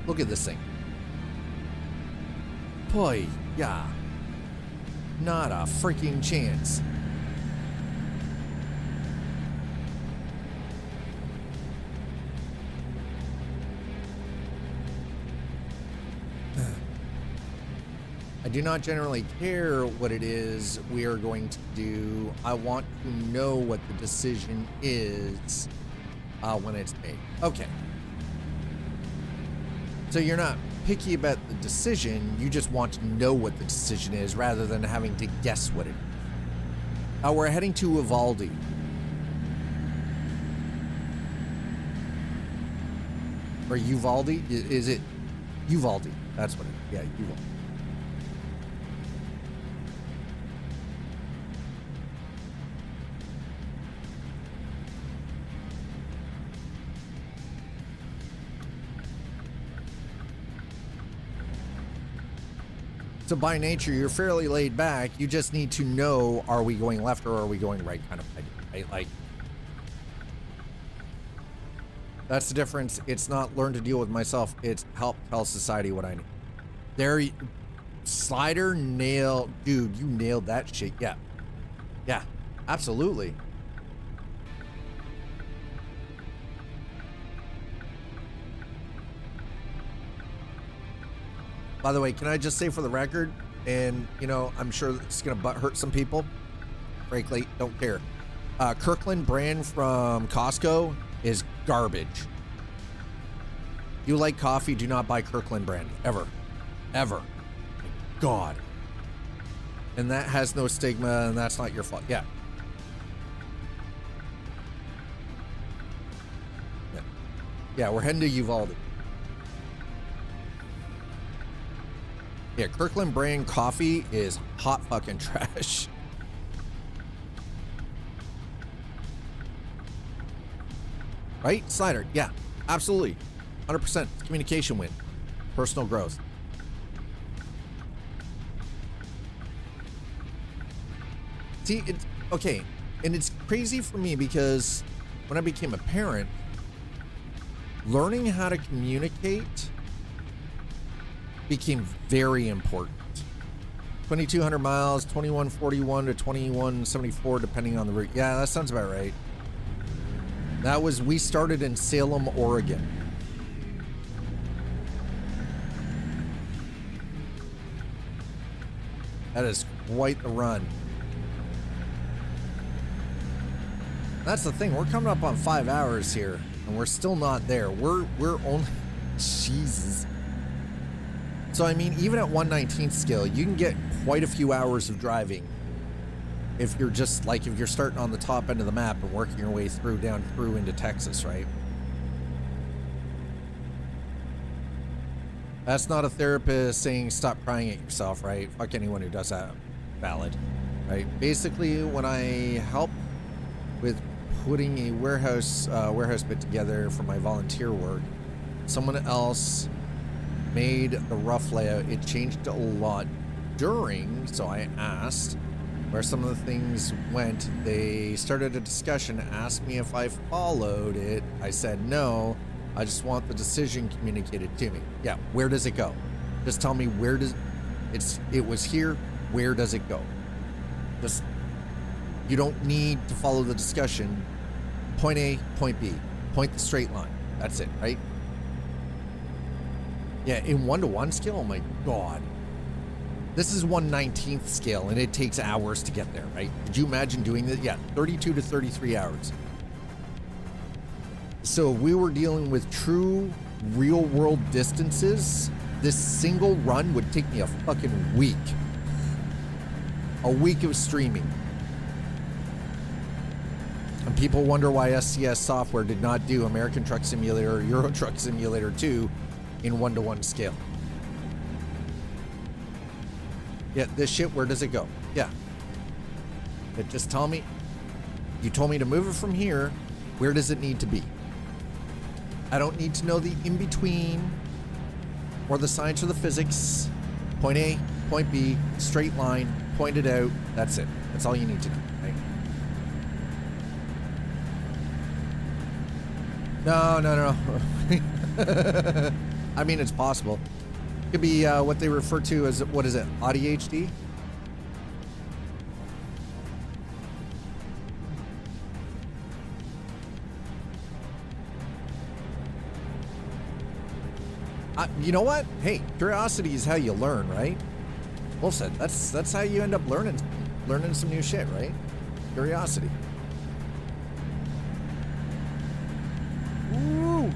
Look at this thing. Boy, yeah. Not a freaking chance. I do not generally care what it is we are going to do. I want to know what the decision is when it's made. Okay. So you're not picky about the decision. You just want to know what the decision is rather than having to guess what it is. We're heading to Uvalde. Or Uvalde? Is it Uvalde? That's what it is. Yeah, Uvalde. So by nature, you're fairly laid back. You just need to know, are we going left or are we going right kind of idea, right? Like, that's the difference. It's not learn to deal with myself. It's help tell society what I need. There, Slider nailed, dude, you nailed that shit. Yeah. Yeah, absolutely. By the way, can I just say for the record, and, you know, I'm sure it's going to hurt some people. Frankly, don't care. Kirkland brand from Costco is garbage. You like coffee, do not buy Kirkland brand. Ever. Ever. God. And that has no stigma, and that's not your fault. Yeah. Yeah, we're heading to Uvalde. Yeah, Kirkland brand coffee is hot fucking trash. Right? Slider. Yeah, absolutely. 100%. Communication win. Personal growth. See, it's okay. And it's crazy for me because when I became a parent, learning how to communicate became very important. 2,200 miles, 2141 to 2174, depending on the route. Yeah, that sounds about right. We started in Salem, Oregon. That is quite the run. That's the thing. We're coming up on 5 hours here, and we're still not there. We're only... Jesus. So, I mean, even at 1/19th scale, you can get quite a few hours of driving if you're just, like, if you're starting on the top end of the map and working your way down through into Texas, right? That's not a therapist saying stop crying at yourself, right? Fuck anyone who does that. Valid, right? Basically, when I help with putting a warehouse bit together for my volunteer work, someone else made the rough layout. It changed a lot during, so I asked where some of the things went. They started a discussion, asked me if I followed it. I said no. I just want the decision communicated to me. Yeah, where does it go? Just tell me where does it was here, where does it go? Just, you don't need to follow the discussion. Point A, point B, point the straight line. That's it, right? Yeah, in 1-to-1 scale, oh my God. This is 1/19th scale and it takes hours to get there, right? Could you imagine doing this? Yeah, 32 to 33 hours. So if we were dealing with true real world distances, this single run would take me a fucking week. A week of streaming. And people wonder why SCS Software did not do American Truck Simulator or Euro Truck Simulator 2 in 1-to-1 scale. Yeah, this shit, where does it go? Yeah. But just tell me, you told me to move it from here, where does it need to be? I don't need to know the in-between or the science or the physics. Point A, point B, straight line, point it out. That's it. That's all you need to know, right? No. I mean, it's possible. It could be what they refer to as, what is it, ADHD? You know what? Hey, curiosity is how you learn, right? Wolf said that's how you end up learning some new shit, right? Curiosity. Woo!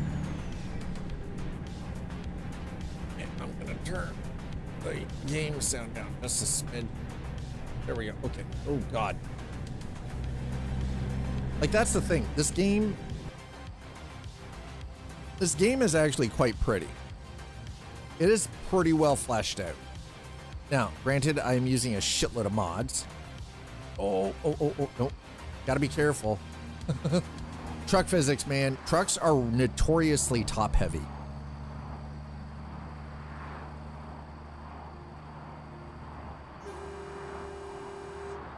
And I'm gonna turn the game sound down just a smidge. There we go. Okay. Oh God. Like, that's the thing. This game is actually quite pretty. It is pretty well fleshed out. Now, granted, I am using a shitload of mods. Oh, no. Gotta be careful. Truck physics, man. Trucks are notoriously top heavy.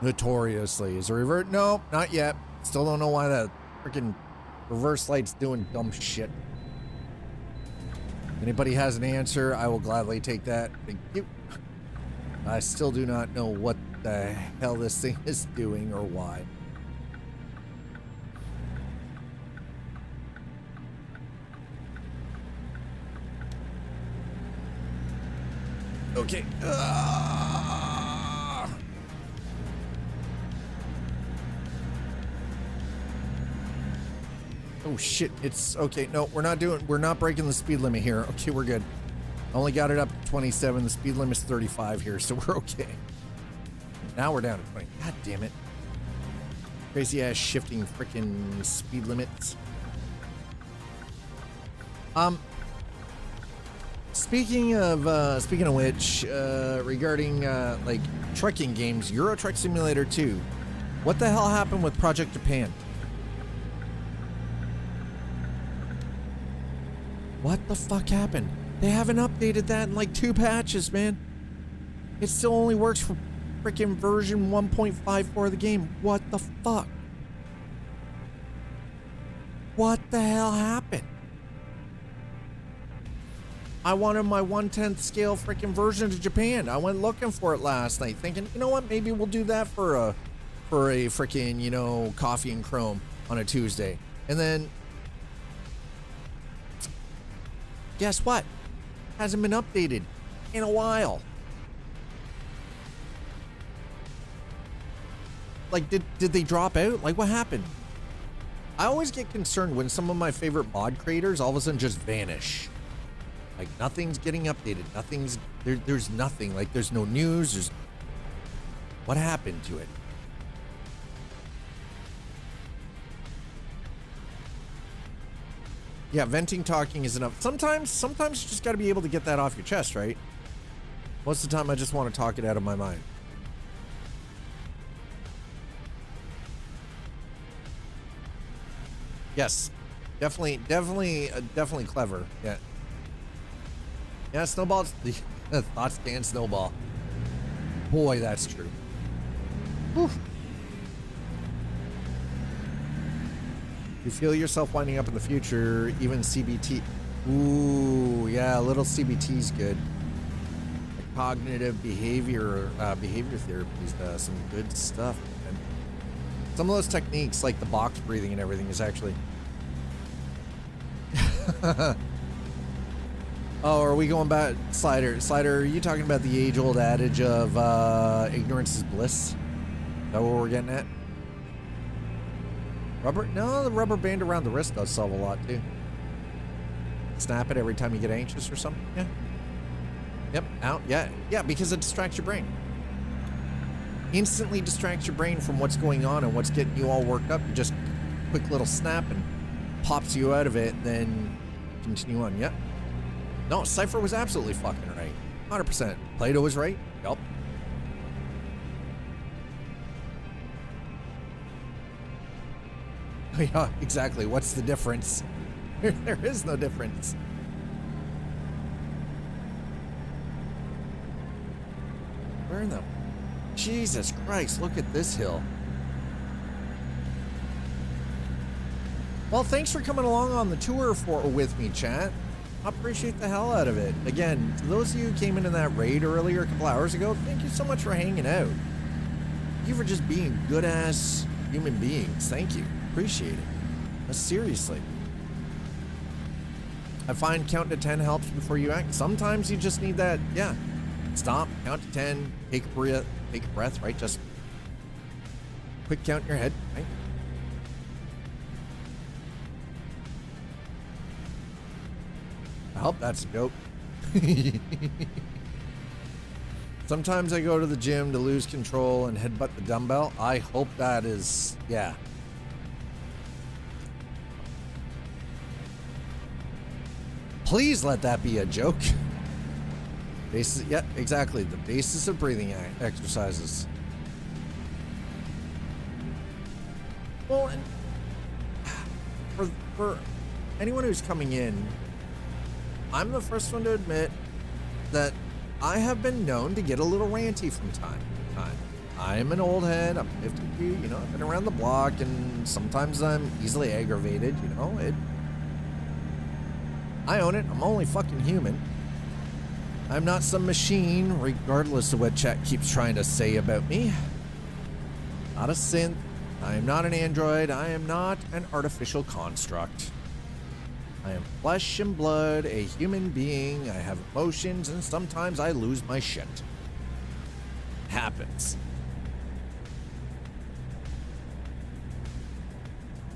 Notoriously. Is it revert? No, not yet. Still don't know why that freaking reverse light's doing dumb shit. Anybody has an answer, I will gladly take that. Thank you. I still do not know what the hell this thing is doing or why. Okay. Oh shit, it's okay. No, we're not breaking the speed limit here. Okay, we're good. Only got it up to 27. The speed limit's 35 here, so we're okay. Now we're down to 20. God damn it. Crazy ass shifting freaking speed limits. Speaking of which, regarding like trucking games, Euro Truck Simulator 2, what the hell happened with Project Japan? What the fuck happened? They haven't updated that in like 2 patches, man. It still only works for freaking version 1.54 of the game. What the fuck? What the hell happened? I wanted my 1/10 scale freaking version of Japan. I went looking for it last night, thinking, you know what, maybe we'll do that for a freaking, you know, Coffee and Chrome on a Tuesday. And then guess what? Hasn't been updated in a while. Like, did they drop out? Like, what happened? I always get concerned when some of my favorite mod creators all of a sudden just vanish. Like, nothing's getting updated. There's nothing. Like, there's no news. What happened to it? Yeah, venting talking is enough. Sometimes you just got to be able to get that off your chest, right? Most of the time I just want to talk it out of my mind. Yes, definitely clever. Yeah. Yeah, snowballs. The thoughts can snowball. Boy, that's true. Whew. You feel yourself winding up in the future, even CBT. Ooh, yeah, a little CBT's good. Like cognitive behavior therapy is some good stuff. And some of those techniques, like the box breathing and everything, is actually. Oh, are we going back, Slider? Slider, are you talking about the age-old adage of ignorance is bliss? Is that what we're getting at? Rubber? No, the rubber band around the wrist does solve a lot too. Snap it every time you get anxious or something. Yeah. Yep. Out. Yeah. Yeah. Because it distracts your brain. Instantly distracts your brain from what's going on and what's getting you all worked up. You just quick little snap and pops you out of it. Then continue on. Yep. No, Cypher was absolutely fucking right. 100%. Plato was right. Yup. Yeah, exactly. What's the difference? There is no difference. Where in the... Jesus Christ, look at this hill. Well, thanks for coming along on the tour with me, chat. I appreciate the hell out of it. Again, to those of you who came into that raid earlier a couple hours ago, thank you so much for hanging out. Thank you for just being good-ass human beings. Thank you. Appreciate it. Seriously. I find counting to 10 helps before you act. Sometimes you just need that, yeah. Stop, count to 10, take a breath, right? Just quick count in your head, right? I hope that's a joke. Sometimes I go to the gym to lose control and headbutt the dumbbell. I hope that is, yeah. Please let that be a joke. Basis, yeah, exactly. The basis of breathing exercises. Well, and for anyone who's coming in, I'm the first one to admit that I have been known to get a little ranty from time to time. I'm an old head. I'm 52. You know, I've been around the block, and sometimes I'm easily aggravated. You know, I own it. I'm only fucking human. I'm not some machine, regardless of what chat keeps trying to say about me. Not a synth. I am not an android. I am not an artificial construct. I am flesh and blood, a human being. I have emotions, and sometimes I lose my shit. It happens.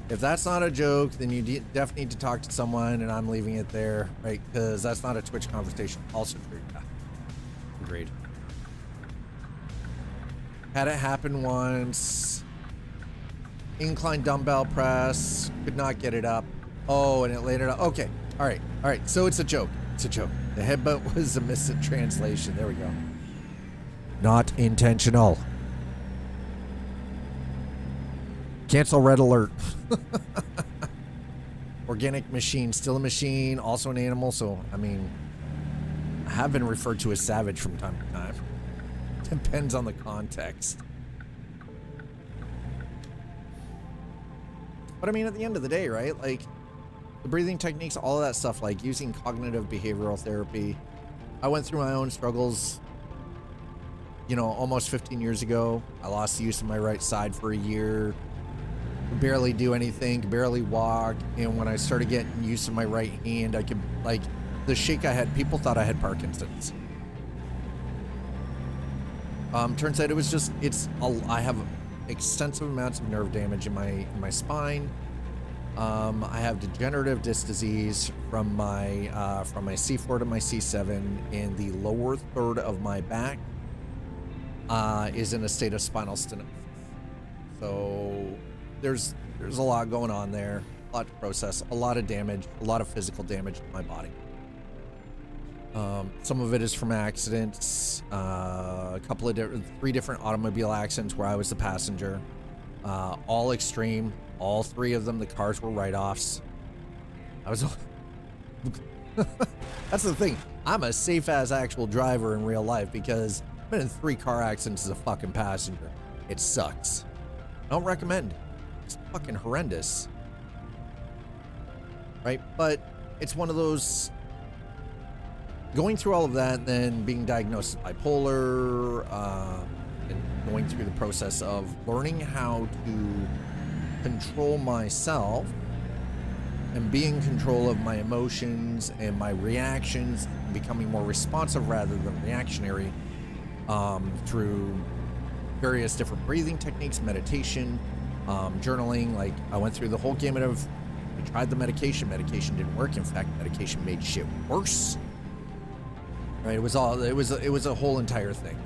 If that's not a joke, then you definitely need to talk to someone, and I'm leaving it there, right? Because that's not a Twitch conversation. Also true. Yeah. Agreed. Had it happen once. Incline dumbbell press. Could not get it up. Oh, and it laid it up. Okay. All right. So it's a joke. It's a joke. The headbutt was a mistranslation. There we go. Not intentional. Cancel red alert. Organic machine, still a machine, also an animal. So, I mean, I have been referred to as savage from time to time. Depends on the context. But I mean, at the end of the day, right? Like, the breathing techniques, all of that stuff, like using cognitive behavioral therapy. I went through my own struggles, you know, almost 15 years ago. I lost the use of my right side for a year. Could barely do anything, could barely walk. And when I started getting used to my right hand, I could, like, the shake I had, people thought I had Parkinson's. Turns out it was just, I have extensive amounts of nerve damage in my spine. I have degenerative disc disease from my C4 to my C7, and the lower third of my back is in a state of spinal stenosis. So there's a lot going on there. lot to process, a lot of damage, a lot of physical damage to my body. Some of it is from accidents, three different automobile accidents where I was the passenger, all extreme, all three of them, the cars were write-offs. That's the thing. I'm a safe-ass actual driver in real life because I've been in 3 car accidents as a fucking passenger. It sucks. I don't recommend. It's fucking horrendous. Right? But it's one of those... Going through all of that and then being diagnosed as bipolar, and going through the process of learning how to control myself and be in control of my emotions and my reactions, becoming more responsive rather than reactionary, through various different breathing techniques, meditation, journaling. Like, I went through the whole gamut of, I tried the medication didn't work. In fact, medication made shit worse. Right? It was a whole entire thing.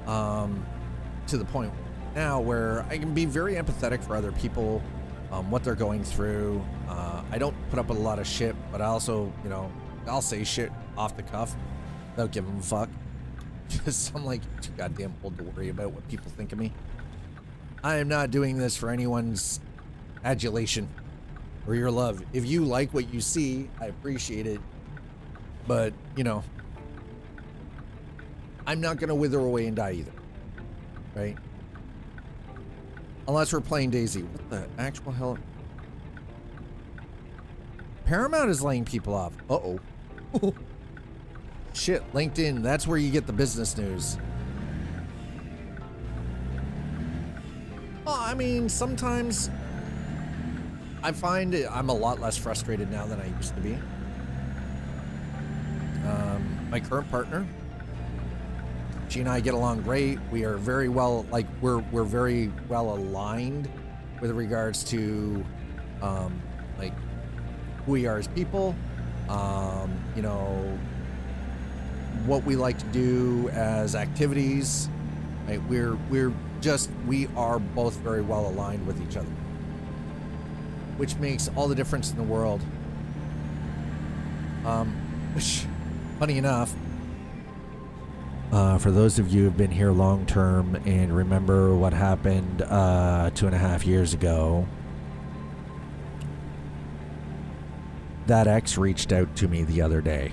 To the point now where I can be very empathetic for other people, what they're going through. I don't put up with a lot of shit, but I also, I'll say shit off the cuff without giving a fuck. Because I'm like, too goddamn old to worry about what people think of me. I am not doing this for anyone's adulation or your love. If you like what you see, I appreciate it. But, I'm not going to wither away and die either. Right? Unless we're playing Daisy. What the actual hell? Paramount is laying people off. Uh-oh. Shit, LinkedIn. That's where you get the business news. Well, I mean, sometimes I find I'm a lot less frustrated now than I used to be. My current partner, she and I get along great. We are very well, we're very well aligned with regards to, who we are as people, what we like to do as activities. Right? We are both very well aligned with each other, which makes all the difference in the world. Which, funny enough, for those of you who've been here long term and remember what happened 2.5 years ago, that ex reached out to me the other day.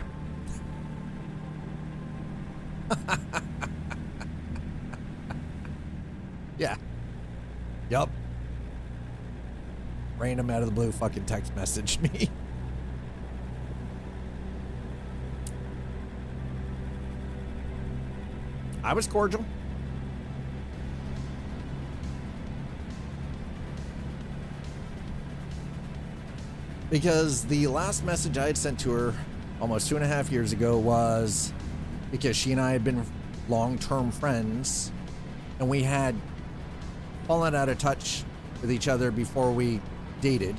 Yeah. Yup. Random out of the blue fucking text messaged me. I was cordial. Because the last message I had sent to her almost 2.5 years ago was because she and I had been long-term friends and we had fallen out of touch with each other before we dated.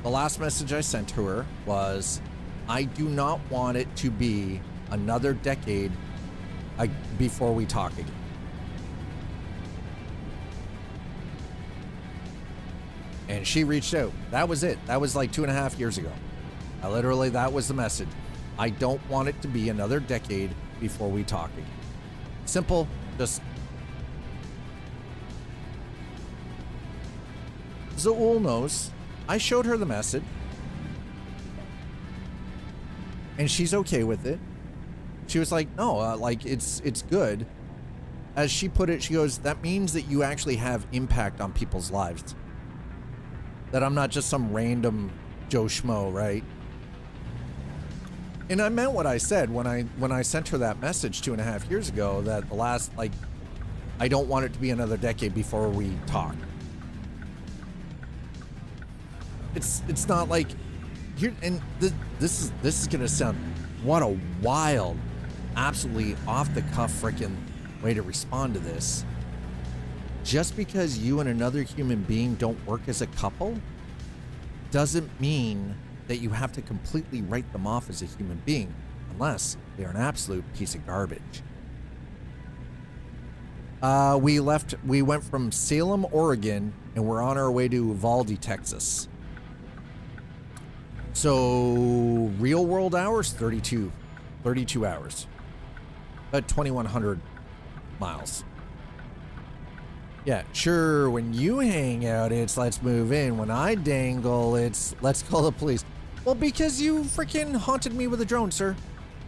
The last message I sent to her was, I do not want it to be another decade before we talk again. And she reached out. That was it. That was like 2.5 years ago. That was the message. I don't want it to be another decade before we talk again. Simple, just... Zool knows. I showed her the message. And she's okay with it. She was like, no, it's good. As she put it, she goes, that means that you actually have impact on people's lives. That I'm not just some random Joe Schmo, right? And I meant what I said when I sent her that message 2.5 years ago, that the last, I don't want it to be another decade before we talk. It's not like here, and this is gonna sound, what a wild, absolutely off the cuff freaking way to respond to this. Just because you and another human being don't work as a couple doesn't mean that you have to completely write them off as a human being, unless they're an absolute piece of garbage. We went from Salem, Oregon, and we're on our way to Uvalde, Texas. So real world hours, 32 hours, about 2,100 miles. Yeah, sure, when you hang out, it's let's move in. When I dangle, it's let's call the police. Well, because you freaking haunted me with a drone, sir.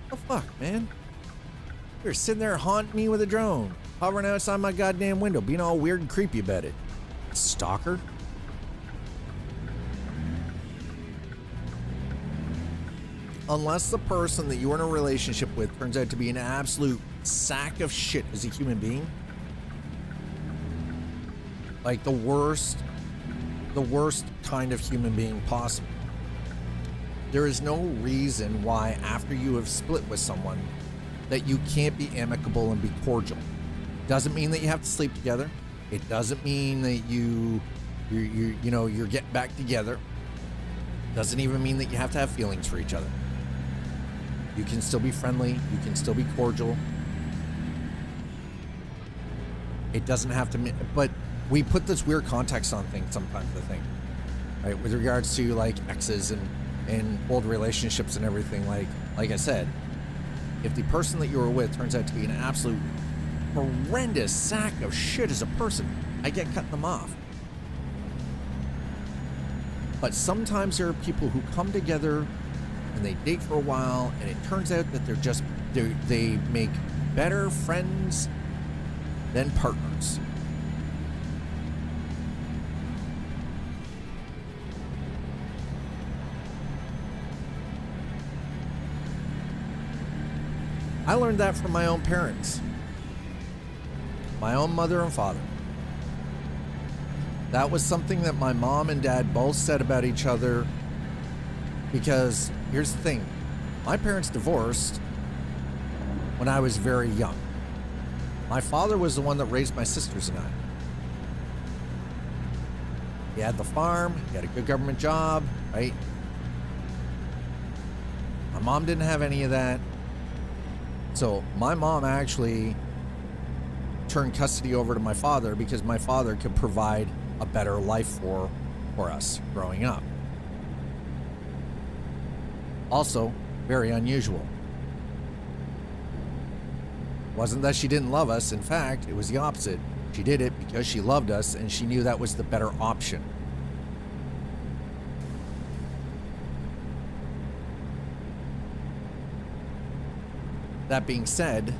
The fuck, man? You're sitting there haunting me with a drone, hovering outside my goddamn window, being all weird and creepy about it. Stalker? Unless the person that you're in a relationship with turns out to be an absolute sack of shit as a human being, like the worst kind of human being possible, there is no reason why after you have split with someone that you can't be amicable and be cordial. Doesn't mean that you have to sleep together. It doesn't mean that you're getting back together. Doesn't even mean that you have to have feelings for each other. You can still be friendly. You can still be cordial. It doesn't have to, but we put this weird context on things sometimes, I think, right? With regards to like exes and old relationships and everything. Like I said, if the person that you were with turns out to be an absolute horrendous sack of shit as a person, I get cutting them off. But sometimes there are people who come together and they date for a while, and it turns out that they make better friends than partners. I learned that from my own parents, my own mother and father. That was something that my mom and dad both said about each other, because here's the thing. My parents divorced when I was very young. My father was the one that raised my sisters and I. He had the farm, he had a good government job, right? My mom didn't have any of that. So my mom actually turned custody over to my father because my father could provide a better life for us growing up. Also, very unusual. Wasn't that she didn't love us. In fact, it was the opposite. She did it because she loved us and she knew that was the better option. That being said,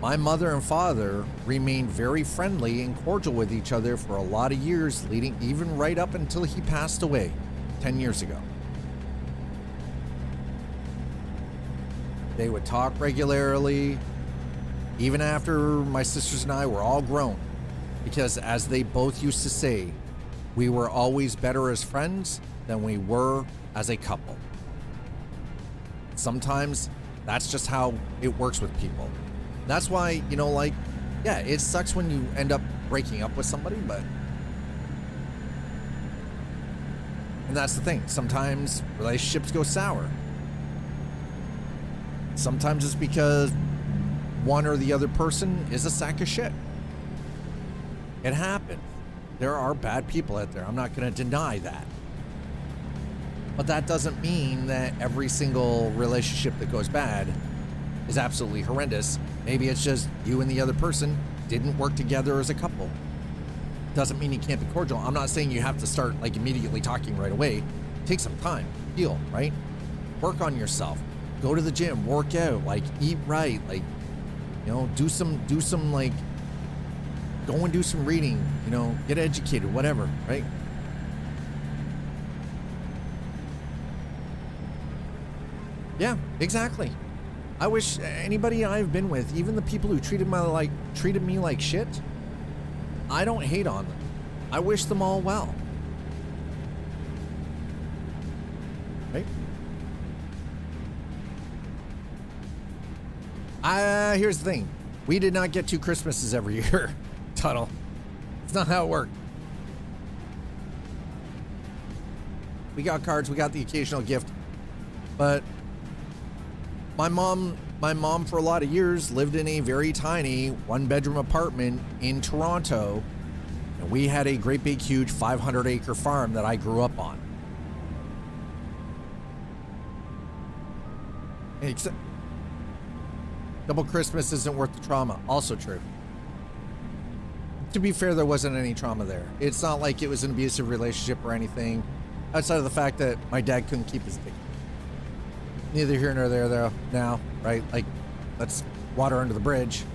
my mother and father remained very friendly and cordial with each other for a lot of years, leading even right up until he passed away 10 years ago. They would talk regularly, even after my sisters and I were all grown, because as they both used to say, we were always better as friends than we were as a couple. Sometimes that's just how it works with people. That's why, yeah, it sucks when you end up breaking up with somebody, and that's the thing. Sometimes relationships go sour. Sometimes it's because one or the other person is a sack of shit. It happens. There are bad people out there. I'm not going to deny that. But that doesn't mean that every single relationship that goes bad is absolutely horrendous. Maybe it's just you and the other person didn't work together as a couple. Doesn't mean you can't be cordial. I'm not saying you have to start immediately talking right away. Take some time, heal, right? Work on yourself. Go to the gym, work out, eat right, do some go and do some reading, get educated, whatever, right? Yeah, exactly. I wish anybody I've been with, even the people who treated me like shit, I don't hate on them. I wish them all well. Right? Here's the thing. We did not get 2 Christmases every year, Tuttle. It's not how it worked. We got cards, we got the occasional gift, but my mom for a lot of years lived in a very tiny 1-bedroom apartment in Toronto, And we had a great big huge 500-acre farm that I grew up on. Except double Christmas isn't worth the trauma. Also true. To be fair, there wasn't any trauma there. It's not like it was an abusive relationship or anything, outside of the fact that my dad couldn't keep his dick. Neither here nor there, though, now, right? Like, that's water under the bridge.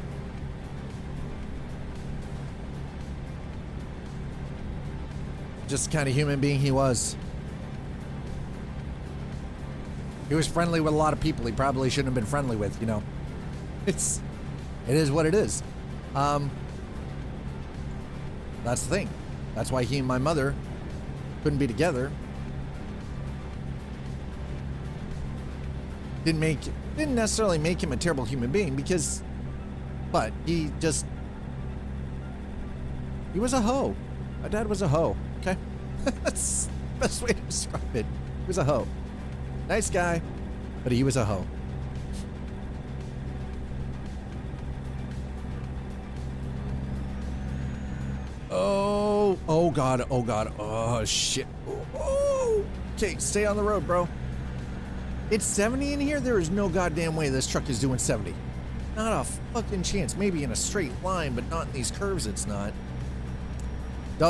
Just the kind of human being he was. He was friendly with a lot of people he probably shouldn't have been friendly with, you know. It is what it is. That's the thing. That's why he and my mother couldn't be together. Didn't necessarily make him a terrible human being but he was a hoe. My dad was a hoe, okay? That's the best way to describe it. He was a hoe. Nice guy, but he was a hoe. Oh God, oh shit. Oh, okay, stay on the road, bro. It's 70 in here? There is no goddamn way this truck is doing 70. Not a fucking chance. Maybe in a straight line, but not in these curves it's not.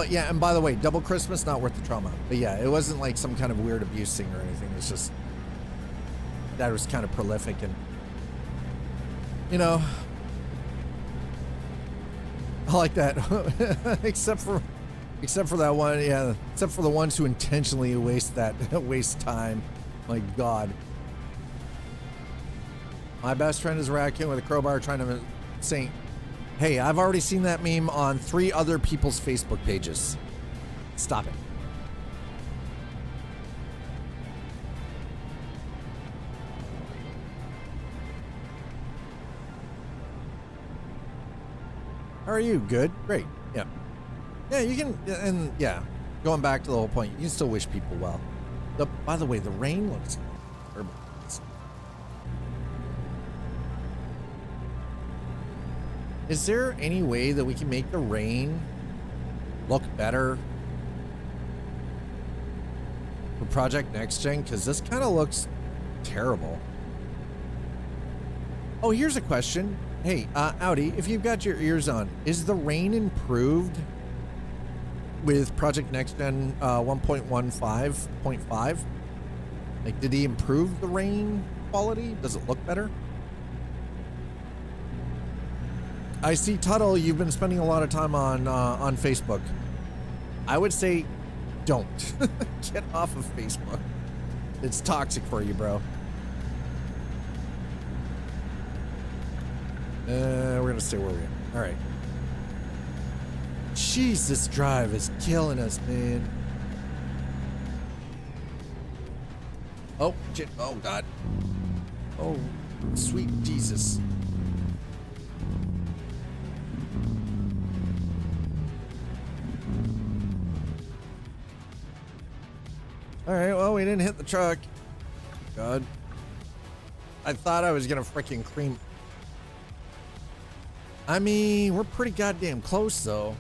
Yeah, and by the way, double Christmas, not worth the trauma. But yeah, it wasn't like some kind of weird abuse thing or anything. It's just, Dad was kind of prolific and, you know, I like that. except for that one, yeah. Except for the ones who intentionally waste time. My God. My best friend is a raccoon with a crowbar trying to say, hey, I've already seen that meme on 3 other people's Facebook pages. Stop it. How are you? Good? Great. Yeah. Yeah, you can, and yeah, going back to the whole point, you can still wish people well. By the way, the rain looks terrible. Is there any way that we can make the rain look better for Project Next Gen? Because this kind of looks terrible. Oh, here's a question. Hey, Audi, if you've got your ears on, is the rain improved with Project Next Gen 1.15.5? Like, did he improve the rain quality? Does it look better? I see, Tuttle, you've been spending a lot of time on Facebook. I would say don't. Get off of Facebook. It's toxic for you, bro. We're gonna stay where we are. All right. Jeez, this drive is killing us, man. Oh, shit. Oh, God. Oh, sweet Jesus. All right, well, we didn't hit the truck. God. I thought I was gonna freaking cream. I mean, we're pretty goddamn close, though.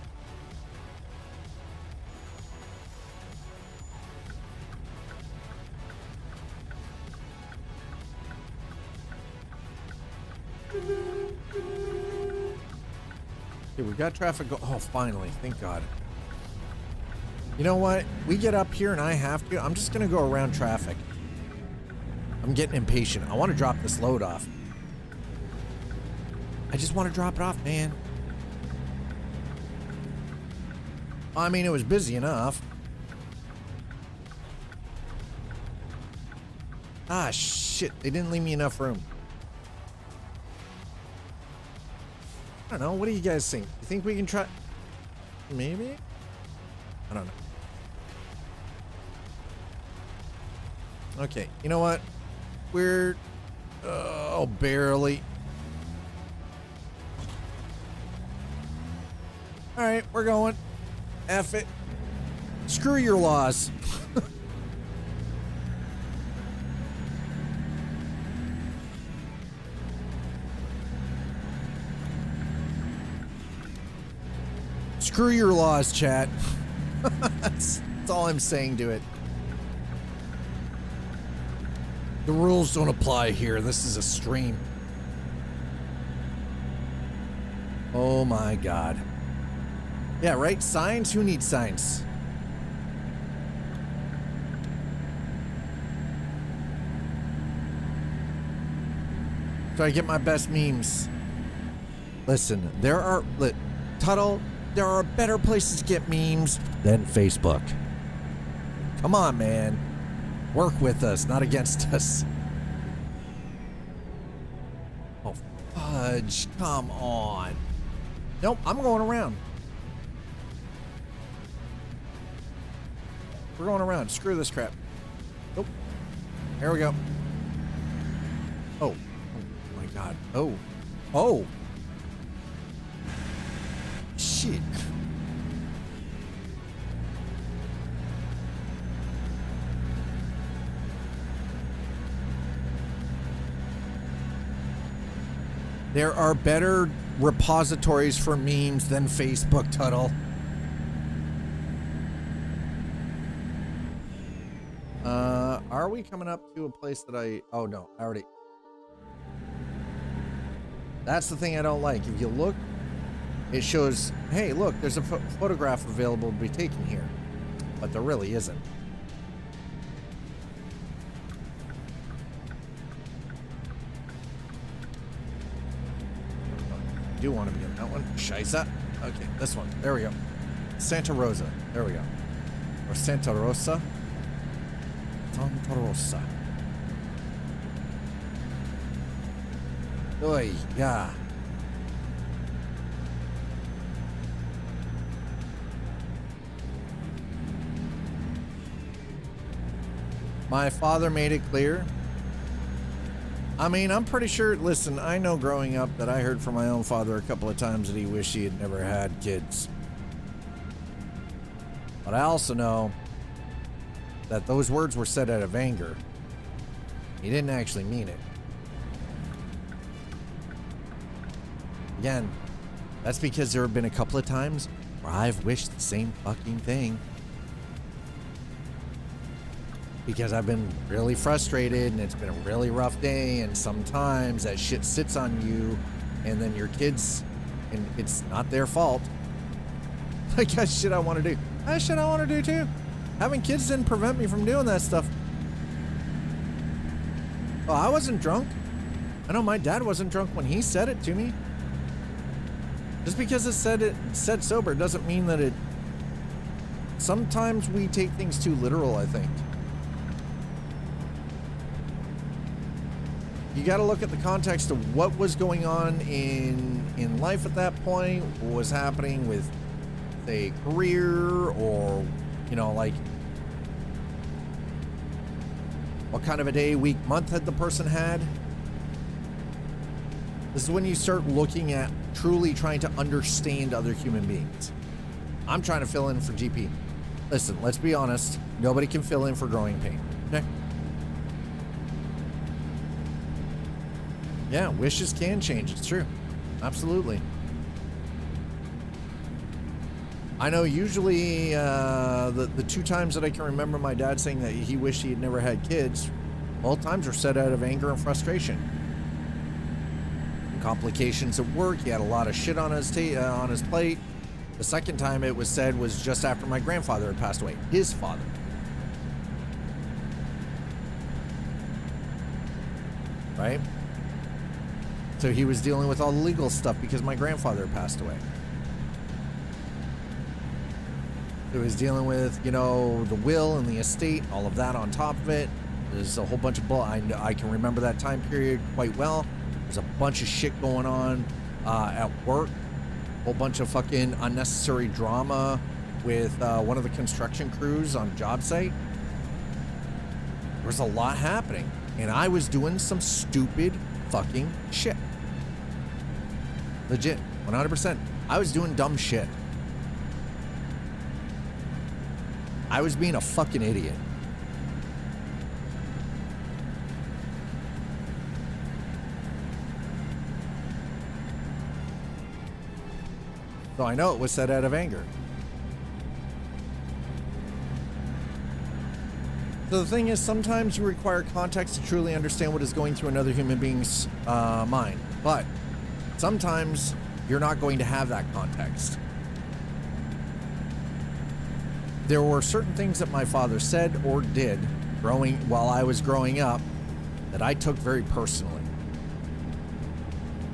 Okay, we got traffic go. Oh, finally. Thank God. You know what? We get up here and I have to. I'm just going to go around traffic. I'm getting impatient. I want to drop this load off. I just want to drop it off, man. I mean, it was busy enough. Ah, shit. They didn't leave me enough room. I don't know. What do you guys think? You think we can try? Maybe? I don't know. Okay. You know what? We're... oh, barely. All right, we're going. F it. Screw your laws. Screw your laws, chat. That's all I'm saying to it. The rules don't apply here. This is a stream. Oh my God. Yeah, right? Signs? Who needs signs? So I get my best memes. Listen, Tuttle, there are better places to get memes than Facebook. Come on, man. Work with us, not against us. Oh, fudge. Come on. Nope, I'm going around. We're going around. Screw this crap. Nope. Here we go. Oh. Oh my God. Oh. Oh. Shit. There are better repositories for memes than Facebook, Tuttle. Are we coming up to a place that oh no, I already. That's the thing I don't like. If you look, it shows, hey, look, there's a photograph available to be taken here, but there really isn't. I do want to be in that one. Scheisse. Okay, this one. There we go. Santa Rosa. There we go. Or Santa Rosa. Santa Rosa. Oy, yeah. My father made it clear. I mean, I'm pretty sure, listen, I know growing up that I heard from my own father a couple of times that he wished he had never had kids. But I also know that those words were said out of anger. He didn't actually mean it. Again, that's because there have been a couple of times where I've wished the same fucking thing. Because I've been really frustrated and it's been a really rough day, and sometimes that shit sits on you and then your kids, and it's not their fault. Like, that's shit I want to do. That's shit I want to do too. Having kids didn't prevent me from doing that stuff. Oh, I wasn't drunk. I know my dad wasn't drunk when he said it to me. Just because it said sober doesn't mean that it... Sometimes we take things too literal, I think. You got to look at the context of what was going on in life at that point, what was happening with a career, or, you know, like, what kind of a day, week, month had the person had. This is when you start looking at truly trying to understand other human beings. I'm trying to fill in for GP. Listen, let's be honest. Nobody can fill in for growing pain. Okay? Yeah, wishes can change. It's true. Absolutely. I know usually the two times that I can remember my dad saying that he wished he had never had kids, both times were said out of anger and frustration. Complications at work. He had a lot of shit on his plate. The second time it was said was just after my grandfather had passed away. His father. Right? So he was dealing with all the legal stuff because my grandfather passed away. He was dealing with, you know, the will and the estate, all of that on top of it. There's a whole bunch of bull. I can remember that time period quite well. There's a bunch of shit going on at work. A whole bunch of fucking unnecessary drama with one of the construction crews on job site. There was a lot happening. And I was doing some stupid fucking shit. Legit, 100%. I was doing dumb shit. I was being a fucking idiot. So I know it was said out of anger. So the thing is, sometimes you require context to truly understand what is going through another human being's mind. But sometimes you're not going to have that context. There were certain things that my father said or did while I was growing up that I took very personally.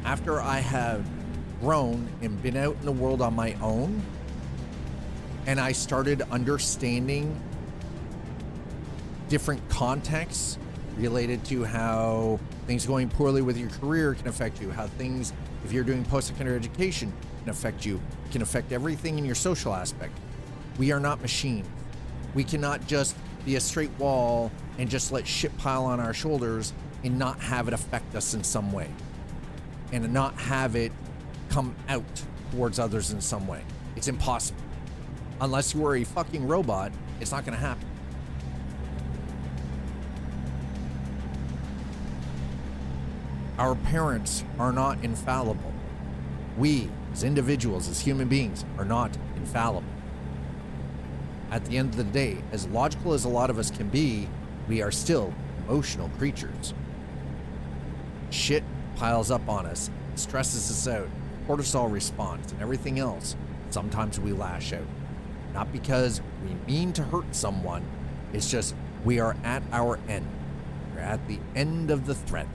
After I have grown and been out in the world on my own, and I started understanding different contexts related to how things going poorly with your career can affect you, how things, if you're doing post-secondary education, can affect you, can affect everything in your social aspect. We are not machines. We cannot just be a straight wall and just let shit pile on our shoulders and not have it affect us in some way, and not have it come out towards others in some way. It's impossible. Unless you are a fucking robot, it's not going to happen. Our parents are not infallible. We, as individuals, as human beings, are not infallible. At the end of the day, as logical as a lot of us can be, we are still emotional creatures. Shit piles up on us, stresses us out, cortisol response, and everything else. Sometimes we lash out. Not because we mean to hurt someone, it's just we are at our end. We're at the end of the thread.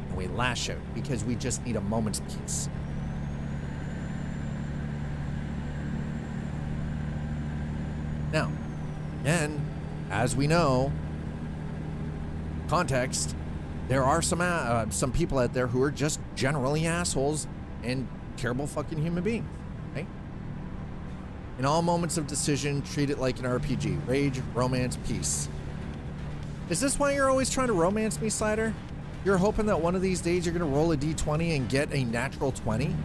And we lash out because we just need a moment's peace. Now, again, as we know, context, there are some people out there who are just generally assholes and terrible fucking human beings, right? In all moments of decision, treat it like an RPG. Rage, romance, peace. Is this why you're always trying to romance me, Slider? You're hoping that one of these days you're going to roll a d20 and get a natural 20?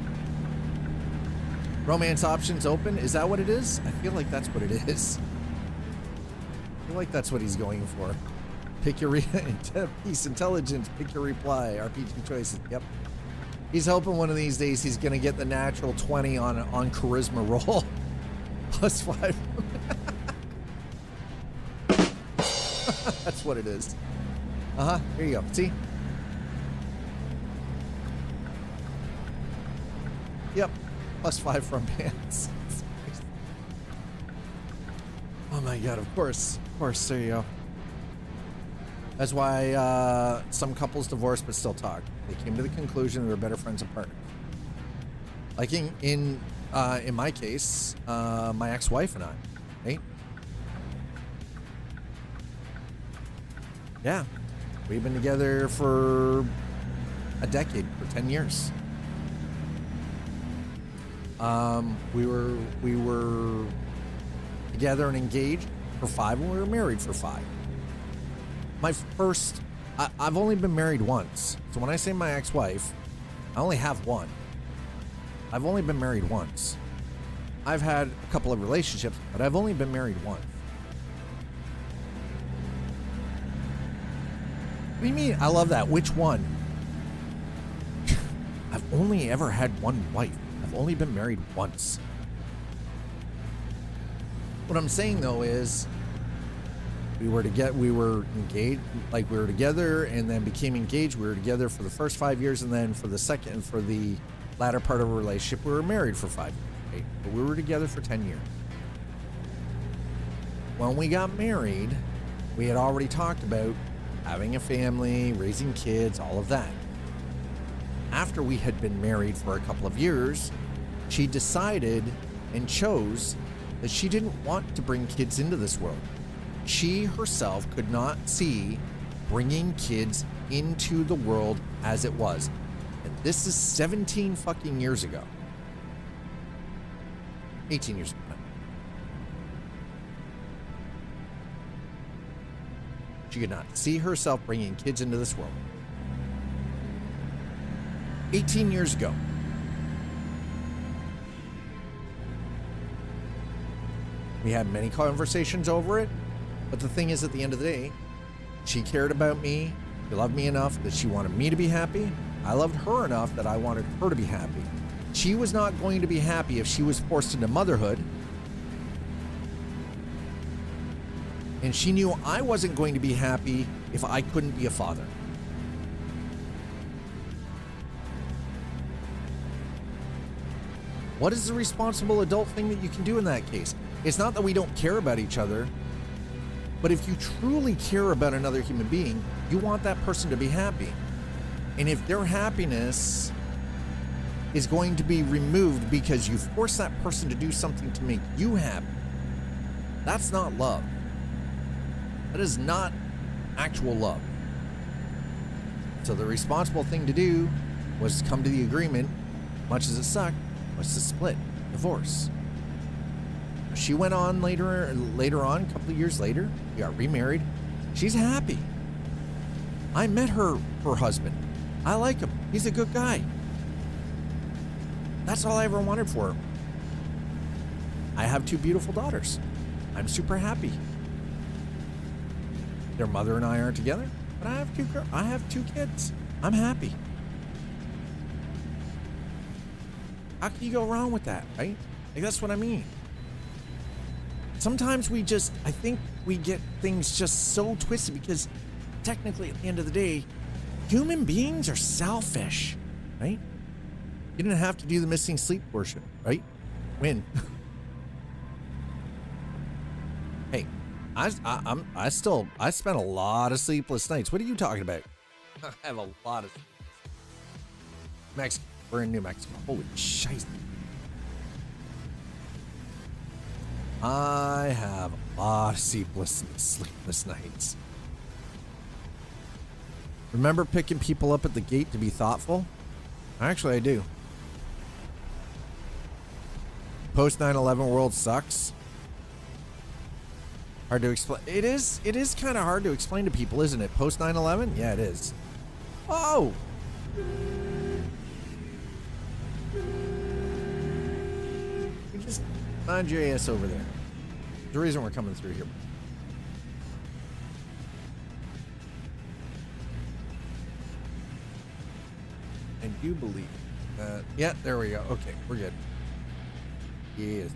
Romance options open? Is that what it is? I feel like that's what it is. I feel like that's what he's going for. Pick your peace, intelligence, pick your reply, RPG choices. Yep. He's hoping one of these days he's going to get the natural 20 on charisma roll. +5. That's what it is. Uh-huh. Here you go. See? Yep. +5 from pants. Oh my god, of course. Of course, there you go. That's why some couples divorce but still talk. They came to the conclusion they're better friends and partners. Like in my case, my ex-wife and I, right? Yeah. We've been together for a decade, for 10 years. We were together and engaged for 5, and we were married for 5. I've only been married once. So when I say my ex-wife, I only have one. I've only been married once. I've had a couple of relationships, but I've only been married once. What do you mean? I love that. Which one? I've only ever had one wife. I've only been married once. What I'm saying though is we were engaged, like we were together and then became engaged. We were together for the first 5 years, and then for the latter part of a relationship, we were married for 5 years. Right? But we were together for 10 years. When we got married, we had already talked about having a family, raising kids, all of that. After we had been married for a couple of years, she decided and chose that she didn't want to bring kids into this world. She herself could not see bringing kids into the world as it was. And this is 17 fucking years ago. 18 years ago. She could not see herself bringing kids into this world. 18 years ago. We had many conversations over it, but the thing is, at the end of the day, she cared about me. She loved me enough that she wanted me to be happy. I loved her enough that I wanted her to be happy. She was not going to be happy if she was forced into motherhood. And she knew I wasn't going to be happy if I couldn't be a father. What is the responsible adult thing that you can do in that case? It's not that we don't care about each other, but if you truly care about another human being, you want that person to be happy. And if their happiness is going to be removed because you force that person to do something to make you happy, that's not love. That is not actual love. So the responsible thing to do was to come to the agreement, much as it sucked, was to split, divorce. She went on later on, a couple of years later, she got remarried. She's happy. I met her husband. I like him. He's a good guy. That's all I ever wanted for her. I have 2 beautiful daughters. I'm super happy. Their mother and I aren't together, but I have 2 kids. I'm happy. How can you go wrong with that, right? Like, that's what I mean. Sometimes I think we get things just so twisted because technically at the end of the day, human beings are selfish, right? You didn't have to do the missing sleep portion, right? Win. Hey, I spent a lot of sleepless nights. What are you talking about? I have a lot of Mexico. We're in New Mexico. Holy shit. I have a lot of sleepless nights. Remember picking people up at the gate to be thoughtful? Actually, I do. Post 9/11 world sucks. Hard to explain. It is kind of hard to explain to people, isn't it? Post 9/11? Yeah, it is. Oh! You just mind your ass over there. There's a reason we're coming through here. I do believe that. Yeah, there we go. Okay, we're good. Yes.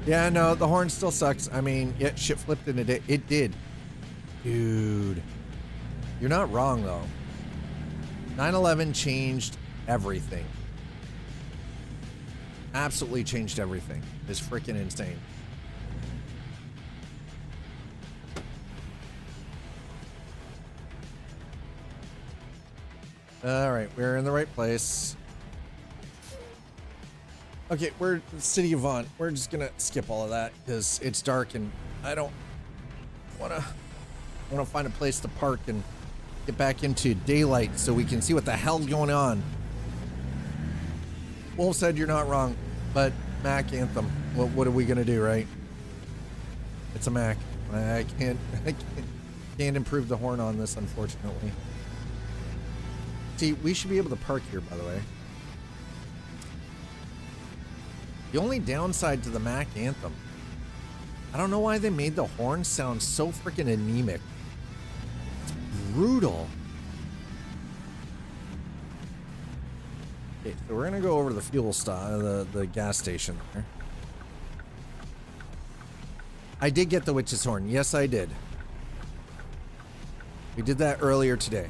Yeah, no, the horn still sucks. I mean, yeah, shit flipped in a day. It did. Dude. You're not wrong, though. 9/11 changed everything. Absolutely changed everything. It's freaking insane. All right, we're in the right place. Okay, we're the city of Vaughn. We're just gonna skip all of that because it's dark and I don't wanna find a place to park and get back into daylight so we can see what the hell's going on. Wolf said you're not wrong, but Mac Anthem. What are we gonna do, right? It's a Mac. I can't improve the horn on this, unfortunately. See, we should be able to park here, by the way. The only downside to the Mac Anthem, I don't know why they made the horn sound so freaking anemic. It's brutal. Okay, so we're gonna go over to the fuel stop, the gas station there. I did get the witch's horn. Yes, I did. We did that earlier today.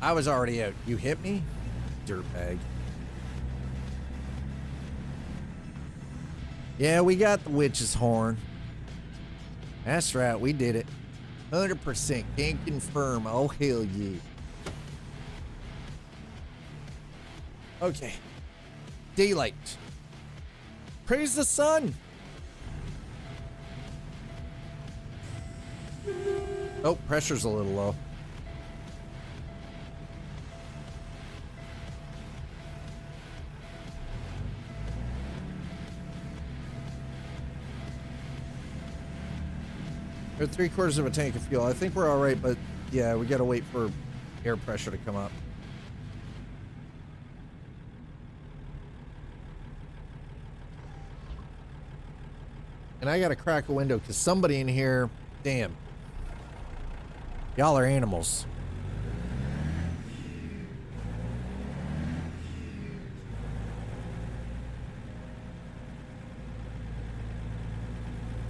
I was already out. You hit me? Dirtbag. Yeah, we got the witch's horn. That's right, we did it. 100% can confirm. Oh, hell yeah. Okay. Daylight. Praise the sun. Oh, pressure's a little low. We're 3/4 of a tank of fuel. I think we're all right, but yeah, we gotta wait for air pressure to come up. And I gotta crack a window because somebody in here, damn, y'all are animals.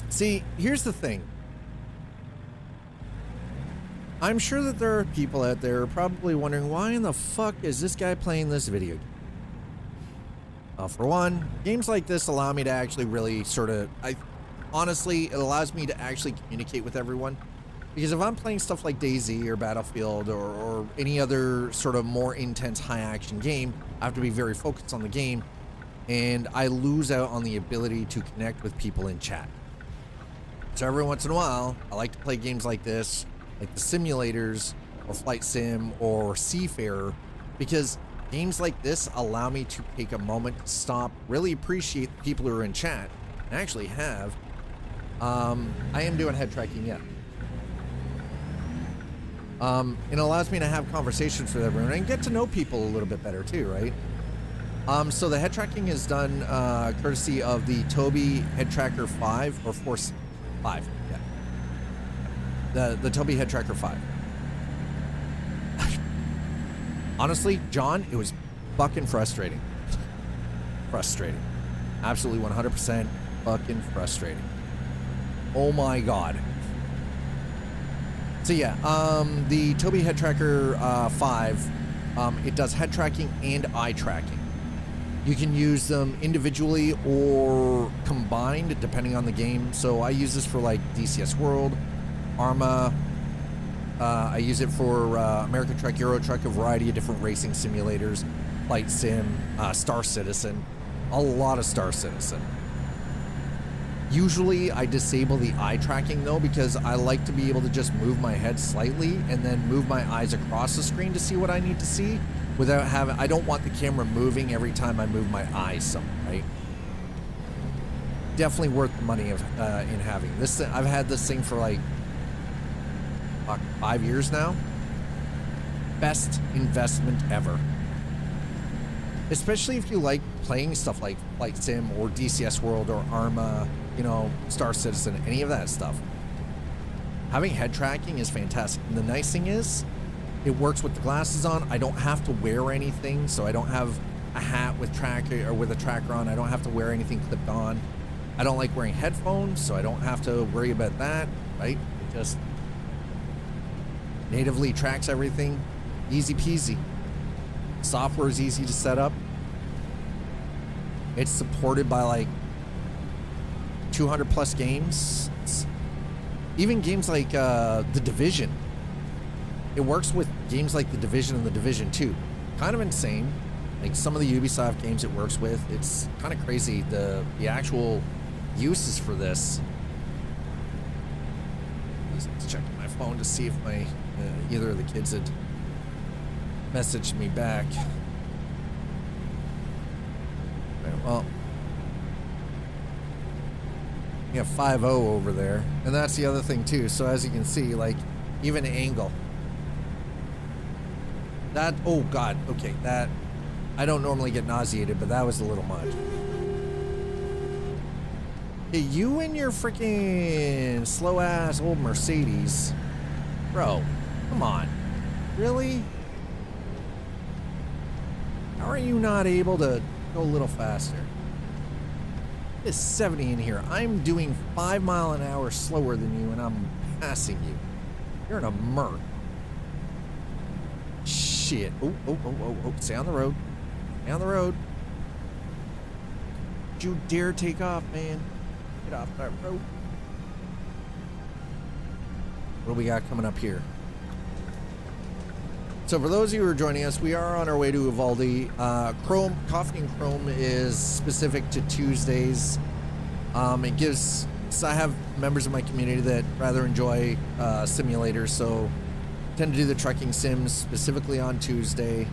See, here's the thing. I'm sure that there are people out there probably wondering why in the fuck is this guy playing this video game? For one, games like this allow me to actually really sort of, honestly, it allows me to actually communicate with everyone. Because if I'm playing stuff like DayZ or Battlefield or any other sort of more intense high action game, I have to be very focused on the game and I lose out on the ability to connect with people in chat. So every once in a while, I like to play games like this, like the simulators or Flight Sim or Seafarer, because games like this allow me to take a moment to stop, really appreciate the people who are in chat, and actually have. I am doing head tracking, yeah. It allows me to have conversations with everyone and get to know people a little bit better too, right? So the head tracking is done courtesy of the Tobii Head Tracker 5 or Force 5, yeah. The Tobii Head Tracker 5. Honestly, John, it was fucking frustrating. Frustrating. Absolutely 100% fucking frustrating. Oh my god. So yeah, the Tobii Head Tracker 5, it does head tracking and eye tracking. You can use them individually or combined depending on the game. So I use this for like DCS World, Arma. I use it for American Truck, Euro Truck, a variety of different racing simulators, Flight Sim, Star Citizen, a lot of Star Citizen. Usually I disable the eye tracking though, because I like to be able to just move my head slightly and then move my eyes across the screen to see what I need to see without having, I don't want the camera moving every time I move my eyes somewhere, right? Definitely worth the money of in having this. I've had this thing for like 5 years now. Best investment ever. Especially if you like playing stuff like Flight Sim or DCS World or Arma, you know, Star Citizen, any of that stuff. Having head tracking is fantastic. And the nice thing is, it works with the glasses on. I don't have to wear anything, so I don't have a hat with tracker or with a tracker on. I don't have to wear anything clipped on. I don't like wearing headphones, so I don't have to worry about that, right? It just natively tracks everything. Easy peasy. Software is easy to set up. It's supported by like 200 plus games. Even games like The Division. It works with games like The Division and The Division 2. Kind of insane. Like some of the Ubisoft games it works with. It's kind of crazy the actual uses for this. Just checking my phone to see if my either of the kids had messaged me back. Right, well, you have 5-0 over there, and that's the other thing too. So as you can see, like even angle. That, oh god, okay, that, I don't normally get nauseated, but that was a little much. Hey, you and your freaking slow ass old Mercedes, bro, come on, really? How are you not able to go a little faster? It's 70 in here. I'm doing 5 miles an hour slower than you, and I'm passing you. You're in a Merc. Shit. Oh, stay on the road. Stay on the road. Don't you dare take off, man. Get off that road. What do we got coming up here? So for those of you who are joining us, we are on our way to Uvalde. Chrome, Coffee&Chrome is specific to Tuesdays. It gives, so I have members of my community that rather enjoy simulators, so tend to do the trucking sims specifically on Tuesday.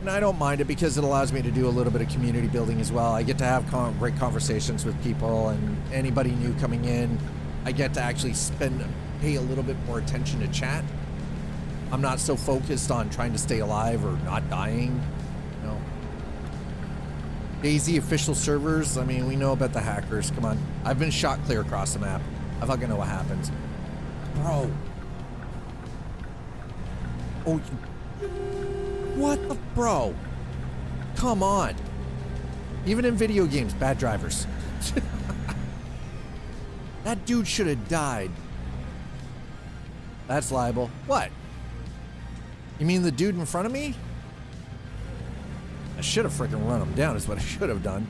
And I don't mind it because it allows me to do a little bit of community building as well. I get to have great conversations with people, and anybody new coming in, I get to actually spend pay a little bit more attention to chat. I'm not so focused on trying to stay alive or not dying, you know. DayZ official servers, I mean, we know about the hackers. Come on. I've been shot clear across the map. I fucking know what happens. Bro. Oh, what the, bro? Come on. Even in video games, bad drivers. That dude should have died. That's liable. What? You mean the dude in front of me? I should have freaking run him down is what I should have done.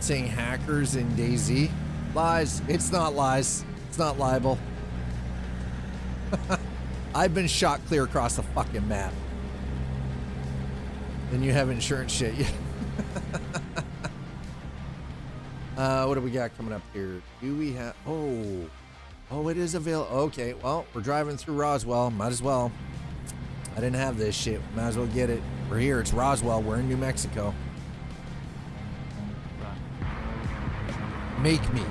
Saying hackers in DayZ. Lies. It's not lies. It's not libel. I've been shot clear across the fucking map. And you have insurance shit. What do we got coming up here? Do we have... Oh, it is available. Okay, well, we're driving through Roswell. Might as well. I didn't have this shit. Might as well get it. We're here. It's Roswell. We're in New Mexico. Make me.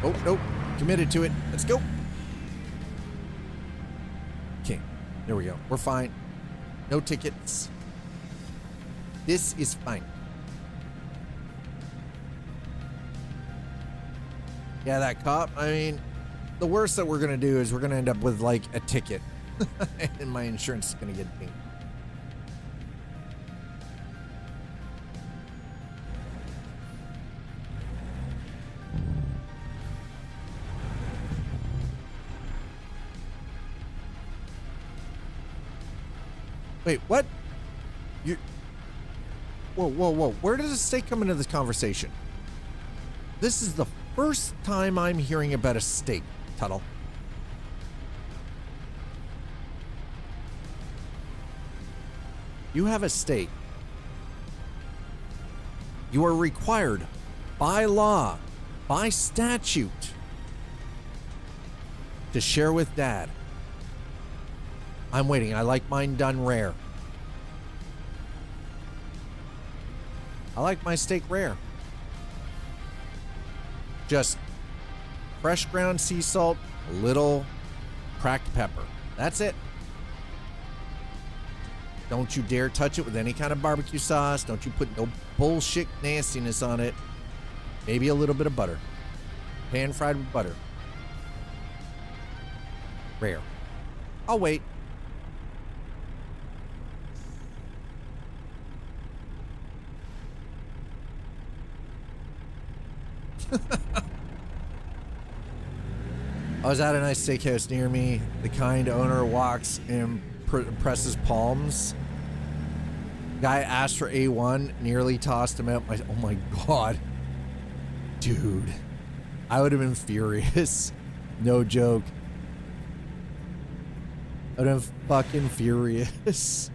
Oh, nope. Committed to it. Let's go. Okay. There we go. We're fine. No tickets. This is fine. Yeah, that cop, I mean, the worst that we're going to do is we're going to end up with like a ticket and my insurance is going to get dinged. Wait, what? You... Whoa. Where does the steak come into this conversation? This is the first time I'm hearing about a steak, Tuttle. You have a steak. You are required by law, by statute, to share with Dad. I'm waiting. I like mine done rare. I like my steak rare. Just fresh ground sea salt, a little cracked pepper. That's it. Don't you dare touch it with any kind of barbecue sauce. Don't you put no bullshit nastiness on it. Maybe a little bit of butter. Pan fried with butter. Rare. I'll wait. I was at a nice steakhouse near me. The kind owner walks and presses palms. Guy asked for A1, nearly tossed him out. Oh my God. Dude. I would have been furious. No joke. I would have been fucking furious.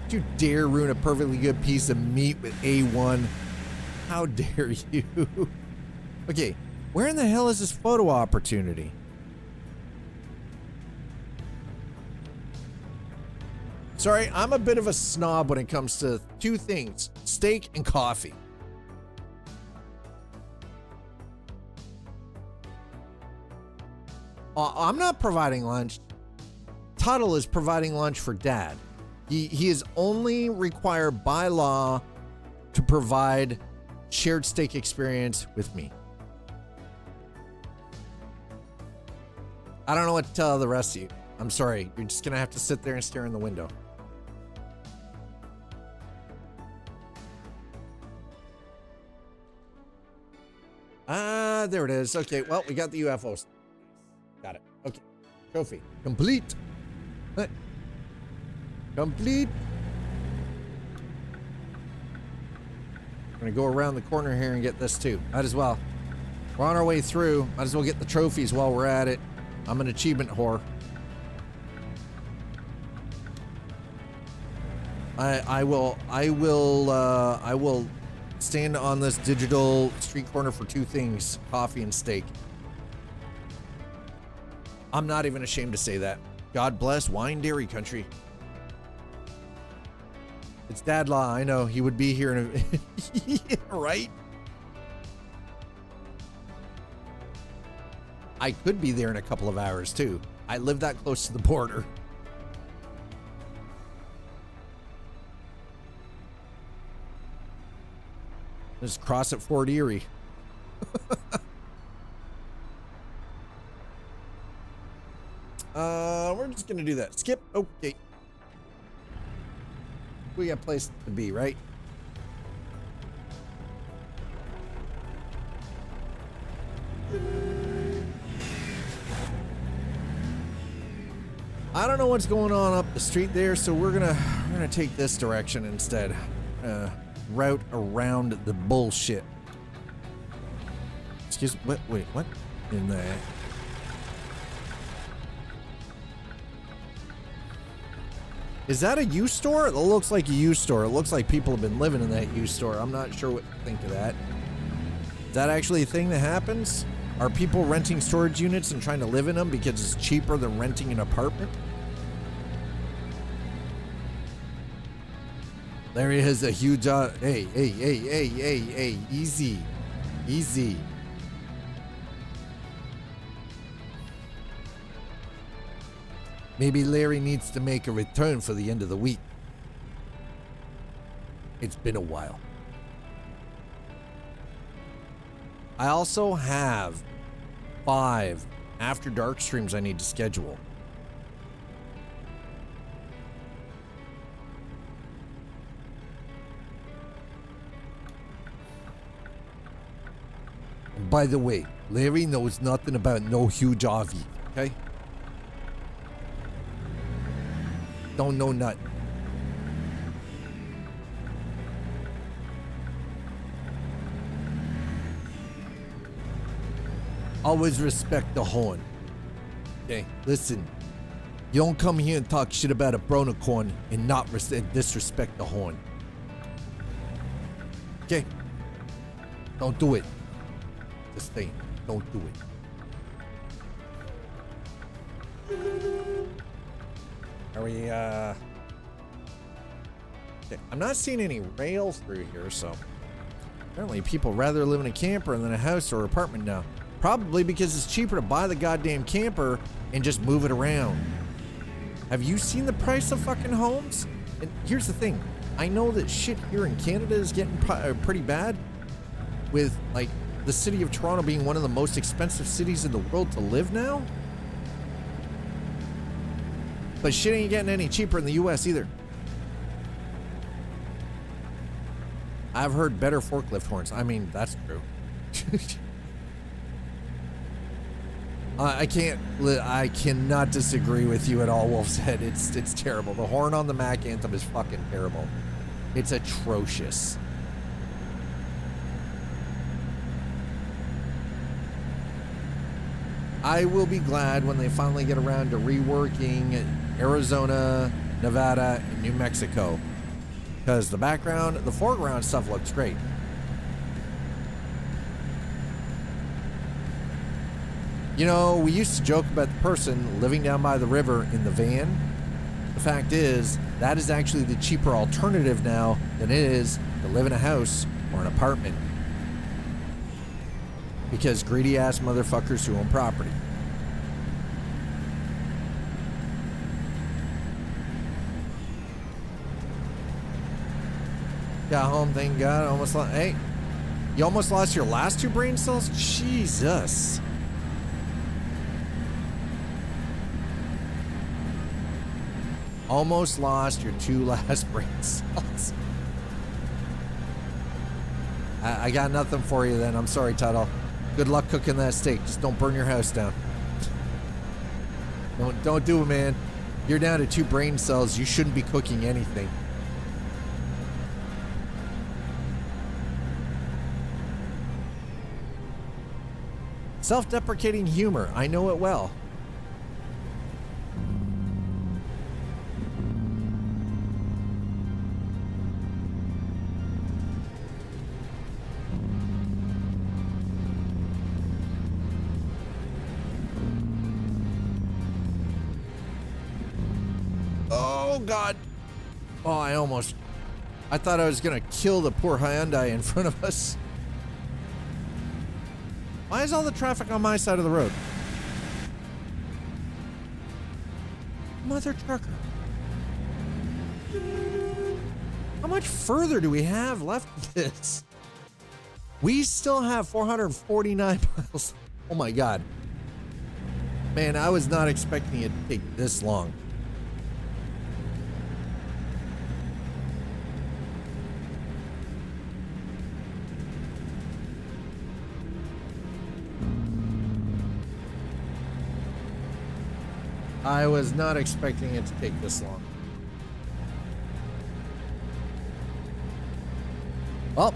Don't you dare ruin a perfectly good piece of meat with A1. How dare you? Okay, where in the hell is this photo opportunity? Sorry, I'm a bit of a snob when it comes to two things, steak and coffee. I'm not providing lunch. Tuttle is providing lunch for Dad. He is only required by law to provide shared steak experience with me. I don't know what to tell the rest of you. I'm sorry. You're just gonna have to sit there and stare in the window. There it is. Okay, well, we got the UFOs. Got it. Okay. Trophy. Complete. What? Complete. We're gonna go around the corner here and get this too. Might as well. We're on our way through. Might as well get the trophies while we're at it. I'm an achievement whore. I will stand on this digital street corner for two things: coffee and steak. I'm not even ashamed to say that. God bless wine dairy country. It's dad law. I know he would be here in a yeah, right. I could be there in a couple of hours too. I live that close to the border. Just cross at Fort Erie. We're just gonna do that. Skip. Okay. We got a place to be, right? I don't know what's going on up the street there, so we're gonna take this direction instead. Route around the bullshit. Excuse me. Wait, what? In the Is that a used store? It looks like a used store. It looks like people have been living in that used store. I'm not sure what to think of that. Is that actually a thing that happens? Are people renting storage units and trying to live in them because it's cheaper than renting an apartment? There is a huge, hey, easy, easy. Maybe Larry needs to make a return for the end of the week. It's been a while. I also have 5 after dark streams I need to schedule. And by the way, Larry knows nothing about no huge RV, okay? Don't know nothing. Always respect the horn. Okay, listen. You don't come here and talk shit about a bronicorn and not disrespect the horn. Okay? Don't do it. Just saying, don't do it. Are we, okay. I'm not seeing any rails through here, so apparently people rather live in a camper than a house or apartment now. Probably because it's cheaper to buy the goddamn camper and just move it around. Have you seen the price of fucking homes? And here's the thing. I know that shit here in Canada is getting pretty bad, with like the city of Toronto being one of the most expensive cities in the world to live now. But shit ain't getting any cheaper in the US either. I've heard better forklift horns. I mean, that's true. I cannot disagree with you at all, Wolfshead. It's terrible. The horn on the Mac Anthem is fucking terrible. It's atrocious. I will be glad when they finally get around to reworking Arizona, Nevada, and New Mexico. Because the background, the foreground stuff looks great. You know, we used to joke about the person living down by the river in the van. The fact is, that is actually the cheaper alternative now than it is to live in a house or an apartment. Because greedy ass motherfuckers who own property. Got home, thank God. Almost lost. Hey, you almost lost your last 2 brain cells? Jesus. Almost lost your 2 last brain cells. I got nothing for you then. I'm sorry, Tuttle. Good luck cooking that steak. Just don't burn your house down. Don't do it, man. You're down to 2 brain cells. You shouldn't be cooking anything. Self-deprecating humor. I know it well. Oh God. Oh, I thought I was gonna kill the poor Hyundai in front of us. Why is all the traffic on my side of the road? Mother trucker. How much further do we have left of this? We still have 449 miles. Oh my God. Man, I was not expecting it to take this long. I was not expecting it to take this long. Well,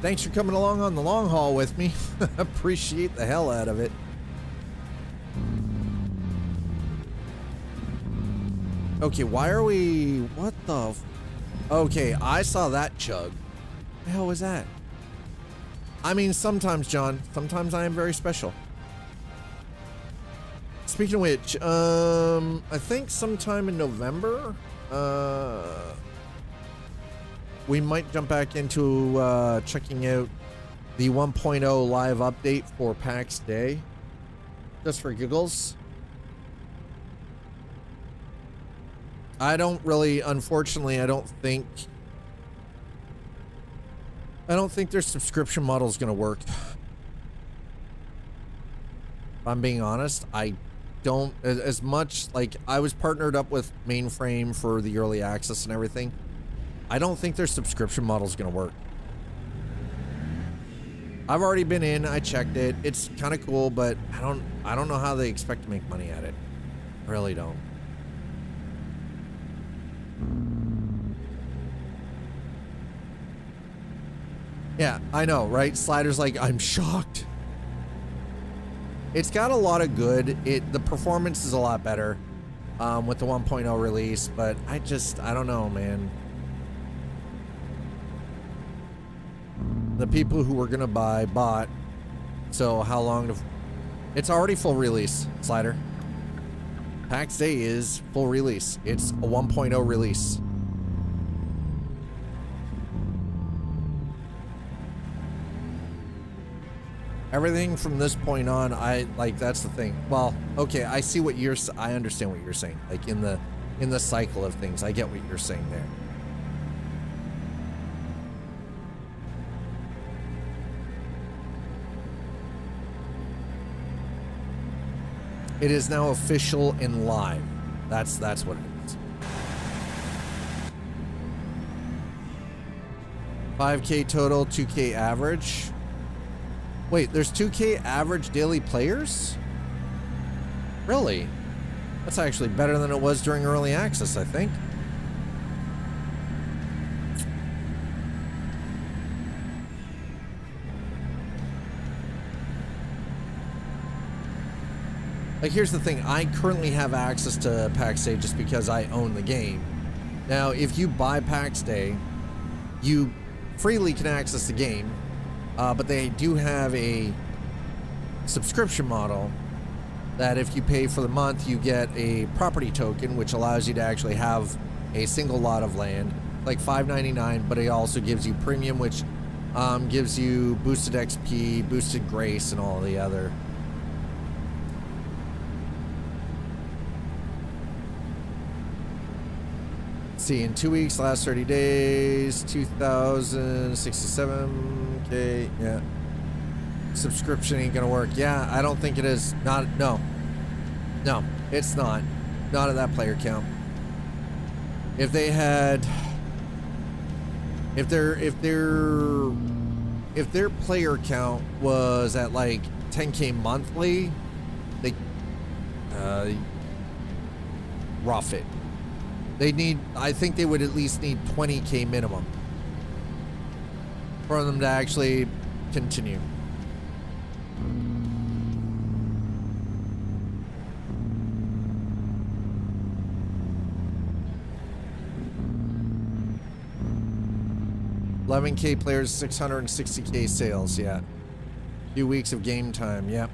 thanks for coming along on the long haul with me. Appreciate the hell out of it. Okay, why are we... What the... Okay, I saw that chug. What the hell was that? I mean, sometimes, John. Sometimes I am very special. Speaking of which, I think sometime in November, we might jump back into checking out the 1.0 live update for PAX Day, just for giggles. I don't really, unfortunately, I don't think their subscription model is going to work. If I'm being honest, I don't, as much, like, I was partnered up with Mainframe for the early access and everything. I don't think their subscription model is going to work. I've already been in, I checked it. It's kind of cool, but I don't know how they expect to make money at it. I really don't. Yeah, I know, right? Slider's like, I'm shocked. It's got a lot of good. The performance is a lot better with the 1.0 release, but I don't know, man. The people who were gonna buy bought. So how long to... It's already full release, Slider. PAX Day is full release. It's a 1.0 release. Everything from this point on, that's the thing. Well, okay, I see what I understand what you're saying. Like in the cycle of things, I get what you're saying there. It is now official and live. That's what it is. 5K total, 2K average. Wait, there's 2K average daily players? Really? That's actually better than it was during early access, I think. Like, here's the thing. I currently have access to PAX Day just because I own the game. Now, if you buy PAX Day, you freely can access the game. But they do have a subscription model that if you pay for the month, you get a property token, which allows you to actually have a single lot of land, like $5.99, but it also gives you premium, which gives you boosted XP, boosted grace, and all the other. Let's see, in 2 weeks, last 30 days, 2,067K, yeah. Subscription ain't gonna work. Yeah, I don't think it is. No, it's not. Not at that player count. If they had, if their player count was at like 10K monthly, they rough it. I think they would at least need 20K minimum for them to actually continue. $11K players, 660K sales, yeah. Few weeks of game time, yep.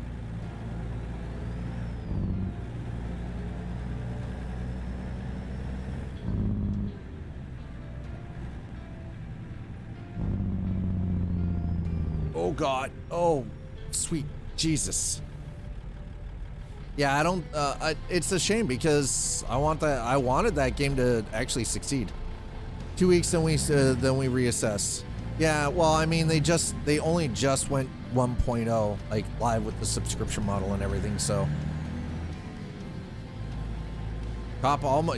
God. Oh, sweet Jesus. Yeah, I don't. It's a shame because I wanted that game to actually succeed. 2 weeks, then we reassess. Yeah, well, I mean, they only just went 1.0, like live with the subscription model and everything. So,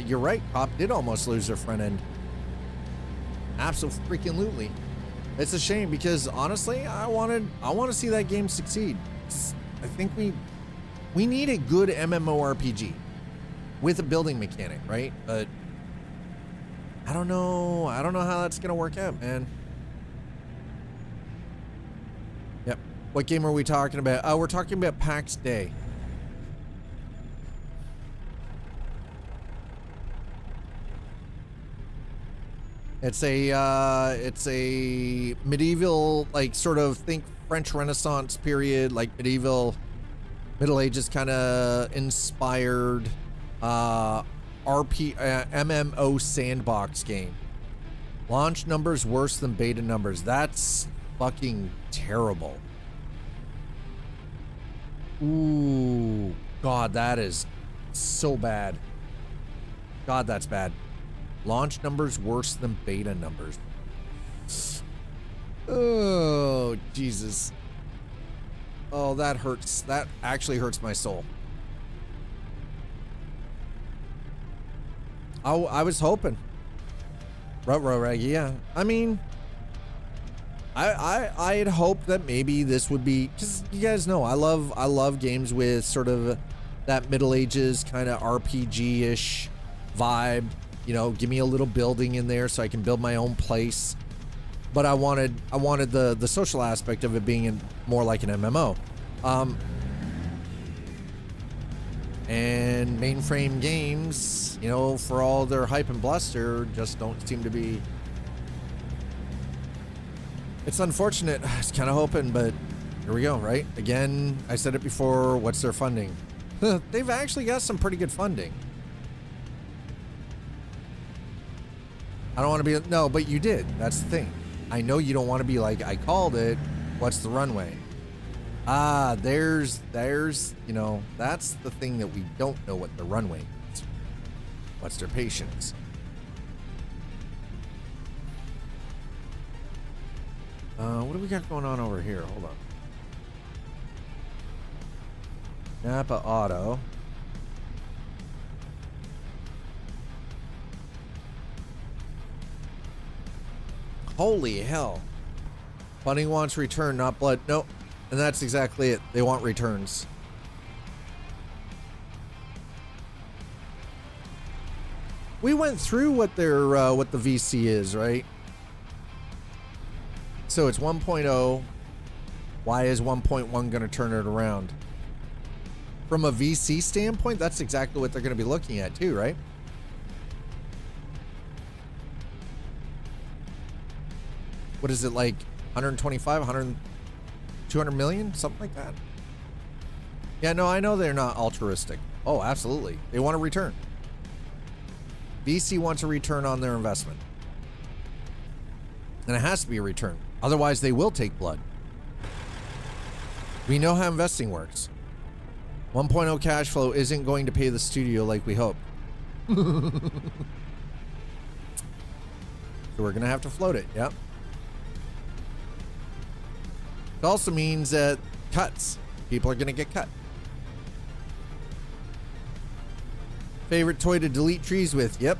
you're right. Cop did almost lose their front end. Absolutely. It's a shame because honestly, I want to see that game succeed. I think we need a good MMORPG with a building mechanic, right? But I don't know how that's gonna work out, man. Yep. What game are we talking about? Oh, we're talking about PAX Day. It's a medieval, like, sort of, think French Renaissance period, like medieval, Middle Ages kind of inspired MMO sandbox game. Launch numbers worse than beta numbers. That's fucking terrible. Ooh, God, that is so bad. God, that's bad. Launch numbers worse than beta numbers. Oh, Jesus. Oh, that hurts. That actually hurts my soul. I was hoping. Right, yeah. I mean, I had hoped that maybe this would be, because you guys know I love games with sort of that Middle Ages kind of RPG-ish vibe. You know, give me a little building in there so I can build my own place. But I wanted the social aspect of it being more like an MMO. And mainframe games, you know, for all their hype and bluster, just don't seem to be. It's unfortunate. I was kind of hoping, but here we go, right? Again, I said it before, what's their funding? They've actually got some pretty good funding. I don't want to be, no, but you did. That's the thing. I know you don't want to be like, I called it. What's the runway? There's, you know, that's the thing that we don't know what the runway is. What's their patience? What do we got going on over here? Hold on. Napa Auto. Holy hell. Funding wants return, not blood. Nope. And that's exactly it. They want returns. We went through what their what the VC is, right? So it's 1.0. Why is 1.1 going to turn it around? From a VC standpoint, that's exactly what they're going to be looking at too, right? What is it, like 125, 100, 200 million, something like that? Yeah, no, I know they're not altruistic. Oh, absolutely. They want a return. VC wants a return on their investment. And it has to be a return. Otherwise, they will take blood. We know how investing works. 1.0 cash flow isn't going to pay the studio like we hope. So we're going to have to float it. Yep. It also means that cuts. People are going to get cut. Favorite toy to delete trees with? Yep.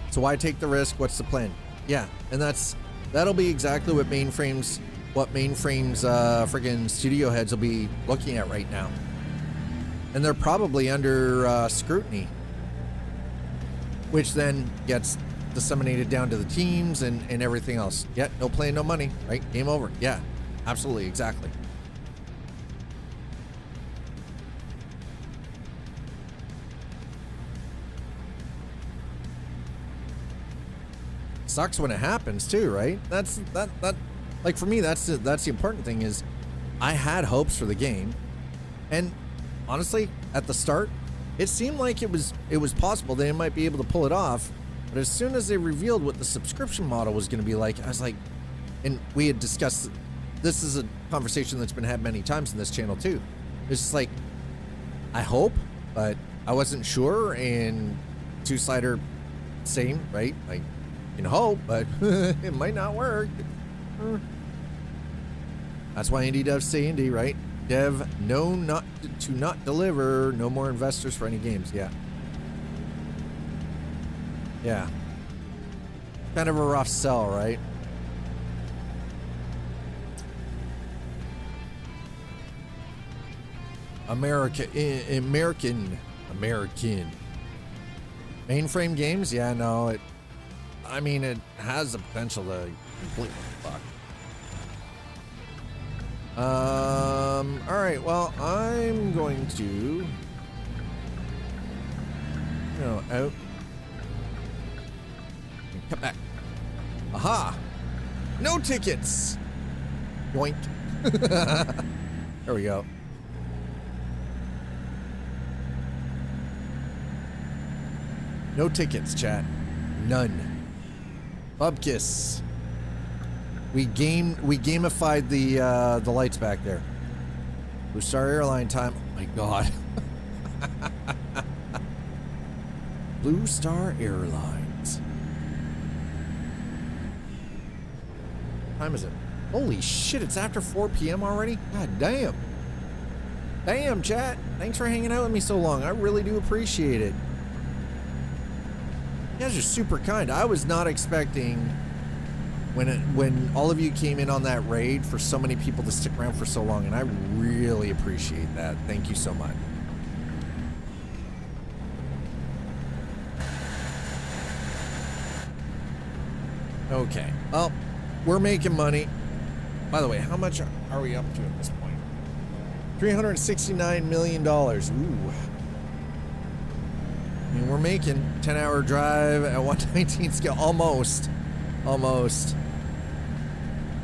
So why take the risk? What's the plan? Yeah, and that'll be exactly what mainframes friggin' studio heads will be looking at right now. And they're probably under scrutiny, which then gets disseminated down to the teams and everything else. Yeah, no plan, no money, right? Game over. Yeah, absolutely, exactly. Sucks when it happens too, right? That's like for me, that's the important thing is I had hopes for the game, and honestly, at the start, it seemed like it was possible they might be able to pull it off. But as soon as they revealed what the subscription model was going to be like, I was like, and we had discussed this is a conversation that's been had many times in this channel too. It's just like, I hope, but I wasn't sure, and two-slider, same, right? Like, you can hope, but it might not work. That's why indie devs say indie, right? Dev, no, not to not deliver, no more investors for any games. Yeah. Yeah. Kind of a rough sell, right? American. Mainframe games? Yeah, no, I mean, it has the potential to completely fuck. All right, well, I'm going to, out and come back. Aha! No tickets! Yoink. There we go. No tickets, chat. None. Bubkiss. We gamified the lights back there. Blue Star Airline time. Oh my god. Blue Star Airlines. What time is it? Holy shit, it's after 4 p.m. already? God damn. Damn, chat. Thanks for hanging out with me so long. I really do appreciate it. You guys are super kind. I was not expecting when all of you came in on that raid for so many people to stick around for so long, and I really appreciate that. Thank you so much. Okay. Well, we're making money. By the way, how much are we up to at this point? $369 million. Ooh. I mean, we're making 10-hour drive at 119 scale. Almost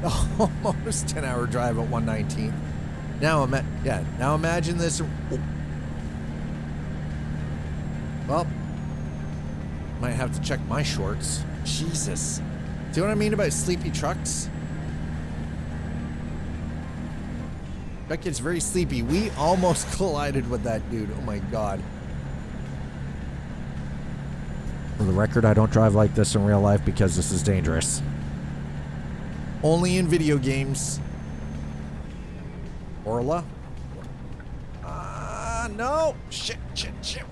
10-hour drive at 119. Now imagine this. Well, might have to check my shorts. Jesus. See what I mean about sleepy trucks? That gets very sleepy. We almost collided with that dude. Oh my god. For the record, I don't drive like this in real life because this is dangerous. Only in video games. Orla? No. Shit.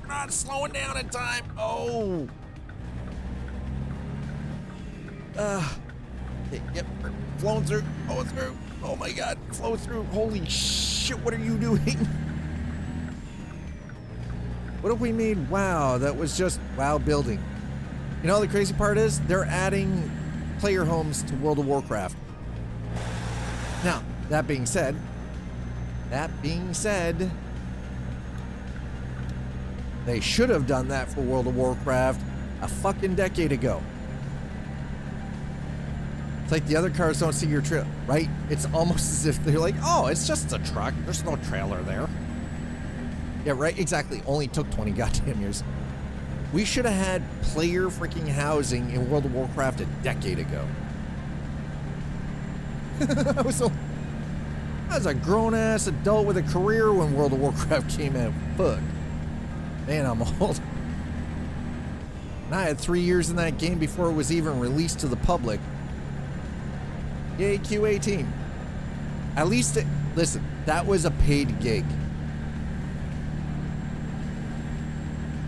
We're not slowing down in time. Oh. Okay, yep. We're flowing through. Going through. Oh my god. Flow through. Holy shit. What are you doing? What if we made WoW that was just WoW building? You know, the crazy part is they're adding player homes to World of Warcraft. Now, that being said, they should have done that for World of Warcraft a fucking decade ago. It's like the other cars don't see your trail, right? It's almost as if they're like, oh, it's just a truck. There's no trailer there. Yeah, right, exactly. Only took 20 goddamn years. We should have had player freaking housing in World of Warcraft a decade ago. I was a grown-ass adult with a career when World of Warcraft came out. Fuck. Man, I'm old. And I had 3 years in that game before it was even released to the public. Yay, Q18. At least, listen, that was a paid gig.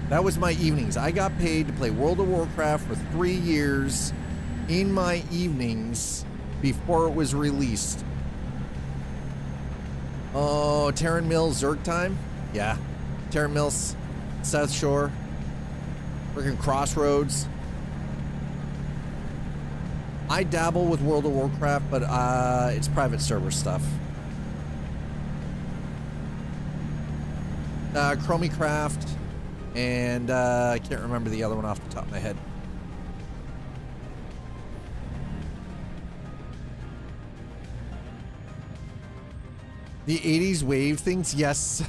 That was my evenings. I got paid to play World of Warcraft for 3 years in my evenings before it was released. Oh, Terran Mills Zerg time? Yeah. Terran Mills, South Shore, freaking Crossroads. I dabble with World of Warcraft, but it's private server stuff. Chromecraft. And I can't remember the other one off the top of my head. The 80s wave things, yes.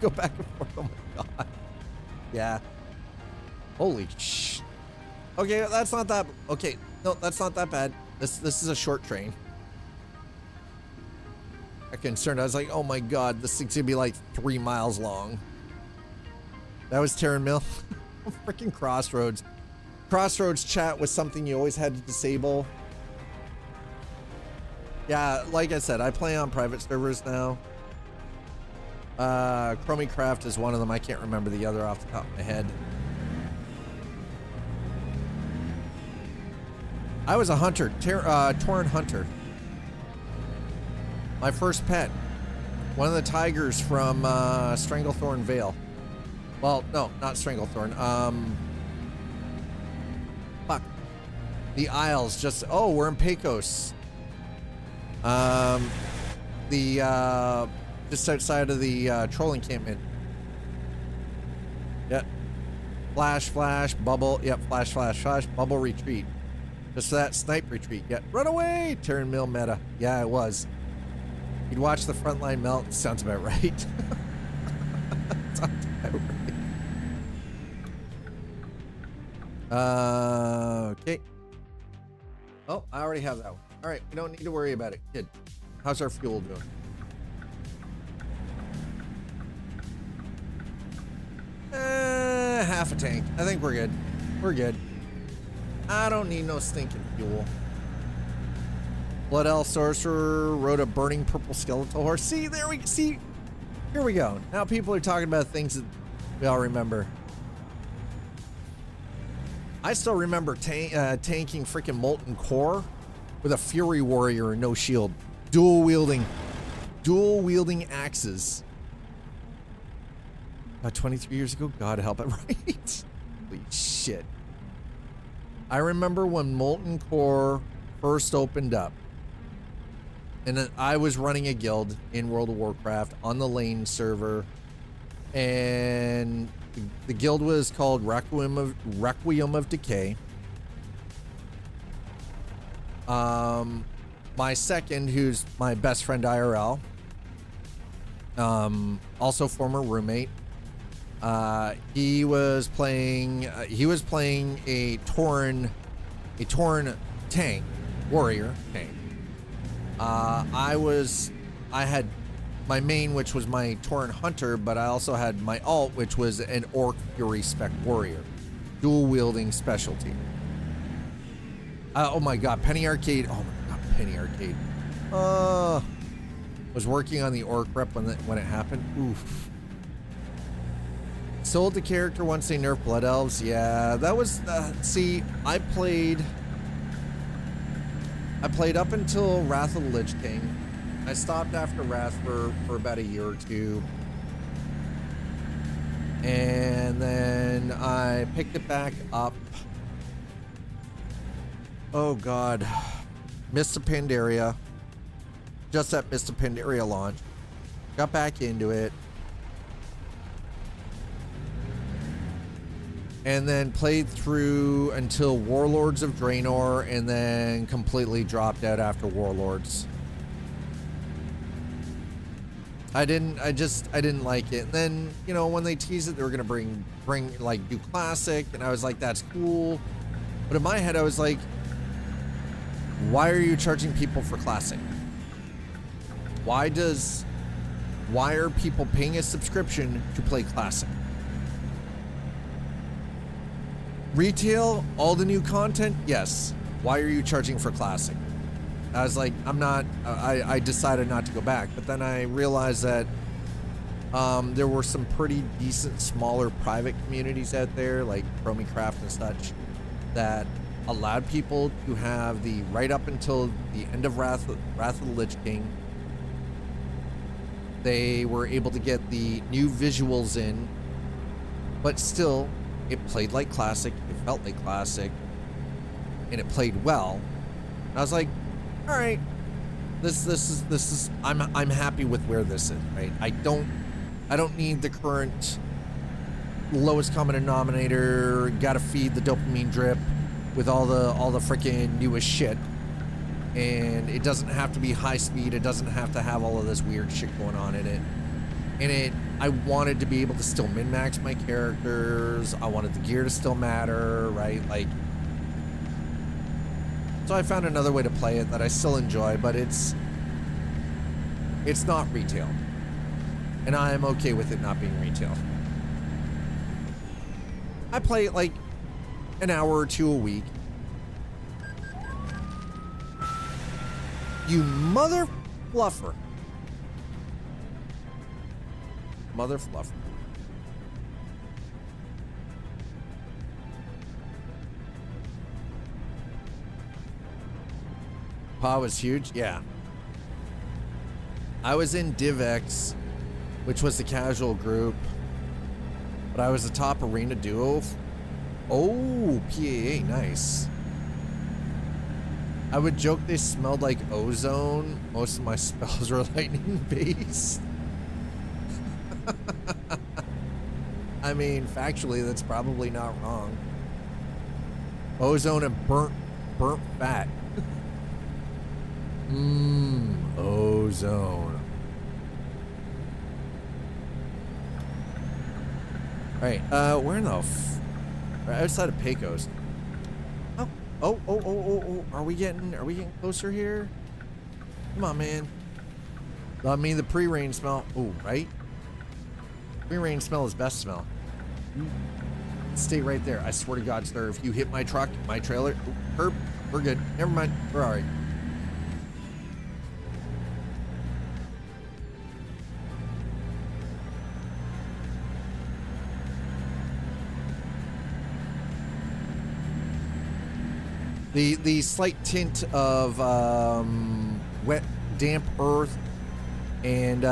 Go back and forth. Oh my god. Yeah. Holy sh. Okay, that's not that. Okay, no, that's not that bad. This is a short train. concerned. I was like, oh my god, this thing's gonna be like 3 miles long. That was Terran Mill. Freaking Crossroads. Crossroads chat was something you always had to disable. Yeah, like I said, I play on private servers now. Chromie is one of them. I can't remember the other off the top of my head. I was a hunter, Tauren hunter. My first pet. One of the tigers from Stranglethorn Vale. Well, no, not Stranglethorn. Fuck. The Isles. Just, oh, we're in Pecos. Just outside of the troll encampment. Yep. Flash, flash, bubble. Yep, flash, flash, flash, bubble retreat. Just that snipe retreat. Yeah, run away! Terran Mill meta. Yeah, it was. You'd watch the front line melt. Sounds about right. Sounds about right. Okay. Oh, I already have that one. All right, we don't need to worry about it. Good. How's our fuel doing? Half a tank. I think we're good. We're good. I don't need no stinking fuel. Blood Elf Sorcerer rode a burning purple skeletal horse. See, there we see. Here we go. Now people are talking about things that we all remember. I still remember tanking freaking Molten Core with a Fury Warrior and no shield, dual wielding axes. About 23 years ago. God help it, right? Holy shit. I remember when Molten Core first opened up, and then I was running a guild in World of Warcraft on the Lane server, and the guild was called Requiem of Decay. My second, who's my best friend IRL, also former roommate, he was playing a Tauren tank, warrior tank. I had my main, which was my Tauren hunter, but I also had my alt, which was an Orc Fury spec warrior, dual wielding specialty. Oh my god, Penny Arcade. Oh my god, Penny Arcade. Was working on the Orc rep when it happened. Oof. Sold the character once they nerfed Blood Elves. Yeah, that was see, I played up until Wrath of the Lich King. I stopped after Wrath for about a year or two. And then I picked it back up. Oh god. Missed the Pandaria. Just that Missed the Pandaria launch. Got back into it. And then played through until Warlords of Draenor, and then completely dropped out after Warlords. I didn't like it. And then, you know, when they teased it, they were gonna bring like do Classic, and I was like, that's cool. But in my head, I was like, why are you charging people for Classic? Why are people paying a subscription to play Classic? Retail, all the new content, yes. Why are you charging for Classic? I was like, I decided not to go back. But then I realized that there were some pretty decent, smaller private communities out there, like Chromie and such, that allowed people to have the right up until the end of Wrath of the Lich King. They were able to get the new visuals in, but still, it played like Classic, it felt like Classic, and it played well. And I was like, all right, this is I'm happy with where this is, right? I don't need the current lowest common denominator, gotta feed the dopamine drip with all the freaking newest shit. And it doesn't have to be high speed, it doesn't have to have all of this weird shit going on in it. And I wanted to be able to still min-max my characters. I wanted the gear to still matter, right? Like, so I found another way to play it that I still enjoy, but it's It's not retail. And I am okay with it not being retail. I play it like an hour or two a week. You mother fluffer. Mother fluffer. Pa was huge? Yeah. I was in DivX, which was the casual group, but I was the top arena duo. Oh, PAA, nice. I would joke they smelled like ozone. Most of my spells were lightning based. I mean, factually, that's probably not wrong. Ozone and burnt fat. Ozone. All right, we're in the right outside of Pecos. Oh! Are we getting closer here? Come on, man. I mean, the pre-rain smell. Oh, right. Pre-rain smell is best smell. Stay right there. I swear to God, sir, if you hit my truck, my trailer, herb, we're good. Never mind. We're all right. The slight tint of wet, damp earth and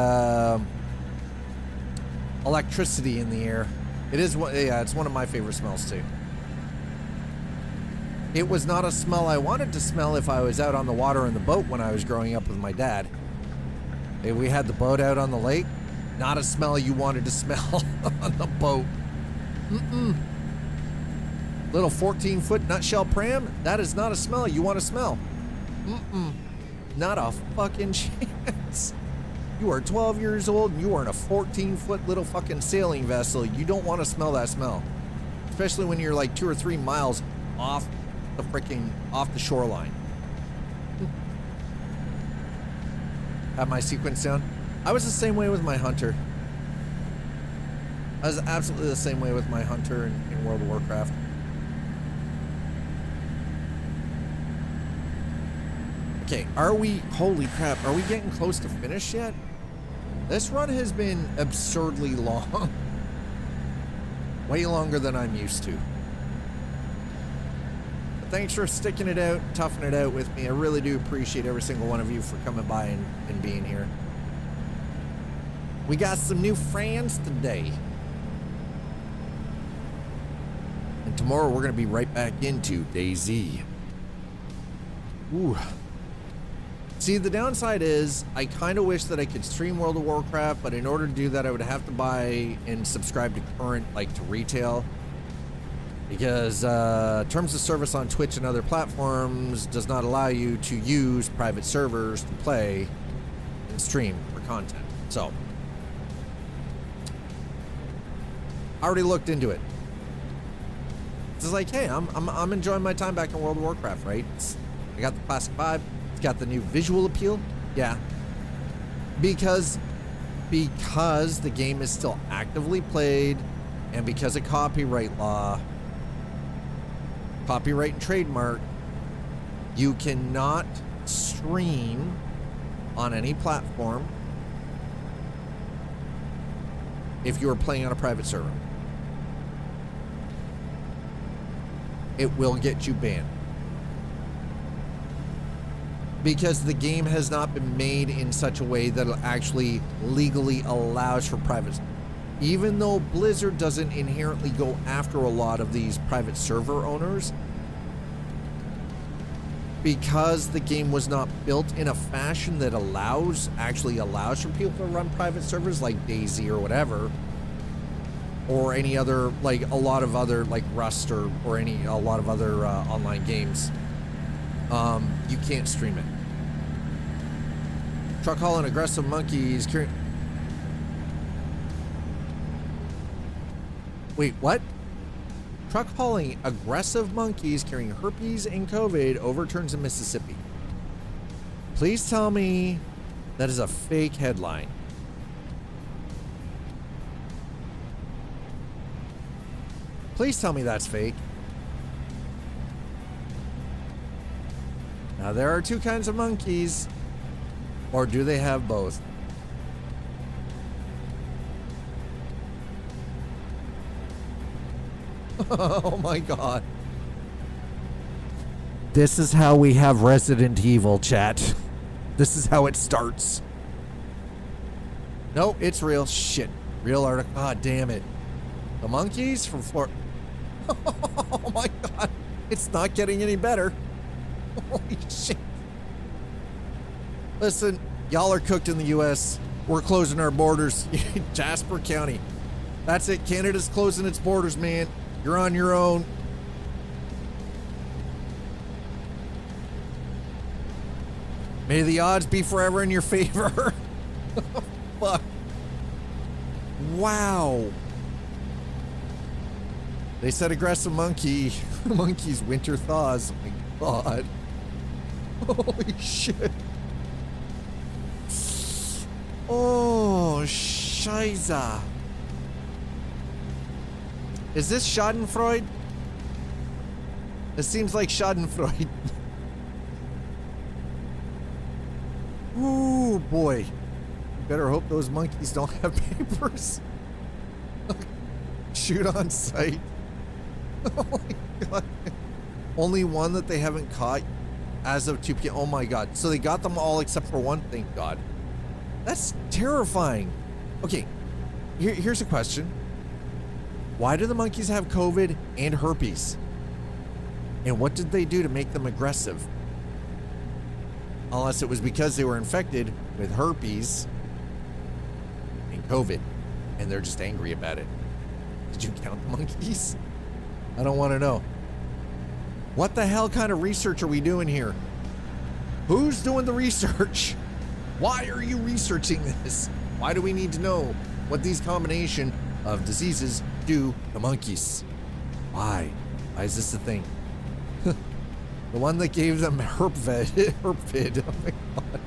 electricity in the air. It is one. Yeah, it's one of my favorite smells too. It was not a smell I wanted to smell if I was out on the water in the boat when I was growing up with my dad. If we had the boat out on the lake, not a smell you wanted to smell on the boat. Little 14-foot nutshell pram, that is not a smell you want to smell. Not a fucking chance. You are 12 years old and you are in a 14-foot little fucking sailing vessel. You don't want to smell that smell. Especially when you're like 2 or 3 miles off the shoreline. Have my sequence down. I was the same way with my hunter. I was absolutely the same way with my hunter in World of Warcraft. Okay, holy crap, are we getting close to finish yet? This run has been absurdly long. Way longer than I'm used to. But thanks for sticking it out, toughing it out with me. I really do appreciate every single one of you for coming by and being here. We got some new friends today. And tomorrow we're going to be right back into DayZ. Ooh. See, the downside is I kind of wish that I could stream World of Warcraft, but in order to do that, I would have to buy and subscribe to current, like to retail. Because terms of service on Twitch and other platforms does not allow you to use private servers to play and stream for content. So, I already looked into it. It's like, hey, I'm enjoying my time back in World of Warcraft, right? I got the classic vibe. It's got the new visual appeal. Yeah. Because the game is still actively played, and because of copyright law, copyright and trademark, you cannot stream on any platform if you are playing on a private server. It will get you banned. Because the game has not been made in such a way that it actually legally allows for private. Even though Blizzard doesn't inherently go after a lot of these private server owners, because the game was not built in a fashion that actually allows for people to run private servers like DayZ or whatever, or any other, like a lot of other, like Rust or a lot of other online games, you can't stream it. Truck hauling aggressive monkeys. Wait, what? Truck hauling aggressive monkeys carrying herpes and COVID overturns in Mississippi. Please tell me That is a fake headline. Please tell me that's fake. Now, there are two kinds of monkeys. Or do they have both? Oh my god. This is how we have Resident Evil, chat. This is how it starts. No, it's real. Shit. Real article. God damn it. The monkeys from Florida. Oh my god. It's not getting any better. Holy shit. Listen, y'all are cooked in the U.S. We're closing our borders. Jasper County. That's it. Canada's closing its borders, man. You're on your own. May the odds be forever in your favor. Fuck. Wow. They said aggressive monkey. Monkey's winter thaws. Oh my god. Holy shit. Oh, Scheiße. Is this Schadenfreude? It seems like Schadenfreude. Ooh, boy. You better hope those monkeys don't have papers. Shoot on sight. Oh my god. Only one that they haven't caught as of 2 p.m. Oh my god. So they got them all except for one, thank god. That's terrifying. Okay, here's a question. Why do the monkeys have COVID and herpes? And what did they do to make them aggressive? Unless it was because they were infected with herpes and COVID, and they're just angry about it. Did you count the monkeys? I don't want to know. What the hell kind of research are we doing here? Who's doing the research? Why are you researching this? Why do we need to know what these combination of diseases do to monkeys? Why? Why is this a thing? The one that gave them herpvid. Oh my god.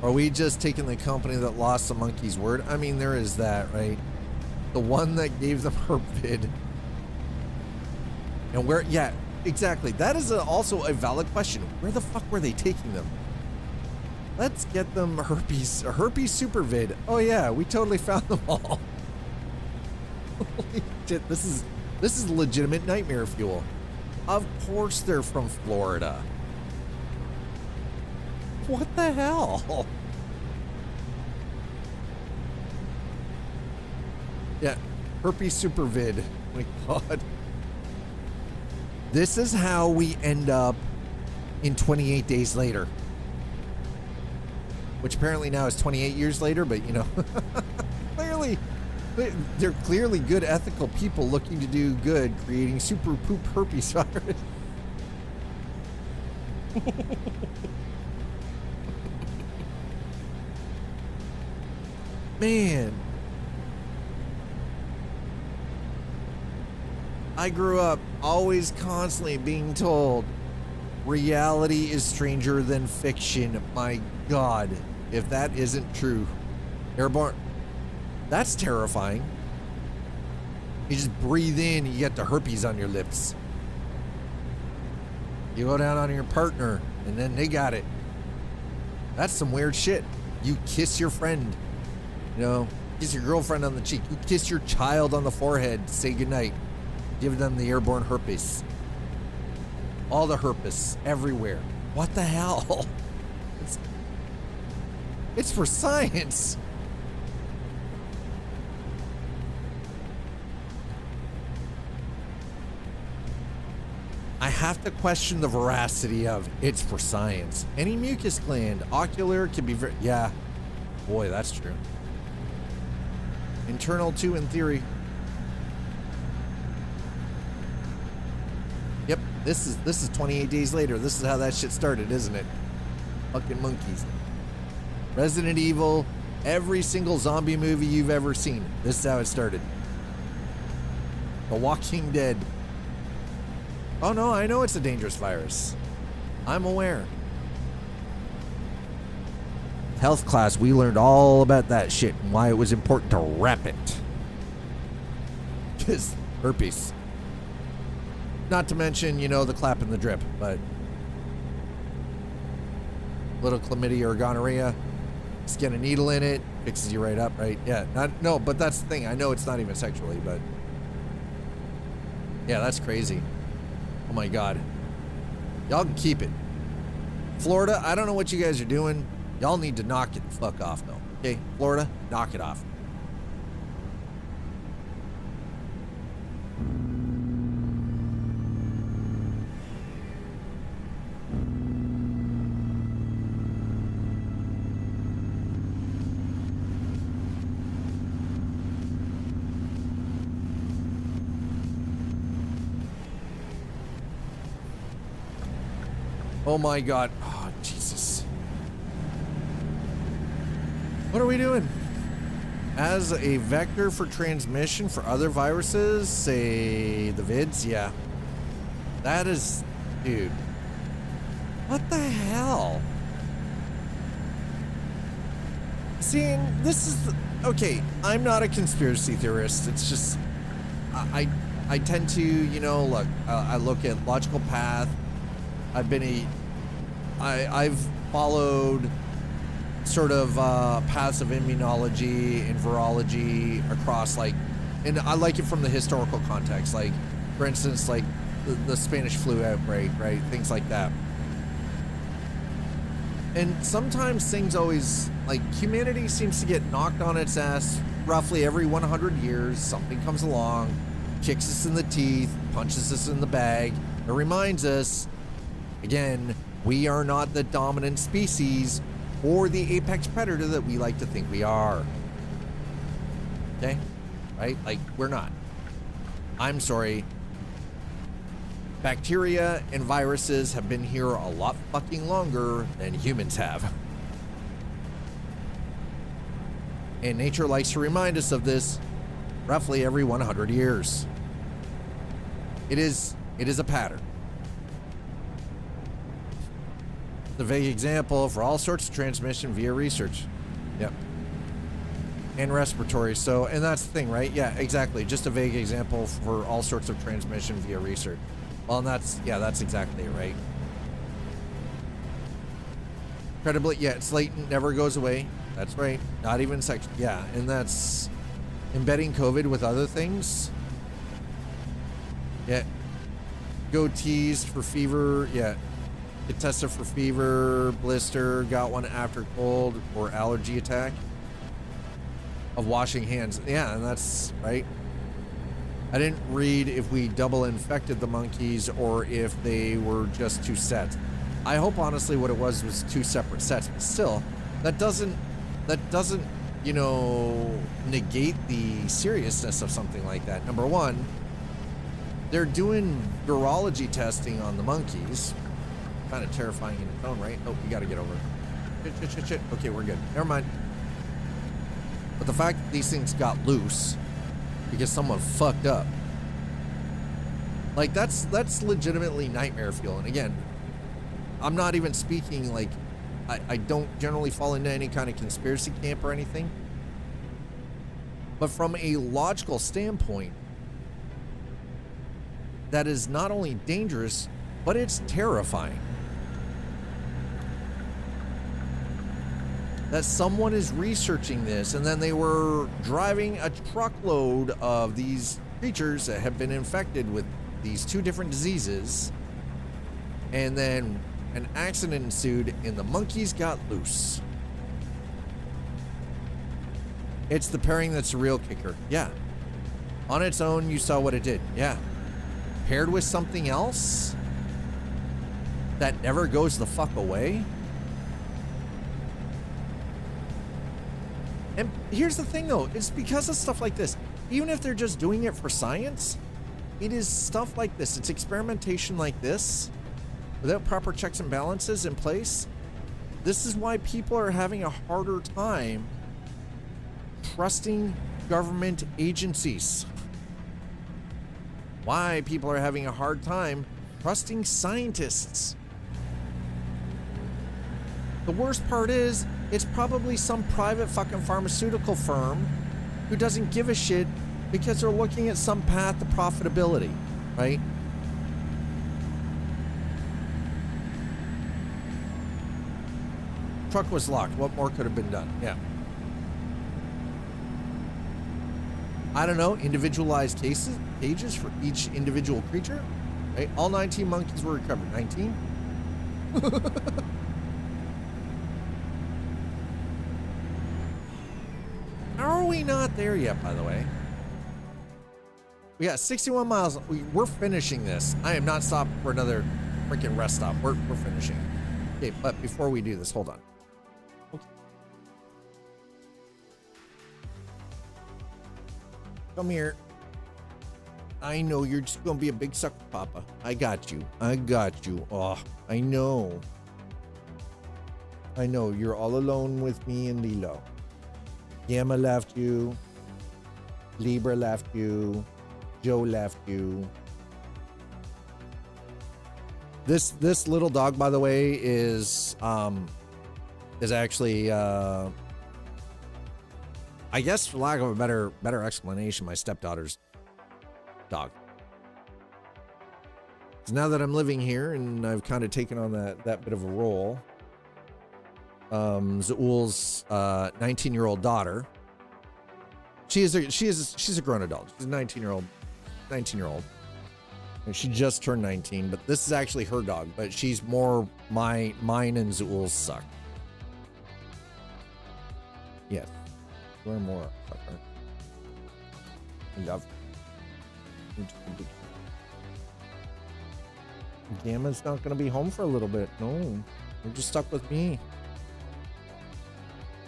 Are we just taking the company that lost the monkey's word? I mean, there is that, right? The one that gave them herpvid. And where, yeah, exactly. That is also a valid question. Where the fuck were they taking them? Let's get them herpes supervid. Oh yeah, we totally found them all. Holy shit, this is legitimate nightmare fuel. Of course they're from Florida. What the hell? Yeah, herpes supervid. Oh my god. This is how we end up in 28 days later. Which apparently now is 28 years later, but you know, clearly, they're clearly good ethical people looking to do good, creating super poop herpes virus. Man. I grew up always constantly being told reality is stranger than fiction. My God, if that isn't true. Airborne, that's terrifying. You just breathe in, you get the herpes on your lips. You go down on your partner, and then they got it. That's some weird shit. You kiss your friend, you know, kiss your girlfriend on the cheek. You kiss your child on the forehead to say goodnight. Give them the airborne herpes. All the herpes everywhere. What the hell? It's for science. I have to question the veracity of it's for science. Any mucus gland, ocular can be very, yeah. Boy, that's true. Internal too, in theory. Yep, this is 28 days later. This is how that shit started, isn't it? Fucking monkeys. Resident Evil, every single zombie movie you've ever seen. This is how it started. The Walking Dead. Oh no, I know it's a dangerous virus. I'm aware. Health class, we learned all about that shit and why it was important to wrap it. Because herpes. Not to mention, you know, the clap and the drip, but little chlamydia or gonorrhea, just get a needle in it, fixes you right up, right? Yeah, no, but that's the thing. I know it's not even sexually, but yeah, that's crazy. Oh my God. Y'all can keep it. Florida, I don't know what you guys are doing. Y'all need to knock it the fuck off, though. Okay, Florida, knock it off. Oh my God. Oh, Jesus. What are we doing? As a vector for transmission for other viruses, say the vids, yeah. That is, dude. What the hell? See, this is, okay, I'm not a conspiracy theorist. It's just, I tend to, you know, look, I look at logical path. I've followed sort of paths of immunology and virology across, like, and I like it from the historical context, like, for instance, like the Spanish flu outbreak, right? Things like that. And sometimes things always, like, humanity seems to get knocked on its ass roughly every 100 years. Something comes along, kicks us in the teeth, punches us in the bag. It reminds us, again, we are not the dominant species or the apex predator that we like to think we are. Okay? Right? Like, we're not. I'm sorry. Bacteria and viruses have been here a lot fucking longer than humans have. And nature likes to remind us of this roughly every 100 years. It is a pattern. A vague example for all sorts of transmission via research. Yep. And respiratory. So, and that's the thing, right? Yeah, exactly. Just a vague example for all sorts of transmission via research. Well, and that's exactly it, right? Incredibly, yeah, it's latent, never goes away. That's right. Not even sex. Yeah, and that's embedding COVID with other things. Yeah. Goatees for fever. Yeah. Get tested for fever, blister, got one after cold or allergy attack. Of washing hands. Yeah, and that's right. I didn't read if we double infected the monkeys or if they were just two sets. I hope honestly what it was two separate sets, but still, that doesn't, you know, negate the seriousness of something like that. Number one, they're doing virology testing on the monkeys. Kind of terrifying in its own right. Oh, we got to get over it. Shit. Okay, we're good. Never mind. But the fact that these things got loose because someone fucked up, like, that's legitimately nightmare fuel. And again, I'm not even speaking, like, I don't generally fall into any kind of conspiracy camp or anything. But from a logical standpoint, that is not only dangerous, but it's terrifying. That someone is researching this, and then they were driving a truckload of these creatures that have been infected with these two different diseases, and then an accident ensued and the monkeys got loose. It's the pairing that's the real kicker. Yeah. On its own, you saw what it did. Yeah. Paired with something else that never goes the fuck away. And here's the thing, though. It's because of stuff like this. Even if they're just doing it for science, it is stuff like this. It's experimentation like this without proper checks and balances in place. This is why people are having a harder time trusting government agencies. Why people are having a hard time trusting scientists. The worst part is It's probably some private fucking pharmaceutical firm who doesn't give a shit because they're looking at some path to profitability, right? Truck was locked. What more could have been done? Yeah. I don't know. Individualized cages for each individual creature. Right? All 19 monkeys were recovered. 19? How are we not there yet, by the way? We got 61 miles. We're finishing this. I am not stopping for another freaking rest stop. We're finishing. Okay, but before we do this, hold on. Okay. Come here. I know you're just gonna be a big sucker, Papa. I got you. I got you. Oh, I know. I know. You're all alone with me and Lilo. Gamma left you. Libra left you. Joe left you. This little dog, by the way, is actually I guess, for lack of a better explanation, my stepdaughter's dog. So now that I'm living here and I've kind of taken on that bit of a role, Zaul's 19-year-old daughter. She's a grown adult. She's a 19-year-old. And she just turned 19, but this is actually her dog, but she's more mine and Zaul's suck. Yes. We're more sucker. Love. Gamma's not going to be home for a little bit. No, you're just stuck with me.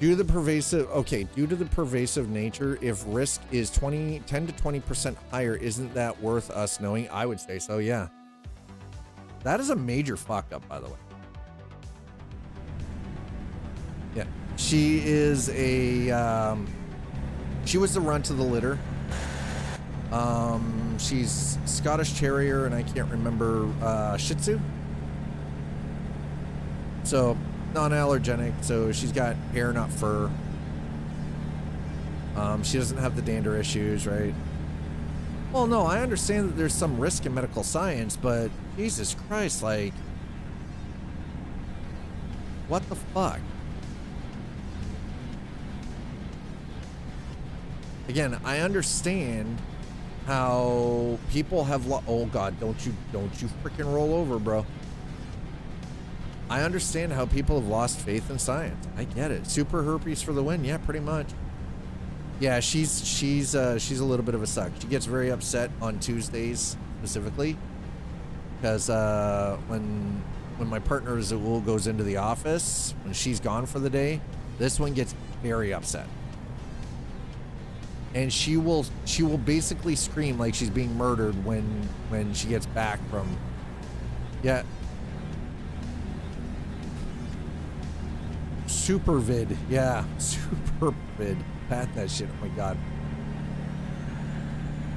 Due to the pervasive nature, if risk is 10 to 20% higher, isn't that worth us knowing? I would say so, yeah. That is a major fuck up, by the way. Yeah. She is she was the runt of the litter. She's Scottish Terrier, and I can't remember, Shih Tzu. So, non-allergenic, so she's got hair, not fur. She doesn't have the dander issues, right? Well, no, I understand that there's some risk in medical science, but Jesus Christ, like, what the fuck? Again, I understand how people have oh God, don't you freaking roll over, bro. I understand how people have lost faith in science. I get it. Super herpes for the win. Yeah, pretty much. Yeah, she's a little bit of a suck. She gets very upset on Tuesdays specifically because when my partner Zaul goes into the office, when she's gone for the day, this one gets very upset. And she will basically scream like she's being murdered when she gets back from, yeah. Supervid, yeah, Supervid. Pat that shit. Oh my God.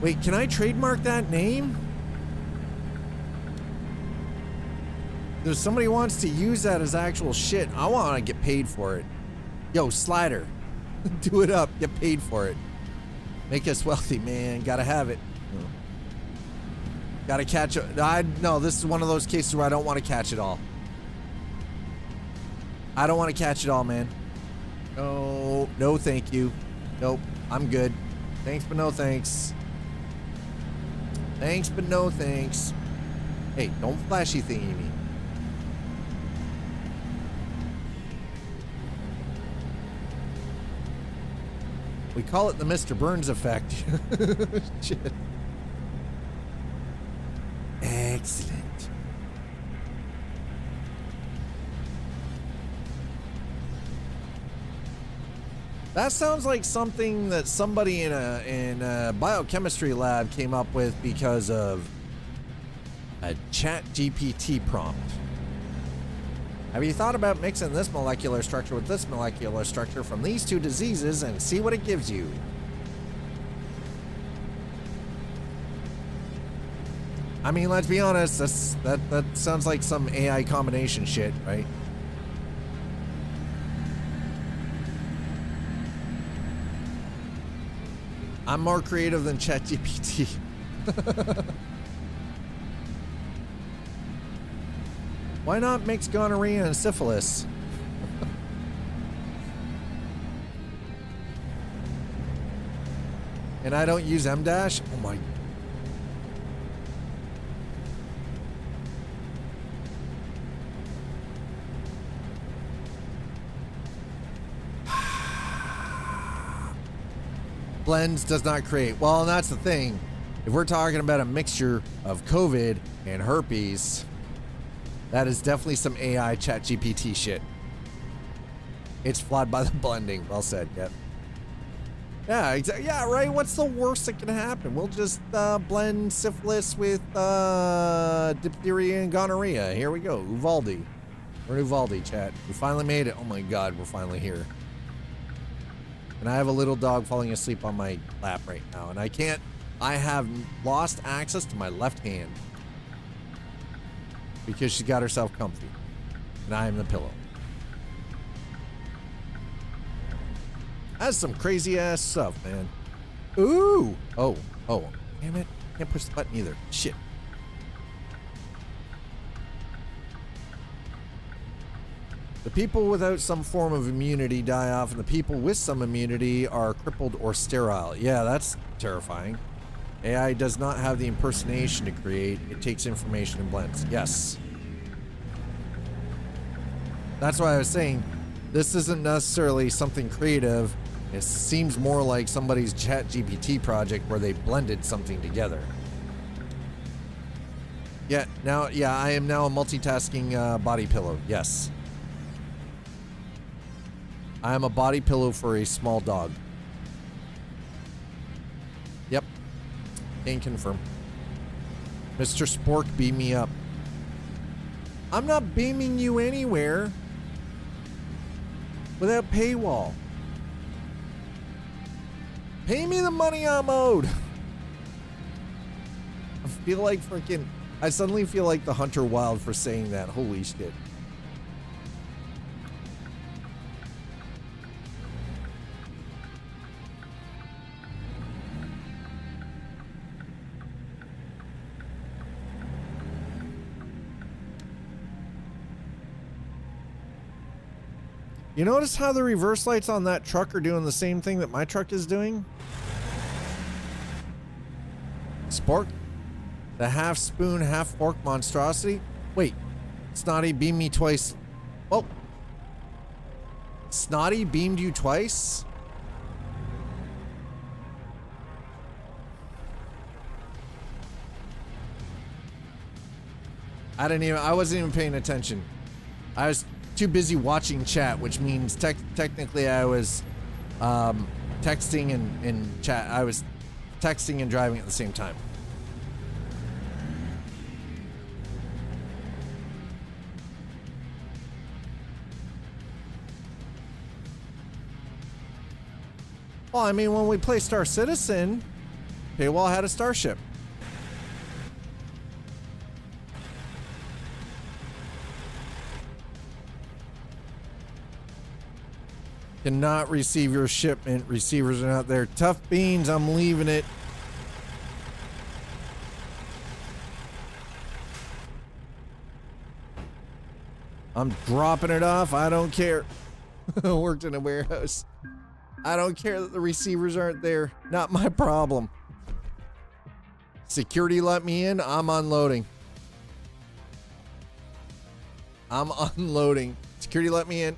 Wait, can I trademark that name? If somebody wants to use that as actual shit, I want to get paid for it. Yo, Slider, do it up. Get paid for it. Make us wealthy, man. Gotta have it. Gotta catch it. No, this is one of those cases where I don't want to catch it all. I don't want to catch it all, man. No, thank you. Nope, I'm good. Thanks, but no thanks. Thanks, but no thanks. Hey, don't flashy thingy me. We call it the Mr. Burns effect. Shit. Excellent. That sounds like something that somebody in a biochemistry lab came up with because of a ChatGPT prompt. Have you thought about mixing this molecular structure with this molecular structure from these two diseases and see what it gives you? I mean, let's be honest, that sounds like some AI combination shit, right? I'm more creative than ChatGPT. Why not mix gonorrhea and syphilis? And I don't use M-dash? Oh my. Blends does not create. Well, and that's the thing. If we're talking about a mixture of COVID and herpes, that is definitely some AI ChatGPT shit. It's flawed by the blending. Well said. Yep. Yeah, exactly. Yeah, right. What's the worst that can happen? We'll just blend syphilis with diphtheria and gonorrhea. Here we go. Uvalde. We're in Uvalde, chat. We finally made it. Oh my God, we're finally here. And I have a little dog falling asleep on my lap right now, and I have lost access to my left hand because she got herself comfy, and I am the pillow. That's some crazy ass stuff, man. Ooh. Oh. Damn it. Can't push the button either. Shit. The people without some form of immunity die off, and the people with some immunity are crippled or sterile. Yeah, that's terrifying. AI does not have the impersonation to create. It takes information and blends. Yes. That's why I was saying this isn't necessarily something creative. It seems more like somebody's ChatGPT project where they blended something together. Yeah, I am now a multitasking body pillow. Yes. I am a body pillow for a small dog. Yep. Can confirm. Mr. Spork, beam me up. I'm not beaming you anywhere without paywall. Pay me the money I'm owed. I feel like freaking. I suddenly feel like the Hunter Wild for saying that. Holy shit. You notice how the reverse lights on that truck are doing the same thing that my truck is doing? Spork? The half spoon, half fork monstrosity? Wait, Snotty beamed me twice. Oh. Snotty beamed you twice? I wasn't even paying attention. I was too busy watching chat, which means technically I was texting and chat. I was texting and driving at the same time. Well, I mean, when we play Star Citizen, Paywall had a starship. Cannot receive your shipment. Receivers are not there. Tough beans, I'm leaving it. I'm dropping it off. I don't care. Worked in a warehouse. I don't care that the receivers aren't there. Not my problem. Security let me in. I'm unloading. I'm unloading. Security let me in.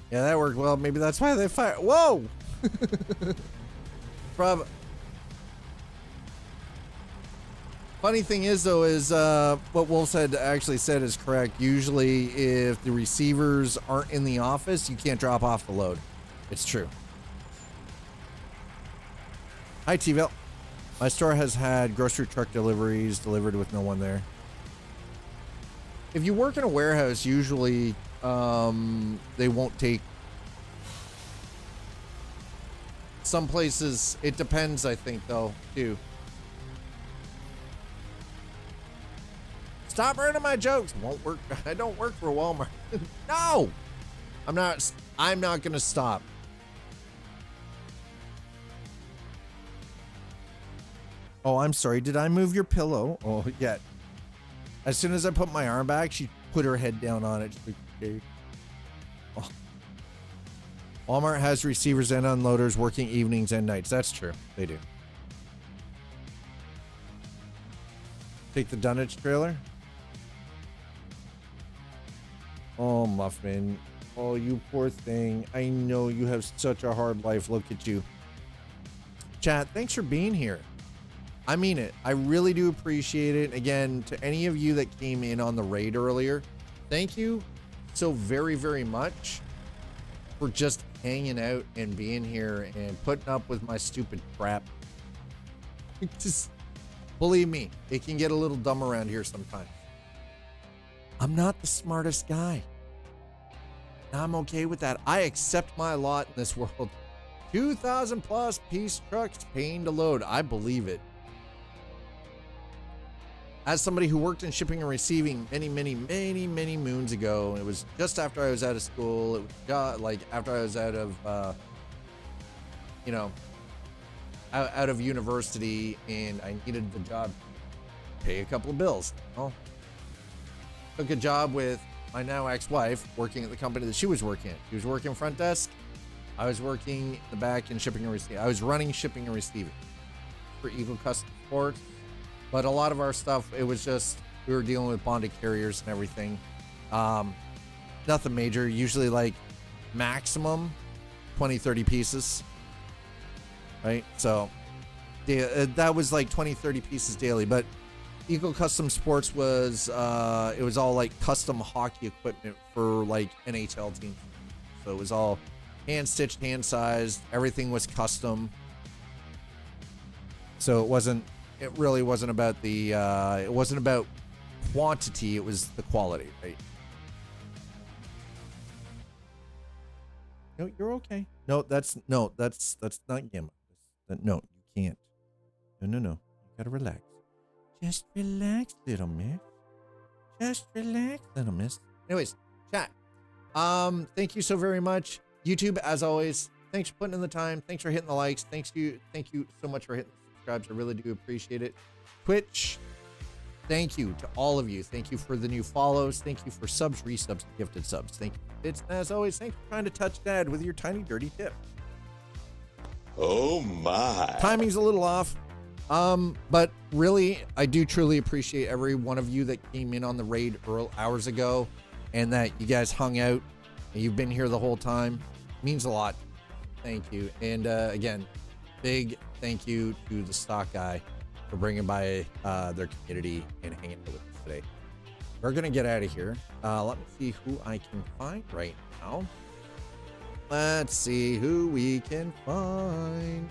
Yeah, that worked well. Maybe that's why they fired. Whoa! Funny thing is, though, is what Wolf actually said is correct. Usually, if the receivers aren't in the office, you can't drop off the load. It's true. Hi, T-Ville. My store has had grocery truck deliveries delivered with no one there. If you work in a warehouse, usually they won't take. Some places, it depends, I think, though, too. Stop ruining my jokes. Won't work. I don't work for Walmart. No! I'm not gonna stop. Oh, I'm sorry. Did I move your pillow? Oh, yeah. As soon as I put my arm back, she put her head down on it. She's like, okay. Oh. Walmart has receivers and unloaders working evenings and nights. That's true. They do. Take the Dunnage trailer. Oh, Muffin. Oh, you poor thing. I know you have such a hard life. Look at you. Chat, thanks for being here. I mean it. I really do appreciate it. Again, to any of you that came in on the raid earlier, thank you so very, very much for just hanging out and being here and putting up with my stupid crap. Just believe me, it can get a little dumb around here sometimes. I'm not the smartest guy. I'm okay with that. I accept my lot in this world. 2,000 plus piece trucks paying to load. I believe it. As somebody who worked in shipping and receiving many moons ago, it was just after I was out of school. It was like after I was out of, out of university, and I needed the job to pay a couple of bills. Well, took a job with my now ex-wife working at the company that she was working at. She was working front desk. I was working in the back in shipping and receiving. I was running shipping and receiving for Eagle Custom Sports. But a lot of our stuff, it was just, we were dealing with bonded carriers and everything. Nothing major, usually like maximum 20, 30 pieces, right? So that was like 20, 30 pieces daily. But Eagle Custom Sports was, it was all like custom hockey equipment for like NHL teams. So it was all hand stitched, hand sized, everything was custom. So it really wasn't about the, it wasn't about quantity, it was the quality, right? No, you're okay. No, that's not Gamma. No, you can't. No. You gotta relax. Just relax, little miss. Just relax, little miss. Anyways, chat. Thank you so very much. YouTube, as always, thanks for putting in the time. Thanks for hitting the likes. Thank you so much for hitting the subscribes. I really do appreciate it. Twitch, thank you to all of you. Thank you for the new follows. Thank you for subs, resubs, and gifted subs. Thank you. It's, as always, thanks for trying to touch dad with your tiny dirty tip. Oh my. Timing's a little off. But really, I do truly appreciate every one of you that came in on the raid hours ago and that you guys hung out and you've been here the whole time. It means a lot. Thank you. And again, big thank you to the stock guy for bringing by their community and hanging out with us today. We're gonna get out of here. Let me see who I can find right now. Let's see who we can find.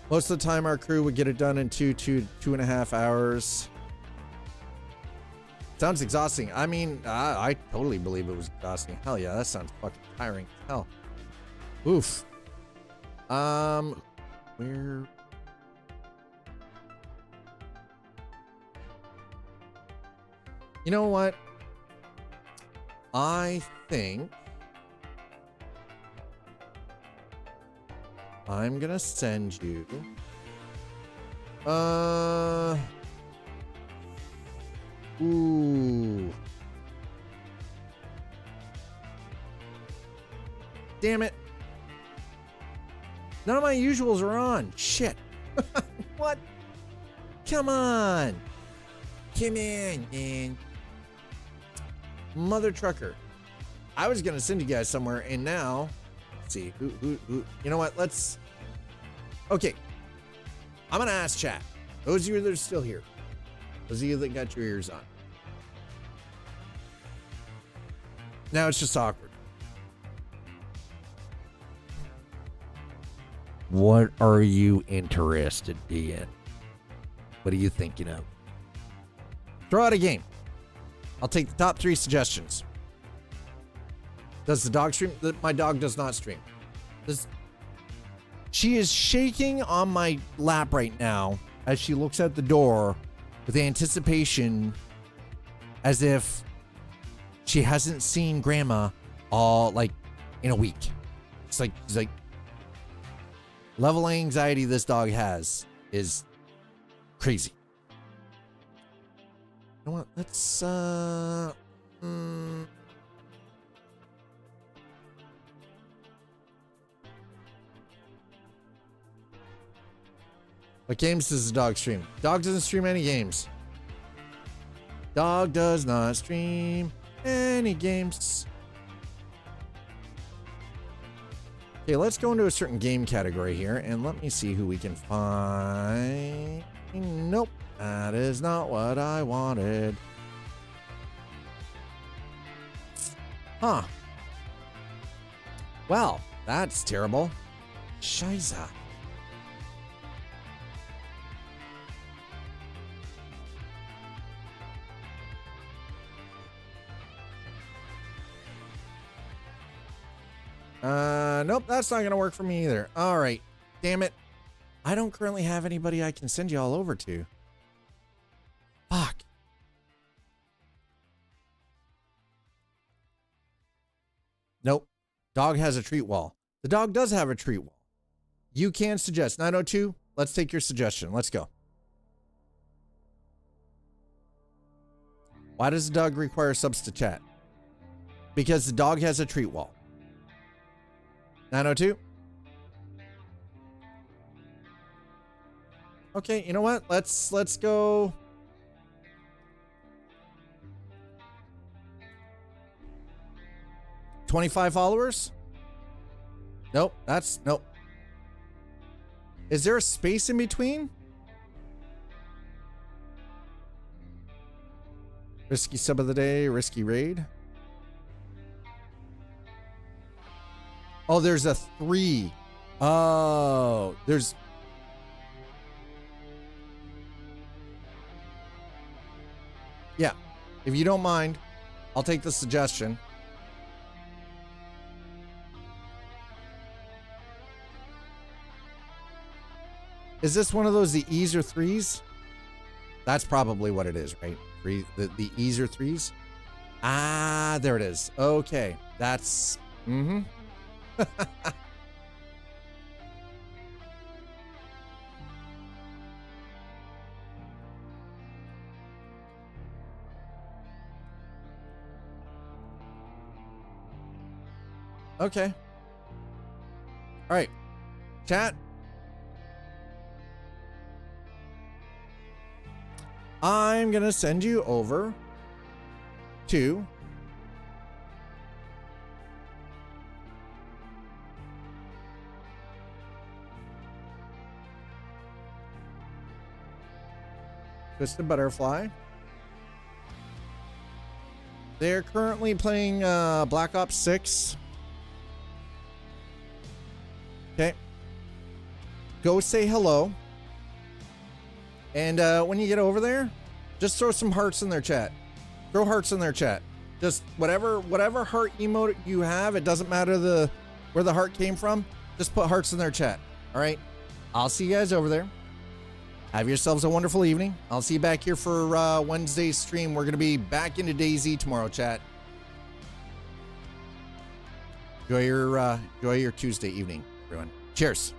Most of the time, our crew would get it done in two and a half hours. Sounds exhausting. I mean, I totally believe it was exhausting. Hell yeah, that sounds fucking tiring as hell. Oof. Where? You know what? I think I'm gonna send you ooh, damn it, none of my usuals are on. Shit. What? Come on, man. Mother trucker. I was gonna send you guys somewhere, and now let's see who you know what, okay, I'm gonna ask chat, those of you that are still here, those of you that got your ears on, now it's just awkward. What are you interested in? What are you thinking of? Throw out a game. I'll take the top 3 suggestions. Does the dog stream? My dog does not stream. She is shaking on my lap right now as she looks out the door with anticipation, as if she hasn't seen grandma all like in a week. She's like, level of anxiety this dog has is crazy. You know what? Let's what games does the dog stream? Dog doesn't stream any games. Dog does not stream any games. Okay, let's go into a certain game category here and let me see who we can find. Nope, that is not what I wanted. Huh. Well, that's terrible. Shiza. Nope, that's not gonna work for me either. All right, damn it. I don't currently have anybody I can send you all over to. Fuck. Nope. Dog has a treat wall. The dog does have a treat wall. You can suggest 902. Let's take your suggestion. Let's go. Why does the dog require subs to chat? Because the dog has a treat wall. 902. Okay, you know what? Let's go. $25 followers? Nope, nope. Is there a space in between? Risky sub of the day, risky raid. Oh, there's a 3. Oh, there's... Yeah, if you don't mind, I'll take the suggestion. Is this one of those, the E's or 3s? That's probably what it is, right? The E's or 3s? Ah, there it is. Okay, that's... Mm-hmm. Okay. All right. Chat. I'm going to send you over to Twisted Butterfly. They're currently playing Black Ops 6. Okay. Go say hello. And when you get over there, just throw some hearts in their chat. Throw hearts in their chat. Just whatever heart emote you have, it doesn't matter where the heart came from. Just put hearts in their chat. All right. I'll see you guys over there. Have yourselves a wonderful evening. I'll see you back here for Wednesday's stream. We're going to be back into DayZ tomorrow, chat. Enjoy your Tuesday evening, everyone. Cheers.